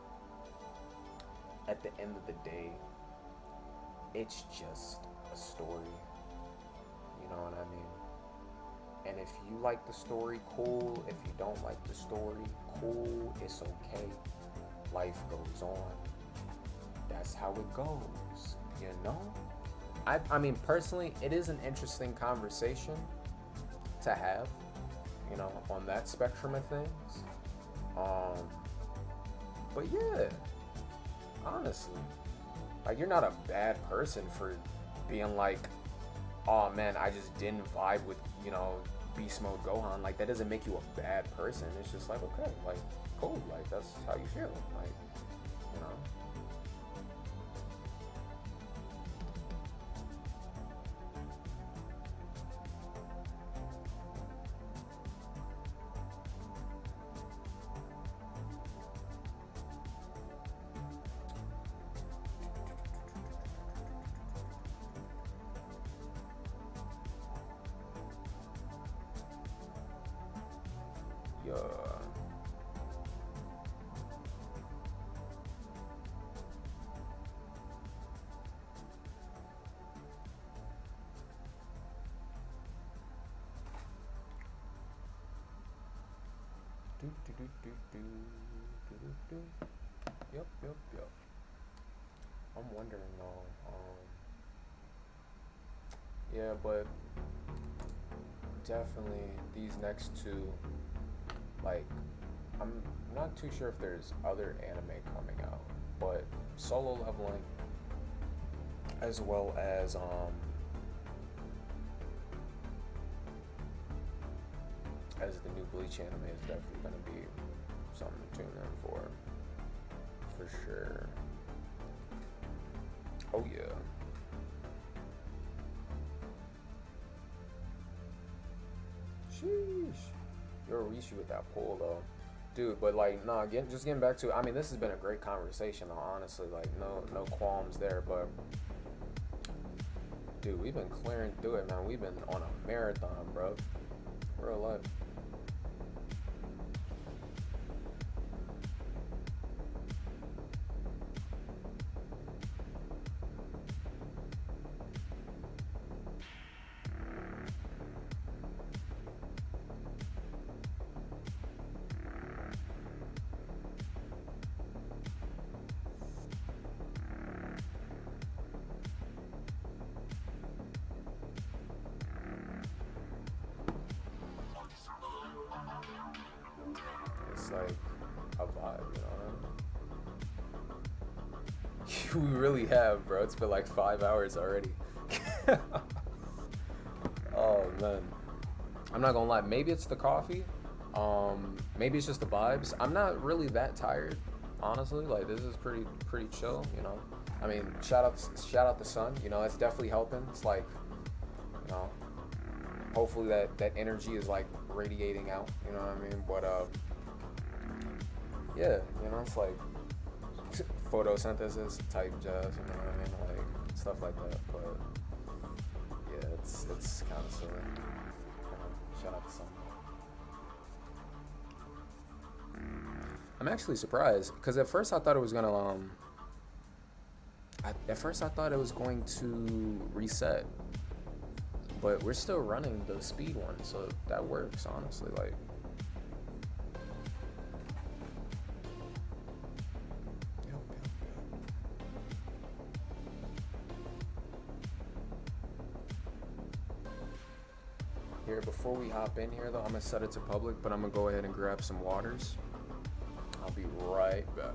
at the end of the day, it's just a story. You know what I mean? And if you like the story, cool. If you don't like the story, cool. It's okay. Life goes on. That's how it goes. You know? I mean, personally, it is an interesting conversation to have, you know, on that spectrum of things. But yeah, honestly, like you're not a bad person for being like, oh man, I just didn't vibe with, you know, beast mode Gohan. Like that doesn't make you a bad person. It's just like, okay, like cool, like that's how you feel, like, you know. Yeah. Yep, yep, yep. I'm wondering though. Yeah, but definitely these next two, like, I'm not too sure if there's other anime coming out, but Solo Leveling, as well as the new Bleach anime, is definitely gonna be something to tune in for sure. Oh yeah. Sheesh. You're a Rishi with that pull though. Dude, but like, nah, just getting back to, I mean, this has been a great conversation, honestly. Like, no qualms there. But, dude, we've been clearing through it, man. We've been on a marathon, bro. Real life. It's like a vibe, you know. We really have, bro. It's been like 5 hours already. Oh man, I'm not gonna lie. Maybe it's the coffee. Maybe it's just the vibes. I'm not really that tired, honestly. Like this is pretty chill, you know. I mean, shout out the sun. You know, it's definitely helping. It's like, you know, hopefully that energy is like radiating out. You know what I mean? But yeah, you know, it's like photosynthesis type jazz. You know what I mean? Like stuff like that. But yeah, it's kind of silly. You know, shout out the sun. I'm actually surprised because at first I thought it was gonna at first I thought it was going to reset, but we're still running the speed one, so that works honestly. Like, yep, yep, yep. Here, before we hop in here though, I'm gonna set it to public, but I'm gonna go ahead and grab some waters. I'll be right back.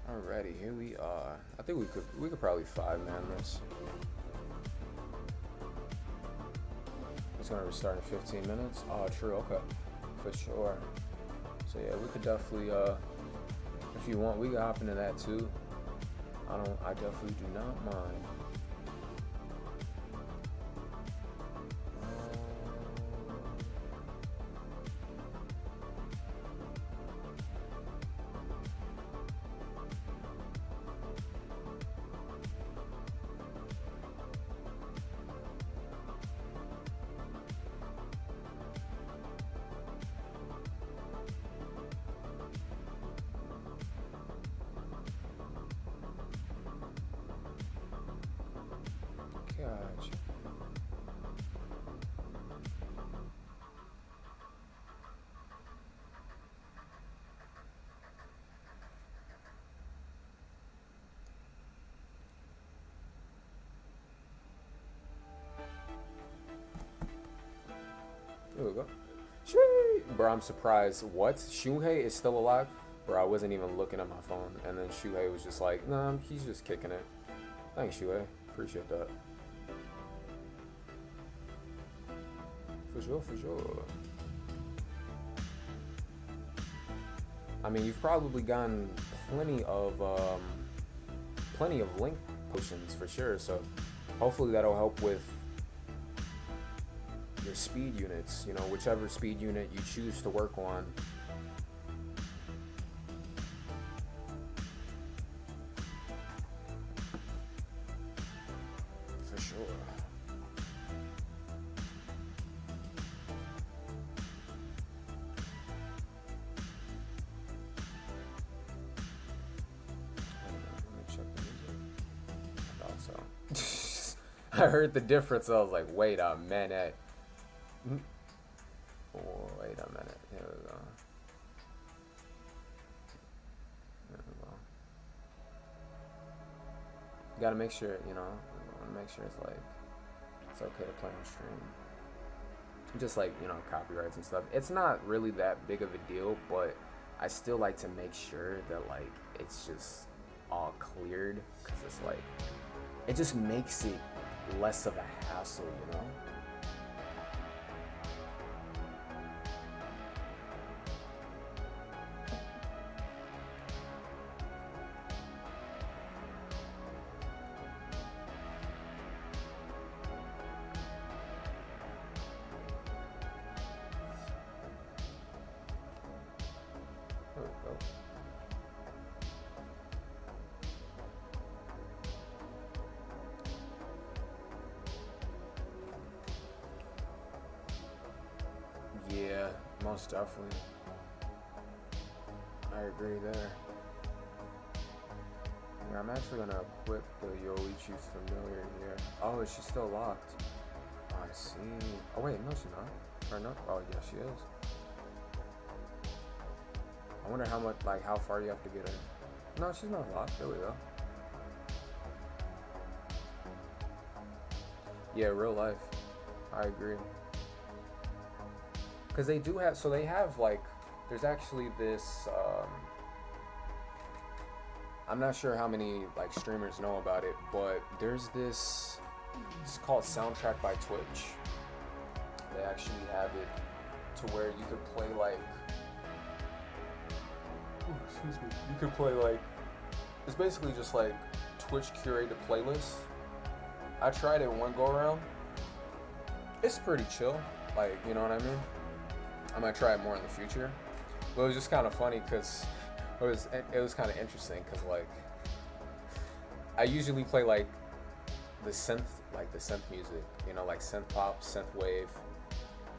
Alrighty, here we are. I think we could probably 5-man this. It's gonna restart in 15 minutes. Oh, true. Okay, for sure. So yeah, we could definitely if you want, we can hop into that too. I definitely do not mind. Gotcha. There we go. Bro, I'm surprised. What? Shuhei is still alive? Bro, I wasn't even looking at my phone. And then Shuhei was just like, nah, he's just kicking it. Thanks, Shuhei. Appreciate that. For sure, for sure. I mean, you've probably gotten plenty of link potions for sure. So hopefully that'll help with your speed units. You know, whichever speed unit you choose to work on. For sure. So I heard the difference. I was like, wait a minute. Oh, wait a minute. Here we go. There we go. You gotta make sure, you know, make sure it's like, it's okay to play on stream. Just like, you know, copyrights and stuff. It's not really that big of a deal, but I still like to make sure that like it's just all cleared, because it's like, it just makes it less of a hassle, you know? There we go. Yeah, most definitely. I agree there. Yeah, I'm actually gonna equip the Yoichi's familiar here. Oh, is she still locked? Oh, I see. Oh wait, no she's not. Or no? Oh yeah, she is. I wonder how much, like how far you have to get her. No, she's not locked. There we go. Yeah, real life. I agree. Because they do have, so they have like, there's actually this, I'm not sure how many like streamers know about it, but there's this, it's called Soundtrack by Twitch. They actually have it to where you could play like, excuse me, you could play like, it's basically just like Twitch curated playlists. I tried it one go around. It's pretty chill, like, you know what I mean? I might try it more in the future. But it was just kind of funny because it was kind of interesting because like I usually play like the synth music, you know, like synth pop, synth wave,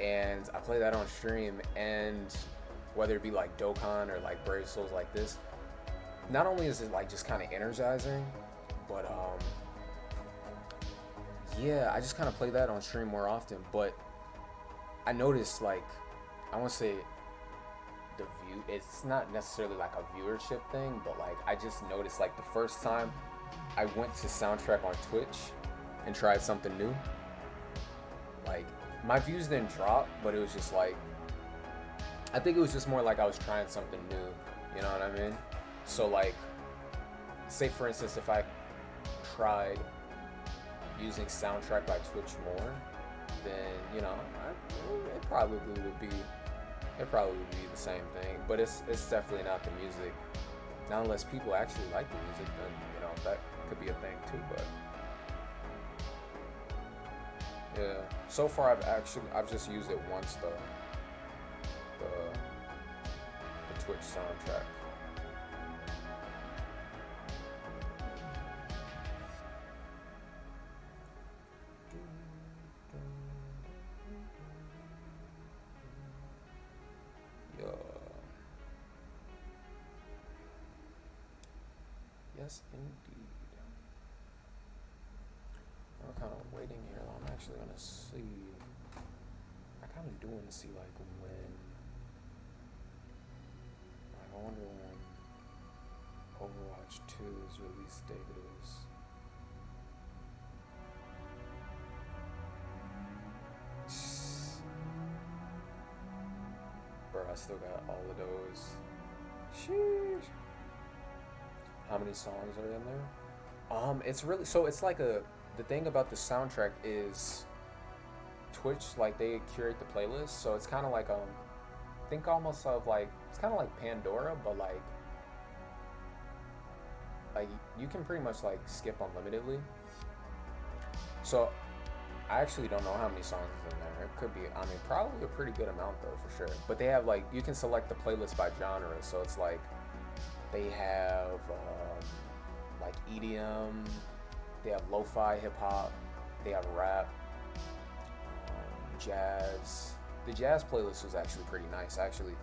and I play that on stream, and whether it be like Dokkan or like Brave Souls like this, not only is it like just kind of energizing, but yeah, I just kind of play that on stream more often. But I noticed like, I want to say the view, it's not necessarily like a viewership thing, but like I just noticed like the first time I went to Soundtrack on Twitch and tried something new, like my views didn't drop, but it was just like, I think it was just more like I was trying something new, you know what I mean? So like, say for instance, if I tried using Soundtrack by Twitch more, then, you know, it probably would be the same thing. But it's definitely not the music. Not unless people actually like the music, then, you know, that could be a thing too. But yeah, so far I've just used it once, the Twitch soundtrack. Yes, indeed. I'm kind of waiting here. I'm actually gonna see. I kind of do want to see like when. Like, I wonder when Overwatch 2's release date is. Bro, I still got all of those. Sheesh. How many songs are in there? It's really, so it's like the thing about the soundtrack is Twitch, like they curate the playlist, so it's kind of like think almost of like it's kind of like Pandora, but like you can pretty much like skip unlimitedly. So I actually don't know how many songs is in there. It could be, I mean, probably a pretty good amount though, for sure. But they have like, you can select the playlist by genre. So it's like, they have like EDM, they have lo-fi hip hop, they have rap, jazz. The jazz playlist was actually pretty nice. I actually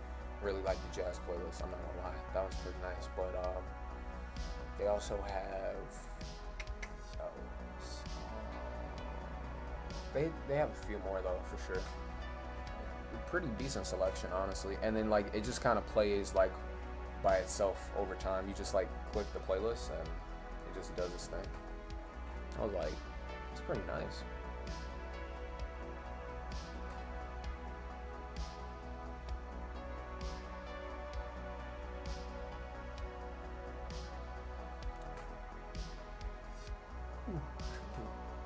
really like the jazz playlist. I'm not gonna lie, that was pretty nice. But they also have. They have a few more though, for sure. Pretty decent selection, honestly. And then like it just kind of plays like by itself over time. You just like click the playlist and it just does its thing. I was like, it's pretty nice.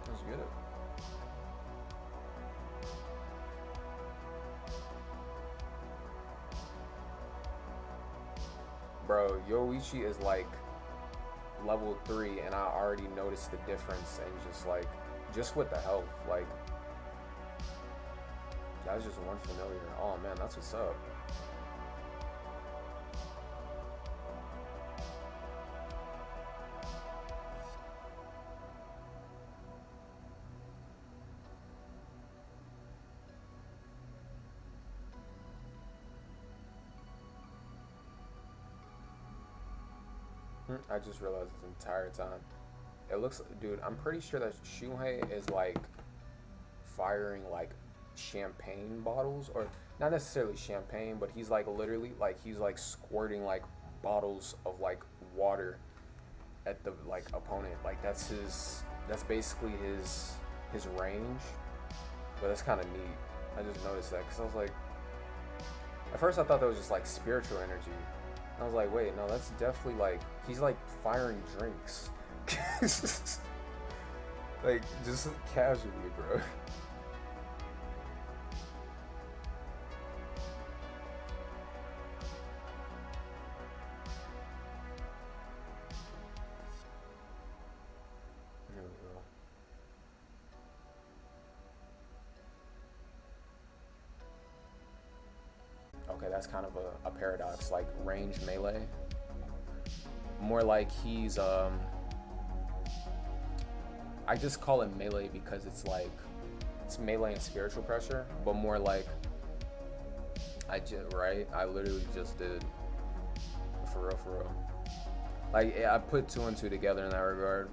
Let's get it. Bro, Yoichi is like level 3 and I already noticed the difference and just with the health, like that was just one familiar. Oh man, that's what's up. I just realized this entire time. It looks, dude, I'm pretty sure that Shuhei is like firing like champagne bottles, or not necessarily champagne, but he's like literally like he's like squirting like bottles of like water at the like opponent. Like that's basically his range. But that's kind of neat. I just noticed that because I was like, at first I thought that was just like spiritual energy. I was like, wait, no, that's definitely like, he's like firing drinks. Like, just casually, bro. There we go. Okay, that's kind of a paradox, like range melee. More like he's I just call it melee because it's like it's melee and spiritual pressure, but more like I literally just did for real. Like I put 2 and 2 together in that regard.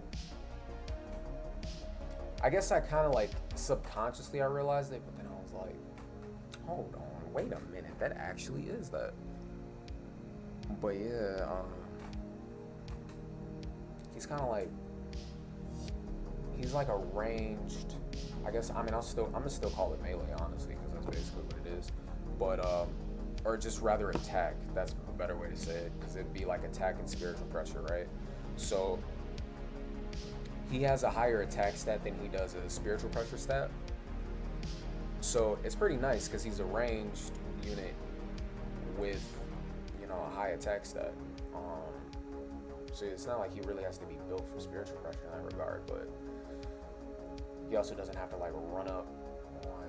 I guess I kind of like subconsciously I realized it, but then I was like, hold on, wait a minute, that actually is that. But yeah, he's kind of like, he's like a ranged, I guess, I mean, I'm gonna still call it melee, honestly, because that's basically what it is. But, or just rather attack, that's a better way to say it, because it'd be like attack and spiritual pressure, right? So, he has a higher attack stat than he does a spiritual pressure stat. So, it's pretty nice, because he's a ranged unit with, you know, a high attack stat. So it's not like he really has to be built for spiritual pressure in that regard, but he also doesn't have to like run up on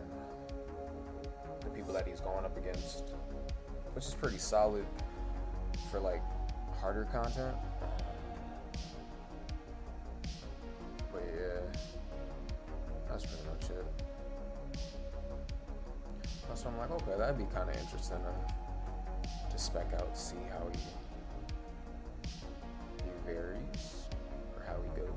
the people that he's going up against, which is pretty solid for like harder content. But yeah, that's pretty much it. So I'm like, okay, that'd be kind of interesting to spec out, see how he varies or how he goes.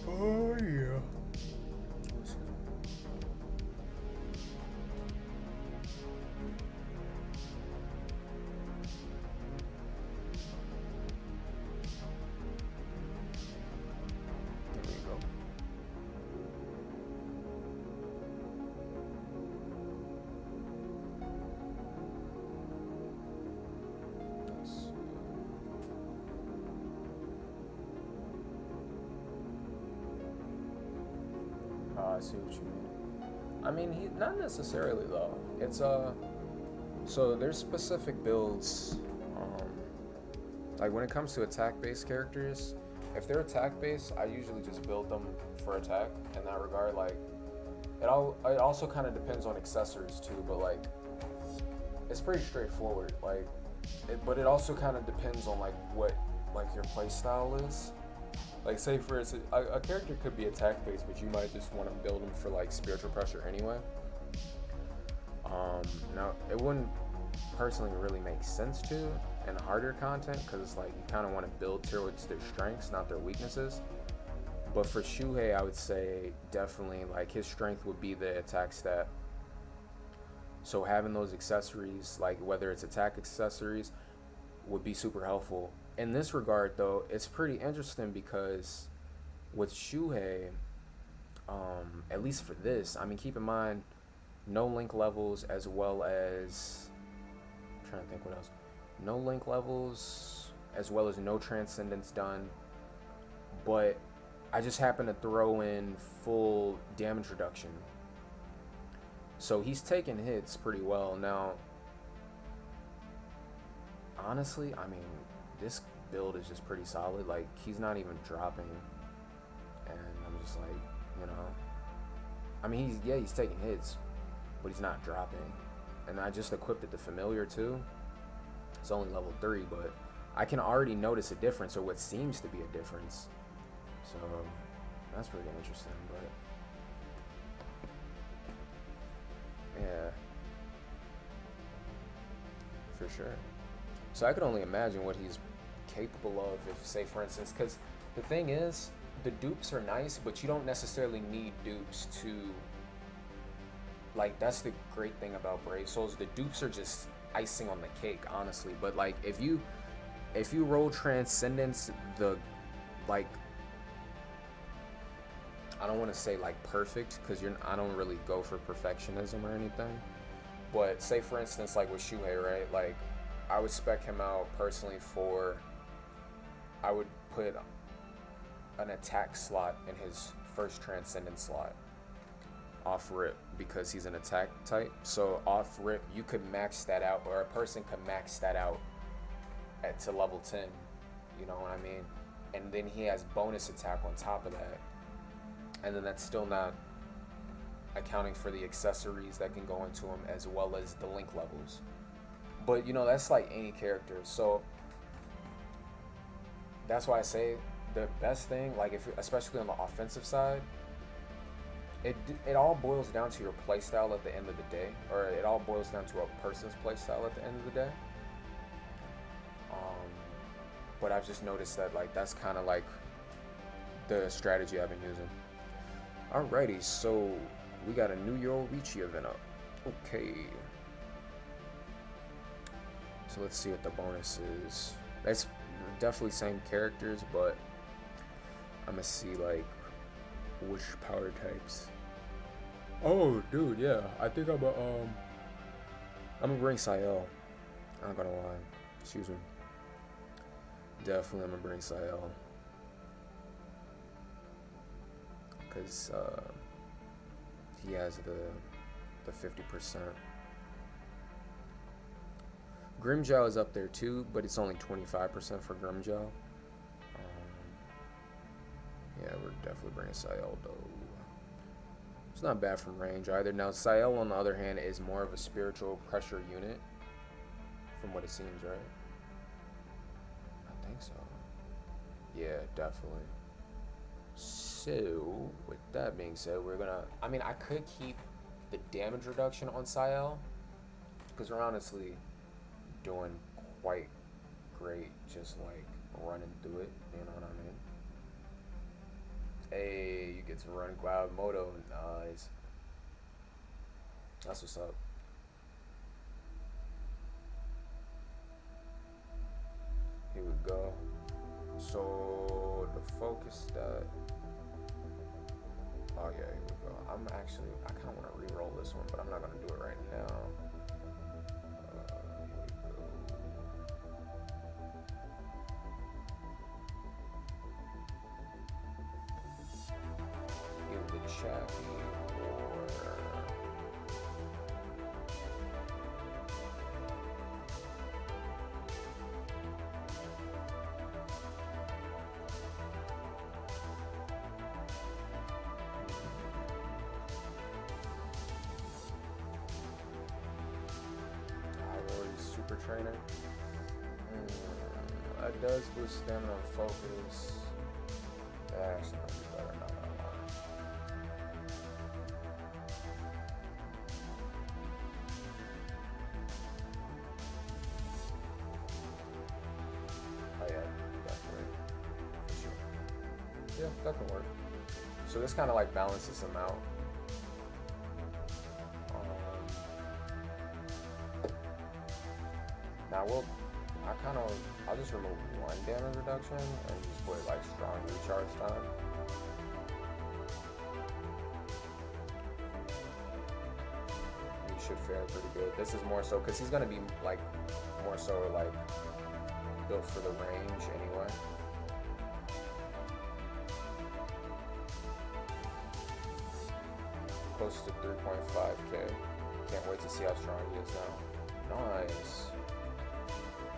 Oh yeah. I see what you mean. I mean, he not necessarily though. It's so there's specific builds. Um, like when it comes to attack-based characters, if they're attack-based, I usually just build them for attack. In that regard, like it also kind of depends on accessories too, but like it's pretty straightforward. Like, but it also kind of depends on like what like your play style is. Like, say for instance, a character could be attack based, but you might just want to build them for like spiritual pressure anyway. Now it wouldn't personally really make sense to in harder content because it's like you kind of want to build towards their strengths, not their weaknesses. But for Shuhei, I would say definitely like his strength would be the attack stat. So having those accessories, like whether it's attack accessories, would be super helpful. In this regard, though, it's pretty interesting because with Shuhei, at least for this, I mean, keep in mind, no link levels as well as, I'm trying to think what else. No link levels as well as no transcendence done, but I just happen to throw in full damage reduction. So he's taking hits pretty well. Now, honestly, I mean, this build is just pretty solid. Like, he's not even dropping. And I'm just like, you know. I mean, he's taking hits, but he's not dropping. And I just equipped the familiar too. It's only level 3, but I can already notice a difference, or what seems to be a difference. So that's pretty interesting, but yeah, for sure. So I could only imagine what he's capable of if, say, for instance, because the thing is, the dupes are nice, but you don't necessarily need dupes to, like, that's the great thing about Brave Souls. The dupes are just icing on the cake, honestly. But like, if you roll Transcendence, the, like, I don't want to say like perfect, because I don't really go for perfectionism or anything. But say for instance, like with Shuhei, right? Like, I would spec him out personally for, I would put an attack slot in his first Transcendence slot off rip, because he's an attack type. So off rip, you could max that out, or a person could max that out to level 10. You know what I mean? And then he has bonus attack on top of that. And then that's still not accounting for the accessories that can go into him, as well as the link levels. But you know, that's like any character. So that's why I say the best thing, like if especially on the offensive side, it all boils down to your playstyle at the end of the day, or it all boils down to a person's playstyle at the end of the day. But I've just noticed that like that's kind of like the strategy I've been using. Alrighty, so we got a new Yoruichi event up. Okay. So let's see what the bonus is. That's definitely same characters, but I'm gonna see like which power types. Oh, dude, yeah. I think I'm gonna bring Sael. I'm not gonna lie. Excuse me. Definitely, I'm gonna bring Sael. Because he has the 50%. Grimjow is up there too, but it's only 25% for Grimjow. Yeah, we're definitely bringing Sael though. It's not bad from range either. Now Sael, on the other hand, is more of a spiritual pressure unit, from what it seems, right? I think so. Yeah, definitely. So, with that being said, we're gonna, I mean, I could keep the damage reduction on Sael, because we're honestly doing quite great just like running through it, you know what I mean? Hey, you get to run Guadamoto, nice. That's what's up. Here we go. So, the focus stat. Oh yeah, here we go. I kind of want to re-roll this one, but I'm not going to do it right now. Here we go. Give the Chappie. super trainer. That does boost stamina and focus. That actually might be better, not gonna lie. Oh yeah, definitely. Sure. Yeah, that can work. So this kind of like balances them out. Now I'll just remove one damage reduction and just put like strong recharge time. You should fare pretty good. This is more so because he's gonna be like more so like built for the range anyway. Close to 3.5k. Can't wait to see how strong he is now. Nice.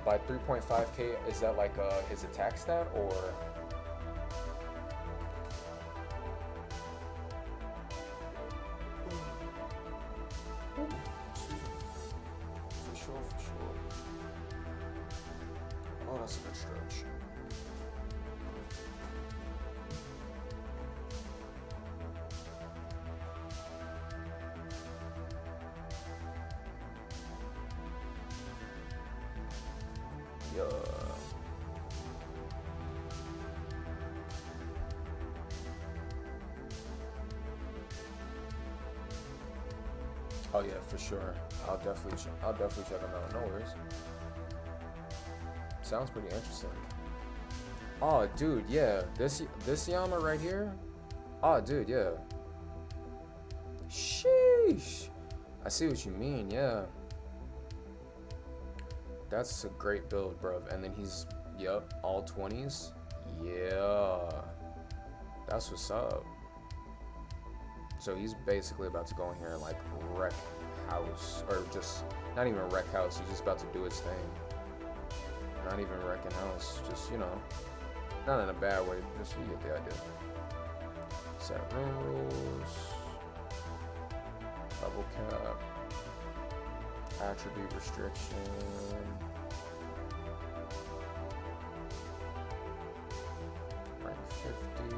By 3.5k, is that like his attack stat or? For sure. Oh, that's a good stretch. Oh yeah, for sure. I'll definitely check them out. No worries. Sounds pretty interesting. Oh, dude, yeah. This Yama right here. Oh, dude, yeah. Sheesh. I see what you mean. Yeah. That's a great build, bruv. And then he's, yep, all 20s. Yeah. That's what's up. So he's basically about to go in here and like wreck house, or just not even wreck house. He's just about to do his thing. Not even wrecking house. Just, you know, not in a bad way. Just you get the idea. Set room rules. Level cap. Attribute restriction. Rank 50.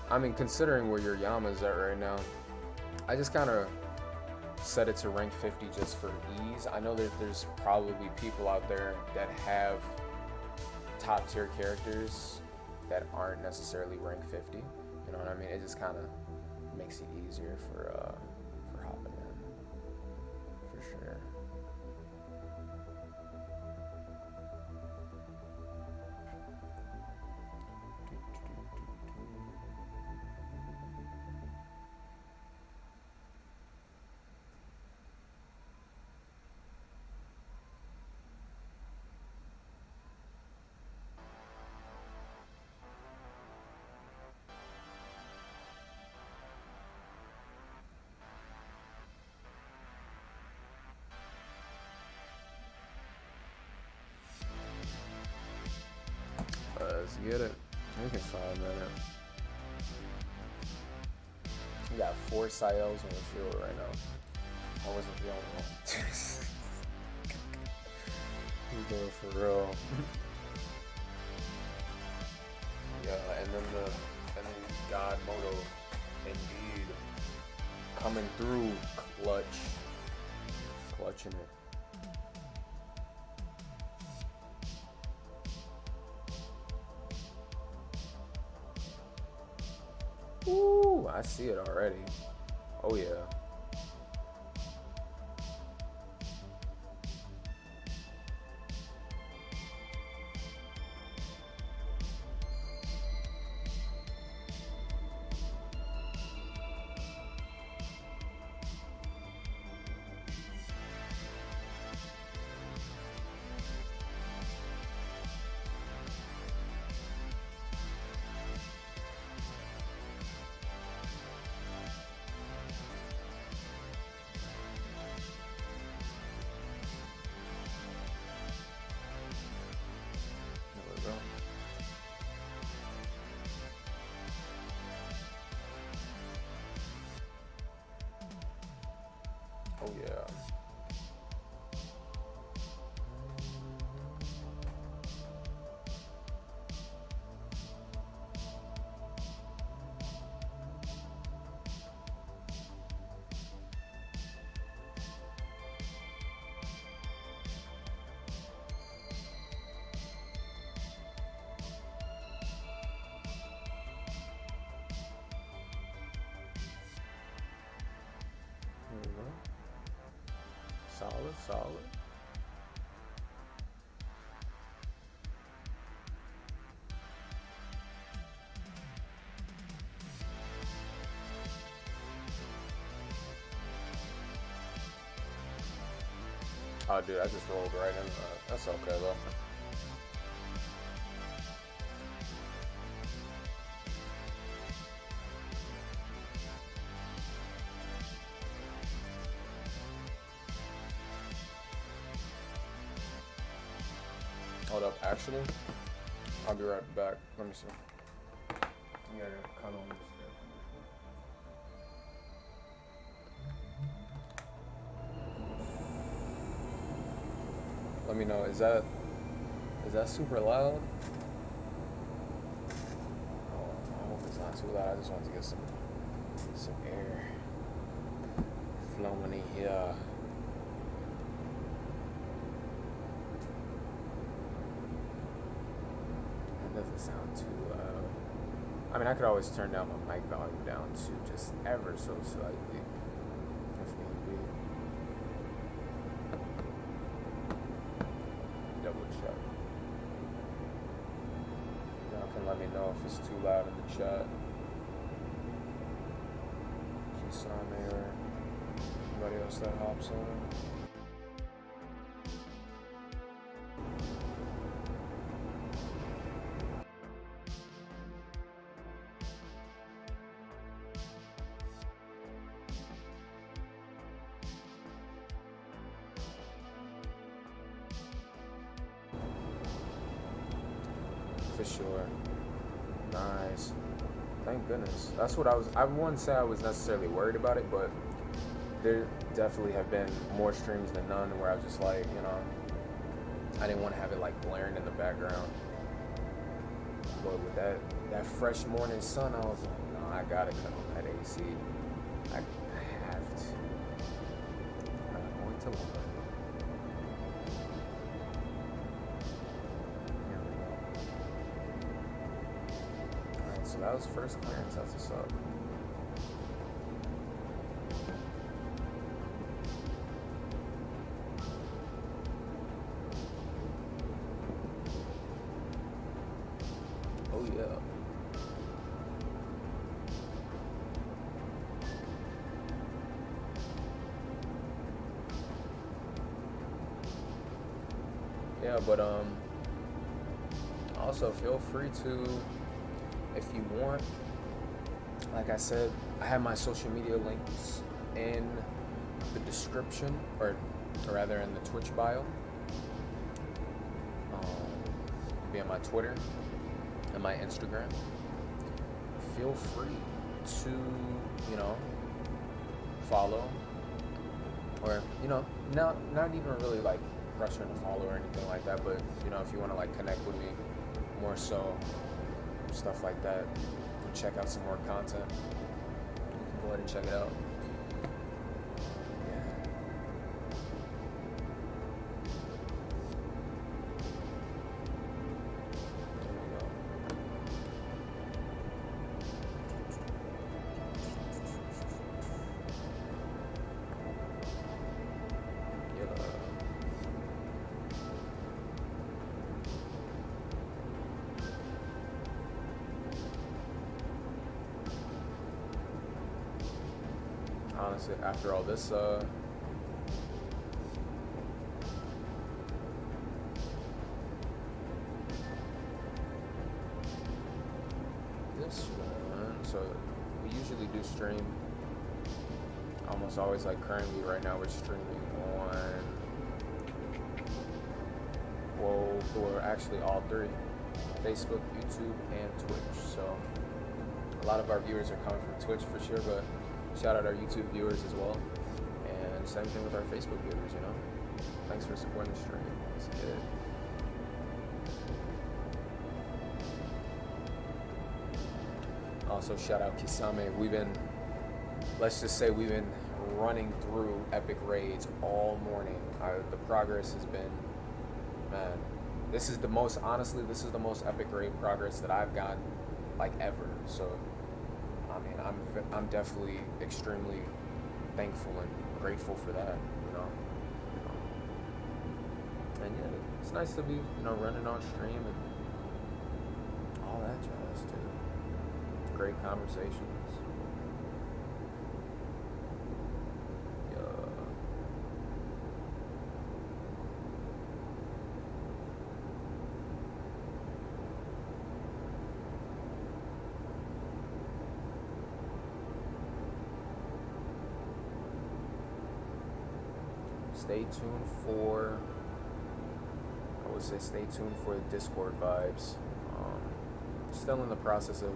I mean, considering where your Yama's at right now, I just kind of set it to rank 50 just for ease. I know that there's probably people out there that have top tier characters that aren't necessarily rank 50. You know what I mean? It just kind of makes it easier for hopping in, for sure. Let's get it. We can find that. We got 4 Sayels on the field right now. I wasn't the only one. He's doing for real. Yeah, and then God Moto, indeed, coming through clutching it. Ooh, I see it already. Oh yeah. Solid. Oh, dude, I just rolled right in. That's okay, though. Hold up, actually, I'll be right back. Let me see. You gotta cut on this. Let me know. Is that super loud? Oh, I hope it's not too loud. I just want to get some air flowing in here. It doesn't sound too loud. I mean, I could always turn down my mic volume down to just ever so slightly if need be. Double check. Y'all can let me know if it's too loud in the chat. Kisame or anybody else that hops on. For sure. Nice. Thank goodness. That's what I wouldn't say I was necessarily worried about it, but there definitely have been more streams than none where I was just like, I didn't want to have it like blaring in the background. But with that fresh morning sun, I was like, no, I gotta cut on that AC. I have to. I'm going to learn. So that was first clearance. That's what's up. Oh yeah. Yeah, but also feel free to, if you want, like I said, I have my social media links in the description, or rather in the Twitch bio. Be on my Twitter and my Instagram. Feel free to, follow, or not even really like pressuring to follow or anything like that, but if you want to like connect with me more so, stuff like that, check out some more content, you can go ahead and check it out. Honestly, after all this, this one, so we usually do stream almost always, like currently right now we're streaming on, well, we're actually all three, Facebook, YouTube, and Twitch. So a lot of our viewers are coming from Twitch for sure, but shout out our YouTube viewers as well, and same thing with our Facebook viewers. Thanks for supporting the stream. It's good. Also shout out Kisame. Let's just say we've been running through epic raids all morning. The progress has been, man, this is the most epic raid progress that I've gotten like ever. So I mean, I'm definitely extremely thankful and grateful for that, And yeah, it's nice to be, running on stream and all that jazz too. Great conversations. Yeah. Stay tuned for the Discord vibes. Still in the process of,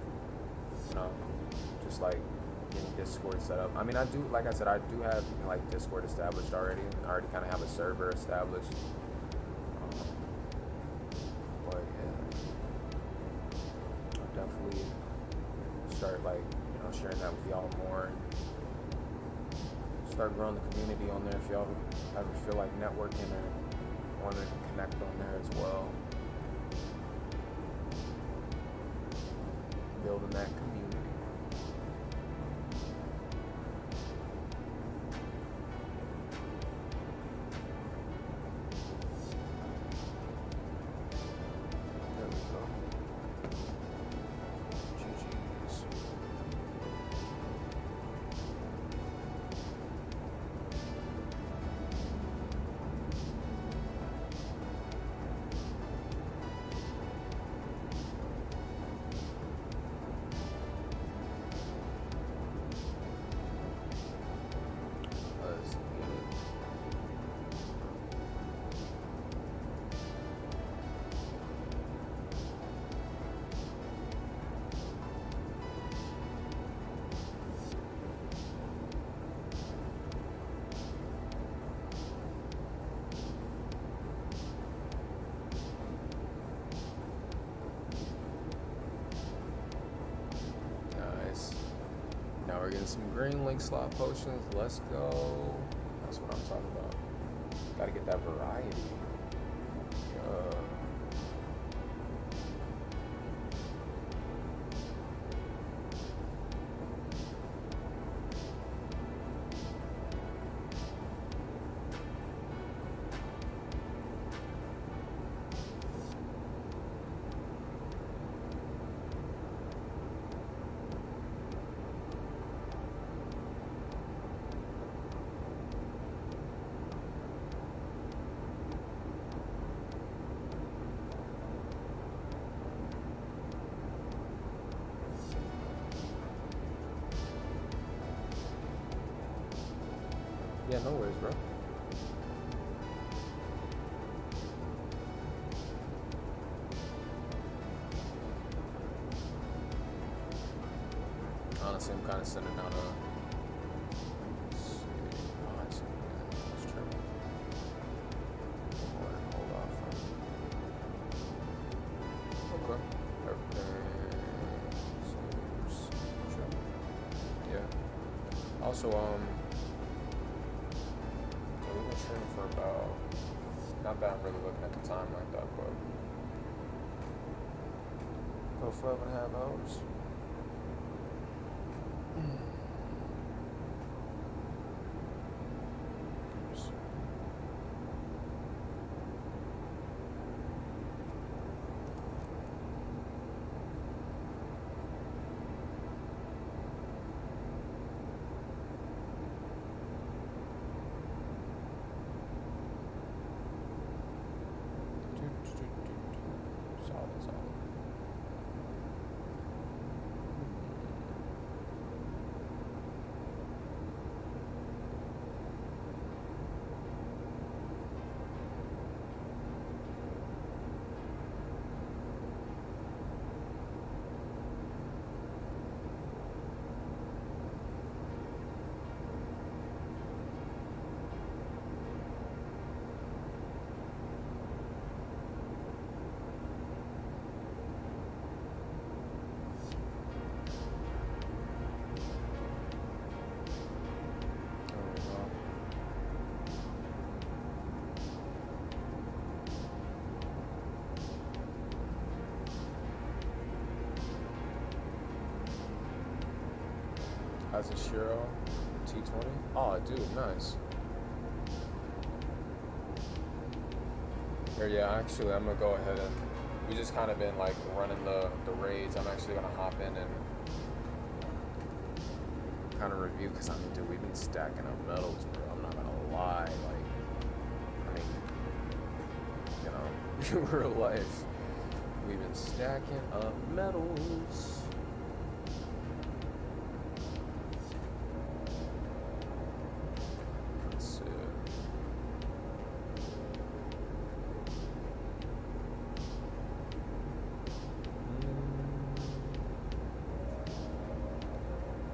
just like getting Discord set up. I mean, I do, like I said, I do have like Discord established already. I already kind of have a server established. But yeah, I'll definitely start like, sharing that with y'all more. Start growing the community on there if y'all ever feel like networking or want to connect on there as well. Building that community. There we go. GG's. Now we're getting some green link slot potions. Let's go. That's what I'm talking about. Gotta get that variety. Yeah, no worries, bro. Honestly, I'm kind of sending out a... Let's see. Oh, I see. Yeah, that's true. Hold off. Okay. Seems true. Yeah. Also, we've been streaming for about... Not that I'm really looking at the time like that, but... About 5.5 hours. As a Shiro T20. Oh, dude, nice. Or yeah, actually, I'm gonna go ahead and we just kind of been like running the raids. I'm actually gonna hop in and kind of review because I mean, dude, we've been stacking up metals, bro. I'm not gonna lie. Like, I mean, you know, in real life, we've been stacking up metals. Let's see.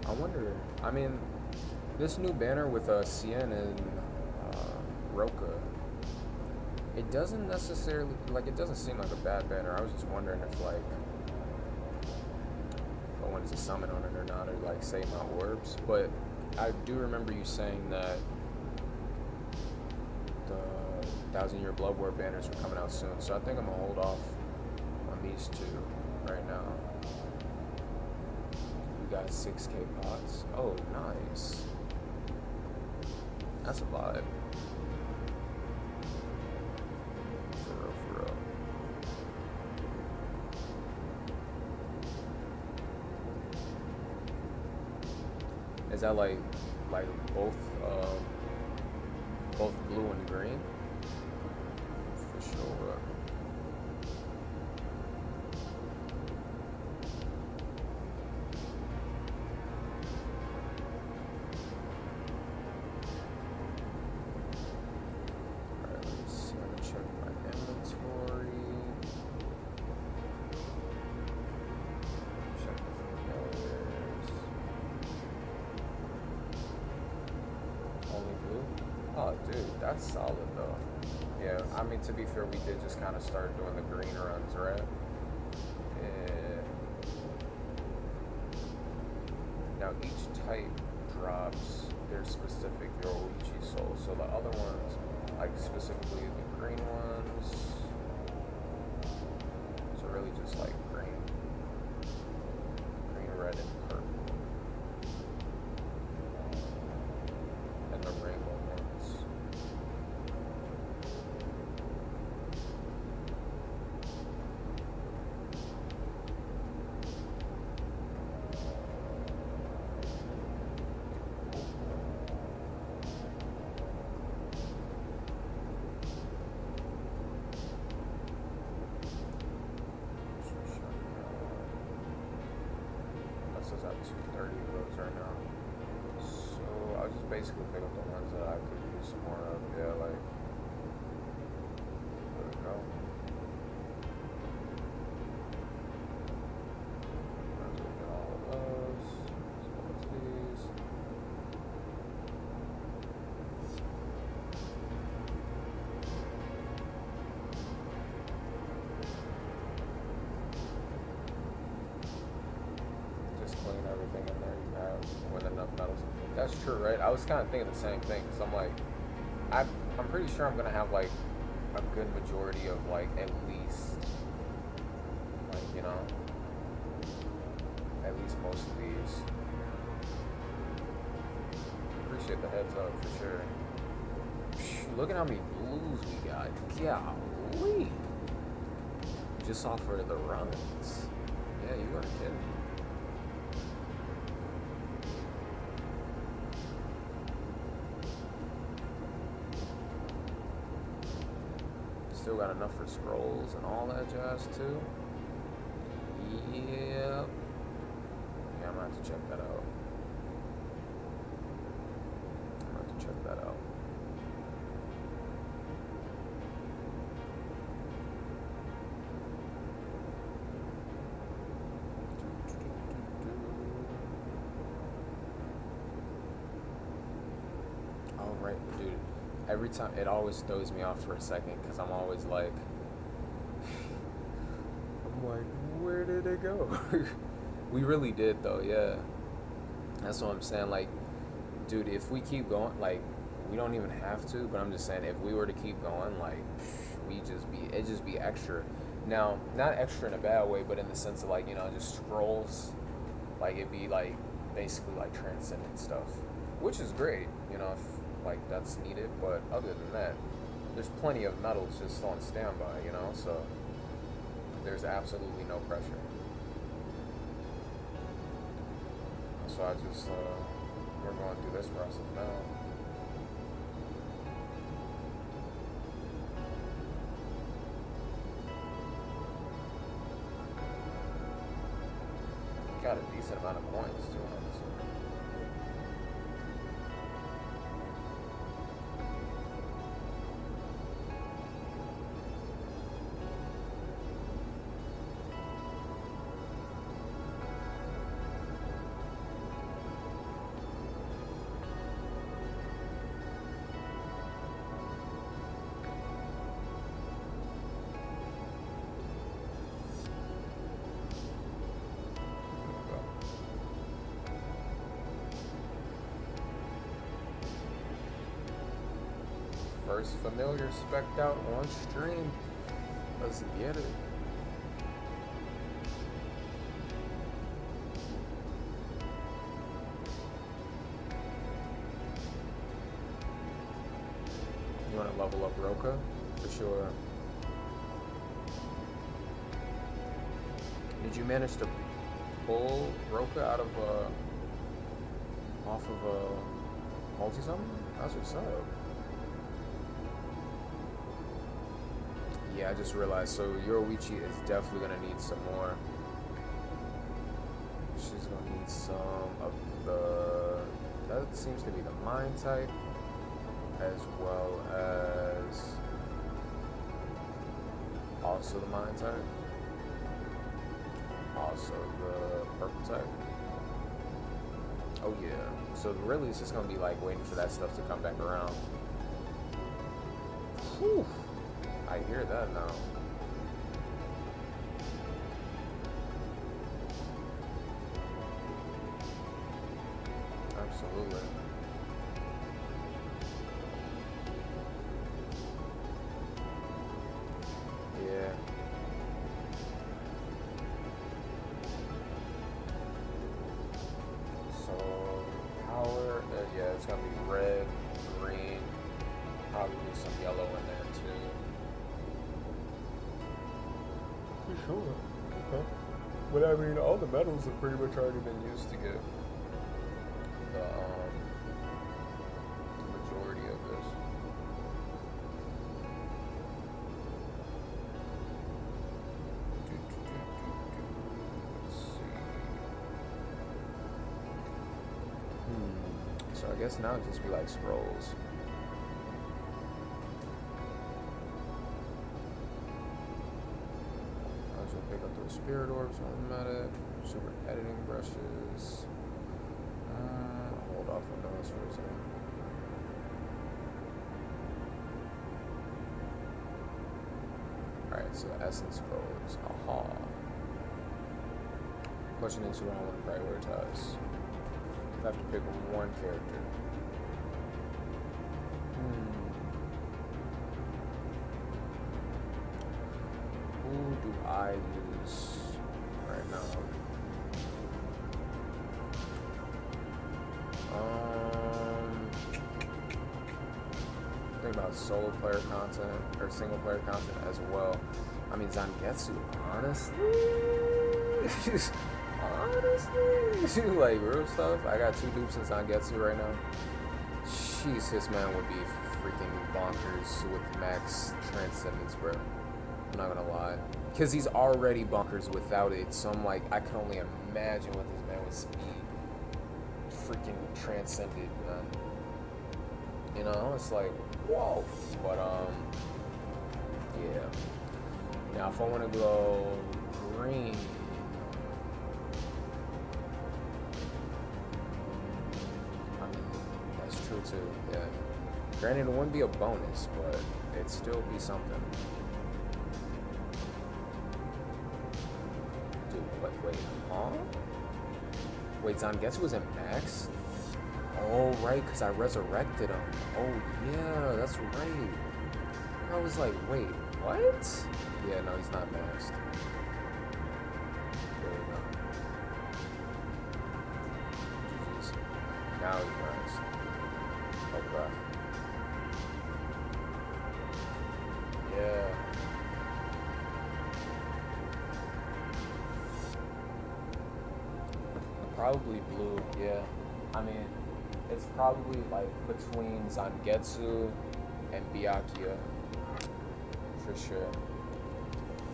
I wonder. I mean, this new banner with Cien and Roka, it doesn't necessarily like. It doesn't seem like a bad banner. I was just wondering if like I wanted to summon on it or not, or like save my orbs. But I do remember you saying that the 1,000-year Blood War banners are coming out soon. So I think I'm gonna hold off on these two right now. We got 6K pots. Oh, nice. That's a vibe. For real, for real. Is that like both blue and green? For sure. That's solid though. Yeah, I mean to be fair, we did just kind of start doing the green runs, right? Yeah. Now each type drops their specific Yoruichi soul. So the other ones, like specifically the green ones, so really just like green, red, and purple, and the rainbow ones. At 230 of those right now. So I'll just basically pick up the ones that I could use some more of. Yeah, like there we go. Might as well get all of those. As well as these. Clean everything in there you have with enough metals. That's true, right? I was kind of thinking the same thing because I'm like, I'm pretty sure I'm gonna have like a good majority of like at least like at least most of these. Appreciate the heads up for sure. Look at how many blues we got. Golly. Just off of the runs. Yeah, you are kidding. Still got enough for scrolls and all that jazz too. Yep. Yeah, I'm gonna have to check that out. Oh right, dude. Every time it always throws me off for a second because I'm always like, where did it go? We really did though, yeah. That's what I'm saying. Like, dude, if we keep going, like, we don't even have to. But I'm just saying, if we were to keep going, like, it'd just be extra. Now, not extra in a bad way, but in the sense of like, just scrolls. Like it'd be like basically like transcendent stuff, which is great, if like that's needed. But other than that, there's plenty of metals just on standby, you know, so there's absolutely no pressure. So I just, we're going through this process now. Got a decent amount of coins too, honestly. First familiar spec'd out on stream. Let's get it. You want to level up Roka? For sure. Did you manage to pull Roka out of off of a multi-summon? That's what's up. Yeah, I just realized, so Yoruichi is definitely going to need some more. She's going to need some of the... That seems to be the Mind type, as well as... Also the Mind type. Also the Purple type. Oh yeah. So really it's just going to be like waiting for that stuff to come back around. Whew. I hear that now. Absolutely. Yeah. So, power, yeah, it's gonna be red, green, probably some yellow in there too. For sure. Okay. But I mean, all the metals have pretty much already been used to get the majority of this. Let's see. So I guess now it'd just be like scrolls. Pick up those spirit orbs on medic, super editing brushes. Hold off on those for a second. Alright, so essence scrolls. Aha. Question is who I want to prioritize. I have to pick one character. Who do I use right now? Think about solo player content or single player content as well. I mean, Zangetsu, honestly, like real stuff. I got 2 dupes in Zangetsu right now. Jeez, this man would be freaking bonkers with max transcendence, bro. I'm not gonna lie, because he's already bonkers without it. So I'm like, I can only imagine what this man would speed freaking transcended, man. You know, it's like, whoa. But yeah. Now if I want to go green, I mean, that's true too. Yeah. Granted, it wouldn't be a bonus, but it'd still be something. Wait, huh? Wait, Zangetsu was in max? Oh, right, because I resurrected him. Oh, yeah, that's right. I was like, wait, what? Yeah, no, he's not maxed. There we go. Jesus. Now he's maxed. Oh, God. probably blue, yeah. I mean, it's probably like between Zangetsu and Byakuya, for sure.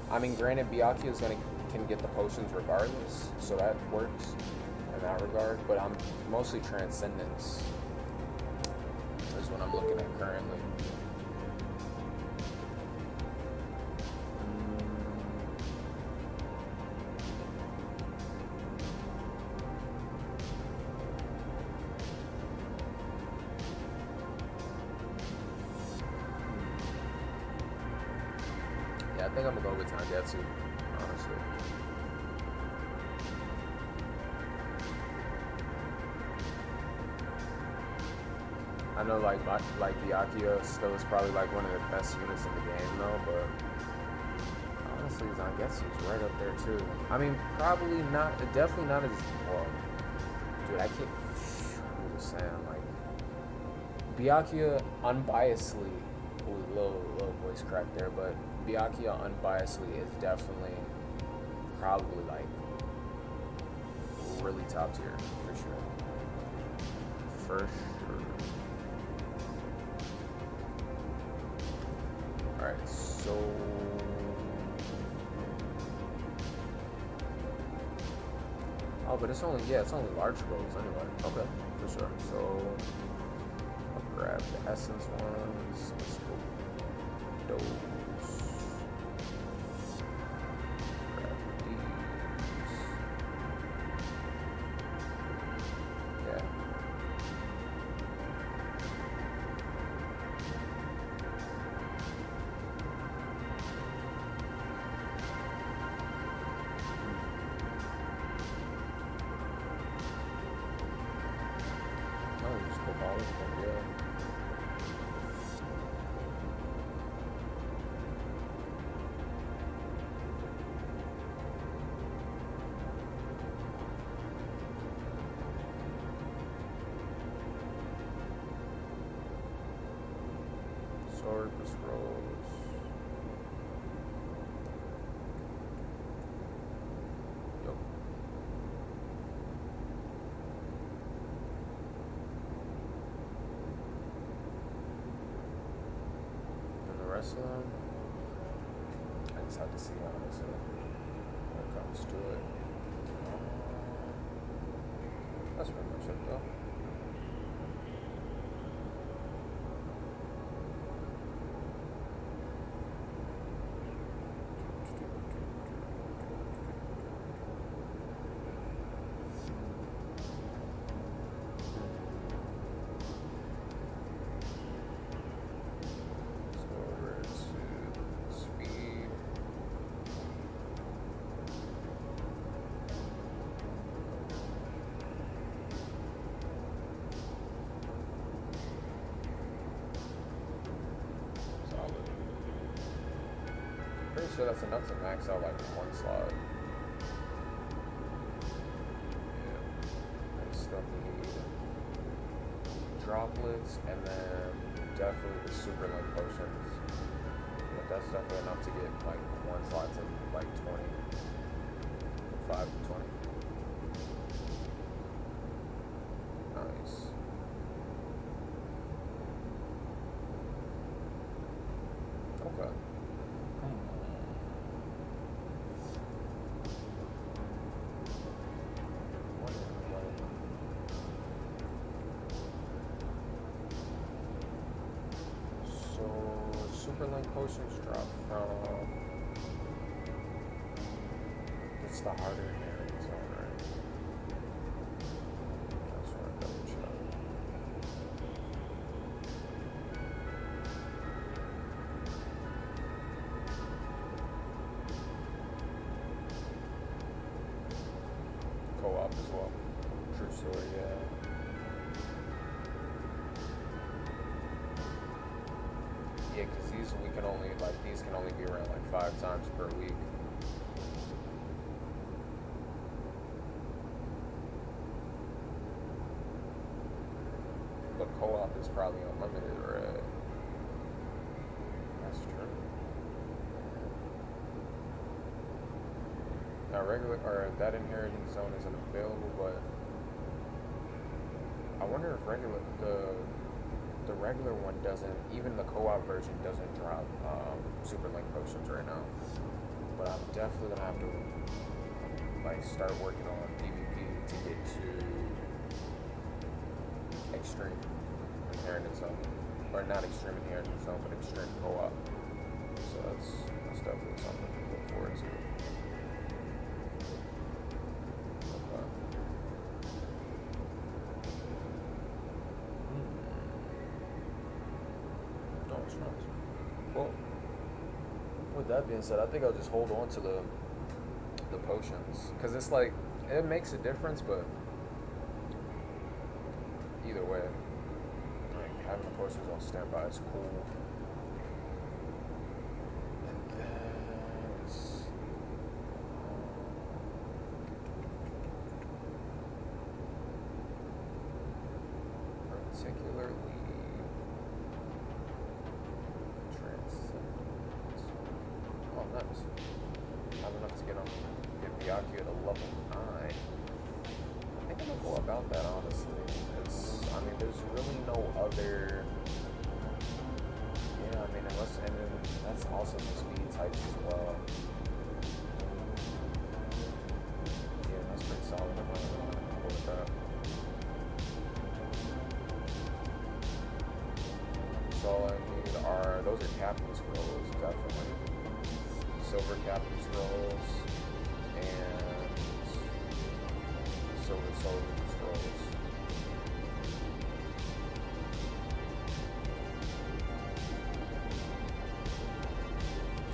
I mean, granted, Byakuya can get the potions regardless, so that works in that regard. But I'm mostly Transcendence is what I'm looking at currently. Yeah, I think I'm gonna go with Zangetsu, honestly. I know like Byakuya still is probably like one of the best units in the game though, but honestly Zangetsu is right up there too. I mean, probably not, definitely not as well. Dude, I can't. I'm just saying, like Byakuya unbiasedly, ooh, little voice crack there, but Byakuya unbiasedly is definitely probably like really top tier for sure. For sure. Alright, so oh, but it's only large scrolls anyway. Okay, for sure. So I'll grab the essence ones. Let's go those. Grab these. Yeah. Oh, just pick all of them, yeah. Sword the scrolls. Yup. And the rest of them, I just have to see honestly when it comes to it. That's pretty much it though. So over to speed. Solid. Pretty sure that's enough to max out like one slot. Yeah. I still need droplets and then definitely the super link potions. But that's definitely enough to get like one slot to like 20. 5 to 20. Nice. Okay. So super link potions drop from it's the harder inheritance zone, right? I just want to double check. Co-op as well. True story, yeah. Yeah, because these can only be ran like 5 times per week. But co-op is probably unlimited, right? That's true. Now regular or that inheritance zone isn't available, but wonder if the regular one doesn't, even the co-op version doesn't drop super link potions right now. But I'm definitely gonna have to like start working on PvP to get to extreme inheritance zone, or not extreme inheritance zone, but extreme co-op. So that's definitely something to look forward to. Okay. No, it's not. Well, with that being said, I think I'll just hold on to the potions, because it's like it makes a difference, but either way, like having the potions on standby is cool. And then it's particularly transcendent. Oh, nice. Have enough to get Byakuya to level 9. I think I'm gonna go about that honestly, because I mean, there's really no other. Yeah, I mean, and then that's also the speed types as well. Yeah, that's pretty solid. I'm gonna go with that. So all I need are those are captain scrolls, definitely. Silver captain scrolls and silver scrolls.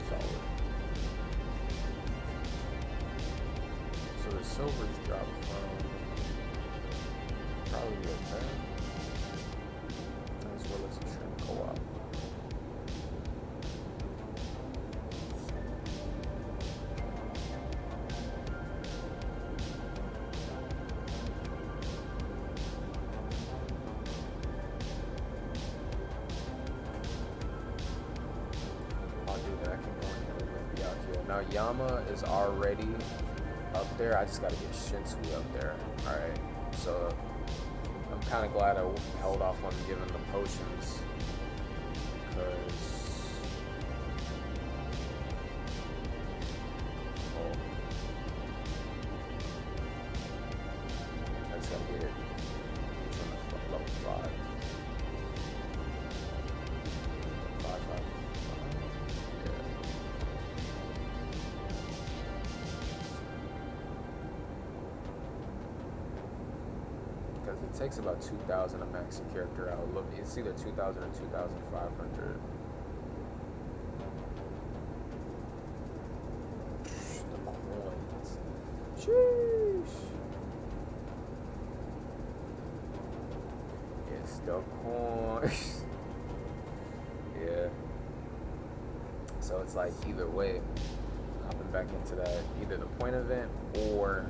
Solid. So the silvers drop from probably okay. As well as extreme co-op. Now Yama is already up there. I just gotta get Shinsui up there. Alright. So I'm kinda glad I held off on giving the potions, because I just gotta get it from level 5. 5. Because it takes about 2,000 to max a character out. Look, it's either 2,000 or 2,500. The coins. Sheesh. It's the coins. Yeah. So it's like either way, hopping back into that, either the point event or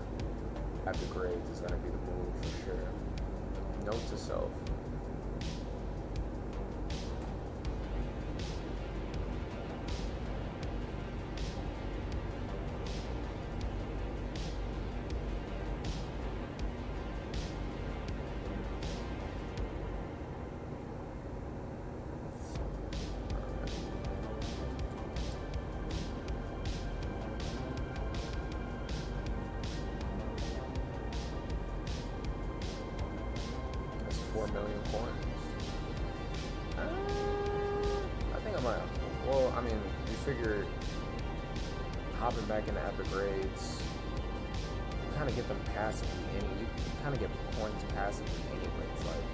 at the grades is gonna be the move for sure. Note to self. That's 4 million coins. I think I might. Well, I mean, you figure hopping back into epic grades, you kind of get them passively. You kind of get points passively anyway. It's like,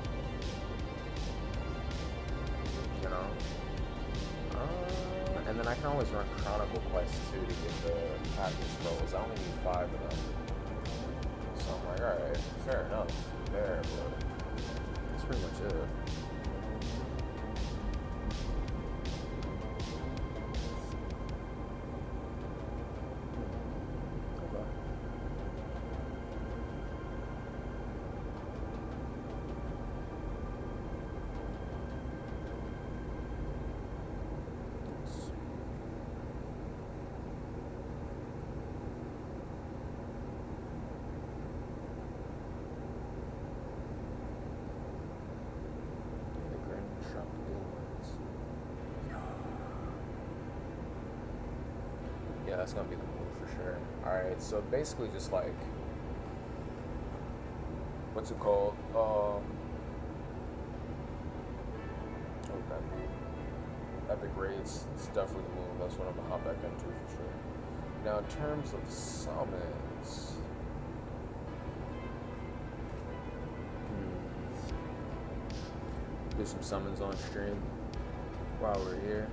you know. And then I can always run Chronicle quests too to get the captain scrolls. I only need 5 of them. So I'm like, alright, fair enough there, but that's pretty much it. Okay. Yeah, that's gonna be the move for sure. Alright, so basically just like, what's it called? What would that be? Epic raids, it's definitely the move. That's what I'm gonna hop back into for sure. Now in terms of summons, do some summons on stream while we're here.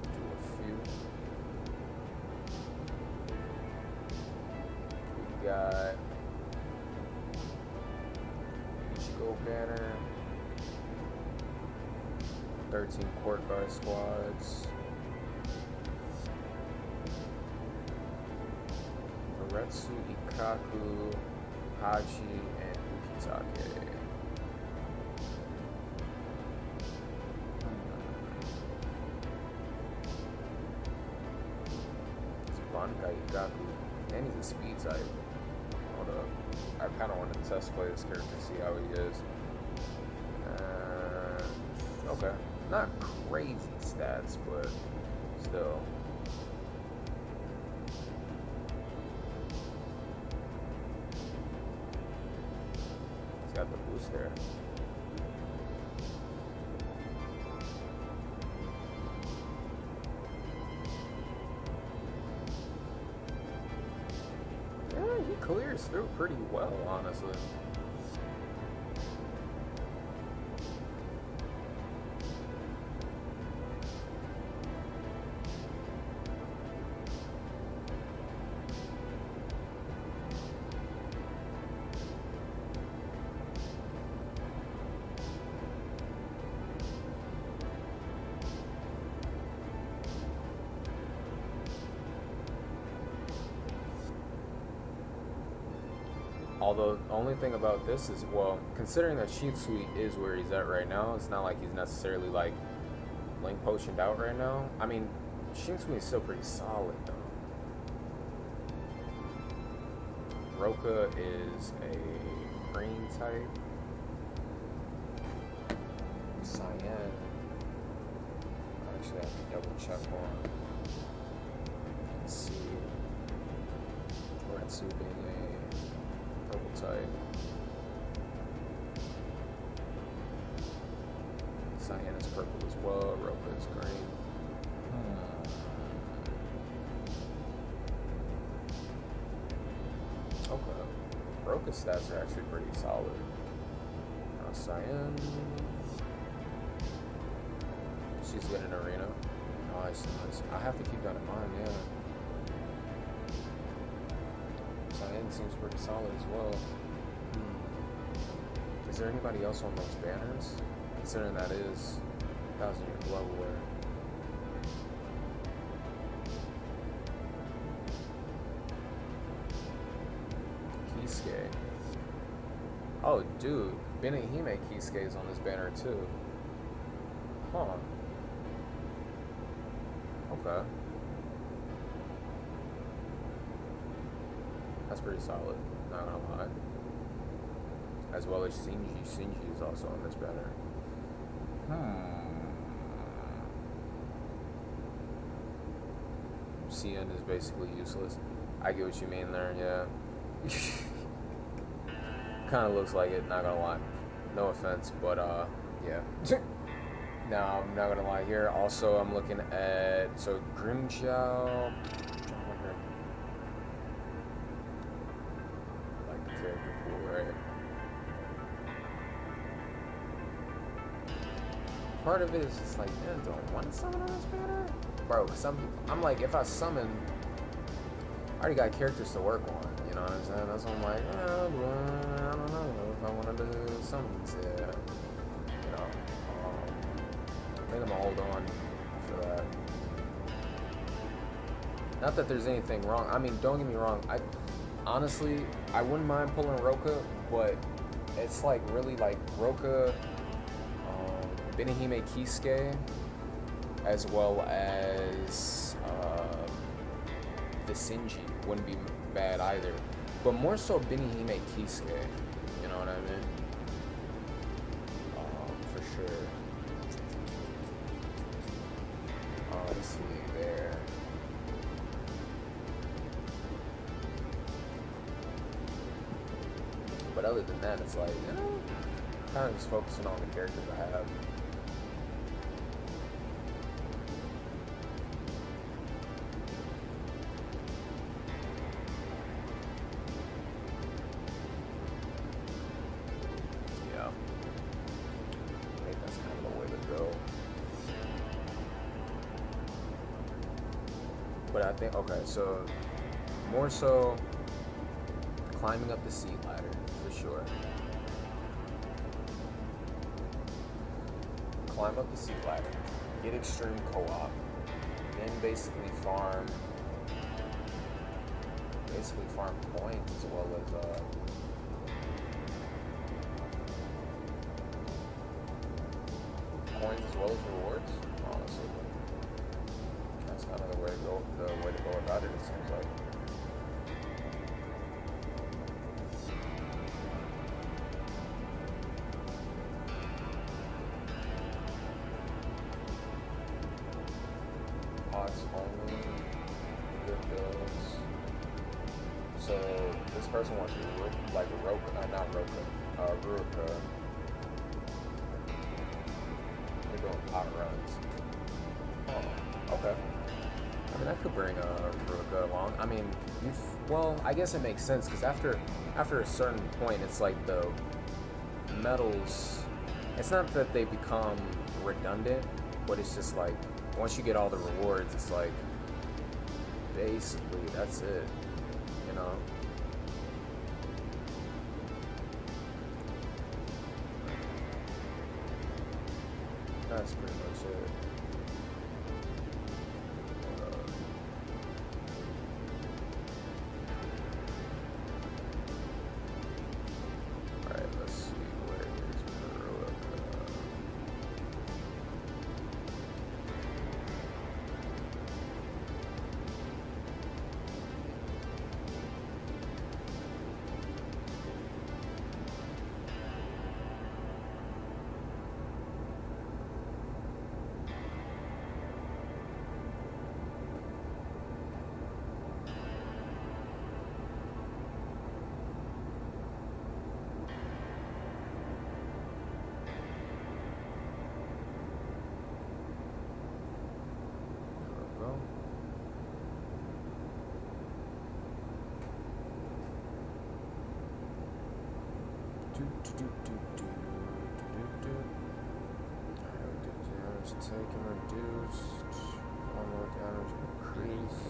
Do a few. We got Ichigo banner, 13 court guard squads, Aretsu, Ikaku, Hachi, and Ukitake. It's Bankai Ikaku, and he's a speed type. Hold up. I kind of want to test play this character, see how he is. Okay. Not crazy stats, but still. He's got the boost there. Yeah, he clears through pretty well, honestly. Although, the only thing about this is, well, considering that Shinsui is where he's at right now, it's not like he's necessarily, like, link potioned out right now. I mean, Shinsui is still pretty solid, though. Roka is a green type. Cyan. I actually have to double check on. Let's see. Retsu being a purple type. Cyan is purple as well. Roka is green. Okay. Roka's stats are actually pretty solid. Cyan. She's good in arena. Nice, nice. I have to keep that in mind, yeah. Cyan seems pretty solid as well. Is there anybody else on those banners? Considering that is 1,000-year global wear. Kisuke. Oh, dude. Benihime Kisuke is on this banner too. Huh. Okay. That's pretty solid, not gonna lie. As well as Shinji. Shinji is also on this banner. CN is basically useless. I get what you mean there, yeah. Kind of looks like it, not gonna lie. No offense, but yeah. No, I'm not gonna lie here. Also, I'm looking at, so Grimjow. Like the character pool, right? Part of it is just like, man, do I want to summon on this banner? Bro, because I'm like, if I summon, I already got characters to work on, you know what I'm saying? That's why I'm like, I don't know if I want to do summons, yeah. You know, I think I'm gonna hold on for that. Not that there's anything wrong. I mean, don't get me wrong. Honestly, I wouldn't mind pulling Roka, but it's like really like Roka, Benihime Kisuke, as well as the Shinji wouldn't be bad either. But more so Benihime Kisuke, you know what I mean? For sure. But other than that, it's like, kind of just focusing on the characters I have. Yeah. I think that's kind of the way to go. But I think, okay, so more so climbing up the seat ladder, for sure. Climb up the seat ladder, get extreme co-op, then basically farm points as well as rewards, honestly. That's kind of the way to go about it seems like. Pots only, good builds. So this person wants Ruka. They're doing pot runs. Oh, okay. I mean, I could bring Ruka along. I mean, I guess it makes sense because after a certain point, it's like the metals. It's not that they become redundant, but it's just like once you get all the rewards, it's like basically that's it, you know. That's pretty much it. Alright, let's see where it is. Taken reduced, normal damage increased,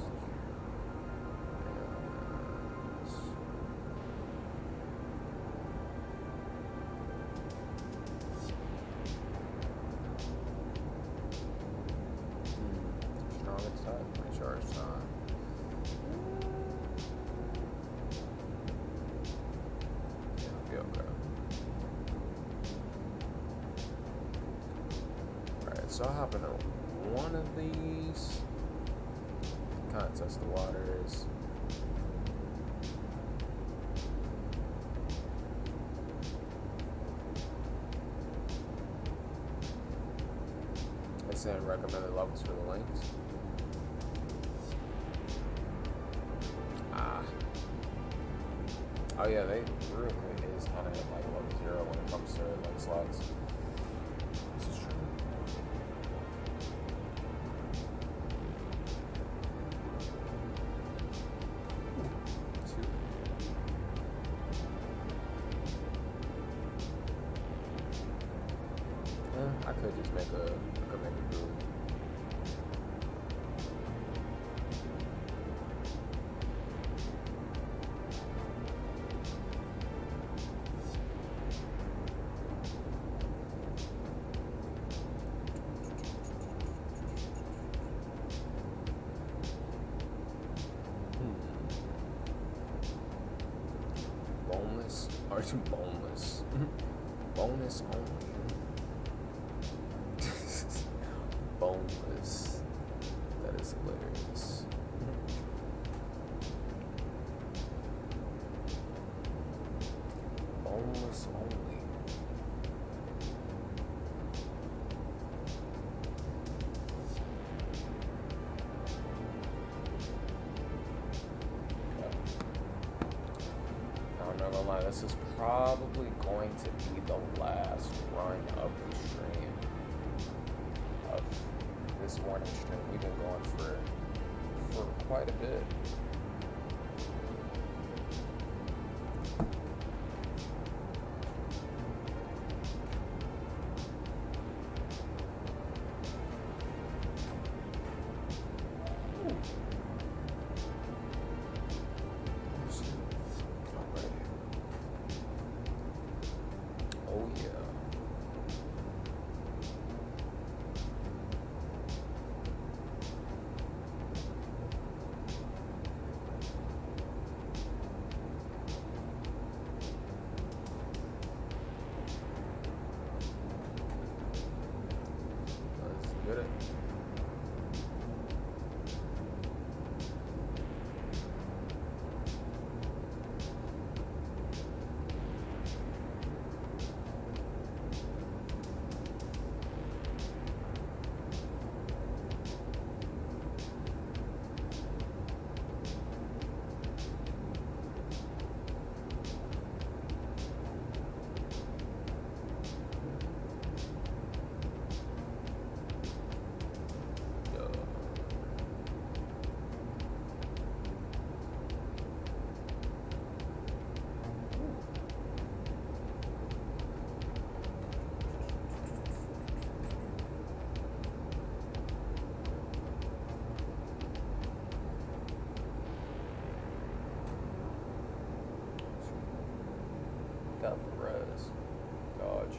strong attack, recharge time. Yeah, okay. So I'll hop into one of these. Kind of test the waters. They saying recommended levels for the links. Oh yeah, Ruka is kind of like level 0 when it comes to like slots. This is true. I could just make a brew. Boneless or boneless? Bonus only. Boneless. That is hilarious. Boneless only. I don't know gonna lie, this is probably going to be the last run of the stream, of this morning stream. We've been going for quite a bit. Oh yeah. Let's get it. Yeah. Got the res. Dodge.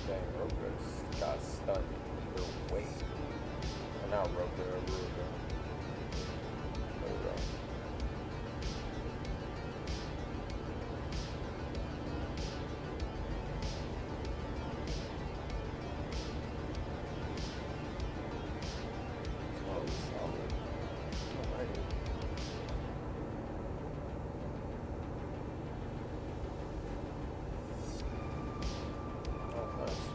Dang, Roka's got stunned either way. Or not Roka, Ruga. There we go. Solid, solid. Alrighty. Oh, nice.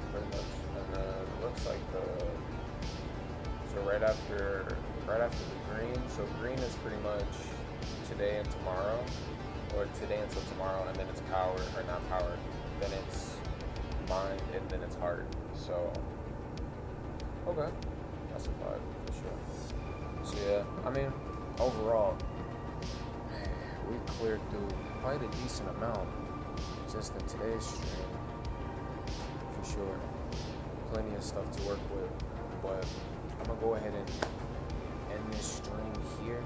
Pretty much. And then it looks like so right after the green. So green is pretty much today and tomorrow, or today until tomorrow, and then it's power, or not power, then it's mind, and then it's heart. So okay, that's a vibe for sure. So yeah, I mean, overall, we cleared through quite a decent amount just in today's stream, for sure. Plenty of stuff to work with, but I'm gonna go ahead and end this stream here.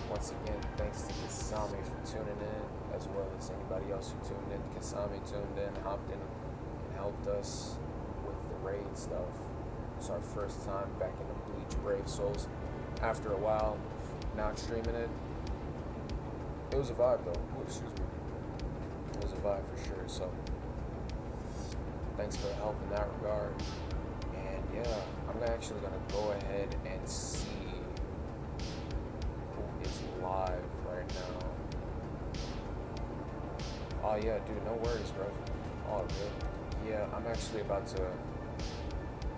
Once again, thanks to Kasami for tuning in, as well as anybody else who tuned in. Kasami tuned in, hopped in, and helped us with the raid stuff. It's our first time back in the Bleach Brave Souls after a while, not streaming it. It was a vibe though. Oh, excuse me. It was a vibe for sure. So thanks for the help in that regard. And yeah, I'm actually gonna go ahead and see who is live right now. Oh yeah, dude, no worries, bro. All good. Yeah, I'm actually about to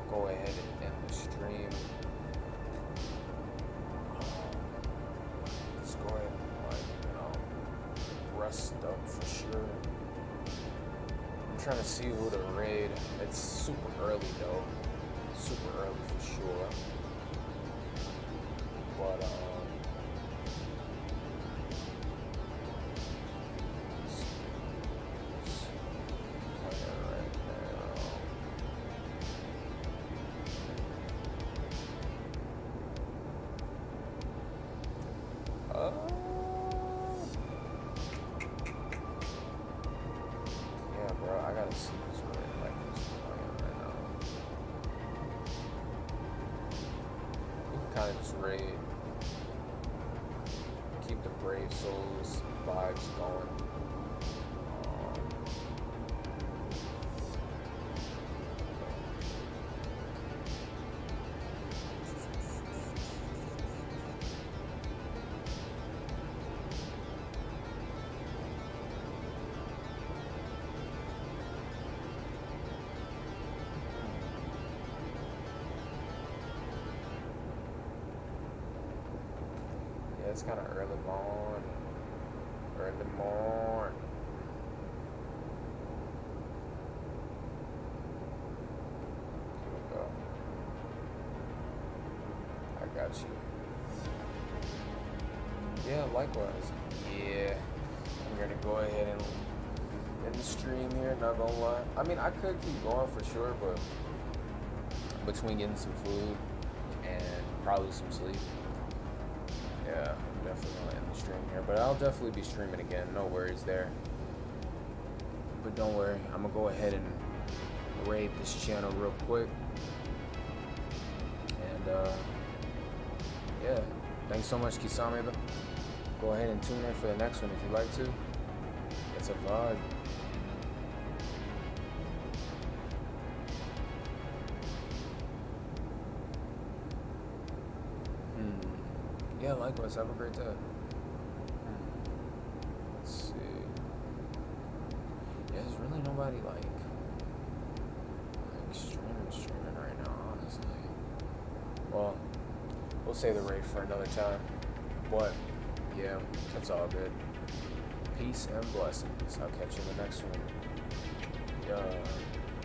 go ahead and end the stream. Let's go ahead and rest up for sure. I'm trying to see who to raid. It's super early though. Super early for sure. But kind of just raid. Keep the Brave Souls vibes going. Yeah, it's kind of early morning. Early morning. Here we go. I got you. Yeah, likewise. Yeah. I'm gonna go ahead and end the stream here, not gonna lie. I mean, I could keep going for sure, but between getting some food and probably some sleep, yeah, I'm definitely gonna end the stream here. But I'll definitely be streaming again, no worries there. But don't worry, I'm gonna go ahead and raid this channel real quick. And yeah, thanks so much, Kisame. Go ahead and tune in for the next one if you'd like to. It's a vibe. Yeah, likewise. Have a great day. Let's see. Yeah, there's really nobody like streaming right now, honestly. Well, we'll save the raid for another time. But yeah, it's all good. Peace and blessings. I'll catch you in the next one. Yeah.